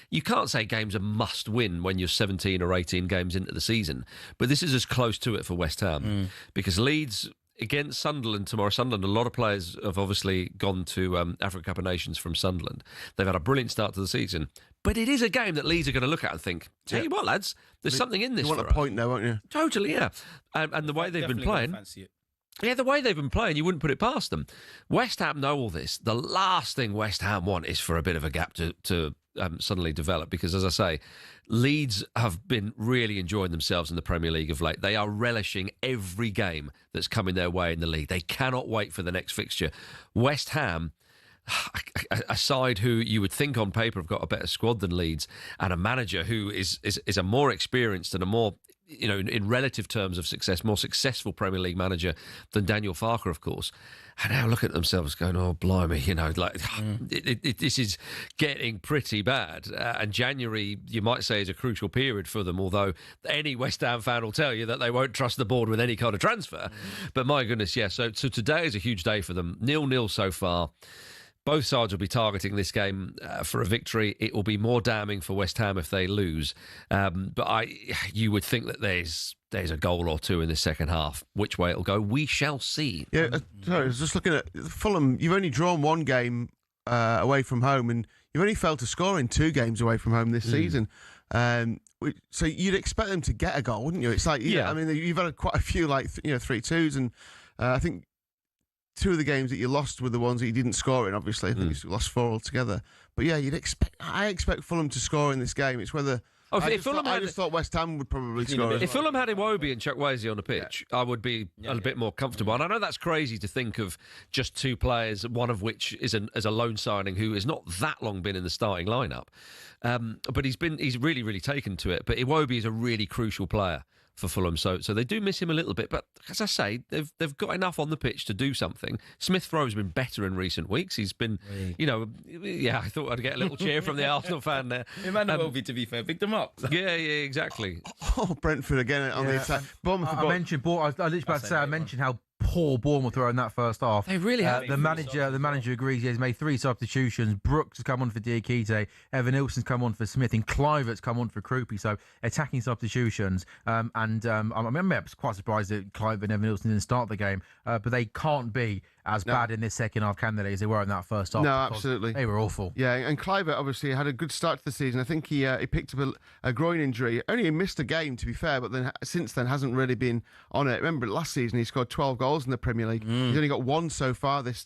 you can't say games are must win when you're 17 or 18 games into the season, but this is as close to it for West Ham because Leeds against Sunderland tomorrow. Sunderland, a lot of players have obviously gone to Africa Cup of Nations from Sunderland. They've had a brilliant start to the season, but it is a game that Leeds are going to look at and think, tell you what, lads, there's something in this. You want a point now, won't you? Totally, yeah. And the way they've been playing. Yeah, the way they've been playing, you wouldn't put it past them. West Ham know all this. The last thing West Ham want is for a bit of a gap to suddenly develop, because, as I say, Leeds have been really enjoying themselves in the Premier League of late. They are relishing every game that's coming their way in the league. They cannot wait for the next fixture. West Ham, a side who you would think on paper have got a better squad than Leeds, and a manager who is a more experienced and a more, in relative terms of success, more successful Premier League manager than Daniel Farke, of course. And now look at themselves going, oh, blimey, this is getting pretty bad. And January, you might say, is a crucial period for them, although any West Ham fan will tell you that they won't trust the board with any kind of transfer. But my goodness, so today is a huge day for them. 0-0 so far. Both sides will be targeting this game for a victory. It will be more damning for West Ham if they lose. But you would think that there's a goal or two in the second half. Which way it'll go, we shall see. Yeah, sorry, I was just looking at Fulham. You've only drawn 1 game away from home, and you've only failed to score in 2 games away from home this season. So you'd expect them to get a goal, wouldn't you? It's like, I mean, you've had quite a few 3-2s, and I think 2 of the games that you lost were the ones that you didn't score in. Obviously, I think you lost 4 altogether. But yeah, I expect Fulham to score in this game. It's whether. I just thought West Ham would probably score. If Fulham had Iwobi and Chukwueze on the pitch, I would be a bit more comfortable. And I know that's crazy to think of just 2 players, one of which is a loan signing who has not that long been in the starting lineup. But he's really, really taken to it. But Iwobi is a really crucial player for Fulham, so they do miss him a little bit. But as I say, they've got enough on the pitch to do something. Smith Rowe's been better in recent weeks. He's been, I thought I'd get a little cheer from the Arsenal fan there. It might not well be, to be fair, picked them up. Yeah, exactly. Brentford again on the attack. I mentioned how poor Bournemouth were in that first half. They really have. The manager agrees. He's made 3 substitutions. Brooks has come on for Diakite. Evan Nilsson's come on for Smith, and Kluivert's come on for Krupi. So attacking substitutions. I was quite surprised that Kluivert and Evan Nilsson didn't start the game. But they can't be as bad in this second half, can they, as they were in that first half? No, absolutely. They were awful. Yeah, and Kluivert obviously had a good start to the season. I think he picked up a groin injury. Only missed a game, to be fair, but then since then hasn't really been on it. Remember, last season he scored 12 goals in the Premier League. He's only got 1 so far this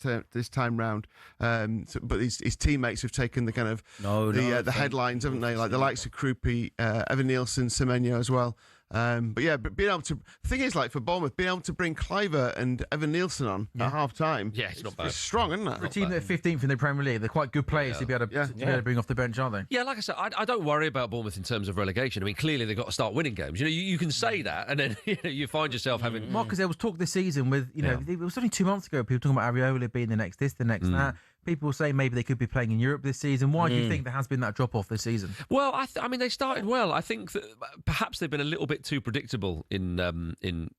time round. But his teammates have taken the kind of the headlines, haven't they? Like the likes of Krupi, Evan Nilsson, Semenyo as well. But being able to, the thing is, like for Bournemouth, being able to bring Kluivert and Evan Nilsson on at half time, it's not bad. It's strong, isn't it? For a team that are 15th in the Premier League, they're quite good players to be able to bring off the bench, aren't they? Yeah, like I said, I don't worry about Bournemouth in terms of relegation. I mean, clearly they've got to start winning games. You can say that, and then you find yourself having. Mark, because there was talk this season with, it was only 2 months ago, people talking about Areola being the next this, the next that. People say maybe they could be playing in Europe this season. Why do you think there has been that drop-off this season? Well, I mean, they started well. I think that perhaps they've been a little bit too predictable in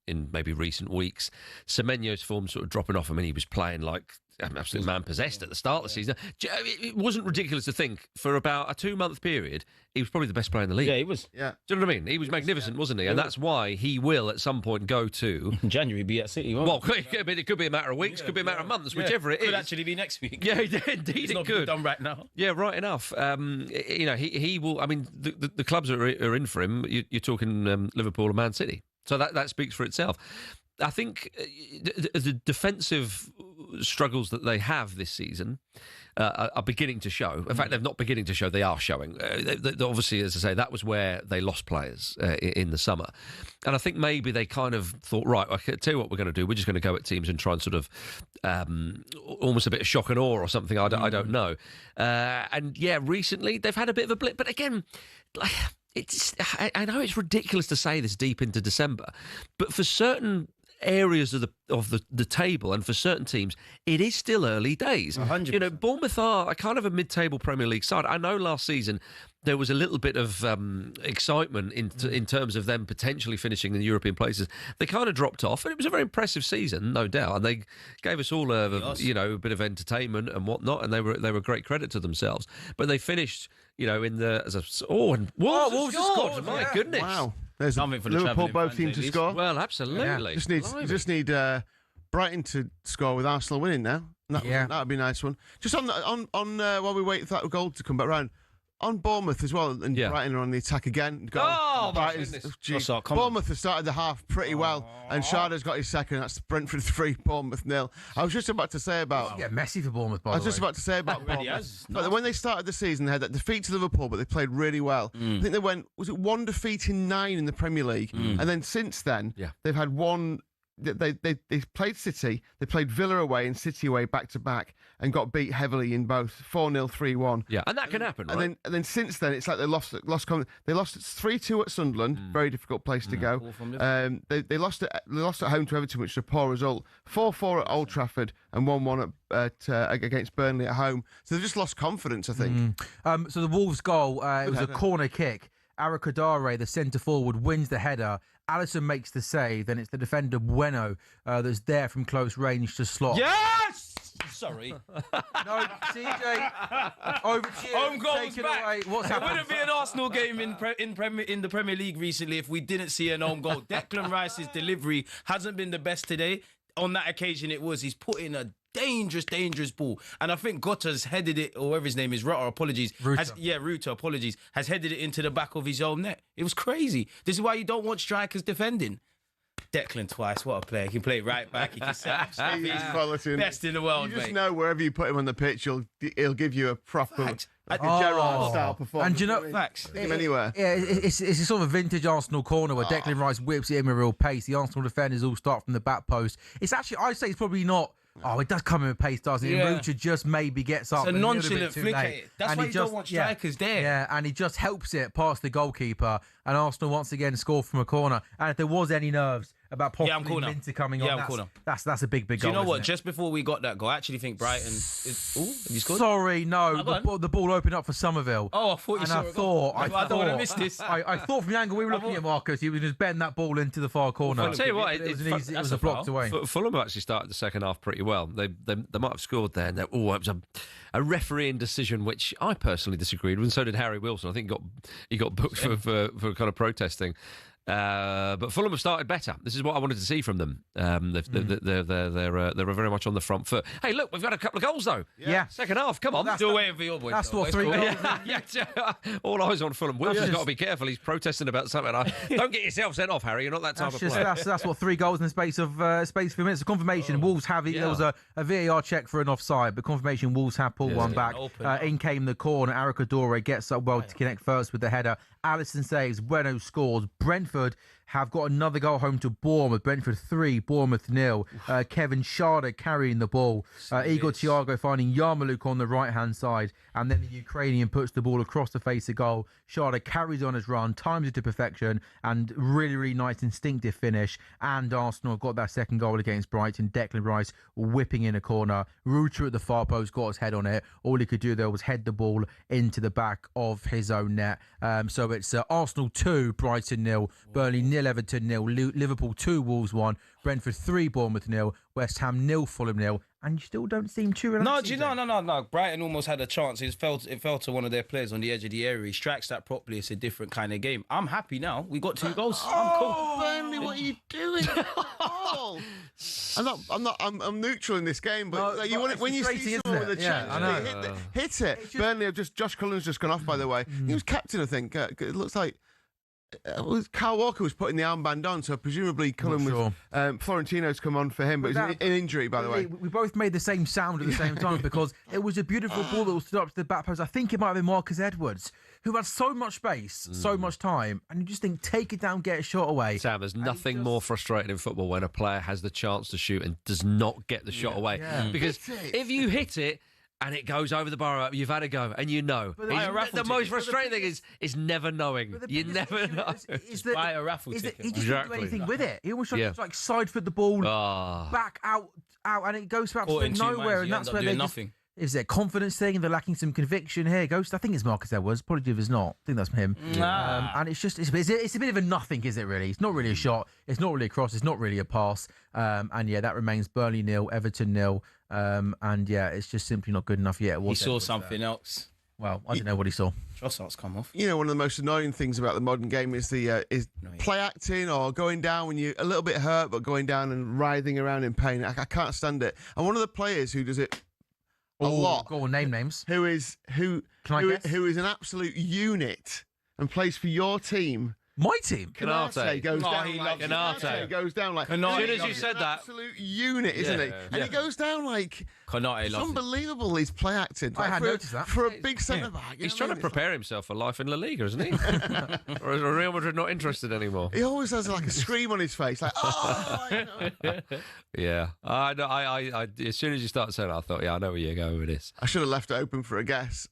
maybe recent weeks. Semenyo's form sort of dropping off. I mean, he was playing like absolute man-possessed at the start of the season. It wasn't ridiculous to think for about a 2-month period, he was probably the best player in the league. Yeah, he was. Yeah. Do you know what I mean? He was magnificent, wasn't he? And that's why he will, at some point, go to... January be at City, won't Well, it could be a matter of weeks, could be a matter of months, whichever it is. Could actually be next week. Yeah, indeed it could. Done right now. Yeah, right enough. He will... I mean, the clubs are in for him. You're talking Liverpool and Man City. So that speaks for itself. I think the defensive struggles that they have this season are beginning to show. In fact, they're not beginning to show, they are showing. Obviously, as I say, that was where they lost players in the summer. And I think maybe they kind of thought, right, I can tell you what we're going to do. We're just going to go at teams and try and sort of almost a bit of shock and awe or something. I don't know. And yeah, recently they've had a bit of a blip. But again, I know it's ridiculous to say this deep into December, but for certain areas of the table and for certain teams, it is still early days. 100%. Bournemouth are a kind of a mid-table Premier League side. I know last season there was a little bit of excitement in terms of them potentially finishing in the European places. They kind of dropped off, and it was a very impressive season, no doubt. And they gave us all a bit of entertainment and whatnot, and they were great credit to themselves. But they finished, in the Wolves scored. My goodness! Wow. There's Liverpool both teams to score. Well, absolutely. You just need Brighton to score with Arsenal winning now. That would be a nice one. Just on while we wait for that goal to come back round. On Bournemouth as well, and Brighton are on the attack again. Bournemouth have started the half pretty well, and Sharda's got his second. That's Brentford 3, Bournemouth 0. I was just about to say about... Yeah, messy for Bournemouth, by the way. I was just about to say about Bournemouth. But when they started the season, they had that defeat to Liverpool, but they played really well. I think they went, was it 1 defeat in 9 in the Premier League? And then since then, they've had one... They played City, they played Villa away and City away back-to-back and got beat heavily in both 4-0, 3-1. Yeah, and that can happen, right? And then since then, it's like they lost. They lost 3-2 at Sunderland, very difficult place to go. They lost at home to Everton, which is a poor result. 4-4 at Old Trafford and 1-1 against Burnley at home. So they've just lost confidence, I think. So the Wolves goal, it was a corner kick. Arakadare, the centre forward, wins the header. Alisson makes the save, then it's the defender Bueno that's there from close range to slot. Yes! Sorry. No, CJ, over to you. Home goals Take it back. away. What's happened? It wouldn't be an Arsenal game in the Premier League recently if we didn't see an own goal. Declan Rice's delivery hasn't been the best today. On that occasion, it was. He's put in a dangerous ball. And I think Gotta's headed it, or whatever his name is, Rutter, apologies. Rutter, apologies, has headed it into the back of his own net. It was crazy. This is why you don't want strikers defending. Declan twice, what a player. He can play right back. He can set up stuff. He's best in the world, You just mate. know wherever you put him on the pitch, he'll give you a proper Gerrard-style performance. And you know, Facts. Stick him anywhere. Yeah, it's a sort of a vintage Arsenal corner where Declan Rice whips it in with real pace. The Arsenal defenders all start from the back post. It's actually, I'd say it's probably not. Oh, it does come in with pace, doesn't it? Yeah. Rucha just maybe gets up. It's a little nonchalant bit too flick at late. it. That's And why he you don't want strikers there. Yeah, and he just helps it past the goalkeeper. And Arsenal once again score from a corner. And if there was any nerves about possibly Minter coming on, that's a big goal. Do you know what? It? Just before we got that goal, I actually think Brighton is. Oh, have you scored? Sorry, no. The ball opened up for Somerville. Oh, I thought you saw it. I don't want to miss this. I thought from the angle we were looking at, Marcus, he was just betting that ball into the far corner. I'll tell you what, it was a blocked away. Fulham have actually started the second half pretty well. They might have scored there. And it was a refereeing decision which I personally disagreed with, and so did Harry Wilson. I think he got booked for kind of protesting. But Fulham have started better. This is what I wanted to see from them. They're very much on the front foot. Hey, look, we've got a couple of goals though. Yeah. Second half, come on. Still waiting for your boys. That's what 3 goals. All eyes on Fulham. Wilson's got to be careful. He's protesting about something. Don't get yourself sent off, Harry. You're not that type of player. That's what 3 goals in the space of a few minutes. The confirmation, Wolves have it. There was a VAR check for an offside, but confirmation, Wolves have pulled one back. In came the corner. Eric Adore gets up well to connect first with the header. Alisson saves. Bueno scores. Brentford have got another goal home to Bournemouth. Brentford 3, Bournemouth 0. Kevin Schade carrying the ball. Igor Thiago finding Yarmouk on the right-hand side. And then the Ukrainian puts the ball across the face of goal. Schade carries on his run, times it to perfection, and really nice instinctive finish. And Arsenal have got that second goal against Brighton. Declan Rice whipping in a corner. Rucha at the far post got his head on it. All he could do there was head the ball into the back of his own net. So it's Arsenal 2, Brighton 0, Burnley 0, Everton 0, Liverpool 2, Wolves 1, Brentford 3, Bournemouth 0, West Ham 0, Fulham 0, and you still don't seem too relaxed. No. Brighton almost had a chance. It fell to one of their players on the edge of the area. He strikes that properly. It's a different kind of game. I'm happy now. We got 2 goals. I'm cool. Burnley, what are you doing? I'm neutral in this game, but when you see someone with a chance, hit it. Burnley Josh Cullen's just gone off, by the way. He was captain, I think. It looks like Kyle Walker was putting the armband on, so presumably Cullen was. Florentino's come on for him, but it's an injury, by the way. We both made the same sound at the same time because it was a beautiful ball that was stood up to the back post. I think it might have been Marcus Edwards, who had so much space, so much time, and you just think, take it down, get a shot away. Sam, there's nothing more frustrating in football when a player has the chance to shoot and does not get the shot away. Yeah. Because if you hit it, and it goes over the bar, you've had a go, and you know. The most frustrating thing is never knowing. You never know. Buy a raffle ticket. He just didn't do anything with it. He almost tried to like side foot the ball back out, and it goes for absolutely nowhere. And that's where they're nothing. Is it a confidence thing? They're lacking some conviction here. Ghost, I think it's Marcus Edwards. Probably if it's not. I think that's him. And it's a bit of a nothing, is it really? It's not really a shot. It's not really a cross. It's not really a pass. And that remains Burnley 0, Everton 0. It's just simply not good enough yet. He saw something else. Well, I don't know what he saw. Trossard's come off. You know, one of the most annoying things about the modern game is play acting or going down when you're a little bit hurt, but going down and writhing around in pain. I can't stand it. And one of the players who does it a lot. Go on, name names. Who is an absolute unit and plays for your team. My team? Canate goes down like Canate goes down like. As soon as you said that, absolute unit, isn't he? And he goes down like. Canate, it's unbelievable. He's play acting. I had noticed that for a big centre back. He's trying to prepare himself for life in La Liga, isn't he? Or is Real Madrid not interested anymore? He always has like a scream on his face, like Yeah, I as soon as you start saying that, I thought, I know where you're going with this. I should have left it open for a guess.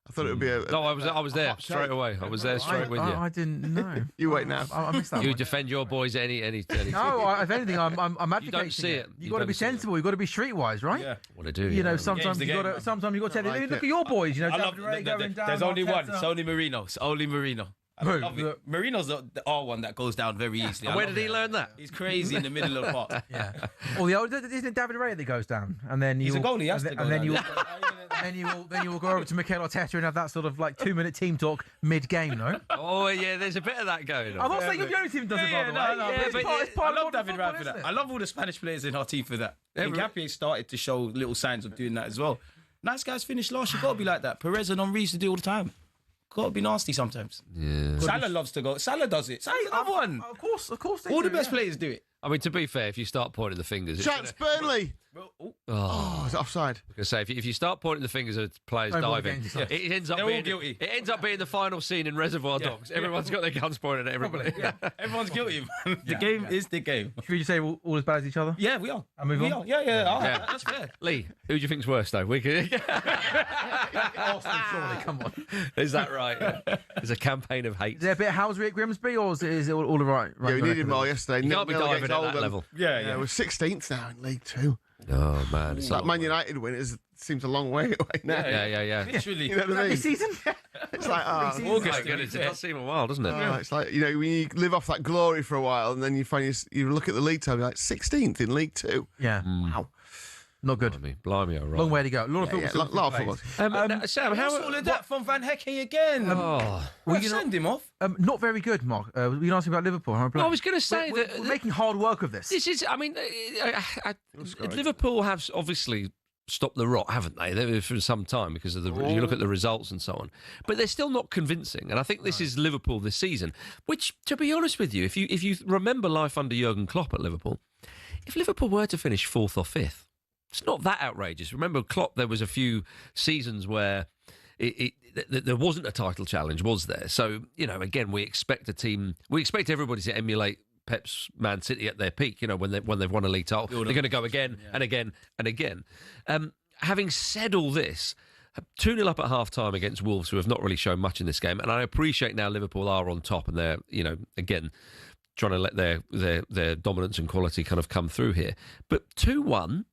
I thought it would be a. No, I was there straight away. I was there straight with you. I didn't know. You wait now. I missed that. You defend your boys any. No, if anything, I'm advocating. You don't see it. You've got to be sensible. You've got to be streetwise, right? Yeah. What I do. You know, sometimes you got to. Sometimes you got to. Look at your boys. You know, there's only one. It's only Marino. I love it. Marino's the R1 that goes down very easily. And where did he learn that? He's crazy in the middle of the park. Yeah. Well, isn't it David Ray that goes down? And then He's a goalie, he has to go and then down. you will go over to Mikel Arteta and have that sort of like 2-minute team talk mid-game, no? Oh, yeah, there's a bit of that going on. I'm not saying you're the only team that does it, by the way. I love David Raya for that. I love all the Spanish players in our team for that. Hincapié started to show little signs of doing that as well. Nice guys finished last. You got to be like that. Perez and Henry used to do all the time. Got to be nasty sometimes. Yeah. Salah loves to go. Salah does it. Salah's another one. Of course. All the best players do it. I mean, to be fair, if you start pointing the fingers... Chance Burnley. Oh, it's offside. I was gonna say, if you start pointing the fingers at players diving, it ends up They're being all guilty. It ends up being the final scene in Reservoir Dogs. Everyone's got their guns pointed at everybody. Everyone's guilty, man. The game is the game. Should we just say we're all as bad as each other? Yeah, we are. And move on? Yeah. That's fair. Lee, who do you think's worse, though? We could... Arsenal, surely, come on. Is that right? There's a campaign of hate. Is there a bit of housery at Grimsby, or is it all right? Yeah, we needed more yesterday. You can't be diving at that level. Yeah. We're 16th now in League Two. Oh, man. It's That Man United win seems a long way away now. Yeah. Literally. You know what I mean? This season? It's like, August. It does seem a while, doesn't it? It's like, you know, when you live off that glory for a while and then you find you look at the league table, you're like 16th in League Two. Yeah. Wow. Not good. Blimey, all right. Long way to go. A lot of football. A lot of football. Now, Sam, What's all of that from Van Hecke again? We'll send him off. Not very good, Mark. Were you asking about Liverpool? I was going to say we're making hard work of this. This is, I mean, Liverpool have obviously stopped the rot, haven't they? They've for some time because of you look at the results and so on. But they're still not convincing, and I think this is Liverpool this season. Which, to be honest with you, if you remember life under Jurgen Klopp at Liverpool, if Liverpool were to finish 4th or 5th, it's not that outrageous. Remember, Klopp, there was a few seasons where there wasn't a title challenge, was there? So, you know, again, we expect everybody to emulate Pep's Man City at their peak, you know, when they've won a league title. They're going to go again and again and again. Having said all this, 2-0 up at half-time against Wolves, who have not really shown much in this game, and I appreciate now Liverpool are on top and they're, you know, again, trying to let their dominance and quality kind of come through here. But 2-1...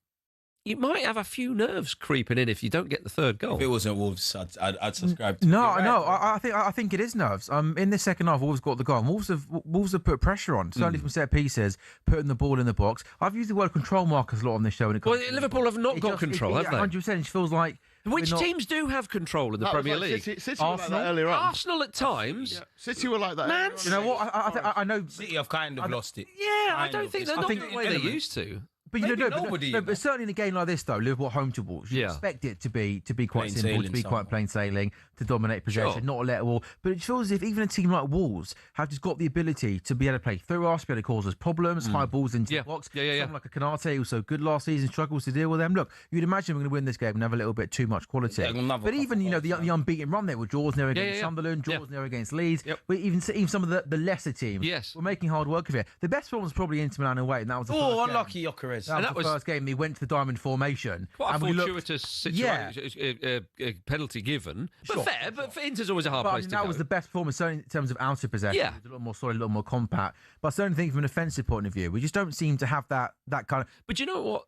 you might have a few nerves creeping in if you don't get the third goal. If it wasn't Wolves, I'd subscribe to it. No. I think it is nerves. In the second half, Wolves got the goal. Wolves have put pressure on, certainly from set pieces, putting the ball in the box. I've used the word control markers a lot on this show. Well, Liverpool have not got control, have they? 100%. It feels like which teams do have control in the Premier League? City were like that earlier on. Arsenal at times. Yeah. City were like that. Man, you know what? I know City have kind of lost it. Yeah, I don't think they're not the way they used to. But you know, but certainly in a game like this, though, Liverpool home to Wolves, you expect it to be quite simple, to be quite plain sailing, to dominate possession, not let a wall. But it feels as if even a team like Wolves have just got the ability to be able to play through us, be able to cause us problems, high balls into the box. Someone like a Canate, who was so good last season, struggles to deal with them. Look, you'd imagine we're going to win this game and have a little bit too much quality. But even, you know, the unbeaten run there with draws there against Sunderland, draws there against Leeds, but even some of the lesser teams, we're making hard work of it. The best one was probably Inter Milan away, and that was the first game. Unlucky Gyökeres. That was the first game. They went to the diamond formation. Quite a fortuitous situation, penalty given. But fair, but for Inter's always a hard place to go. That was the best performance, certainly in terms of out of possession. Yeah. It was a little more solid, a little more compact. But I certainly think from an offensive point of view, we just don't seem to have that kind of... But you know what?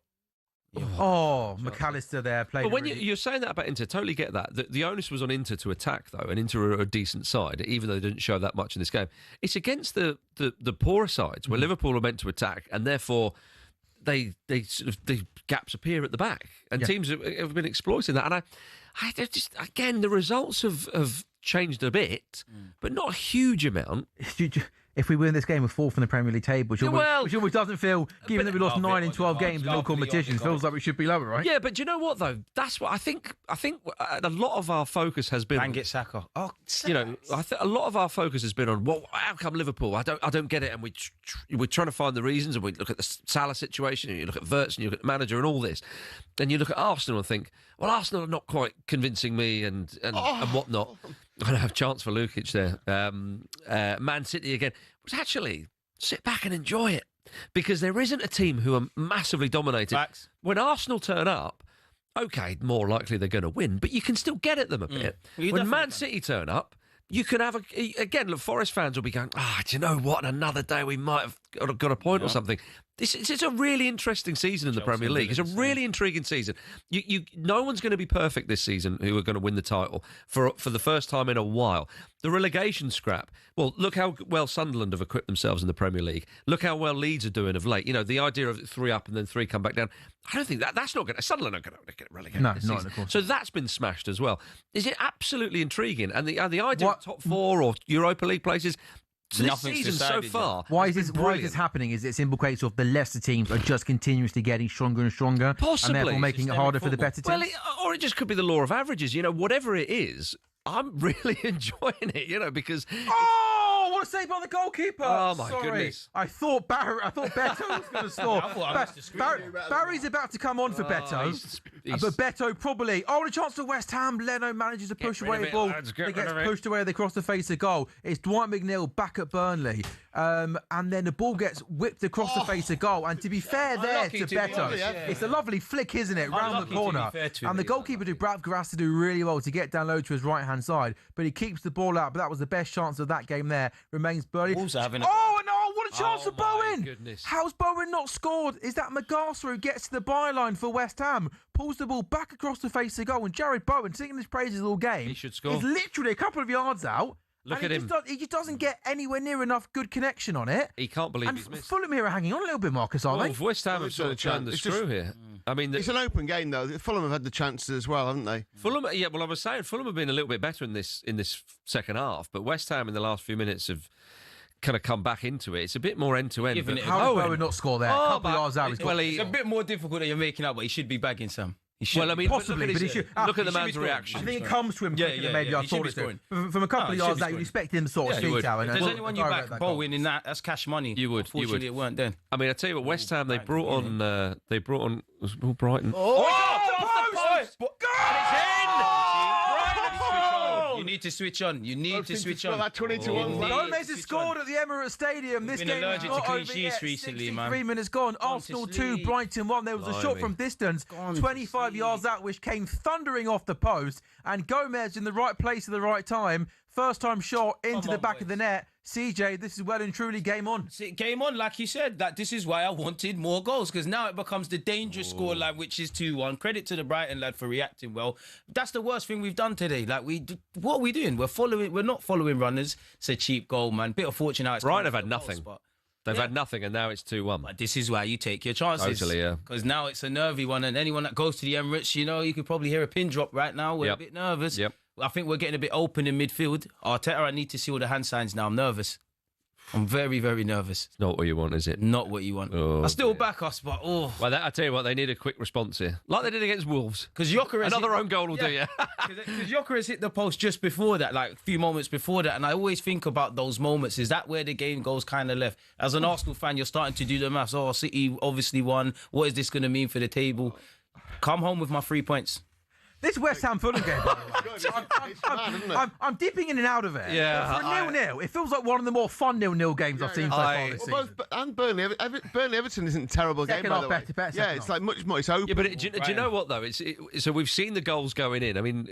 McAllister there played. But when you're saying that about Inter, totally get that. The onus was on Inter to attack, though, and Inter are a decent side, even though they didn't show that much in this game. It's against the poorer sides, where Liverpool are meant to attack, and therefore... They sort of the gaps appear at the back, and teams have been exploiting that. And I just again the results have changed a bit, but not a huge amount. If we win this game, we're fourth in the Premier League table, which always doesn't feel, given that we lost 9 in 12 games in all competitions, feels like we should be lower, right? Yeah, but do you know what though? That's what I think. I think a lot of our focus has been. And get Saka. You know, a lot of our focus has been on, well, how come Liverpool? I don't get it, and we're trying to find the reasons, and we look at the Salah situation, and you look at Wirtz, and you look at the manager, and all this, and you look at Arsenal and think, well, Arsenal are not quite convincing me, and whatnot. I have a chance for Lukic there. Man City again. Was actually sit back and enjoy it, because there isn't a team who are massively dominated. Facts. When Arsenal turn up, okay, more likely they're going to win, but you can still get at them a bit. When Man City turn up, you can have again. Look, Forest fans will be going, do you know what? Another day we might have got a point or something. It's a really interesting season in the Premier League. It's a really intriguing season. No one's going to be perfect this season who are going to win the title for the first time in a while. The relegation scrap. Well, look how well Sunderland have equipped themselves in the Premier League. Look how well Leeds are doing of late. You know, the idea of 3 up and then 3 come back down. I don't think that's not going to... Sunderland are going to get relegated this season. Of course. So that's been smashed as well. Is it absolutely intriguing? And the idea of top 4 or Europa League places... So this season so far... Why is this happening? Is it simple case of the lesser teams are just continuously getting stronger and stronger? Possibly. And therefore making it harder for the better teams? Well, or it just could be the law of averages. You know, whatever it is, I'm really enjoying it, you know, because... Oh, what a save by the goalkeeper! Oh, my goodness. I thought Beto was going to score. Barry's about to come on for Beto. But Beto probably... Oh, a chance for West Ham. Leno manages to push away the ball. It gets pushed away. They cross the face of goal. It's Dwight McNeil back at Burnley. And then the ball gets whipped across the face of goal. And to be fair there to Beto, it's a lovely flick, isn't it? Round the corner. And the goalkeeper, Dubravka, has to do really well to get down low to his right-hand side. But he keeps the ball out. But that was the best chance of that game there. Remains Burnley. Oh, no, what a chance for Bowen. Goodness. How's Bowen not scored? Is that Magasser who gets to the byline for West Ham? Pulls the ball back across the face of goal. And Jared Bowen, singing his praises all game, he should score. He's literally a couple of yards out. Look at him. He just doesn't get anywhere near enough good connection on it. He can't believe he's missed. Fulham here are hanging on a little bit, Marcus, aren't they? West Ham have sort of turned the screw here. I mean, it's an open game, though. Fulham have had the chances as well, haven't they? Fulham, yeah. Well, I was saying Fulham have been a little bit better in this second half, but West Ham in the last few minutes have kind of come back into it. It's a bit more end-to-end. How did Bowen not score there? A couple of yards out. It's a bit more difficult than you're making up, but he should be bagging some. Well, I mean, possibly, but he should. Look at the man's reaction. I think it comes to him quicker than maybe I thought it would. From a couple of yards out, you'd expect him to sort of speak out. If there's anyone you back Bowen in that's cash money. You would. Unfortunately, it weren't then. I mean, I tell you what, West Ham, they brought on Brighton. You need to switch on. You need to switch on. That 20-1. Gomez has scored at the Emirates Stadium. This game is not over yet. Recently, 63 minutes gone. Arsenal 2, Brighton 1. There was a shot from distance, 25 yards out, which came thundering off the post. And Gomez in the right place at the right time. First time shot into the back of the net. CJ, this is well and truly game on. Game on, like you said. This is why I wanted more goals, because now it becomes the dangerous scoreline, which is 2-1. Credit to the Brighton lad for reacting well. That's the worst thing we've done today. What are we doing? We're not following runners. It's a cheap goal, man. Bit of fortune out. Brighton have had nothing. They've had nothing, and now it's 2-1. But this is why you take your chances. Totally, yeah. Because now it's a nervy one, and anyone that goes to the Emirates, you could probably hear a pin drop right now. We're a bit nervous. Yep. I think we're getting a bit open in midfield. Arteta, I need to see all the hand signs now. I'm nervous. I'm very, very nervous. It's not what you want, is it? Not what you want. Oh, I still back us, but Well, I tell you what, they need a quick response here. Like they did against Wolves. Because another own goal will do you. Because Gyökeres hit the post just before that, like a few moments before that. And I always think about those moments. Is that where the game goes kind of left? As an Arsenal fan, you're starting to do the maths. Oh, City obviously won. What is this going to mean for the table? Come home with my 3 points. This West Ham Fulham game, by the way, I'm dipping in and out of it. Yeah, for 0-0, it feels like one of the more fun 0-0 games I've seen so far this season. And Burnley Everton isn't a terrible game, by the way. Better, it's like much more. It's open. Yeah, but do you know what though? So we've seen the goals going in. I mean,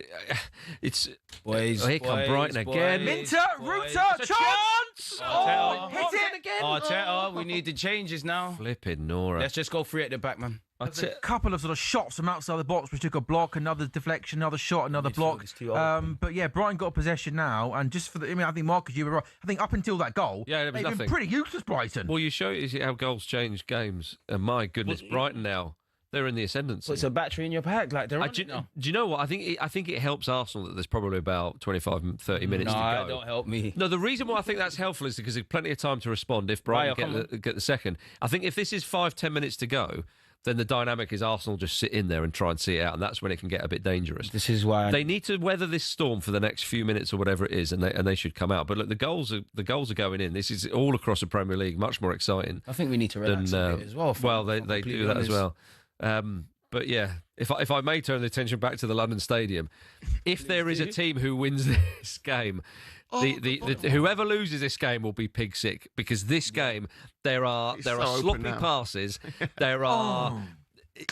it's here come Brighton again. Minter, Ruter, chance! Hit it again! Arteta, we need the changes now. Flipping Nora. Let's just go free at the back, man. There's a couple of sort of shots from outside the box which took a block, another deflection, another shot, another block. But yeah, Brighton got possession now, and just for I think Marcus, you were right. I think up until that goal, they've been pretty useless, Brighton. Well, you show how goals change games, and my goodness, Brighton now. They're in the ascendancy. It's a battery in your pack. Like they're do you know what? I think it helps Arsenal that there's probably about 25 and 30 minutes to go. No, don't help me. No, the reason why I think that's helpful is because there's plenty of time to respond if Brighton get the second. I think if this is 5-10 minutes to go, then the dynamic is Arsenal just sit in there and try and see it out, and that's when it can get a bit dangerous. This is why they need to weather this storm for the next few minutes or whatever it is, and they should come out. But look, the goals are going in. This is all across the Premier League, much more exciting. I think we need to relax a bit as well. Well, they do that as well. But yeah, if I may turn the attention back to the London Stadium, if there is a team who wins this game, whoever loses this game will be pig sick, because this game there are sloppy passes, there are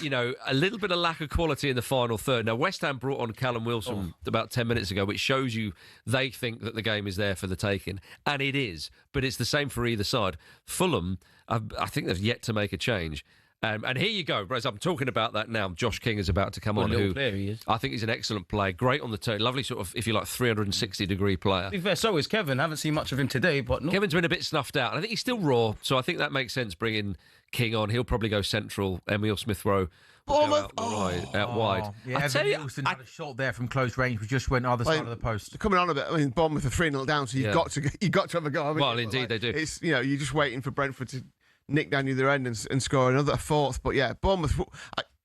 you know, a little bit of lack of quality in the final third. Now, West Ham brought on Callum Wilson about 10 minutes ago, which shows you they think that the game is there for the taking. And it is, but it's the same for either side. Fulham, I think they've yet to make a change. And here you go, as I'm talking about that now, Josh King is about to come on. Who player he is. I think he's an excellent player, great on the turn, lovely sort of, if you like, 360-degree player. To be fair, so is Kevin. I haven't seen much of him today, but no. Kevin's been a bit snuffed out. I think he's still raw, so I think that makes sense bringing King on. He'll probably go central. Emile Smith-Rowe will go out wide. Yeah, Evan Nielsen had a shot there from close range, which just went other side of the post. Coming on a bit, I mean, Bournemouth are 3-0 down, so you've got to have a go. Well, indeed they do. It's, you know, you're just waiting for Brentford to nick down either end and score another fourth. But yeah, Bournemouth,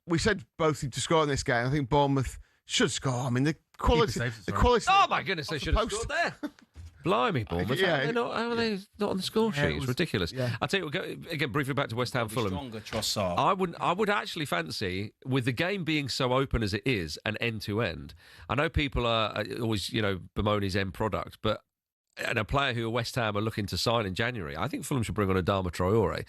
we said both to score in this game. I think Bournemouth should score. I mean, the quality. Oh my goodness, they should have scored there. Blimey, Bournemouth. Yeah. How are they not on the score sheet? It's ridiculous. Yeah. I'll tell you what, again, briefly back to West Ham Fulham. Stronger Trossard. I would actually fancy, with the game being so open as it is and end to end, I know people are always, you know, bemoan his end product, but and a player who West Ham are looking to sign in January, I think Fulham should bring on Adama Traore,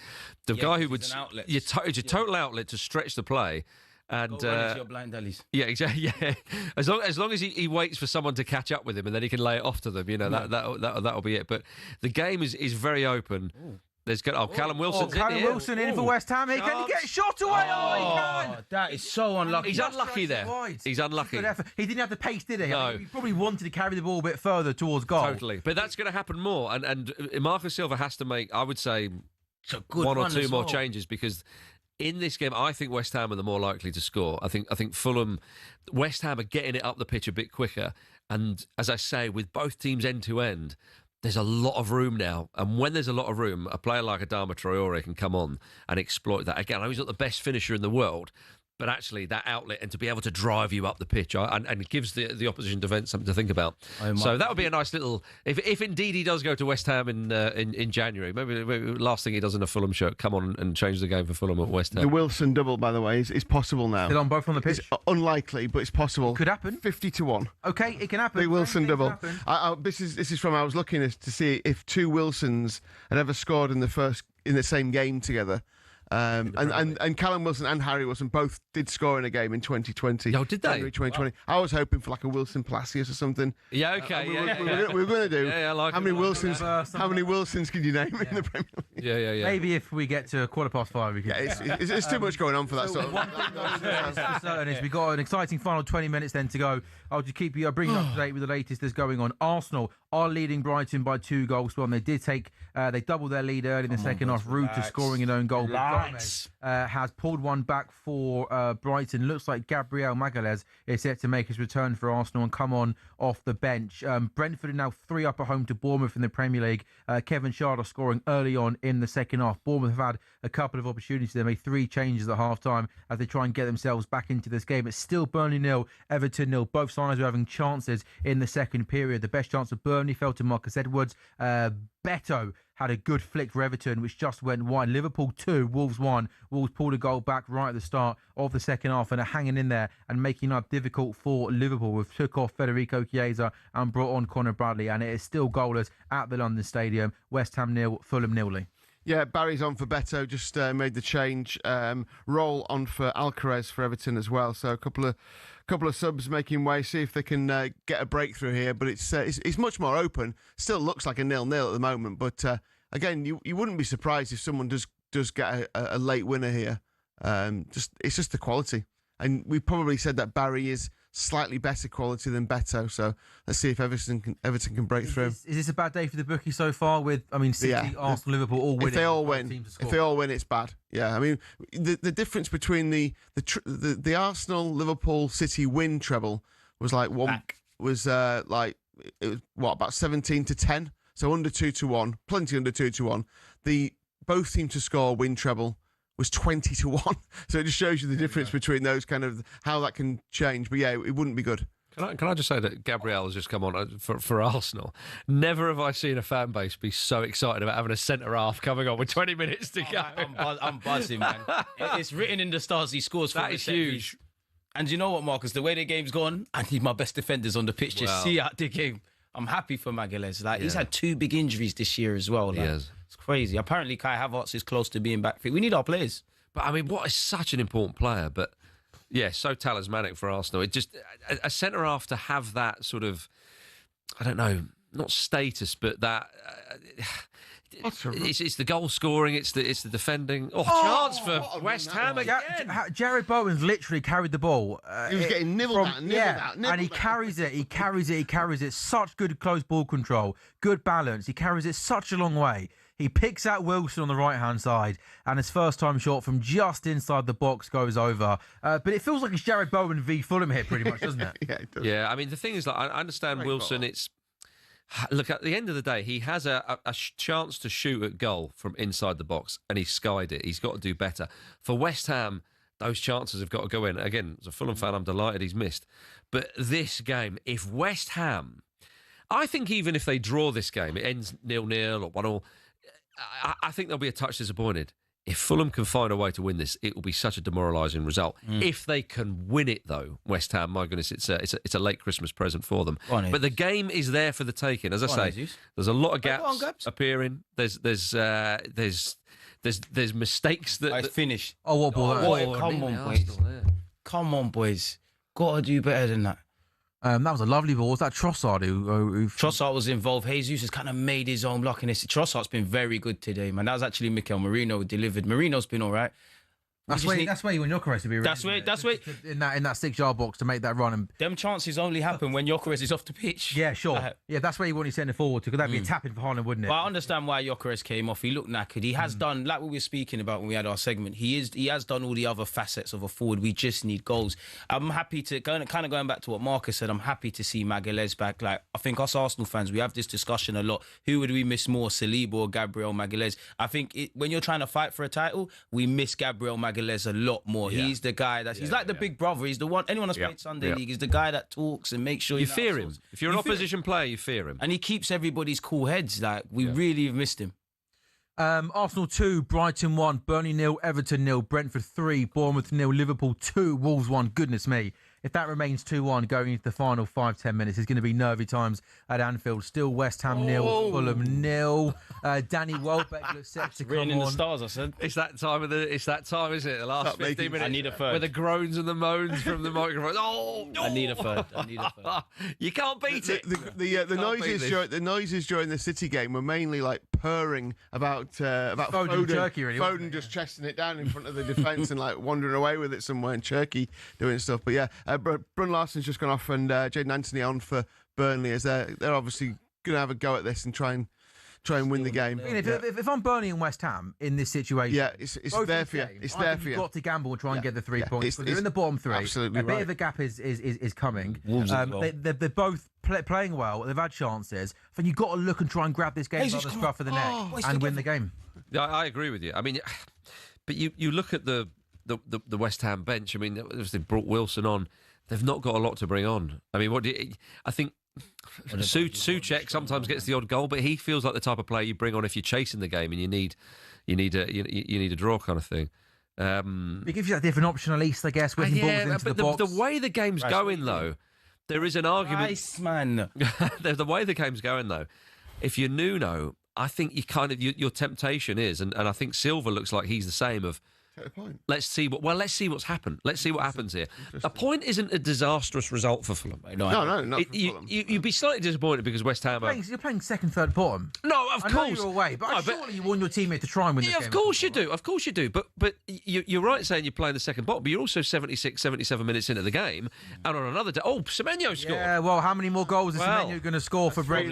the guy who would your total outlet to stretch the play. And your blind alleys. Yeah, exactly. Yeah, as long as he waits for someone to catch up with him and then he can lay it off to them, you know, that'll be it. But the game is very open. Ooh. There's Callum Wilson. Callum Wilson in for West Ham. Can he get shot away? He can. That is so unlucky. He's unlucky there. He's unlucky. He didn't have the pace, did he? No. I mean, he probably wanted to carry the ball a bit further towards goal. Totally. But that's going to happen more. And Marco Silva has to make, I would say, one or two more changes, because in this game, I think West Ham are the more likely to score. I think Fulham, West Ham are getting it up the pitch a bit quicker. And as I say, with both teams end to end, there's a lot of room now. And when there's a lot of room, a player like Adama Traore can come on and exploit that. Again, I know he's not the best finisher in the world, but actually that outlet and to be able to drive you up the pitch and it gives the opposition defence something to think about. So that would be a nice little, if indeed he does go to West Ham in January, maybe last thing he does in a Fulham shirt, come on and change the game for Fulham at West Ham. The Wilson double, by the way, is possible now. Still on both on the pitch? It's unlikely, but it's possible. Could happen. 50-1. Okay, it can happen. The Wilson double. This is from, I was looking to see if two Wilsons had ever scored in the same game together. And Callum Wilson and Harry Wilson both did score in a game in 2020. Oh, did they? January 2020. Wow. I was hoping for like a Wilson Palacios or something. Yeah, okay. We were going to do. Yeah, I like how many Wilsons can you name in the Premier League? Yeah. Maybe if we get to 5:15, we can. Yeah, it's too much going on for that sort of. One thing certain is we've got an exciting final 20 minutes then to go. I'll just keep you bringing up to date with the latest that's going on. Arsenal are leading Brighton by 2 goals to 1. They did they doubled their lead early in the second half, route to scoring an own goal. Has pulled one back for Brighton. Looks like Gabriel Magalhaes is set to make his return for Arsenal and come on off the bench. Brentford are now 3 up at home to Bournemouth in the Premier League. Kevin Schade scoring early on in the second half. Bournemouth have had a couple of opportunities. They made 3 changes at half-time as they try and get themselves back into this game. It's still Burnley 0, Everton 0. Both sides are having chances in the second period. The best chance of Burnley fell to Marcus Edwards. Beto had a good flick for Everton, which just went wide. Liverpool 2, Wolves 1. Wolves pulled a goal back right at the start of the second half and are hanging in there and making life difficult for Liverpool. We've took off Federico Chiesa and brought on Conor Bradley, and it is still goalless at the London Stadium. West Ham 0, Fulham 0. Yeah, Barry's on for Beto, just made the change. Roll on for Alcaraz for Everton as well. So a couple of subs making way, see if they can get a breakthrough here. But it's much more open. Still looks like a 0-0 at the moment. But again, you wouldn't be surprised if someone does get a late winner here. It's just the quality. And we probably said that Barry is slightly better quality than Beto. So let's see if Everton can break through. Is this a bad day for the bookie so far? City, Arsenal, Liverpool all winning. If they all win, it's bad. Yeah, I mean the difference between the Arsenal, Liverpool, City win treble was like about 17-10. So under 2-1, plenty under 2-1. The both teams to score win treble was 20-1. So it just shows you the difference between those kind of how that can change. But yeah, it wouldn't be good. Can I just say that Gabriel has just come on for Arsenal. Never have I seen a fan base be so excited about having a centre half coming on with 20 minutes to go. I'm buzzing, man. It's written in the stars. He scores. That is huge. And you know what, Marcus? The way the game's gone, I need my best defenders on the pitch to see out the game. I'm happy for Magalhaes. He's had 2 big injuries this year as well. Yes. It's crazy. Apparently, Kai Havertz is close to being back fit. We need our players. But I mean, what is such an important player, but yeah, so talismanic for Arsenal. It just a centre half to have that sort of, I don't know, not status, but that. It's the goal scoring, it's the defending. Chance for West Ham again. Jared Bowen's literally carried the ball. He was getting nibbled at, and he carries it. Such good close ball control, good balance. He carries it such a long way. He picks out Wilson on the right-hand side, and his first-time shot from just inside the box goes over. But it feels like it's Jared Bowen v Fulham here, pretty much, doesn't it? Yeah, it does. Yeah, I mean, the thing is, like, I understand Great Wilson. Ball. Look, at the end of the day, he has a chance to shoot at goal from inside the box, and he skied it. He's got to do better. For West Ham, those chances have got to go in. Again, as a Fulham fan, I'm delighted he's missed. But this game, if West Ham, I think even if they draw this game, it ends 0-0 or 1-1, I think they'll be a touch disappointed. If Fulham can find a way to win this, it will be such a demoralising result. If they can win it, though, West Ham, my goodness, it's a late Christmas present for them. But the game is there for the taking. As I say, there's a lot of gaps appearing. There's mistakes that finished. Oh, what ball? Come on, boys. Come on, boys. Got to do better than that. That was a lovely ball. Was that Trossard who... Trossard was involved. Jesus has kind of made his own block in this. Trossard's been very good today, man. That was actually Mikel Merino who delivered. Merino's been all right. That's where you want Gyökeres to be. That's where in that 6-yard box to make that run. And them chances only happen when Gyökeres is off the pitch. Yeah, sure. Yeah, that's where you want to send it forward to, because that'd be a tap-in for Haaland, wouldn't it? But I understand why Gyökeres came off. He looked knackered. He has done, like we were speaking about when we had our segment. He has done all the other facets of a forward. We just need goals. I'm happy to going back to what Marcus said. I'm happy to see Magalhaes back. Like, I think us Arsenal fans, we have this discussion a lot. Who would we miss more, Saliba or Gabriel Magalhaes? I think when you're trying to fight for a title, we miss Gabriel Magalhaes a lot more. Yeah. He's the guy he's like the big brother. He's the one. Anyone that's played Sunday League is the guy that talks and makes sure you fear him. If you're an opposition player, you fear him, and he keeps everybody's cool heads. Like, we really have missed him. Arsenal 2, Brighton 1, Burnley 0, Everton 0, Brentford 3, Bournemouth 0, Liverpool 2, Wolves 1. Goodness me. If that remains 2-1 going into the final 5-10 minutes, it's going to be nervy times at Anfield. Still West Ham 0, Fulham 0. Danny Welbeck looks set to come on. In the stars, I said. It's that time, isn't it? The last 15 minutes. I need a third. With the groans and the moans from the microphone. I need a third. You can't beat it. The noises during the City game were mainly like purring about Foden. Turkey, really, Foden just chesting it down in front of the defence and like wandering away with it somewhere, and Turkey doing stuff. But yeah, Brun Larsen's just gone off, and Jadon Anthony on for Burnley, as they're obviously going to have a go at this and try and win the game. If I'm Burnley and West Ham in this situation, it's there for you. It's there for you. You've got to gamble and try and get the 3 points. They're in the bottom 3. Absolutely a bit of a gap is coming. They're both playing well. They've had chances. I think you've got to look and try and grab this game by the scruff of the neck and win the game. Yeah, I agree with you. I mean, but you look at the West Ham bench. I mean, they brought Wilson on. They've not got a lot to bring on. I mean, I think Souček sometimes gets the odd goal, but he feels like the type of player you bring on if you're chasing the game and you need a draw kind of thing. It gives you that different option at least, I guess, whipping balls into the box. The way the game's going, though, there is an argument. Nice, man. The way the game's going, though, if you're Nuno, I think your temptation is, and I think Silva looks like he's the same of. Take the point. Let's see what's happened. Let's see what happens here. A point isn't a disastrous result for Fulham. No, not for Fulham. You'd be slightly disappointed because West Ham you're playing second, third, bottom. No, of course. I know you're away, but surely you want your teammate to try and win this game. Of course you do. But you're right saying you're playing the second bottom, but you're also 76, 77 minutes into the game, and on another day, Semenyo scored. Yeah, well, how many more goals is Semenyo going to score for Brighton?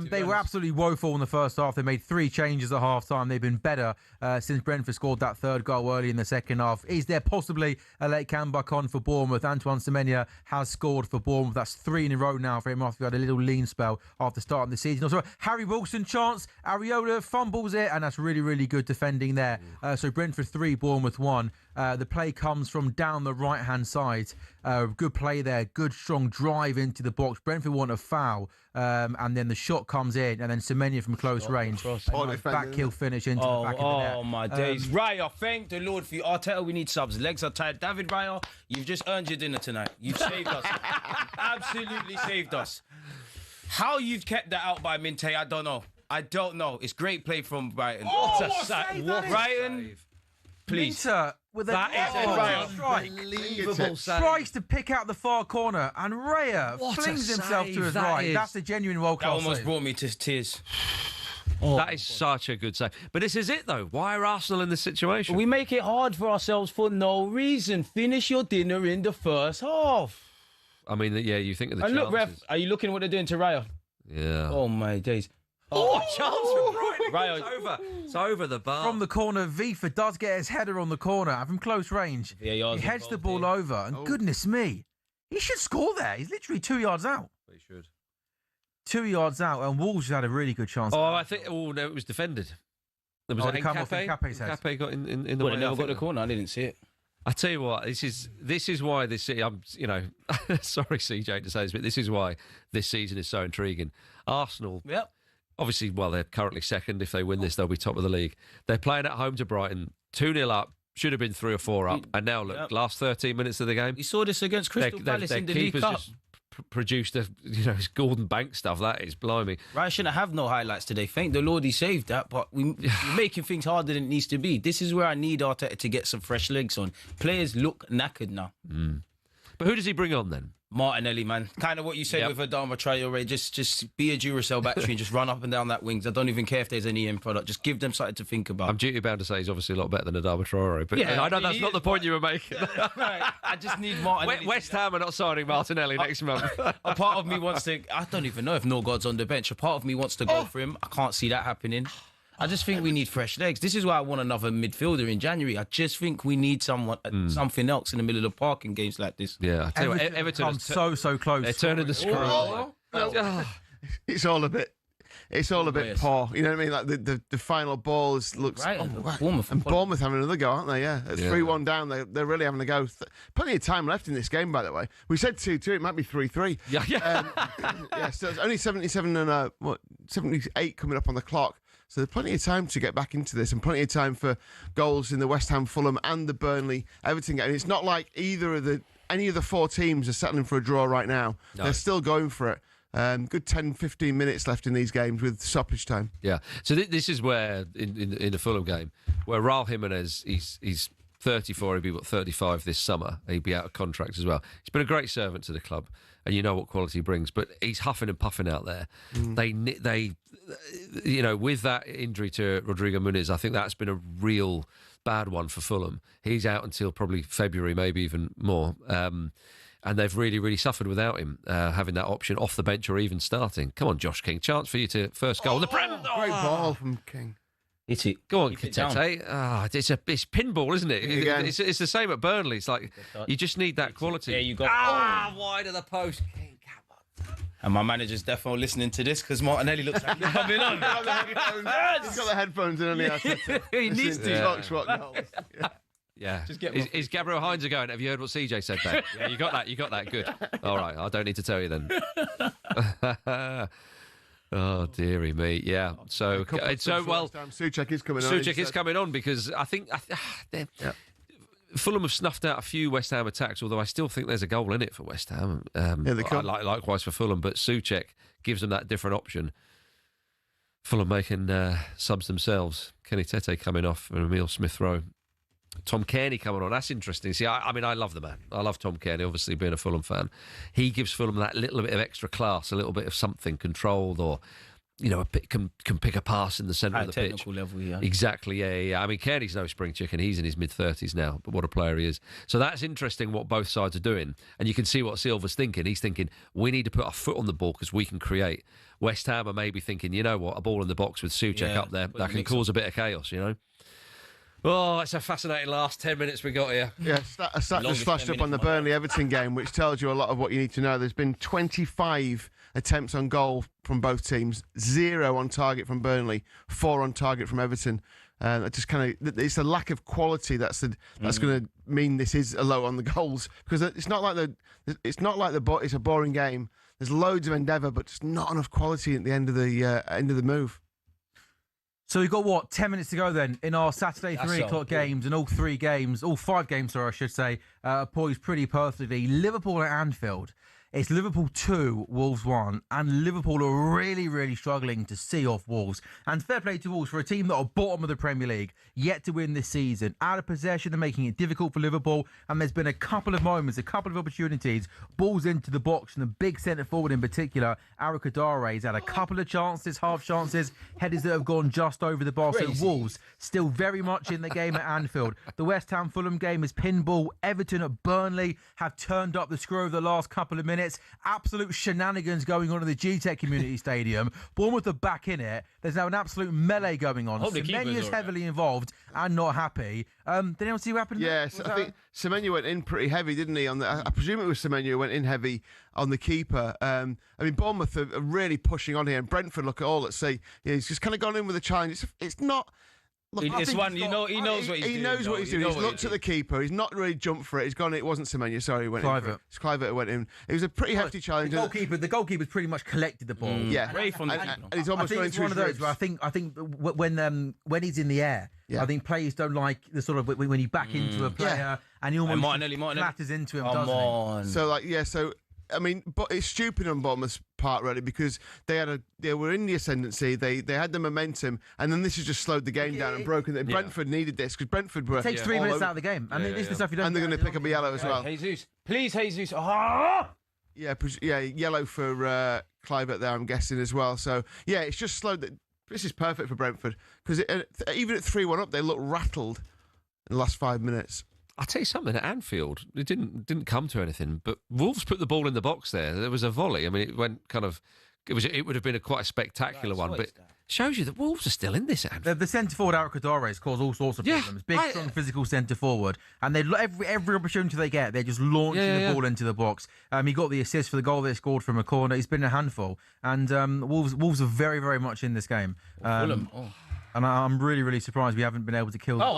They were absolutely woeful in the first half. They made 3 changes at half-time. They've been better since Brentford scored that third goal early in the second half. Is there possibly a late comeback on for Bournemouth? Antoine Semenyo has scored for Bournemouth. That's 3 in a row now for him after he had a little lean spell after starting the season. Also, Harry Wilson chance. Areola fumbles it, and that's really, really good defending there. So Brentford 3, Bournemouth 1. The play comes from down the right-hand side. Good play there. Good, strong drive into the box. Brentford want a foul. And then the shot comes in, and then Semenyo from close range. Back heel finish into the back of the net. Oh, my days. Raya, thank the Lord for you. Arteta, we need subs. Legs are tired. David Raya, you've just earned your dinner tonight. You've saved us. Absolutely saved us. How you've kept that out by Minte, I don't know. It's great play from Brighton. What a save. Brighton. Please. Minter with That a is strike. unbelievable save. Tries to pick out the far corner, and Raya What a flings himself save to his that right. is. That's a genuine That world-class almost save. brought me to tears. That is such a good save. But this is it, though. Why are Arsenal in this situation? We make it hard for ourselves for no reason. Finish your dinner in the first half. I mean, yeah, you think of the And chances. look, ref, are you looking at what they're doing to Raya? Yeah. Oh, my days. Oh, a chance for Brighton. Raya. It's over. It's over the bar. From the corner, Vifa does get his header on the corner, from close range. VAR's He heads the involved ball here. over, and goodness me, he should score there. He's literally 2 yards out. They should. 2 yards out, and Wolves had a really good chance. Oh, I think. Oh no, it was defended. There was Oh, it come off Nkape's head. Nkape got in the Well, way. they never I got the think. corner. I didn't see it. I tell you what, this is why this. I'm, sorry, CJ, to say this, but this is why this season is so intriguing. Arsenal. Yep. Obviously, well, they're currently second. If they win this, they'll be top of the league. They're playing at home to Brighton, 2-0 up. Should have been 3 or 4 up, and now look, last 13 minutes of the game, We saw this against Crystal Palace in the League keepers Cup. just produced his Gordon Banks stuff. That is blimey. Right, I shouldn't have no highlights today. Thank the Lord he saved that, but we're making things harder than it needs to be. This is where I need Arteta to get some fresh legs on. Players look knackered now. But who does he bring on then? Martinelli, man. Kind of what you said Yep. with Adama Traore. Just be a Duracell battery and just run up and down that wings. I don't even care if there's any end product. Just give them something to think about. I'm duty bound to say he's obviously a lot better than Adama Traore, but Yeah, I know that's he not is, the point you were making. Right. I just need Martinelli. West Ham are not signing Martinelli next month. A part of me wants to. I don't even know if Norgod's on the bench. A part of me wants to go for him. I can't see that happening. I just think we need fresh legs. This is why I want another midfielder in January. I just think we need someone, something else in the middle of the park in games like this. Yeah, I tell you what, Everton Everton come has so close. they're turning the screw. It's all a bit. It's all a bit Yes. poor. You know what I mean? Like the final ball looks. Right, Bournemouth. And Bournemouth having another go, aren't they? Yeah, at Yeah. 3-1 down. They're really having a go. Plenty of time left in this game, by the way. We said 2-2. It might be 3-3. Yeah. Yeah. So it's only 77 and 78 coming up on the clock. So there's plenty of time to get back into this, and plenty of time for goals in the West Ham, Fulham, and the Burnley Everton game. It's not like any of the 4 teams are settling for a draw right now. No. They're still going for it. Good 10-15 minutes left in these games with stoppage time. Yeah. So this is where in the Fulham game, where Raul Jimenez, he's 34, he'll be 35 this summer. He'll be out of contract as well. He's been a great servant to the club, and you know what quality he brings. But he's huffing and puffing out there. They with that injury to Rodrigo Muniz, I think that's been a real bad one for Fulham. He's out until probably February, maybe even more. And they've really, really suffered without him having that option off the bench or even starting. Come on, Josh King. Chance for you to first goal. The Prem. Great ball from King. Hit it. Go on, Keep it down. Katete. It's pinball, isn't it? Again. It's the same at Burnley. It's like you just need that quality. Yeah, you got. Wide of the post. King, come on. And my manager's definitely listening to this because Martinelli looks like he's coming on. He's got the headphones in, and He needs to. Goals. Yeah. Just get Is Gabriel Hines going? Have you heard what CJ said there? Yeah, you got that. You got that. Good. All right. I don't need to tell you then. Oh, dearie me. Yeah. So Souček is coming on. Souček is coming on because I think Fulham have snuffed out a few West Ham attacks, although I still think there's a goal in it for West Ham. Likewise for Fulham, but Souček gives them that different option. Fulham making subs themselves. Kenny Tete coming off and Emile Smith-Rowe. Tom Cairney coming on. That's interesting. See, I mean, I love the man. I love Tom Cairney, obviously being a Fulham fan. He gives Fulham that little bit of extra class, a little bit of something controlled or, can pick a pass in the centre of the pitch. Technical level, yeah. Exactly, yeah. I mean, Cairney's no spring chicken. He's in his mid-30s now, but what a player he is. So that's interesting what both sides are doing. And you can see what Silva's thinking. He's thinking, we need to put our foot on the ball because we can create. West Ham are maybe thinking, you know what, a ball in the box with Souček up there, that can cause a bit of chaos, Oh, it's a fascinating last 10 minutes we got here. Yeah, a stat just flashed up on the Burnley-Everton game, which tells you a lot of what you need to know. There's been 25 attempts on goal from both teams, 0 on target from Burnley, 4 on target from Everton. Just it's the lack of quality that's going to mean this is a low on the goals, because it's not like it's a boring game. There's loads of endeavour, but just not enough quality at the end of the move. So we've got 10 minutes to go then in our Saturday 3 o'clock games, and all 5 games, I should say, poised pretty perfectly. Liverpool at Anfield. It's Liverpool 2, Wolves 1, and Liverpool are really, really struggling to see off Wolves. And fair play to Wolves for a team that are bottom of the Premier League, yet to win this season. Out of possession, they're making it difficult for Liverpool, and there's been a couple of moments, a couple of opportunities, balls into the box, and the big centre forward in particular, Arakadare's had a couple of chances, half chances, headers that have gone just over the bar. So Wolves still very much in the game at Anfield. The West Ham Fulham game is pinball. Everton at Burnley have turned up the screw over the last couple of minutes. Absolute shenanigans going on in the GTEC Community Stadium. Bournemouth are back in it. There's now an absolute melee going on. Semenya's heavily involved and not happy. Did anyone see what happened? Yes, I think Semenya went in pretty heavy, didn't he? I presume it was Semenya who went in heavy on the keeper. I mean, Bournemouth are really pushing on here, and Brentford, look at all. Let's say he's just kind of gone in with a challenge. It's not. Look, this one, he knows what he's doing. He knows what he's doing. He's looked at the keeper. He's not really jumped for it. He's gone. It wasn't Semenya. Sorry, he went in. It's Kluivert who went in. It was a pretty hefty challenge. The goalkeeper's pretty much collected the ball. Yeah, and he's almost going to one of those. Where I think when he's in the air, I think players don't like the sort of when you back into a player and he almost clatters into him. Doesn't he? So I mean, but it's stupid on Bournemouth's part, really, because they were in the ascendancy, they had the momentum, and then this has just slowed the game down and broken it. Brentford needed this because Brentford were. It takes 3 minutes out of the game, and this is the stuff you don't. And they're going to pick up a yellow as well. Jesus, please, Jesus. Yeah, yellow for Kluivert there, I'm guessing as well. So yeah, it's just slowed. This is perfect for Brentford because even at 3-1 up, they look rattled in the last 5 minutes. I'll tell you something, at Anfield, it didn't come to anything, but Wolves put the ball in the box there. There was a volley. I mean, it went kind of... It would have been quite a spectacular one, but shows you that Wolves are still in this at Anfield. The centre-forward, Arakadare's, cause all sorts of problems. Big, strong, physical centre-forward. And they every opportunity they get, they're just launching the ball into the box. He got the assist for the goal they scored from a corner. He's been a handful. And Wolves are very, very much in this game. And I'm really, really surprised we haven't been able to kill them.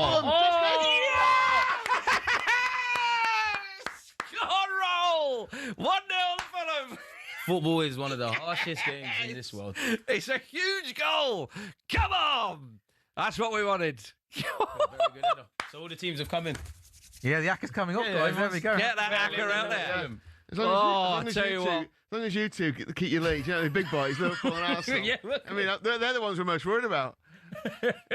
One 0 Fulham. Football is one of the harshest games in this world. It's a huge goal. Come on. That's what we wanted. Very good header. So all the teams have come in. Yeah, the Acca's coming up, guys. There we go. Get that Acca out there. As long as you two keep your lead, you know, the big boys, Liverpool and Arsenal. I mean, they're the ones we're most worried about.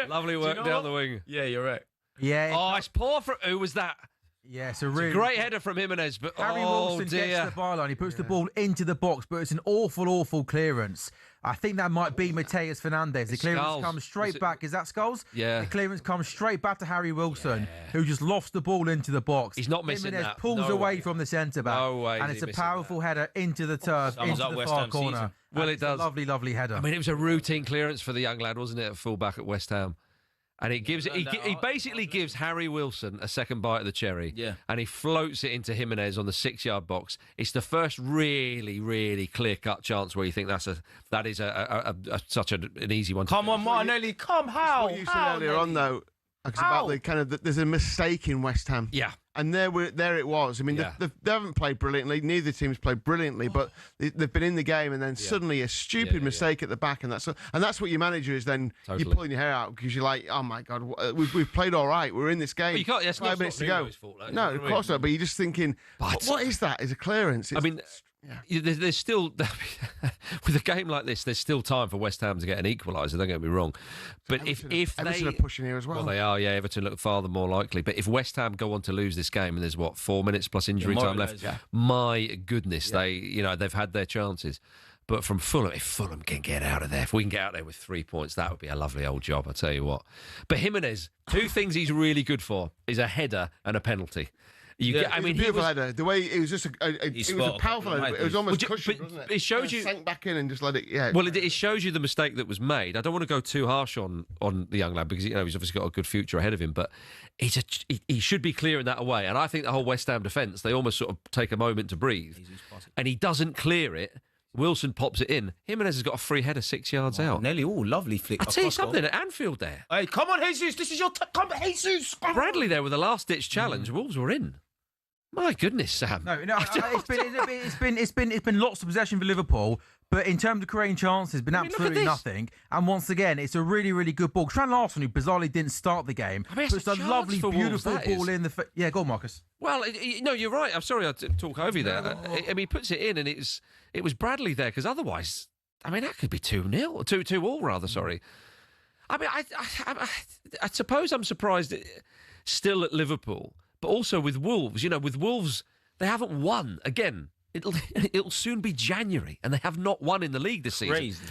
Lovely work down the wing. Yeah, you're right. Yeah. It's poor from... Who was that? Yeah, it's a really great header from Jimenez, but Harry Wilson gets the byline. He puts the ball into the box, but it's an awful clearance. I think that might be Mateus Fernandes. The clearance comes straight back. Is that Scholes? Yeah. The clearance comes straight back to Harry Wilson, who just lofts the ball into the box. He's not missing Jimenez that. pulls away from the centre back. No way. And it's a powerful header into the turf, into the far corner. Season. Well, it does. Lovely, lovely header. I mean, it was a routine clearance for the young lad, wasn't it, at full-back at West Ham? And he basically gives Harry Wilson a second bite of the cherry. Yeah. And he floats it into Jimenez on the 6-yard box. It's the first really, really clear-cut chance where you think that is such an easy one. Come on, Martinelli, come, how? What you said earlier on, though, about the kind of there's a mistake in West Ham. Yeah. And there it was. I mean, they haven't played brilliantly. Neither team's played brilliantly, but they've been in the game, and then suddenly a stupid mistake at the back, and that's what your manager is. Then you're pulling your hair out because you're like, oh my god, we've played all right. We're in this game. But you can't. That's 5 minutes to go. Fault, like, no, of course not. But you're just thinking, what is that? Is a clearance? I mean. There's still, with a game like this, there's still time for West Ham to get an equaliser, don't get me wrong. But if Everton are pushing here as well. Well, they are, yeah. Everton look far the more likely. But if West Ham go on to lose this game, and there's 4 minutes plus injury time left, my goodness, they've had their chances. But from Fulham, if Fulham can get out of there, if we can get out there with 3 points, that would be a lovely old job, I tell you what. But Jimenez, two things he's really good for is a header and a penalty. I mean, beautiful header. The way it was just it was a powerful header. It was almost cushioned, wasn't it? It shows you sank back in and just let it. Yeah. Well, it shows you the mistake that was made. I don't want to go too harsh on the young lad because he's obviously got a good future ahead of him, but he should be clearing that away. And I think the whole West Ham defence, they almost sort of take a moment to breathe, and he doesn't clear it. Wilson pops it in. Jimenez has got a free header 6 yards out. Nelly, lovely flick. I'll tell you something, at Anfield there. Hey, come on, Jesus. This is your... come on, Jesus. Bradley there with a last-ditch challenge. Wolves were in. My goodness, Sam. No, it's been lots of possession for Liverpool, but in terms of creating chances, it's been absolutely nothing. And once again, it's a really, really good ball. Trent Larson, who bizarrely didn't start the game, it's a lovely, beautiful ball in the. Yeah, go on, Marcus. Well, no, you're right. I'm sorry I talk over you there. I mean, he puts it in, and it was Bradley there, because otherwise, I mean, that could be 2-0, 2-2 rather. Sorry. I mean, I suppose I'm surprised still at Liverpool. But also with Wolves, with Wolves, they haven't won. Again, it'll soon be January, and they have not won in the league this season. Crazy.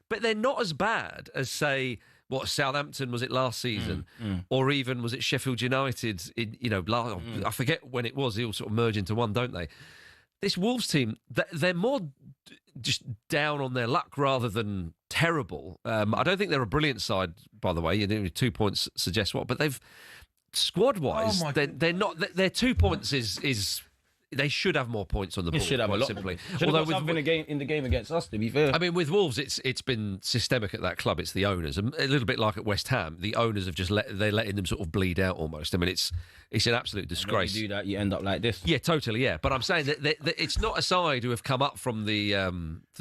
But they're not as bad as, say, Southampton was it last season, or even was it Sheffield United? I forget when it was. They all sort of merge into one, don't they? This Wolves team, they're more just down on their luck rather than terrible. I don't think they're a brilliant side, by the way. 2 points suggests what, but they've. Squad-wise, they're not. Their 2 points is they should have more points on the board. Should have a lot. Simply. Although something in the game against us, to be fair. I mean, with Wolves, it's been systemic at that club. It's the owners, a little bit like at West Ham. The owners have just they're letting them sort of bleed out almost. I mean, it's an absolute disgrace. When you do that, you end up like this. Yeah, totally. Yeah, but I'm saying that it's not a side who have come up from the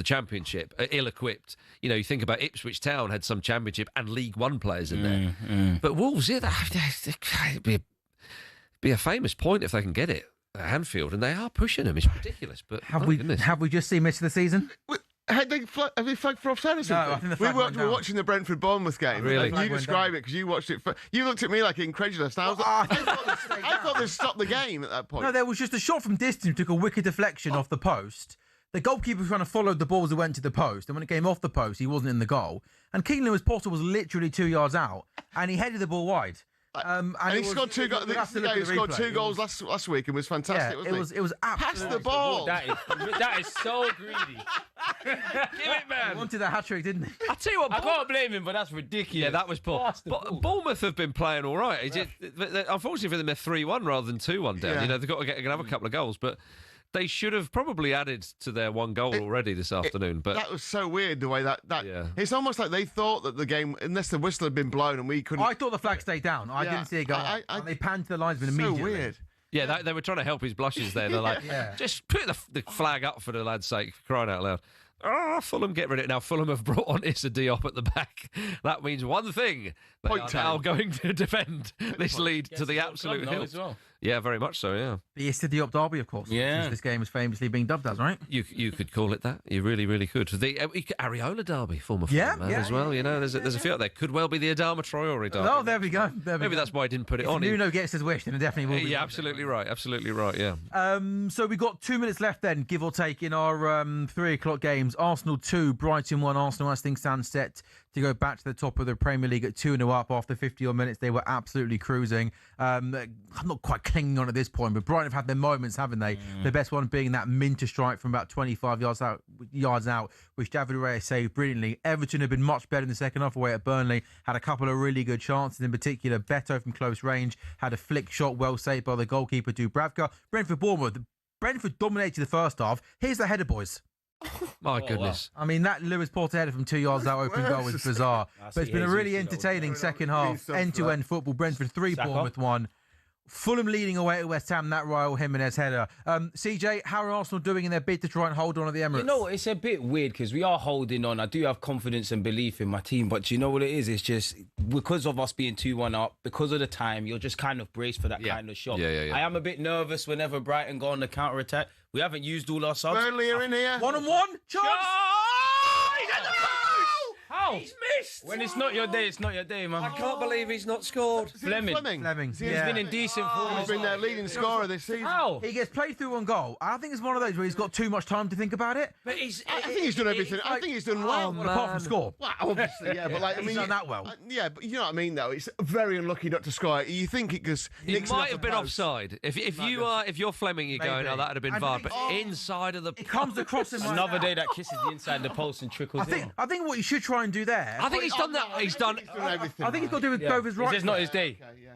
Championship ill-equipped. You think about Ipswich Town had some Championship and League One players in there, but Wolves, it'd be a famous point if they can get it at Anfield, and they are pushing them. It's ridiculous. But have we just seen miss of the season? Have they flagged for offside or something? No, I think the flag went down. We were watching the Brentford-Bournemouth game. Really? You describe it because you watched it. You looked at me like incredulous. I thought they stopped the game at that point. No, there was just a shot from distance, took a wicked deflection off the post. The goalkeeper kind of followed the ball as it went to the post, and when it came off the post, he wasn't in the goal. And Keane Lewis-Potter was literally 2 yards out, and he headed the ball wide. And he scored two goals. He scored 2 goals last week and was fantastic. Yeah, it was absolutely. Pass the ball. That is so greedy. Give it, man. He wanted a hat trick, didn't he? I tell you what, I can't blame him, but that's ridiculous. Yeah, that was poor. Bournemouth have been playing all right. Unfortunately for them, they're 3-1 rather than 2-1 down. Yeah. They've got to get another couple of goals, but. They should have probably added to their 1 goal already this afternoon. But that was so weird the way that yeah. It's almost like they thought that the game, unless the whistle had been blown and we couldn't. I thought the flag stayed down. I didn't see it go up. They panned to the linesman immediately. So weird. Yeah, they were trying to help his blushes there. They're like, just put the flag up for the lad's sake, for crying out loud. Fulham get rid of it. Now, Fulham have brought on Issa Diop at the back. That means one thing. They are now going to defend this lead to the absolute hilt. Well. Yeah, very much so, yeah. The Issa Diop derby, of course. Yeah. This game is famously being dubbed as, right? You could call it that. You really, really could. The Areola derby, former Fulham man as well. There's a few out there. Could well be the Adama Traore derby. Oh, there we go. Maybe that's why I didn't put it on. If Nuno gets his wish, then it definitely will be. Yeah, absolutely right. Absolutely right, yeah. So we've got 2 minutes left then, give or take, in our 3 o'clock games. Arsenal 2, Brighton 1. Arsenal, as things stand, set to go back to the top of the Premier League at 2-0 up after 50-odd minutes. They were absolutely cruising. I'm not quite clinging on at this point, but Brighton have had their moments, haven't they? The best one being that Minter strike from about 25 yards out, which David Raya saved brilliantly. Everton have been much better in the second half away at Burnley. Had a couple of really good chances, in particular Beto from close range had a flick shot well saved by the goalkeeper Dubravka. Brentford dominated the first half. Here's the header, boys. My goodness. Wow. I mean, that Lewis-Potter header from 2 yards out open goal was bizarre. But it's been a really entertaining second half, end-to-end football. Brentford 3, Bournemouth 1. Fulham leading away at West Ham, that Raul Jimenez header. CJ, how are Arsenal doing in their bid to try and hold on at the Emirates? You know, it's a bit weird because we are holding on. I do have confidence and belief in my team, but you know what it is? It's just because of us being 2-1 up, because of the time, you're just kind of braced for that kind of shot. Yeah. I am a bit nervous whenever Brighton go on the counter-attack. We haven't used all our subs. Burnley are in here. 1-on-1. Chance! How? He's missed. When it's not your day, it's not your day, man. I can't believe he's not scored. Fleming. Fleming. He's been in decent form. He's been their leading scorer this season. How? He gets played through on goal. I think it's one of those where he's got too much time to think about it. But I think he's done everything. I think he's done well. Well, apart from score. Well, obviously, yeah, but He's done that well. Yeah, but you know what I mean, though. It's very unlucky not to score. You think it because He might have been offside. If you're Fleming, you're going, Maybe. that would have been And VAR. it- But inside of the It comes across in my Another day that kisses the inside of the post and trickles in. I think what you should try and do do there. I think he's done that. He's done everything. I think he's got to do with go with his right. It's not his day. Okay, yeah.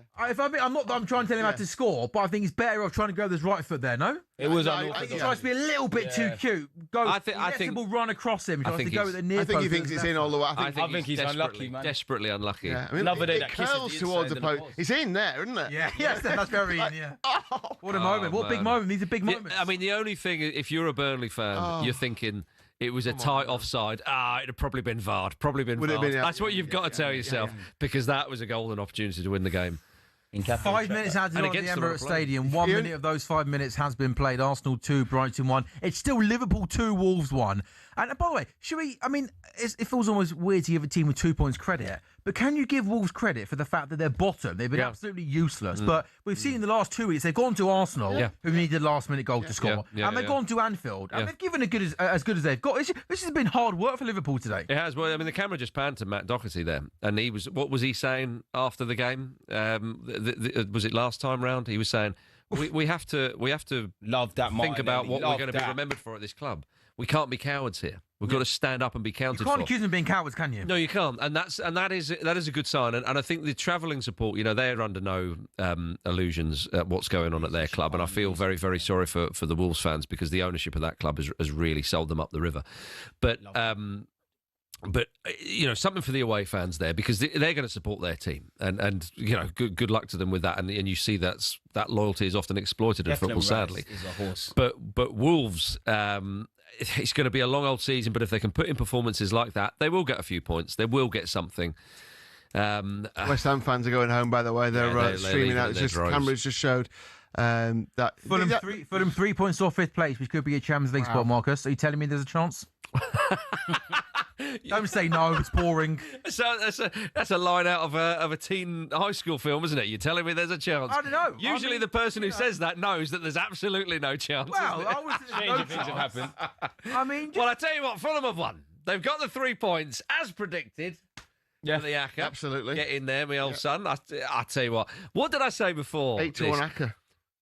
I'm not trying to tell him how to score, but I think he's better off trying to go with his right foot there. No, It was No, I think he unorthodox. tries to be a little bit too cute. I think we'll run across him. He tries to go with the near. I think he post thinks with it's his in left all the way. I think he's unlucky, man. Desperately unlucky. Yeah, I mean, Another day it that kisses curls the towards the inside of the post. post. It's in there, isn't it? foot. Yeah, yes, that's very in. Yeah. What a moment! What a big man. moment! These are big Yeah, moments. I mean, the only thing, if you're a Burnley fan, you're thinking it was a tight offside. It'd have probably been VAR'd. Probably been Would it have VAR'd. been, yeah. That's what you've got to tell yourself because that was a golden opportunity to win the game. 5 minutes added And on the against the right Emirates player. Stadium. 1 minute of those 5 minutes has been played. Arsenal 2, Brighton 1. It's still Liverpool 2, Wolves 1. And by the way, should we? I mean, it feels almost weird to give a team with 2 points credit, but can you give Wolves credit for the fact that they're bottom? They've been absolutely useless. But we've seen in the last 2 weeks they've gone to Arsenal, who needed a last-minute goal to score, and they've gone to Anfield, and they've given as good as they've got. This has been hard work for Liverpool today. It has. Well, I mean, the camera just panned to Matt Doherty there, and what was he saying after the game? Was it last time round? He was saying, we have to Love that, think Martinelli. about what we're Love going to be that. remembered for at this club. We can't be cowards here. We've got to stand up and be counted You can't for. accuse them of being cowards, can you? No, you can't, and that is a good sign. And I think the travelling support, they're under no illusions at what's going on at their club, and I feel very, very sorry for the Wolves fans because the ownership of that club has really sold them up the river. But something for the away fans there because they're going to support their team, and good luck to them with that. And you see that loyalty is often exploited in football, sadly. Is a horse. But Wolves. It's going to be a long old season, but if they can put in performances like that, they will get a few points. They will get something. West Ham fans are going home, by the way. They're streaming out. Cameras just showed that Fulham 3 points off 5th place, which could be a Champions League spot, Marcus. Are you telling me there's a chance? Don't say no, it's boring. So that's a line out of a teen high school film, isn't it? You're telling me there's a chance. I don't know. Usually the person who says that knows that there's absolutely no chance. Well, isn't it? I was Stranger things have happened. I mean, Well, I tell you what, Fulham have won. They've got the 3 points as predicted. Yeah, for the Acker. Absolutely. Get in there, my old son. I tell you what did I say before? 8-1 Acker.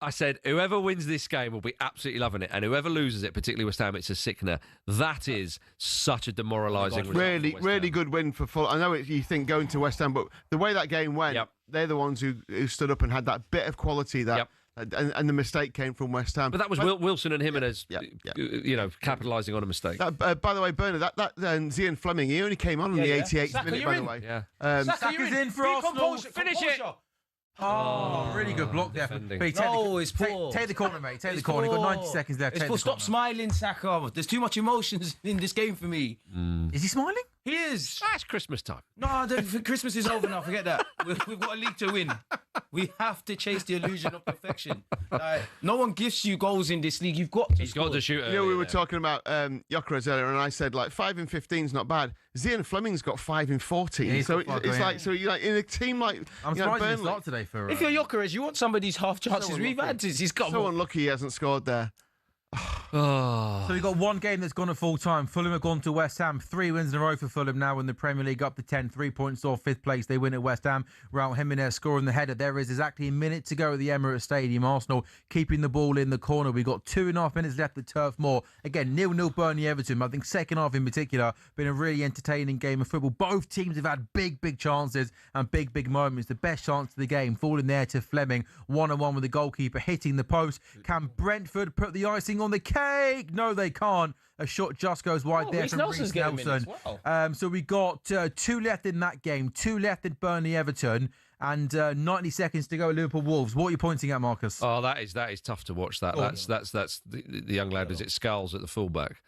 I said, whoever wins this game will be absolutely loving it. And whoever loses it, particularly West Ham, it's a sickener. That is such a demoralising result. Really good win for Fulham. I know you think going to West Ham, but the way that game went, they're the ones who stood up and had that bit of quality and the mistake came from West Ham. But that was Wilson and Jimenez, capitalising on a mistake. By the way, Bernard, that Zian Fleming, he only came on in the 88th minute, by the way. Yeah. Saka's in for Arsenal. Finish it. Oh, really good block there. It's poor. Take the corner, mate. Take the corner. You've got 90 seconds left. It's poor. Stop smiling, Saka. There's too much emotions in this game for me. Is he smiling? He is. That's Christmas time. No, Christmas is over now. Forget that. We've got a league to win. We have to chase the illusion of perfection. No one gives you goals in this league. You've got to. He's got to shoot. We were talking about Gyökeres earlier, and I said 5 in 15 is not bad. Zian Fleming's got 5 in 14. Yeah, so you're like in a team like I'm surprised he Burnley. start today for. If you're Gyökeres, you want somebody's half chances. We've had this. He's got so unlucky he hasn't scored there. So we've got one game that's gone at full time. Fulham have gone to West Ham. 3 wins in a row for Fulham now in the Premier League, up to 10, 3 points off 5th place. They win at West Ham. Raul Jimenez scoring the header. There is exactly a minute to go at the Emirates Stadium. Arsenal keeping the ball in the corner. We've got 2.5 minutes left at Turf Moor. Again, 0-0 Burnley Everton. I think second half in particular been a really entertaining game of football. Both teams have had big chances and big moments. The best chance of the game falling there to Fleming. 1-on-1 with the goalkeeper hitting the post. Can Brentford put the icing on the cake? No, they can't. A shot just goes wide there from Reece Nelson. So we got 2 left in that game, 2 left in Burnley Everton, and 90 seconds to go at Liverpool Wolves. What are you pointing at, Marcus? Oh, that is tough to watch. That's the young lad. Is it Skulls at the fullback?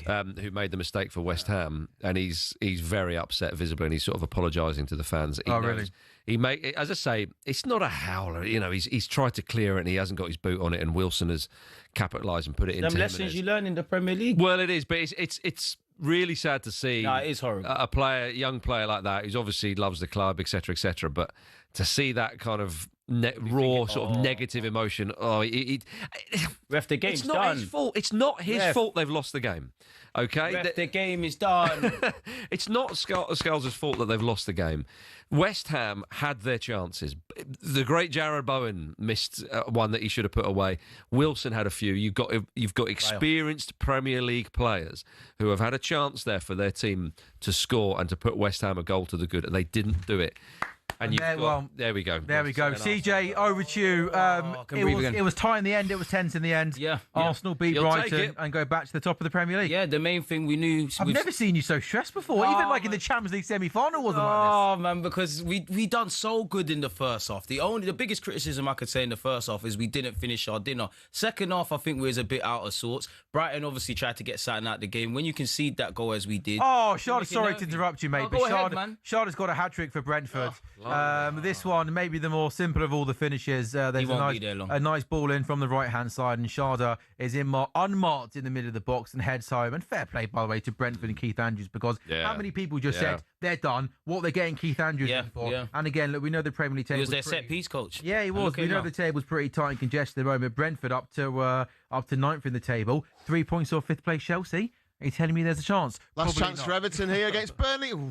Who made the mistake for West Ham, and he's very upset visibly, and he's sort of apologising to the fans. Really? As I say, it's not a howler. He's tried to clear it, and he hasn't got his boot on it, and Wilson has capitalised and put it into them lessons Jimenez. you learn in the Premier League. Well, it is, but it's really sad to see. No, it is horrible. A young player like that, who's obviously loves the club, etc., but to see that kind of raw sort of negative emotion. Ref, the game's it's not done. his fault. It's not his fault they've lost the game. Okay, Ref, the game is done. It's not Skulls' fault that they've lost the game. West Ham had their chances. The great Jared Bowen missed one that he should have put away. Wilson had a few. You've got experienced Premier League players who have had a chance there for their team to score and to put West Ham a goal to the good, and they didn't do it. And there we go. There we go. CJ, over to you. It was tight in the end. It was tense in the end. Yeah. Arsenal beat Brighton and go back to the top of the Premier League. Yeah, the main thing we knew. I've never seen you so stressed before. Even like in the Champions League semi-final wasn't like this. Oh man, because we done so good in the first half. The biggest criticism I could say in the first half is we didn't finish our dinner. Second half, I think we was a bit out of sorts. Brighton obviously tried to get something out of the game. When you concede that goal as we did. Oh, Shard, sorry to interrupt you, mate. Go ahead, man. Shard has got a hat-trick for Brentford. This one, maybe the more simple of all the finishes. There's a nice ball in from the right-hand side, and Sharda is unmarked in the middle of the box and heads home. And fair play, by the way, to Brentford and Keith Andrews, because how many people just said they're done, what they're getting Keith Andrews in for? Yeah. And again, look, we know the Premier League table he was their set-piece coach. Yeah, he was. We know the table's pretty tight and congested at the moment. Brentford up to ninth in the table, 3 points off fifth place Chelsea. Are you telling me there's a chance? Last chance for Everton here against Burnley. Ooh.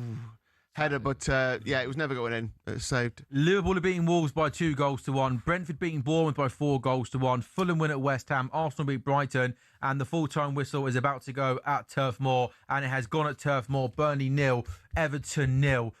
Header, but it was never going in. It was saved. Liverpool are beating Wolves by 2-1. Brentford beating Bournemouth by 4-1. Fulham win at West Ham. Arsenal beat Brighton. And the full-time whistle is about to go at Turf Moor. And it has gone at Turf Moor. Burnley 0, Everton 0.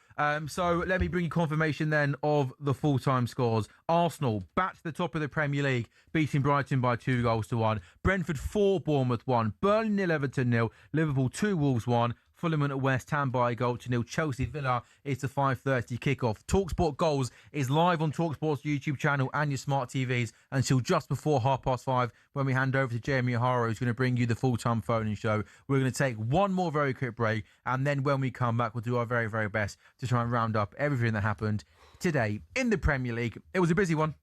So let me bring you confirmation then of the full-time scores. Arsenal back to the top of the Premier League, beating Brighton by 2-1. Brentford 4, Bournemouth 1. Burnley 0, Everton 0. Liverpool 2, Wolves 1. Fulham at West Ham by 1-0. Chelsea Villa is the 5:30 kickoff. talkSPORT Goals is live on talkSPORT's YouTube channel and your smart TVs until just before 5:30 when we hand over to Jamie O'Hara, who's going to bring you the full-time phone-in show. We're going to take one more very quick break, and then when we come back, we'll do our very, very best to try and round up everything that happened today in the Premier League. It was a busy one.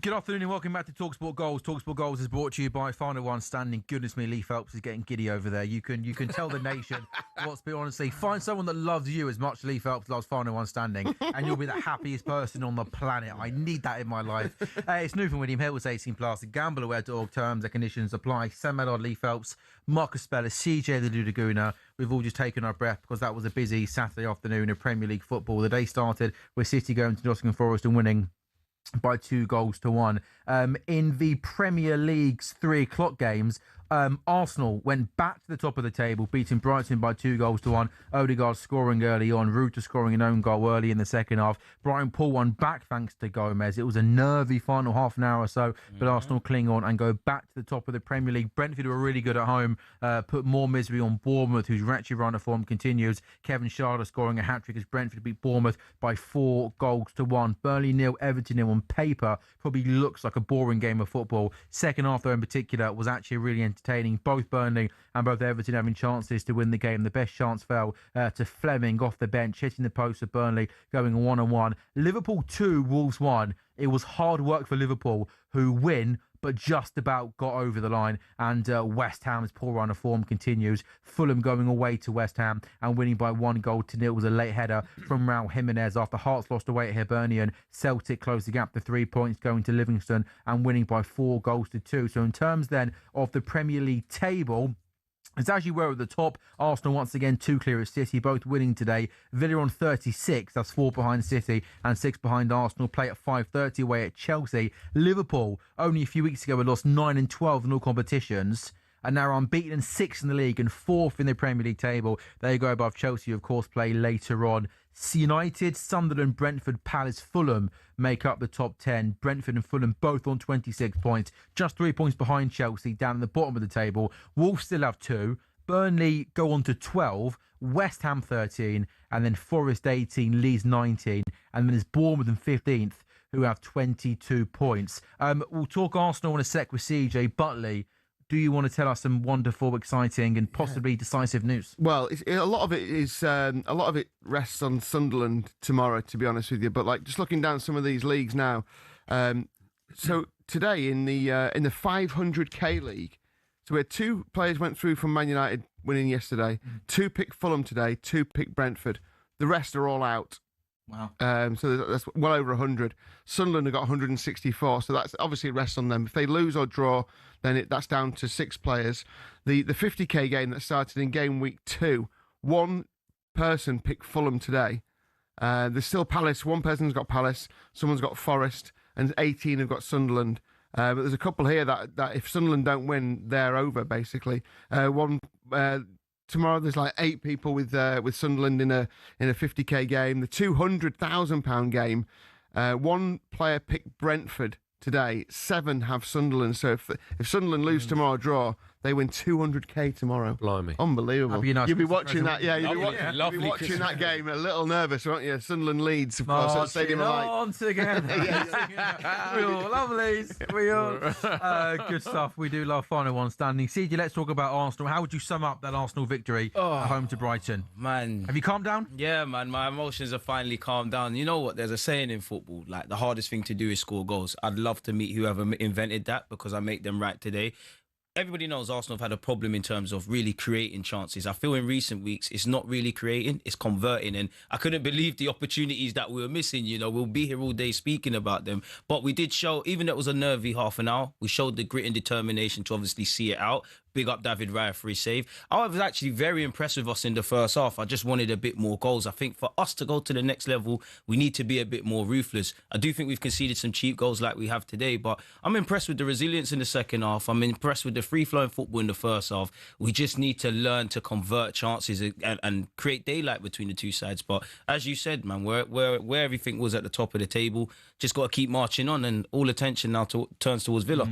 Good afternoon and welcome back to talkSPORT Goals. talkSPORT Goals is brought to you by Final One Standing. Goodness me, Lee Phelps is getting giddy over there. You can tell the nation what's been, honestly. Find someone that loves you as much as Lee Phelps loves Final One Standing, and you'll be the happiest person on the planet. I need that in my life. It's new from William Hill. It's 18 plus. Gambleaware.org. Terms and conditions apply. Sam Ellard, Lee Phelps, Marcus Speller, CJ the Ludaguna. We've all just taken our breath because that was a busy Saturday afternoon of Premier League football. The day started with City going to Nottingham Forest and winning by 2-1. In the Premier League's 3 o'clock games, Arsenal went back to the top of the table, beating Brighton by 2-1. Odegaard scoring early on, Ruta scoring an own goal early in the second half. Brighton pull one back thanks to Gomez. It was a nervy final half an hour or so, but Arsenal cling on and go back to the top of the Premier League. Brentford were really good at home, put more misery on Bournemouth, whose wretched run of form continues. Kevin Schade scoring a hat-trick as Brentford beat Bournemouth by 4-1. Burnley 0, Everton 0. On paper, probably looks like a boring game of football. Second half, though, in particular, was actually really entertaining. Both Burnley and both Everton having chances to win the game. The best chance fell to Fleming off the bench, hitting the post of Burnley, going 1-1. Liverpool 2, Wolves 1. It was hard work for Liverpool, who win, but just about got over the line. And West Ham's poor run of form continues. Fulham going away to West Ham and winning by 1-0. It was a late header from Raul Jimenez after Hearts lost away at Hibernian. Celtic closed the gap to 3 points, going to Livingston and winning by 4-2. So in terms then of the Premier League table, it's actually we're at the top. Arsenal once again 2 clear of City, both winning today. Villa on 36, that's 4 behind City and 6 behind Arsenal. Play at 5:30 away at Chelsea. Liverpool only a few weeks ago had lost 9 and 12 in all competitions, and now are unbeaten and 6th in the league and 4th in the Premier League table. They go above Chelsea, of course, play later on. United, Sunderland, Brentford, Palace, Fulham make up the top 10. Brentford and Fulham both on 26 points, just 3 points behind Chelsea down at the bottom of the table. Wolves still have 2. Burnley go on to 12. West Ham 13, and then Forest 18, Leeds 19, and then there's Bournemouth in 15th, who have 22 points. We'll talk Arsenal in a sec with CJ Butley. Do you want to tell us some wonderful, exciting, and possibly decisive news? Well, a lot of it rests on Sunderland tomorrow, to be honest with you. But just looking down some of these leagues now, so today in the 500k league, so we had 2 players went through from Man United winning yesterday. 2 picked Fulham today, 2 picked Brentford. The rest are all out. Wow. So that's well over 100. Sunderland have got 164, so that's obviously rests on them. If they lose or draw, then that's down to 6 players. The 50k game that started in game week 2, 1 person picked Fulham today. There's still Palace. 1 person's got Palace, someone's got Forest, and 18 have got Sunderland. But there's a couple here that if Sunderland don't win, they're over, basically. Tomorrow there's 8 people with Sunderland in a 50k game. The £200,000 game, 1 player picked Brentford today. 7 have Sunderland. So if Sunderland lose tomorrow or draw, they win 200k tomorrow. Blimey. Unbelievable. Nice You'll be watching that. Yeah, You'll be watching that game a little nervous, won't you? Sunderland Leeds, of course, at Stadium of Light. Once again. We all lovelies. We all. Good stuff. We do love Final One Standing. CJ, let's talk about Arsenal. How would you sum up that Arsenal victory at home to Brighton? Man. Have you calmed down? Yeah, man. My emotions have finally calmed down. You know what? There's a saying in football, the hardest thing to do is score goals. I'd love to meet whoever invented that because I make them right today. Everybody knows Arsenal have had a problem in terms of really creating chances. I feel in recent weeks, it's not really creating, it's converting. And I couldn't believe the opportunities that we were missing. We'll be here all day speaking about them. But we did show, even though it was a nervy half an hour, we showed the grit and determination to obviously see it out. Big up David Raya for his save. I was actually very impressed with us in the first half. I just wanted a bit more goals. I think for us to go to the next level, we need to be a bit more ruthless. I do think we've conceded some cheap goals like we have today, but I'm impressed with the resilience in the second half. I'm impressed with the free-flowing football in the first half. We just need to learn to convert chances and create daylight between the two sides. But as you said, man, where everything was at the top of the table, just got to keep marching on, and all attention now turns towards Villa.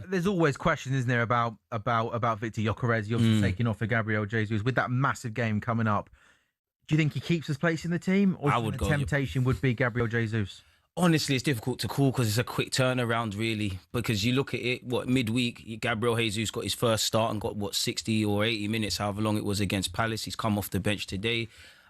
There's always questions, isn't there, about Victor Gyökeres. You're obviously taking off for Gabriel Jesus with that massive game coming up. Do you think he keeps his place in the team, or the temptation would be Gabriel Jesus? Honestly, it's difficult to call because it's a quick turnaround, really. Because you look at it, midweek, Gabriel Jesus got his first start and got 60 or 80 minutes, however long it was, against Palace. He's come off the bench today.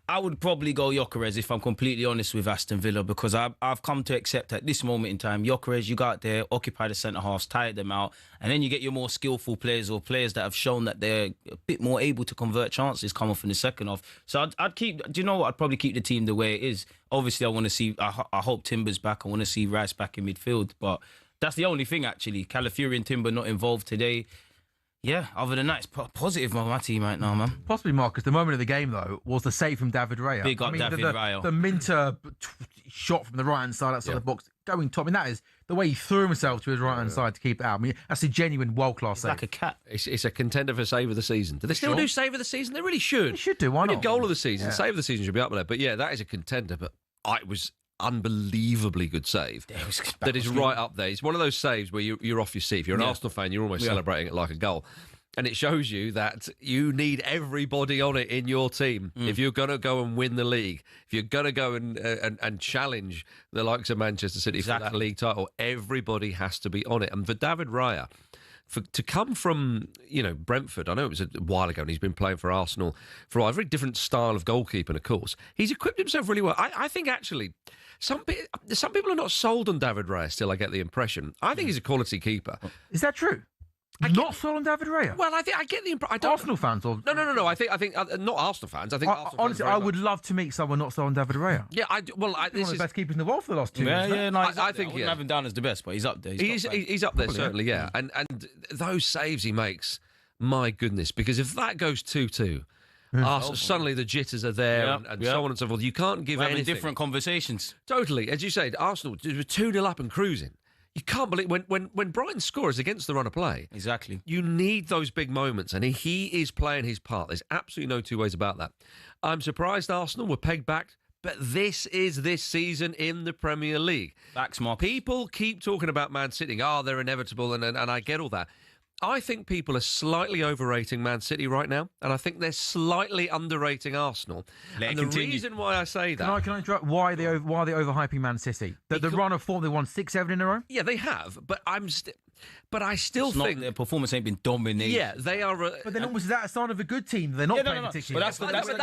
I would probably go Gyökeres if I'm completely honest with Aston Villa, because I've come to accept at this moment in time, Gyökeres, you go out there, occupy the centre-halves, tire them out, and then you get your more skillful players or players that have shown that they're a bit more able to convert chances come off in the second half. So I'd keep, do you know what? I'd probably keep the team the way it is. Obviously, I want to see, I hope Timber's back. I want to see Rice back in midfield, but that's the only thing, actually. Calafiori and Timber not involved today. Yeah, other than that, it's positive on my team right now, man. Possibly, Marcus. The moment of the game, though, was the save from David Raya. Big up David Raya. The Minter shot from the right-hand side outside the box, going top. I mean, that is the way he threw himself to his right-hand side to keep it out. I mean, that's a genuine world-class save. Like a cat. It's a contender for save of the season. Do they still do save of the season? They really should. They should do. Why not? Goal of the season. Save of the season should be up there. But yeah, that is a contender. But it was unbelievably good save. That is right up there. It's one of those saves where you're off your seat. If you're an Arsenal fan, you're almost celebrating it like a goal. And it shows you that you need everybody on it in your team. If you're going to go and win the league, if you're going to go and challenge the likes of Manchester City for that league title, everybody has to be on it. And for David Raya, to come from, Brentford, I know it was a while ago and he's been playing for Arsenal for a very different style of goalkeeping, of course. He's equipped himself really well. I think, actually, some people are not sold on David Raya still, I get the impression. I think he's a quality keeper. Is that true? Not sold on David Raya. Well, I get the impression. Arsenal fans, or no. I think not Arsenal fans. I think honestly, I would love to meet someone not sold on David Raya. Yeah, this one of the best keepers in the world for the last 2 years. Yeah, no, I think I wouldn't have him down as the best, but he's up there. He's up there, certainly. Yeah, and those saves he makes, my goodness, because if that goes 2-2. Suddenly the jitters are there and so on and so forth. You can't give anything. Different conversations. Totally. As you say, Arsenal were 2-0 up and cruising. You can't believe when Brighton scores against the run of play. Exactly. You need those big moments, and he is playing his part. There's absolutely no two ways about that. I'm surprised Arsenal were pegged back, but this is this season in the Premier League. Facts, Mark. People keep talking about Man City. They're inevitable, and I get all that. I think people are slightly overrating Man City right now, and I think they're slightly underrating Arsenal. And the reason why I say that... Can I interrupt? Why are they overhyping Man City? The run of form, they won 6-7 in a row? Yeah, they have, but I still think their performance ain't been dominated. Yeah, they are. But then almost is that a sign of a good team? They're not playing particularly. But that's the point.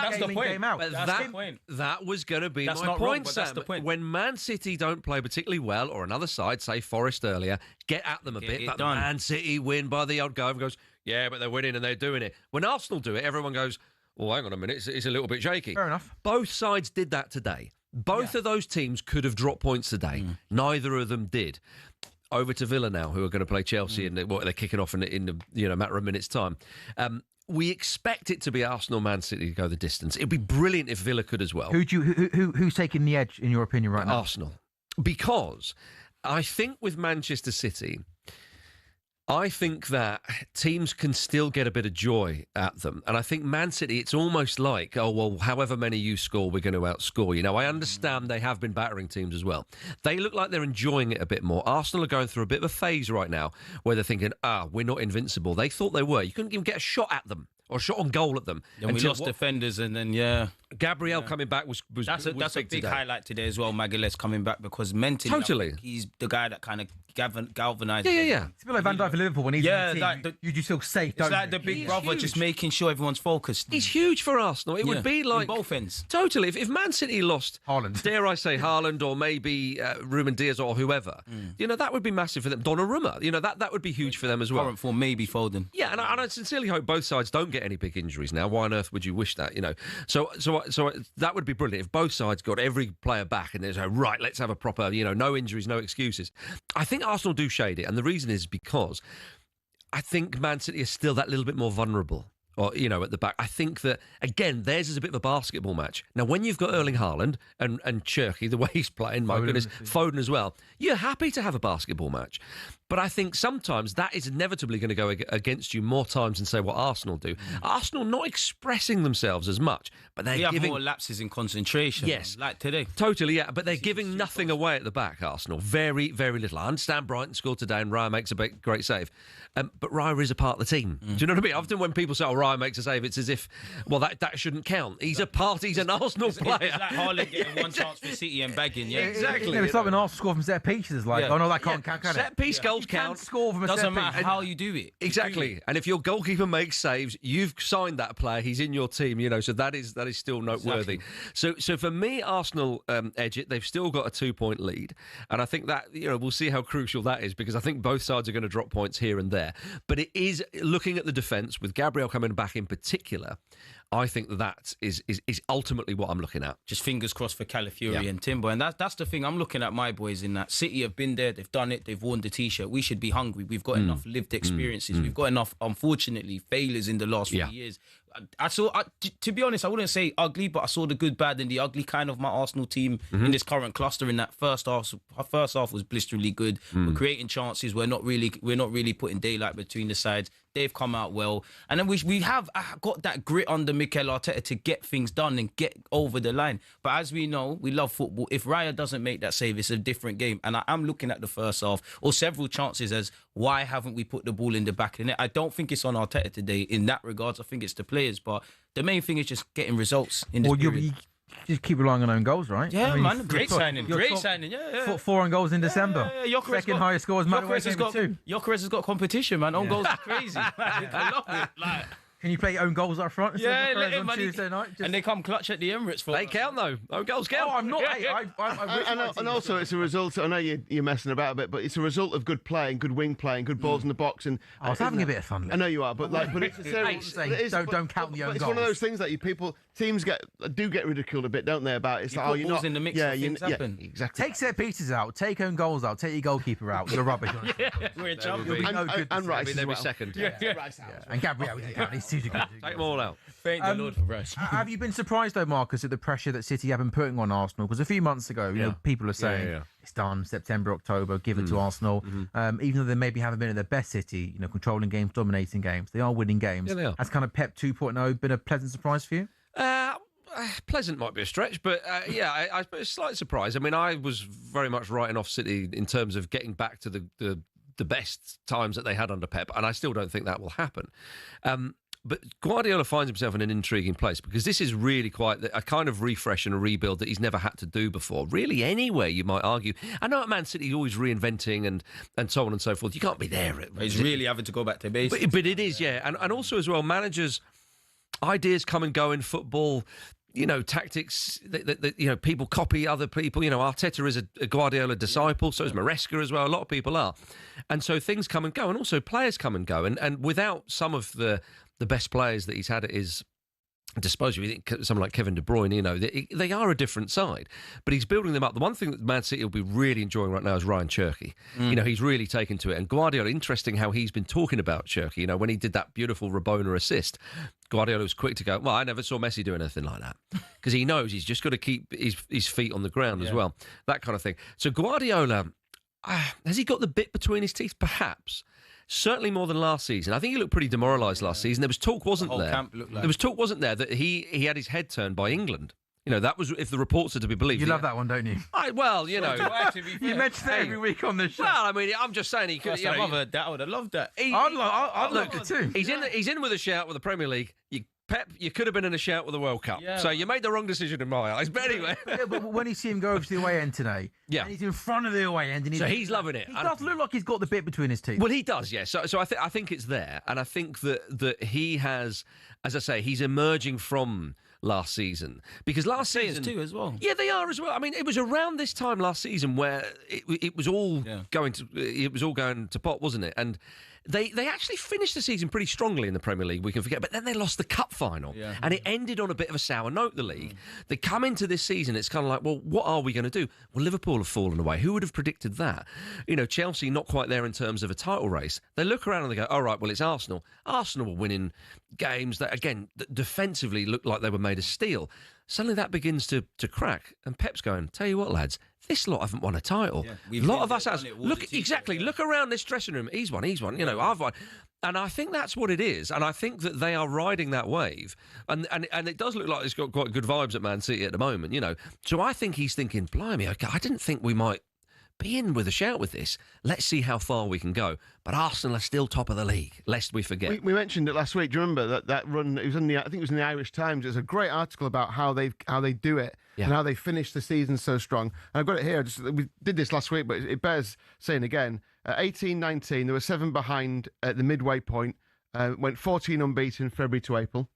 That's the point. That was going to be my point, Sam. That's the point. When Man City don't play particularly well, or another side, say Forest earlier, get at them a bit. But Man City win by the odd go and goes, yeah, but they're winning and they're doing it. When Arsenal do it, everyone goes, oh, hang on a minute, it's a little bit shaky. Fair enough. Both sides did that today. Both of those teams could have dropped points today. Neither of them did. Over to Villa now, who are going to play Chelsea, and they're kicking off in the matter of minutes' time. We expect it to be Arsenal, Man City to go the distance. It'd be brilliant if Villa could as well. Who's taking the edge in your opinion right now? Arsenal, because I think with Manchester City, I think that teams can still get a bit of joy at them. And I think Man City, it's almost like, however many you score, we're going to outscore. I understand they have been battering teams as well. They look like they're enjoying it a bit more. Arsenal are going through a bit of a phase right now where they're thinking, we're not invincible. They thought they were. You couldn't even get a shot at them or a shot on goal at them. And we lost defenders, and then, Gabriel coming back was that's a big today. highlight today as well, Magalhaes coming back, because mentally, totally, he's the guy that kind of galvanised. Yeah. It's a bit like Van Dijk for Liverpool when he's in the team. You just feel safe, don't you? It's like the big brother just making sure everyone's focused. He's huge for Arsenal. It would be like... on both ends. Totally. If Man City lost, Haaland. dare I say Haaland, or maybe Ruben Diaz or whoever, that would be massive for them. Donnarumma, that would be huge for them as well. Current form, maybe Foden. Yeah, and I sincerely hope both sides don't get any big injuries now. Why on earth would you wish that, So that would be brilliant if both sides got every player back and there's right, let's have a proper, no injuries, no excuses. I think Arsenal do shade it, and the reason is because I think Man City is still that little bit more vulnerable. Or, at the back. I think that, again, theirs is a bit of a basketball match. Now, when you've got Erling Haaland and Cherky, the way he's playing, my goodness, Foden as well, you're happy to have a basketball match. But I think sometimes that is inevitably going to go against you more times than, say, what Arsenal do. Arsenal not expressing themselves as much, but they're giving... have more lapses in concentration. Yes. Like today. Totally, yeah. But they're giving nothing away at the back, Arsenal. Very, very little. I understand Brighton scored today and Raya makes a great save. But Raya is a part of the team. Do you know what I mean? Often when people say, Raya Ryan makes a save, it's as if, well, that shouldn't count. He's an Arsenal player. It's like Haaland getting one chance for City and bagging, yeah. Exactly. It's like when Arsenal score from set pieces. It's like, oh no, that can't count. Set piece goals count. Score from a Doesn't set matter piece. how you do it. Exactly. And if your goalkeeper makes saves, you've signed that player. He's in your team, so that is still noteworthy. Exactly. So for me, Arsenal edge it. They've still got a 2-point lead, and I think that we'll see how crucial that is, because I think both sides are going to drop points here and there. But it is looking at the defence with Gabriel coming back in particular. I think that is ultimately what I'm looking at. Just fingers crossed for Calafiori and Timber. And that's the thing. I'm looking at my boys in that. City have been there. They've done it. They've worn the T-shirt. We should be hungry. We've got enough lived experiences. We've got enough, unfortunately, failures in the last few years. I saw, to be honest, I wouldn't say ugly, but I saw the good, bad, and the ugly kind of my Arsenal team in this current cluster. In that first half was blisteringly good. We're creating chances. We're not really putting daylight between the sides. They've come out well, and then we have got that grit under Mikel Arteta to get things done and get over the line. But as we know, we love football. If Raya doesn't make that save, it's a different game. And I am looking at the first half or several chances as why haven't we put the ball in the back of the net? I don't think it's on Arteta today in that regards. I think it's the players, but the main thing is just getting results in this period. You just keep relying on own goals, right? Yeah, man. Great signing. Yeah. 4 own goals in December. Second highest scores. Gyökeres has got competition, man. Own goals are crazy. I love it. Can you play own goals up front? Yeah, on Tuesday night. And they come clutch at the Emirates. They count though. Own goals count. Oh, I'm not. And also, it's a result. I know you're messing about a bit, but it's a result of good play and good wing play and good balls in the box. And I was having a bit of fun. I know you are, but don't count the own It's goals. one of those things that teams get ridiculed a bit, don't they? About it's like, you're not in the mix. Things happen. Exactly. Take set pieces out. Take own goals out. Take your goalkeeper out. You're rubbish. We're in champions. And Rice They'll be as well. second. And Gabriel, he's too good. Take them all out. Thank the Lord for Rice. Have you been surprised though, Marcus, at the pressure that City have been putting on Arsenal? Because a few months ago, people are saying it's done, September, October, give it to Arsenal. Even though they maybe haven't been at their best, City, controlling games, dominating games, they are winning games. Yeah, they are. Has kind of Pep 2.0 been a pleasant surprise for you? Pleasant might be a stretch, but I a slight surprise. I mean, I was very much writing off City in terms of getting back to the best times that they had under Pep, and I still don't think that will happen. But Guardiola finds himself in an intriguing place because this is really quite a kind of refresh and a rebuild that he's never had to do before. Really, anywhere, you might argue. I know at Man City he's always reinventing and so on and so forth. You can't be there. He's really having to go back to basics. But it is, And also as well, managers' ideas come and go in football. Tactics, people copy other people. Arteta is a Guardiola disciple, so is Maresca as well. A lot of people are. And so things come and go, and also players come and go. And without some of the best players that he's had at his disposal, you think someone like Kevin De Bruyne, they are a different side. But he's building them up. The one thing that Man City will be really enjoying right now is Ryan Cherky. He's really taken to it. And Guardiola, interesting how he's been talking about Cherky. When he did that beautiful Rabona assist, Guardiola was quick to go, well, I never saw Messi do anything like that. Because he knows he's just got to keep his feet on the ground as well. That kind of thing. So Guardiola, has he got the bit between his teeth? Perhaps. Certainly more than last season. I think he looked pretty demoralised last season. There was talk, wasn't there? There was talk, wasn't there, that he had his head turned by England. That was, if the reports are to be believed. You love that one, don't you? You mention it every week on this show. Well, I mean, I'm just saying he could. I would have loved that. I'd love it too. He's in with a shout with the Premier League. Pep, you could have been in a shout with the World Cup. Yeah. So you made the wrong decision in my eyes. But anyway. But when you see him go over to the away end today, and he's in front of the away end. And he's loving it. He does look like he's got the bit between his teeth. Well, he does, yes. So I think it's there. And I think that he has, as I say, he's emerging from last season. Because last season too as well. Yeah, they are as well. I mean, it was around this time last season where it was all going to pot, wasn't it? And they actually finished the season pretty strongly in the Premier League, we can forget, but then they lost the cup final. Yeah. And it ended on a bit of a sour note, the league. They come into this season, it's kind of like, well, what are we going to do? Well, Liverpool have fallen away. Who would have predicted that? Chelsea not quite there in terms of a title race. They look around and they go, all right, well, it's Arsenal. Arsenal were winning games that, again, defensively looked like they were made of steel. Suddenly that begins to crack. And Pep's going, tell you what, lads, this lot haven't won a title. Yeah, a lot of us has. Look around this dressing room. He's won. I've won. And I think that's what it is. And I think that they are riding that wave. And it does look like it's got quite good vibes at Man City at the moment, So I think he's thinking, blimey, okay, I didn't think we might be in with a shout with this. Let's see how far we can go. But Arsenal are still top of the league, lest we forget. We mentioned it last week. Do you remember that run? It was I think it was in the Irish Times. It was a great article about how they do it and how they finish the season so strong. And I've got it here. We did this last week, but it bears saying again. 18-19, there were 7 behind at the midway point. Went 14 unbeaten February to April.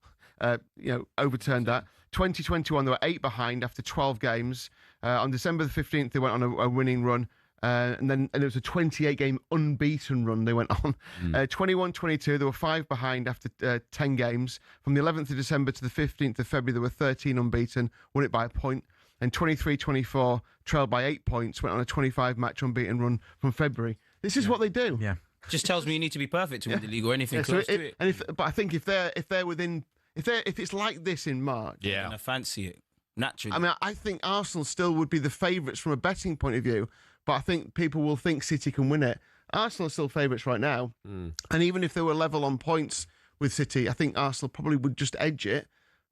Overturned that. 2021, there were 8 behind after 12 games. On December the 15th, they went on a winning run. And it was a 28-game unbeaten run they went on. 21-22, there were 5 behind after 10 games. From the 11th of December to the 15th of February, there were 13 unbeaten, won it by a point. And 23-24, trailed by 8 points, went on a 25-match unbeaten run from February. This is what they do. Yeah. Just tells me you need to be perfect to win the league or anything close to it. But I think if they're within, if it's like this in March, I fancy it naturally. I mean, I think Arsenal still would be the favourites from a betting point of view, but I think people will think City can win it. Arsenal are still favourites right now, and even if they were level on points with City, I think Arsenal probably would just edge it.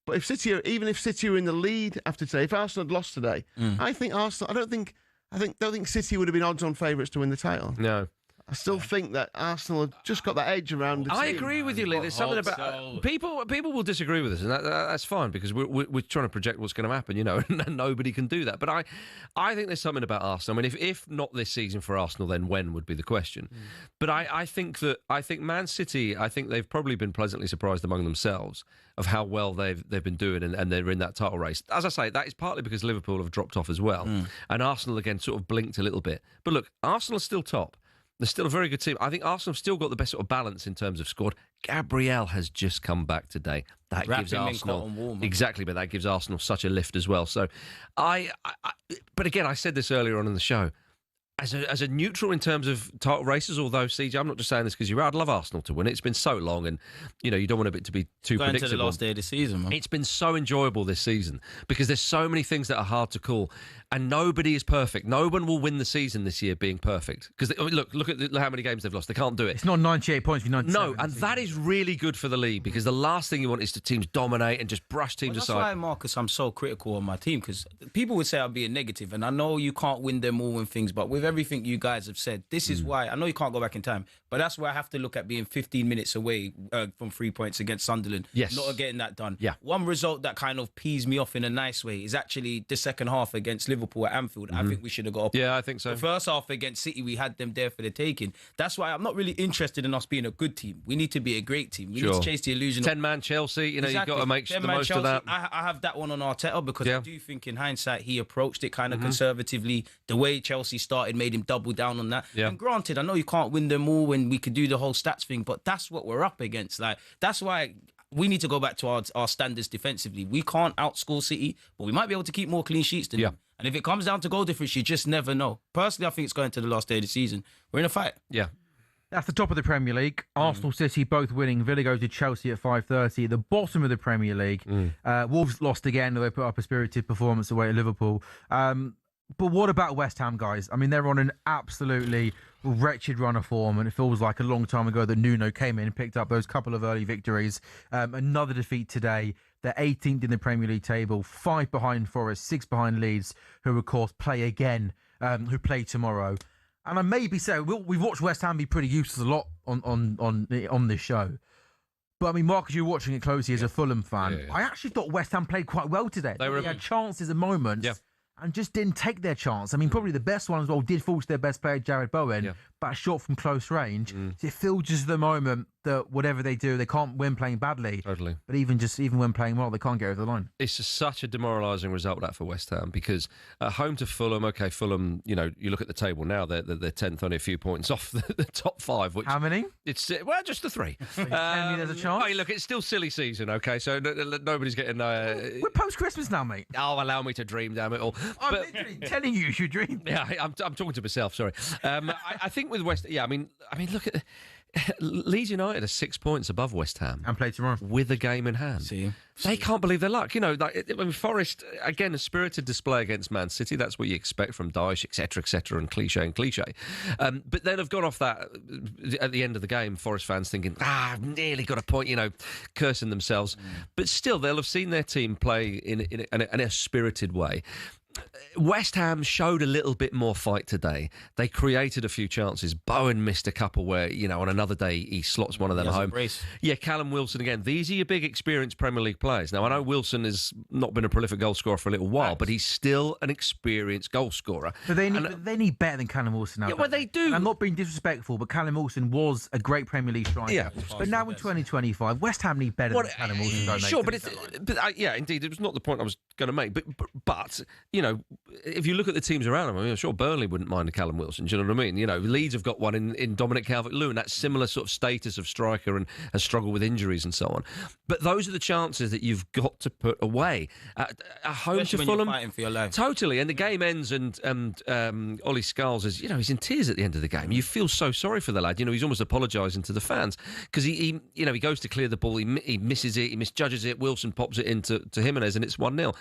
But if City are in the lead after today, if Arsenal had lost today, I think Arsenal. I don't think City would have been odds-on favourites to win the title. No. I still think that Arsenal have just got that edge around the team. I agree with you, Lee. There's something about people will disagree with us, and that's fine because we're trying to project what's going to happen, and nobody can do that. But I think there's something about Arsenal. I mean, if not this season for Arsenal, then when would be the question. But I think Man City, I think they've probably been pleasantly surprised among themselves of how well they've been doing, and they're in that title race. As I say, that is partly because Liverpool have dropped off as well, and Arsenal again sort of blinked a little bit. But look, Arsenal are still top. They're still a very good team. I think Arsenal have still got the best sort of balance in terms of squad. Gabriel has just come back today. That gives Arsenal exactly, but that gives Arsenal such a lift as well. So, but again, I said this earlier on in the show. As a neutral in terms of title races, although, CJ, I'm not just saying this because you're right. I'd love Arsenal to win. It's been so long, and you don't want it to be too Going predictable. to the last day of the season, man. It's been so enjoyable this season because there's so many things that are hard to call, and nobody is perfect. No one will win the season this year being perfect because look at how many games they've lost. They can't do it. It's not 98 points for 97. No, and that is really good for the league because the last thing you want is the teams dominate and just brush teams aside. That's why, Marcus, I'm so critical on my team because people would say I'm being negative, and I know you can't win them all and things, but with everything you guys have said, this is why I know you can't go back in time, but that's where I have to look at being 15 minutes away from 3 points against Sunderland. Yes. Not getting that done. Yeah. One result that kind of pees me off in a nice way is actually the second half against Liverpool at Anfield. I think we should have got up. Yeah, I think so. The first half against City, we had them there for the taking. That's why I'm not really interested in us being a good team. We need to be a great team. We need to chase the illusion. 10-man Chelsea, you've got to make the most Chelsea, of that. I have that one on Arteta because I do think in hindsight he approached it kind of conservatively. The way Chelsea started made him double down on that. Yeah. And granted, I know you can't win them all and we could do the whole stats thing, but that's what we're up against. Like, that's why we need to go back to our standards defensively. We can't outscore City, but we might be able to keep more clean sheets than them. And if it comes down to goal difference, you just never know. Personally, I think it's going to the last day of the season. We're in a fight. Yeah. That's the top of the Premier League. Arsenal, City both winning. Villa goes to Chelsea at 5:30. The bottom of the Premier League. Wolves lost again, though they put up a spirited performance away at Liverpool. But what about West Ham, guys? I mean, they're on an absolutely wretched run of form, and it feels like a long time ago that Nuno came in and picked up those couple of early victories. Another defeat today. They're 18th in the Premier League table, 5 behind Forest, 6 behind Leeds, who, of course, play again, who play tomorrow. And I maybe say, we've watched West Ham be pretty useless a lot on this show. But, I mean, Marcus, you're watching it closely as a Fulham fan. I actually thought West Ham played quite well today. They had chances and moments. And just didn't take their chance. I mean, probably the best one as well did fall to their best player, Jared Bowen, but a shot from close range. So it feels just the moment that whatever they do, they can't win playing badly. Totally. But even when playing well, they can't get over the line. It's just such a demoralising result that for West Ham because at home to Fulham, Fulham, you look at the table now, they're 10th, only a few points off the top 5. Which how many? It's just the 3. So you're telling me there's a chance? Hey, look, it's still silly season, so nobody's getting... We're post-Christmas now, mate. Oh, allow me to dream, damn it all. I'm literally telling you should dream. Yeah, I'm talking to myself, sorry. I think with West... Yeah, I mean, look at... Leeds United are 6 points above West Ham and play tomorrow with a game in hand. They can't believe their luck. Forest again, a spirited display against Man City. That's what you expect from Daesh, etc., and cliche. But then have gone off that at the end of the game. Forest fans thinking, I've nearly got a point. Cursing themselves. But still, they'll have seen their team play in a spirited way. West Ham showed a little bit more fight today. They created a few chances. Bowen missed a couple where, on another day he slots one of them home. Yeah, Callum Wilson again. These are your big experienced Premier League players. Now, I know Wilson has not been a prolific goal scorer for a little while, but he's still an experienced goal scorer. But they need better than Callum Wilson now. Yeah, well, they do. And I'm not being disrespectful, but Callum Wilson was a great Premier League striker. Yeah. But now in 2025, West Ham need better than Callum Wilson. Don't Sure, they? yeah, indeed, it was not the point I was going to make. But if you look at the teams around him, I'm sure Burnley wouldn't mind a Callum Wilson. Do you know what I mean? Leeds have got one in Dominic Calvert-Lewin, that similar sort of status of striker and has struggled with injuries and so on. But those are the chances that you've got to put away. At home Especially to when Fulham, you're fighting for your life. Totally. And the game ends, and Ollie Scarles is, he's in tears at the end of the game. You feel so sorry for the lad. He's almost apologising to the fans because he goes to clear the ball, he misses it, he misjudges it. Wilson pops it into Jimenez, and it's 1-0.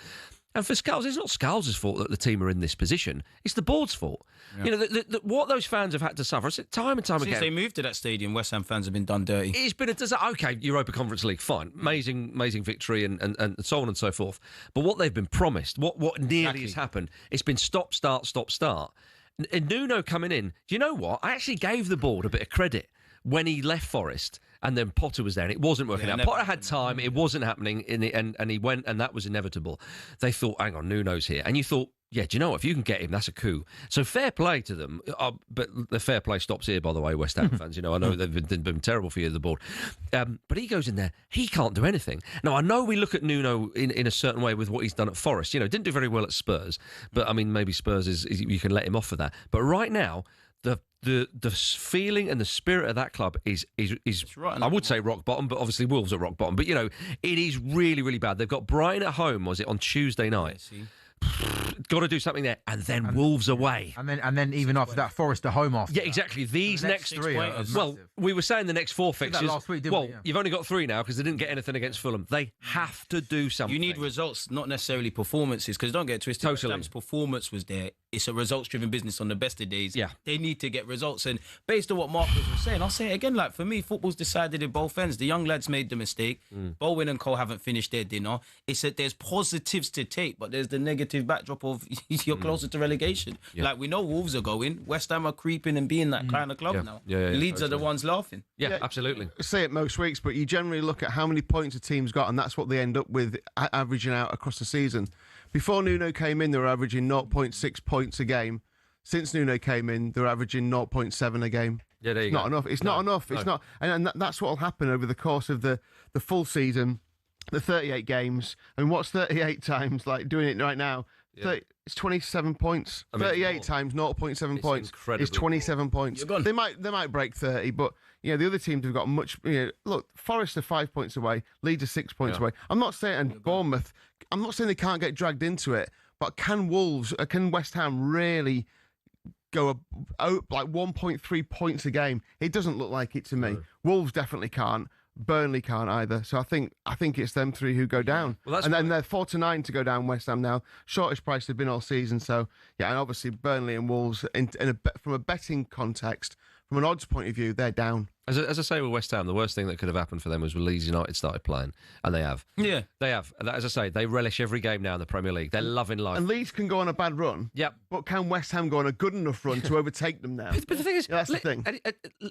And for Scarles, it's not Scarles' fault that the team are in this position. It's the board's fault. Yeah. What those fans have had to suffer, I said time and time again. Since they moved to that stadium, West Ham fans have been done dirty. It's been okay, Europa Conference League, fine. Amazing victory and so on and so forth. But what they've been promised, what nearly has happened, it's been stop, start, stop, start. And Nuno coming in, do you know what? I actually gave the board a bit of credit when he left Forest. And then Potter was there, and it wasn't working out. Potter had time; it wasn't happening, and he went, and that was inevitable. They thought, "Hang on, Nuno's here," and you thought, "Yeah, do you know what? If you can get him, that's a coup." So fair play to them, but the fair play stops here, by the way, West Ham fans. I know they've been terrible for you, the board, but he goes in there, he can't do anything. Now I know we look at Nuno in a certain way with what he's done at Forest. Didn't do very well at Spurs, but I mean maybe Spurs is you can let him off for that. But right now, the feeling and the spirit of that club is right, I would say rock bottom, but obviously Wolves are rock bottom. But it is really, really bad. They've got Brighton at home, was it on Tuesday night? Got to do something there, and then Wolves away, and then even after that, Forest at home after. Yeah, exactly. These next 3 are well, we were saying the next 4 fixtures. Last week, didn't we? Yeah. You've only got 3 now because they didn't get anything against Fulham. They have to do something. You need results, not necessarily performances, because don't get it twisted. Totally. Sam's performance was there. It's a results-driven business on the best of days. Yeah. They need to get results. And based on what Marcus was saying, I'll say it again, for me, football's decided in both ends. The young lads made the mistake. Bowen and Co haven't finished their dinner. It's that there's positives to take, but there's the negative backdrop of you're closer to relegation. Yeah. We know Wolves are going. West Ham are creeping and being that kind of club now. Leeds are the ones laughing. Yeah, absolutely. I say it most weeks, but you generally look at how many points a team's got, and that's what they end up with averaging out across the season. Before Nuno came in, they were averaging 0.6 points a game. Since Nuno came in, they're averaging 0.7 a game. Yeah, there you go. Not enough. It's not enough. It's not, and that's what will happen over the course of the full season, the 38 games. And what's 38 times doing it right now? Yeah. It's 27 points. 38 times 0.7 points is 27 points. They might break 30, but the other teams have got much. Look, Forest are 5 points away. Leeds are 6 points away. I'm not saying, and Bournemouth, I'm not saying they can't get dragged into it, but can West Ham really go 1.3 points a game? It doesn't look like it to me. Wolves definitely can't. Burnley can't either. So I think it's them 3 who go down. Well, and then they're 4-9 to go down, West Ham now. Shortest price they've been all season. So, and obviously Burnley and Wolves, from a betting context, from an odds point of view, they're down. As I say with West Ham, the worst thing that could have happened for them was when Leeds United started playing, and they have. Yeah. They have. As I say, they relish every game now in the Premier League. They're loving life. And Leeds can go on a bad run. Yep. But can West Ham go on a good enough run to overtake them now? But the thing is, that's the thing.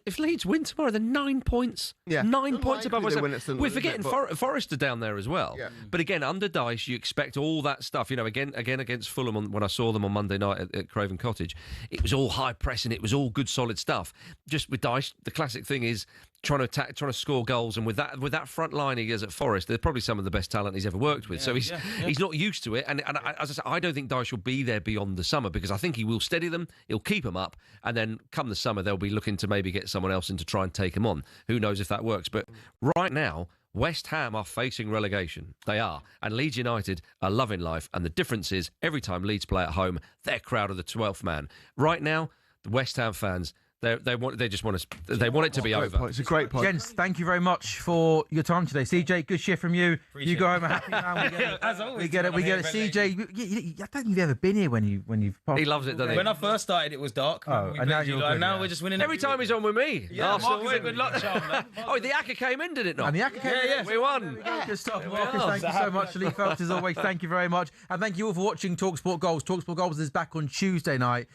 If Leeds win tomorrow, they're 9 points. Yeah. 9 points above West Ham. We're forgetting but... Forest are down there as well. Yeah. But again, under Dyche, you expect all that stuff. Again against Fulham, when I saw them on Monday night at Craven Cottage, it was all high pressing. It was all good, solid stuff. Just with Dyche, the classic thing is trying to attack, trying to score goals, and with that front line he has at Forest, they're probably some of the best talent he's ever worked with. So he's not used to it, and as I said, I don't think Dyche will be there beyond the summer, because I think he will steady them, he'll keep them up, and then come the summer they'll be looking to maybe get someone else in to try and take him on. Who knows if that works? But right now, West Ham are facing relegation. They are. And Leeds United are loving life. And the difference is, every time Leeds play at home, their crowd are the 12th man. Right now, the West Ham fans, They just want us. They want it to be over. It's a great point. Gents, thank you very much for your time today. CJ, good shift from you. You go home a happy man. We get it. As always, We get it. CJ, I don't think you've ever been here when you've. He loves it, doesn't he? When I first started, it was dark. Oh, and now you're good, now we're just winning Every time he's on with me. Yeah, Arsenal Mark is a win. good luck charm, man. Oh, the Aka came in, did it not? And the Aka came in. We won. Good stuff, we Marcus. are. Thank you so much. Lee Phelps, as always, thank you very much. And thank you all for watching talkSPORT Goals. talkSPORT Goals is back on Tuesday night.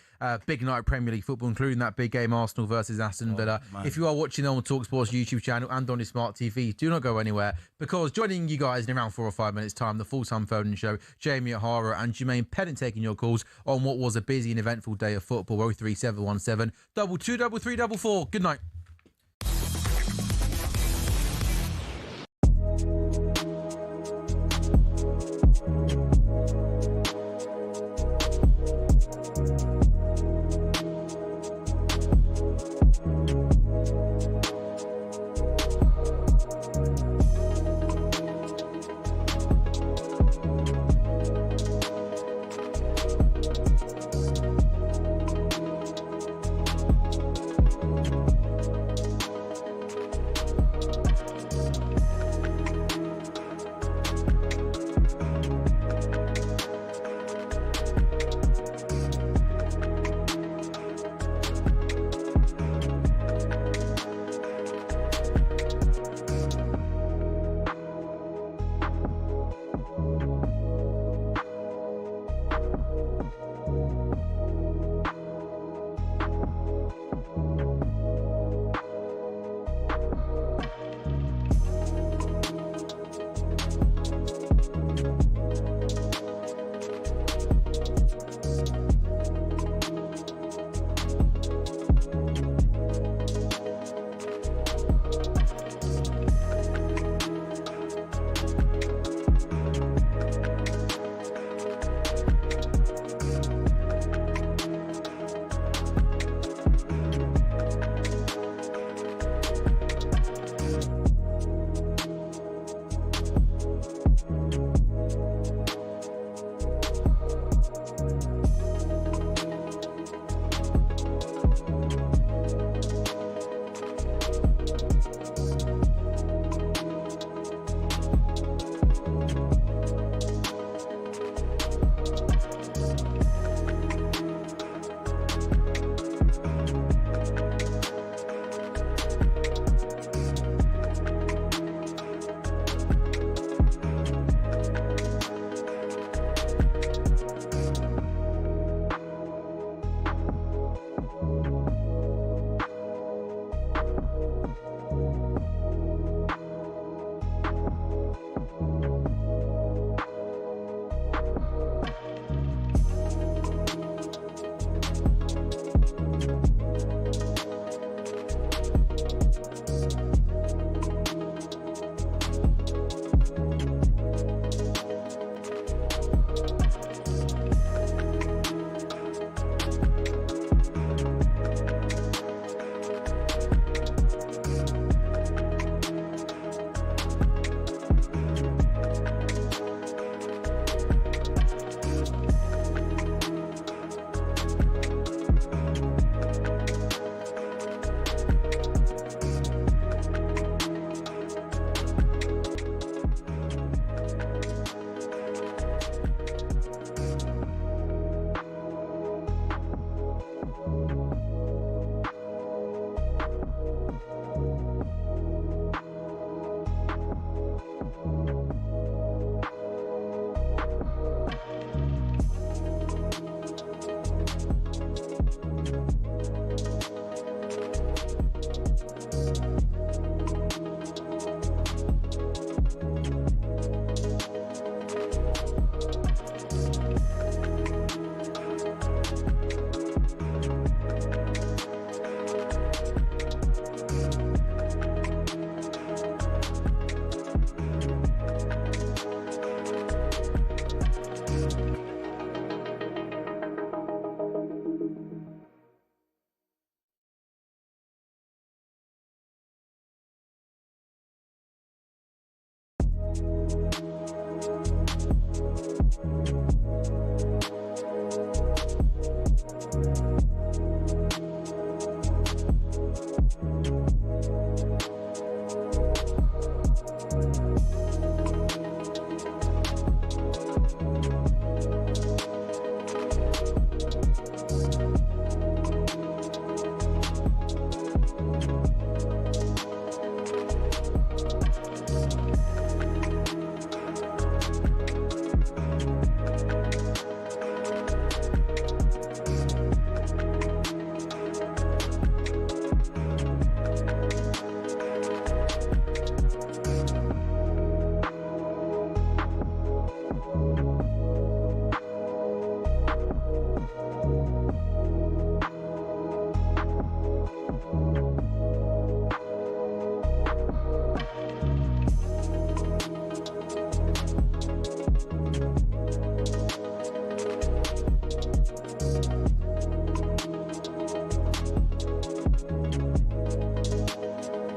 Big night of Premier League football, including that big game Arsenal versus Aston Villa. If you are watching on talkSPORT's YouTube channel and on your smart TV, do not go anywhere, because joining you guys in around 4 or 5 minutes' time, the Fulltime phone show, Jamie O'Hara and Jermaine Pennant taking your calls on what was a busy and eventful day of football. 03717 223344. Good night.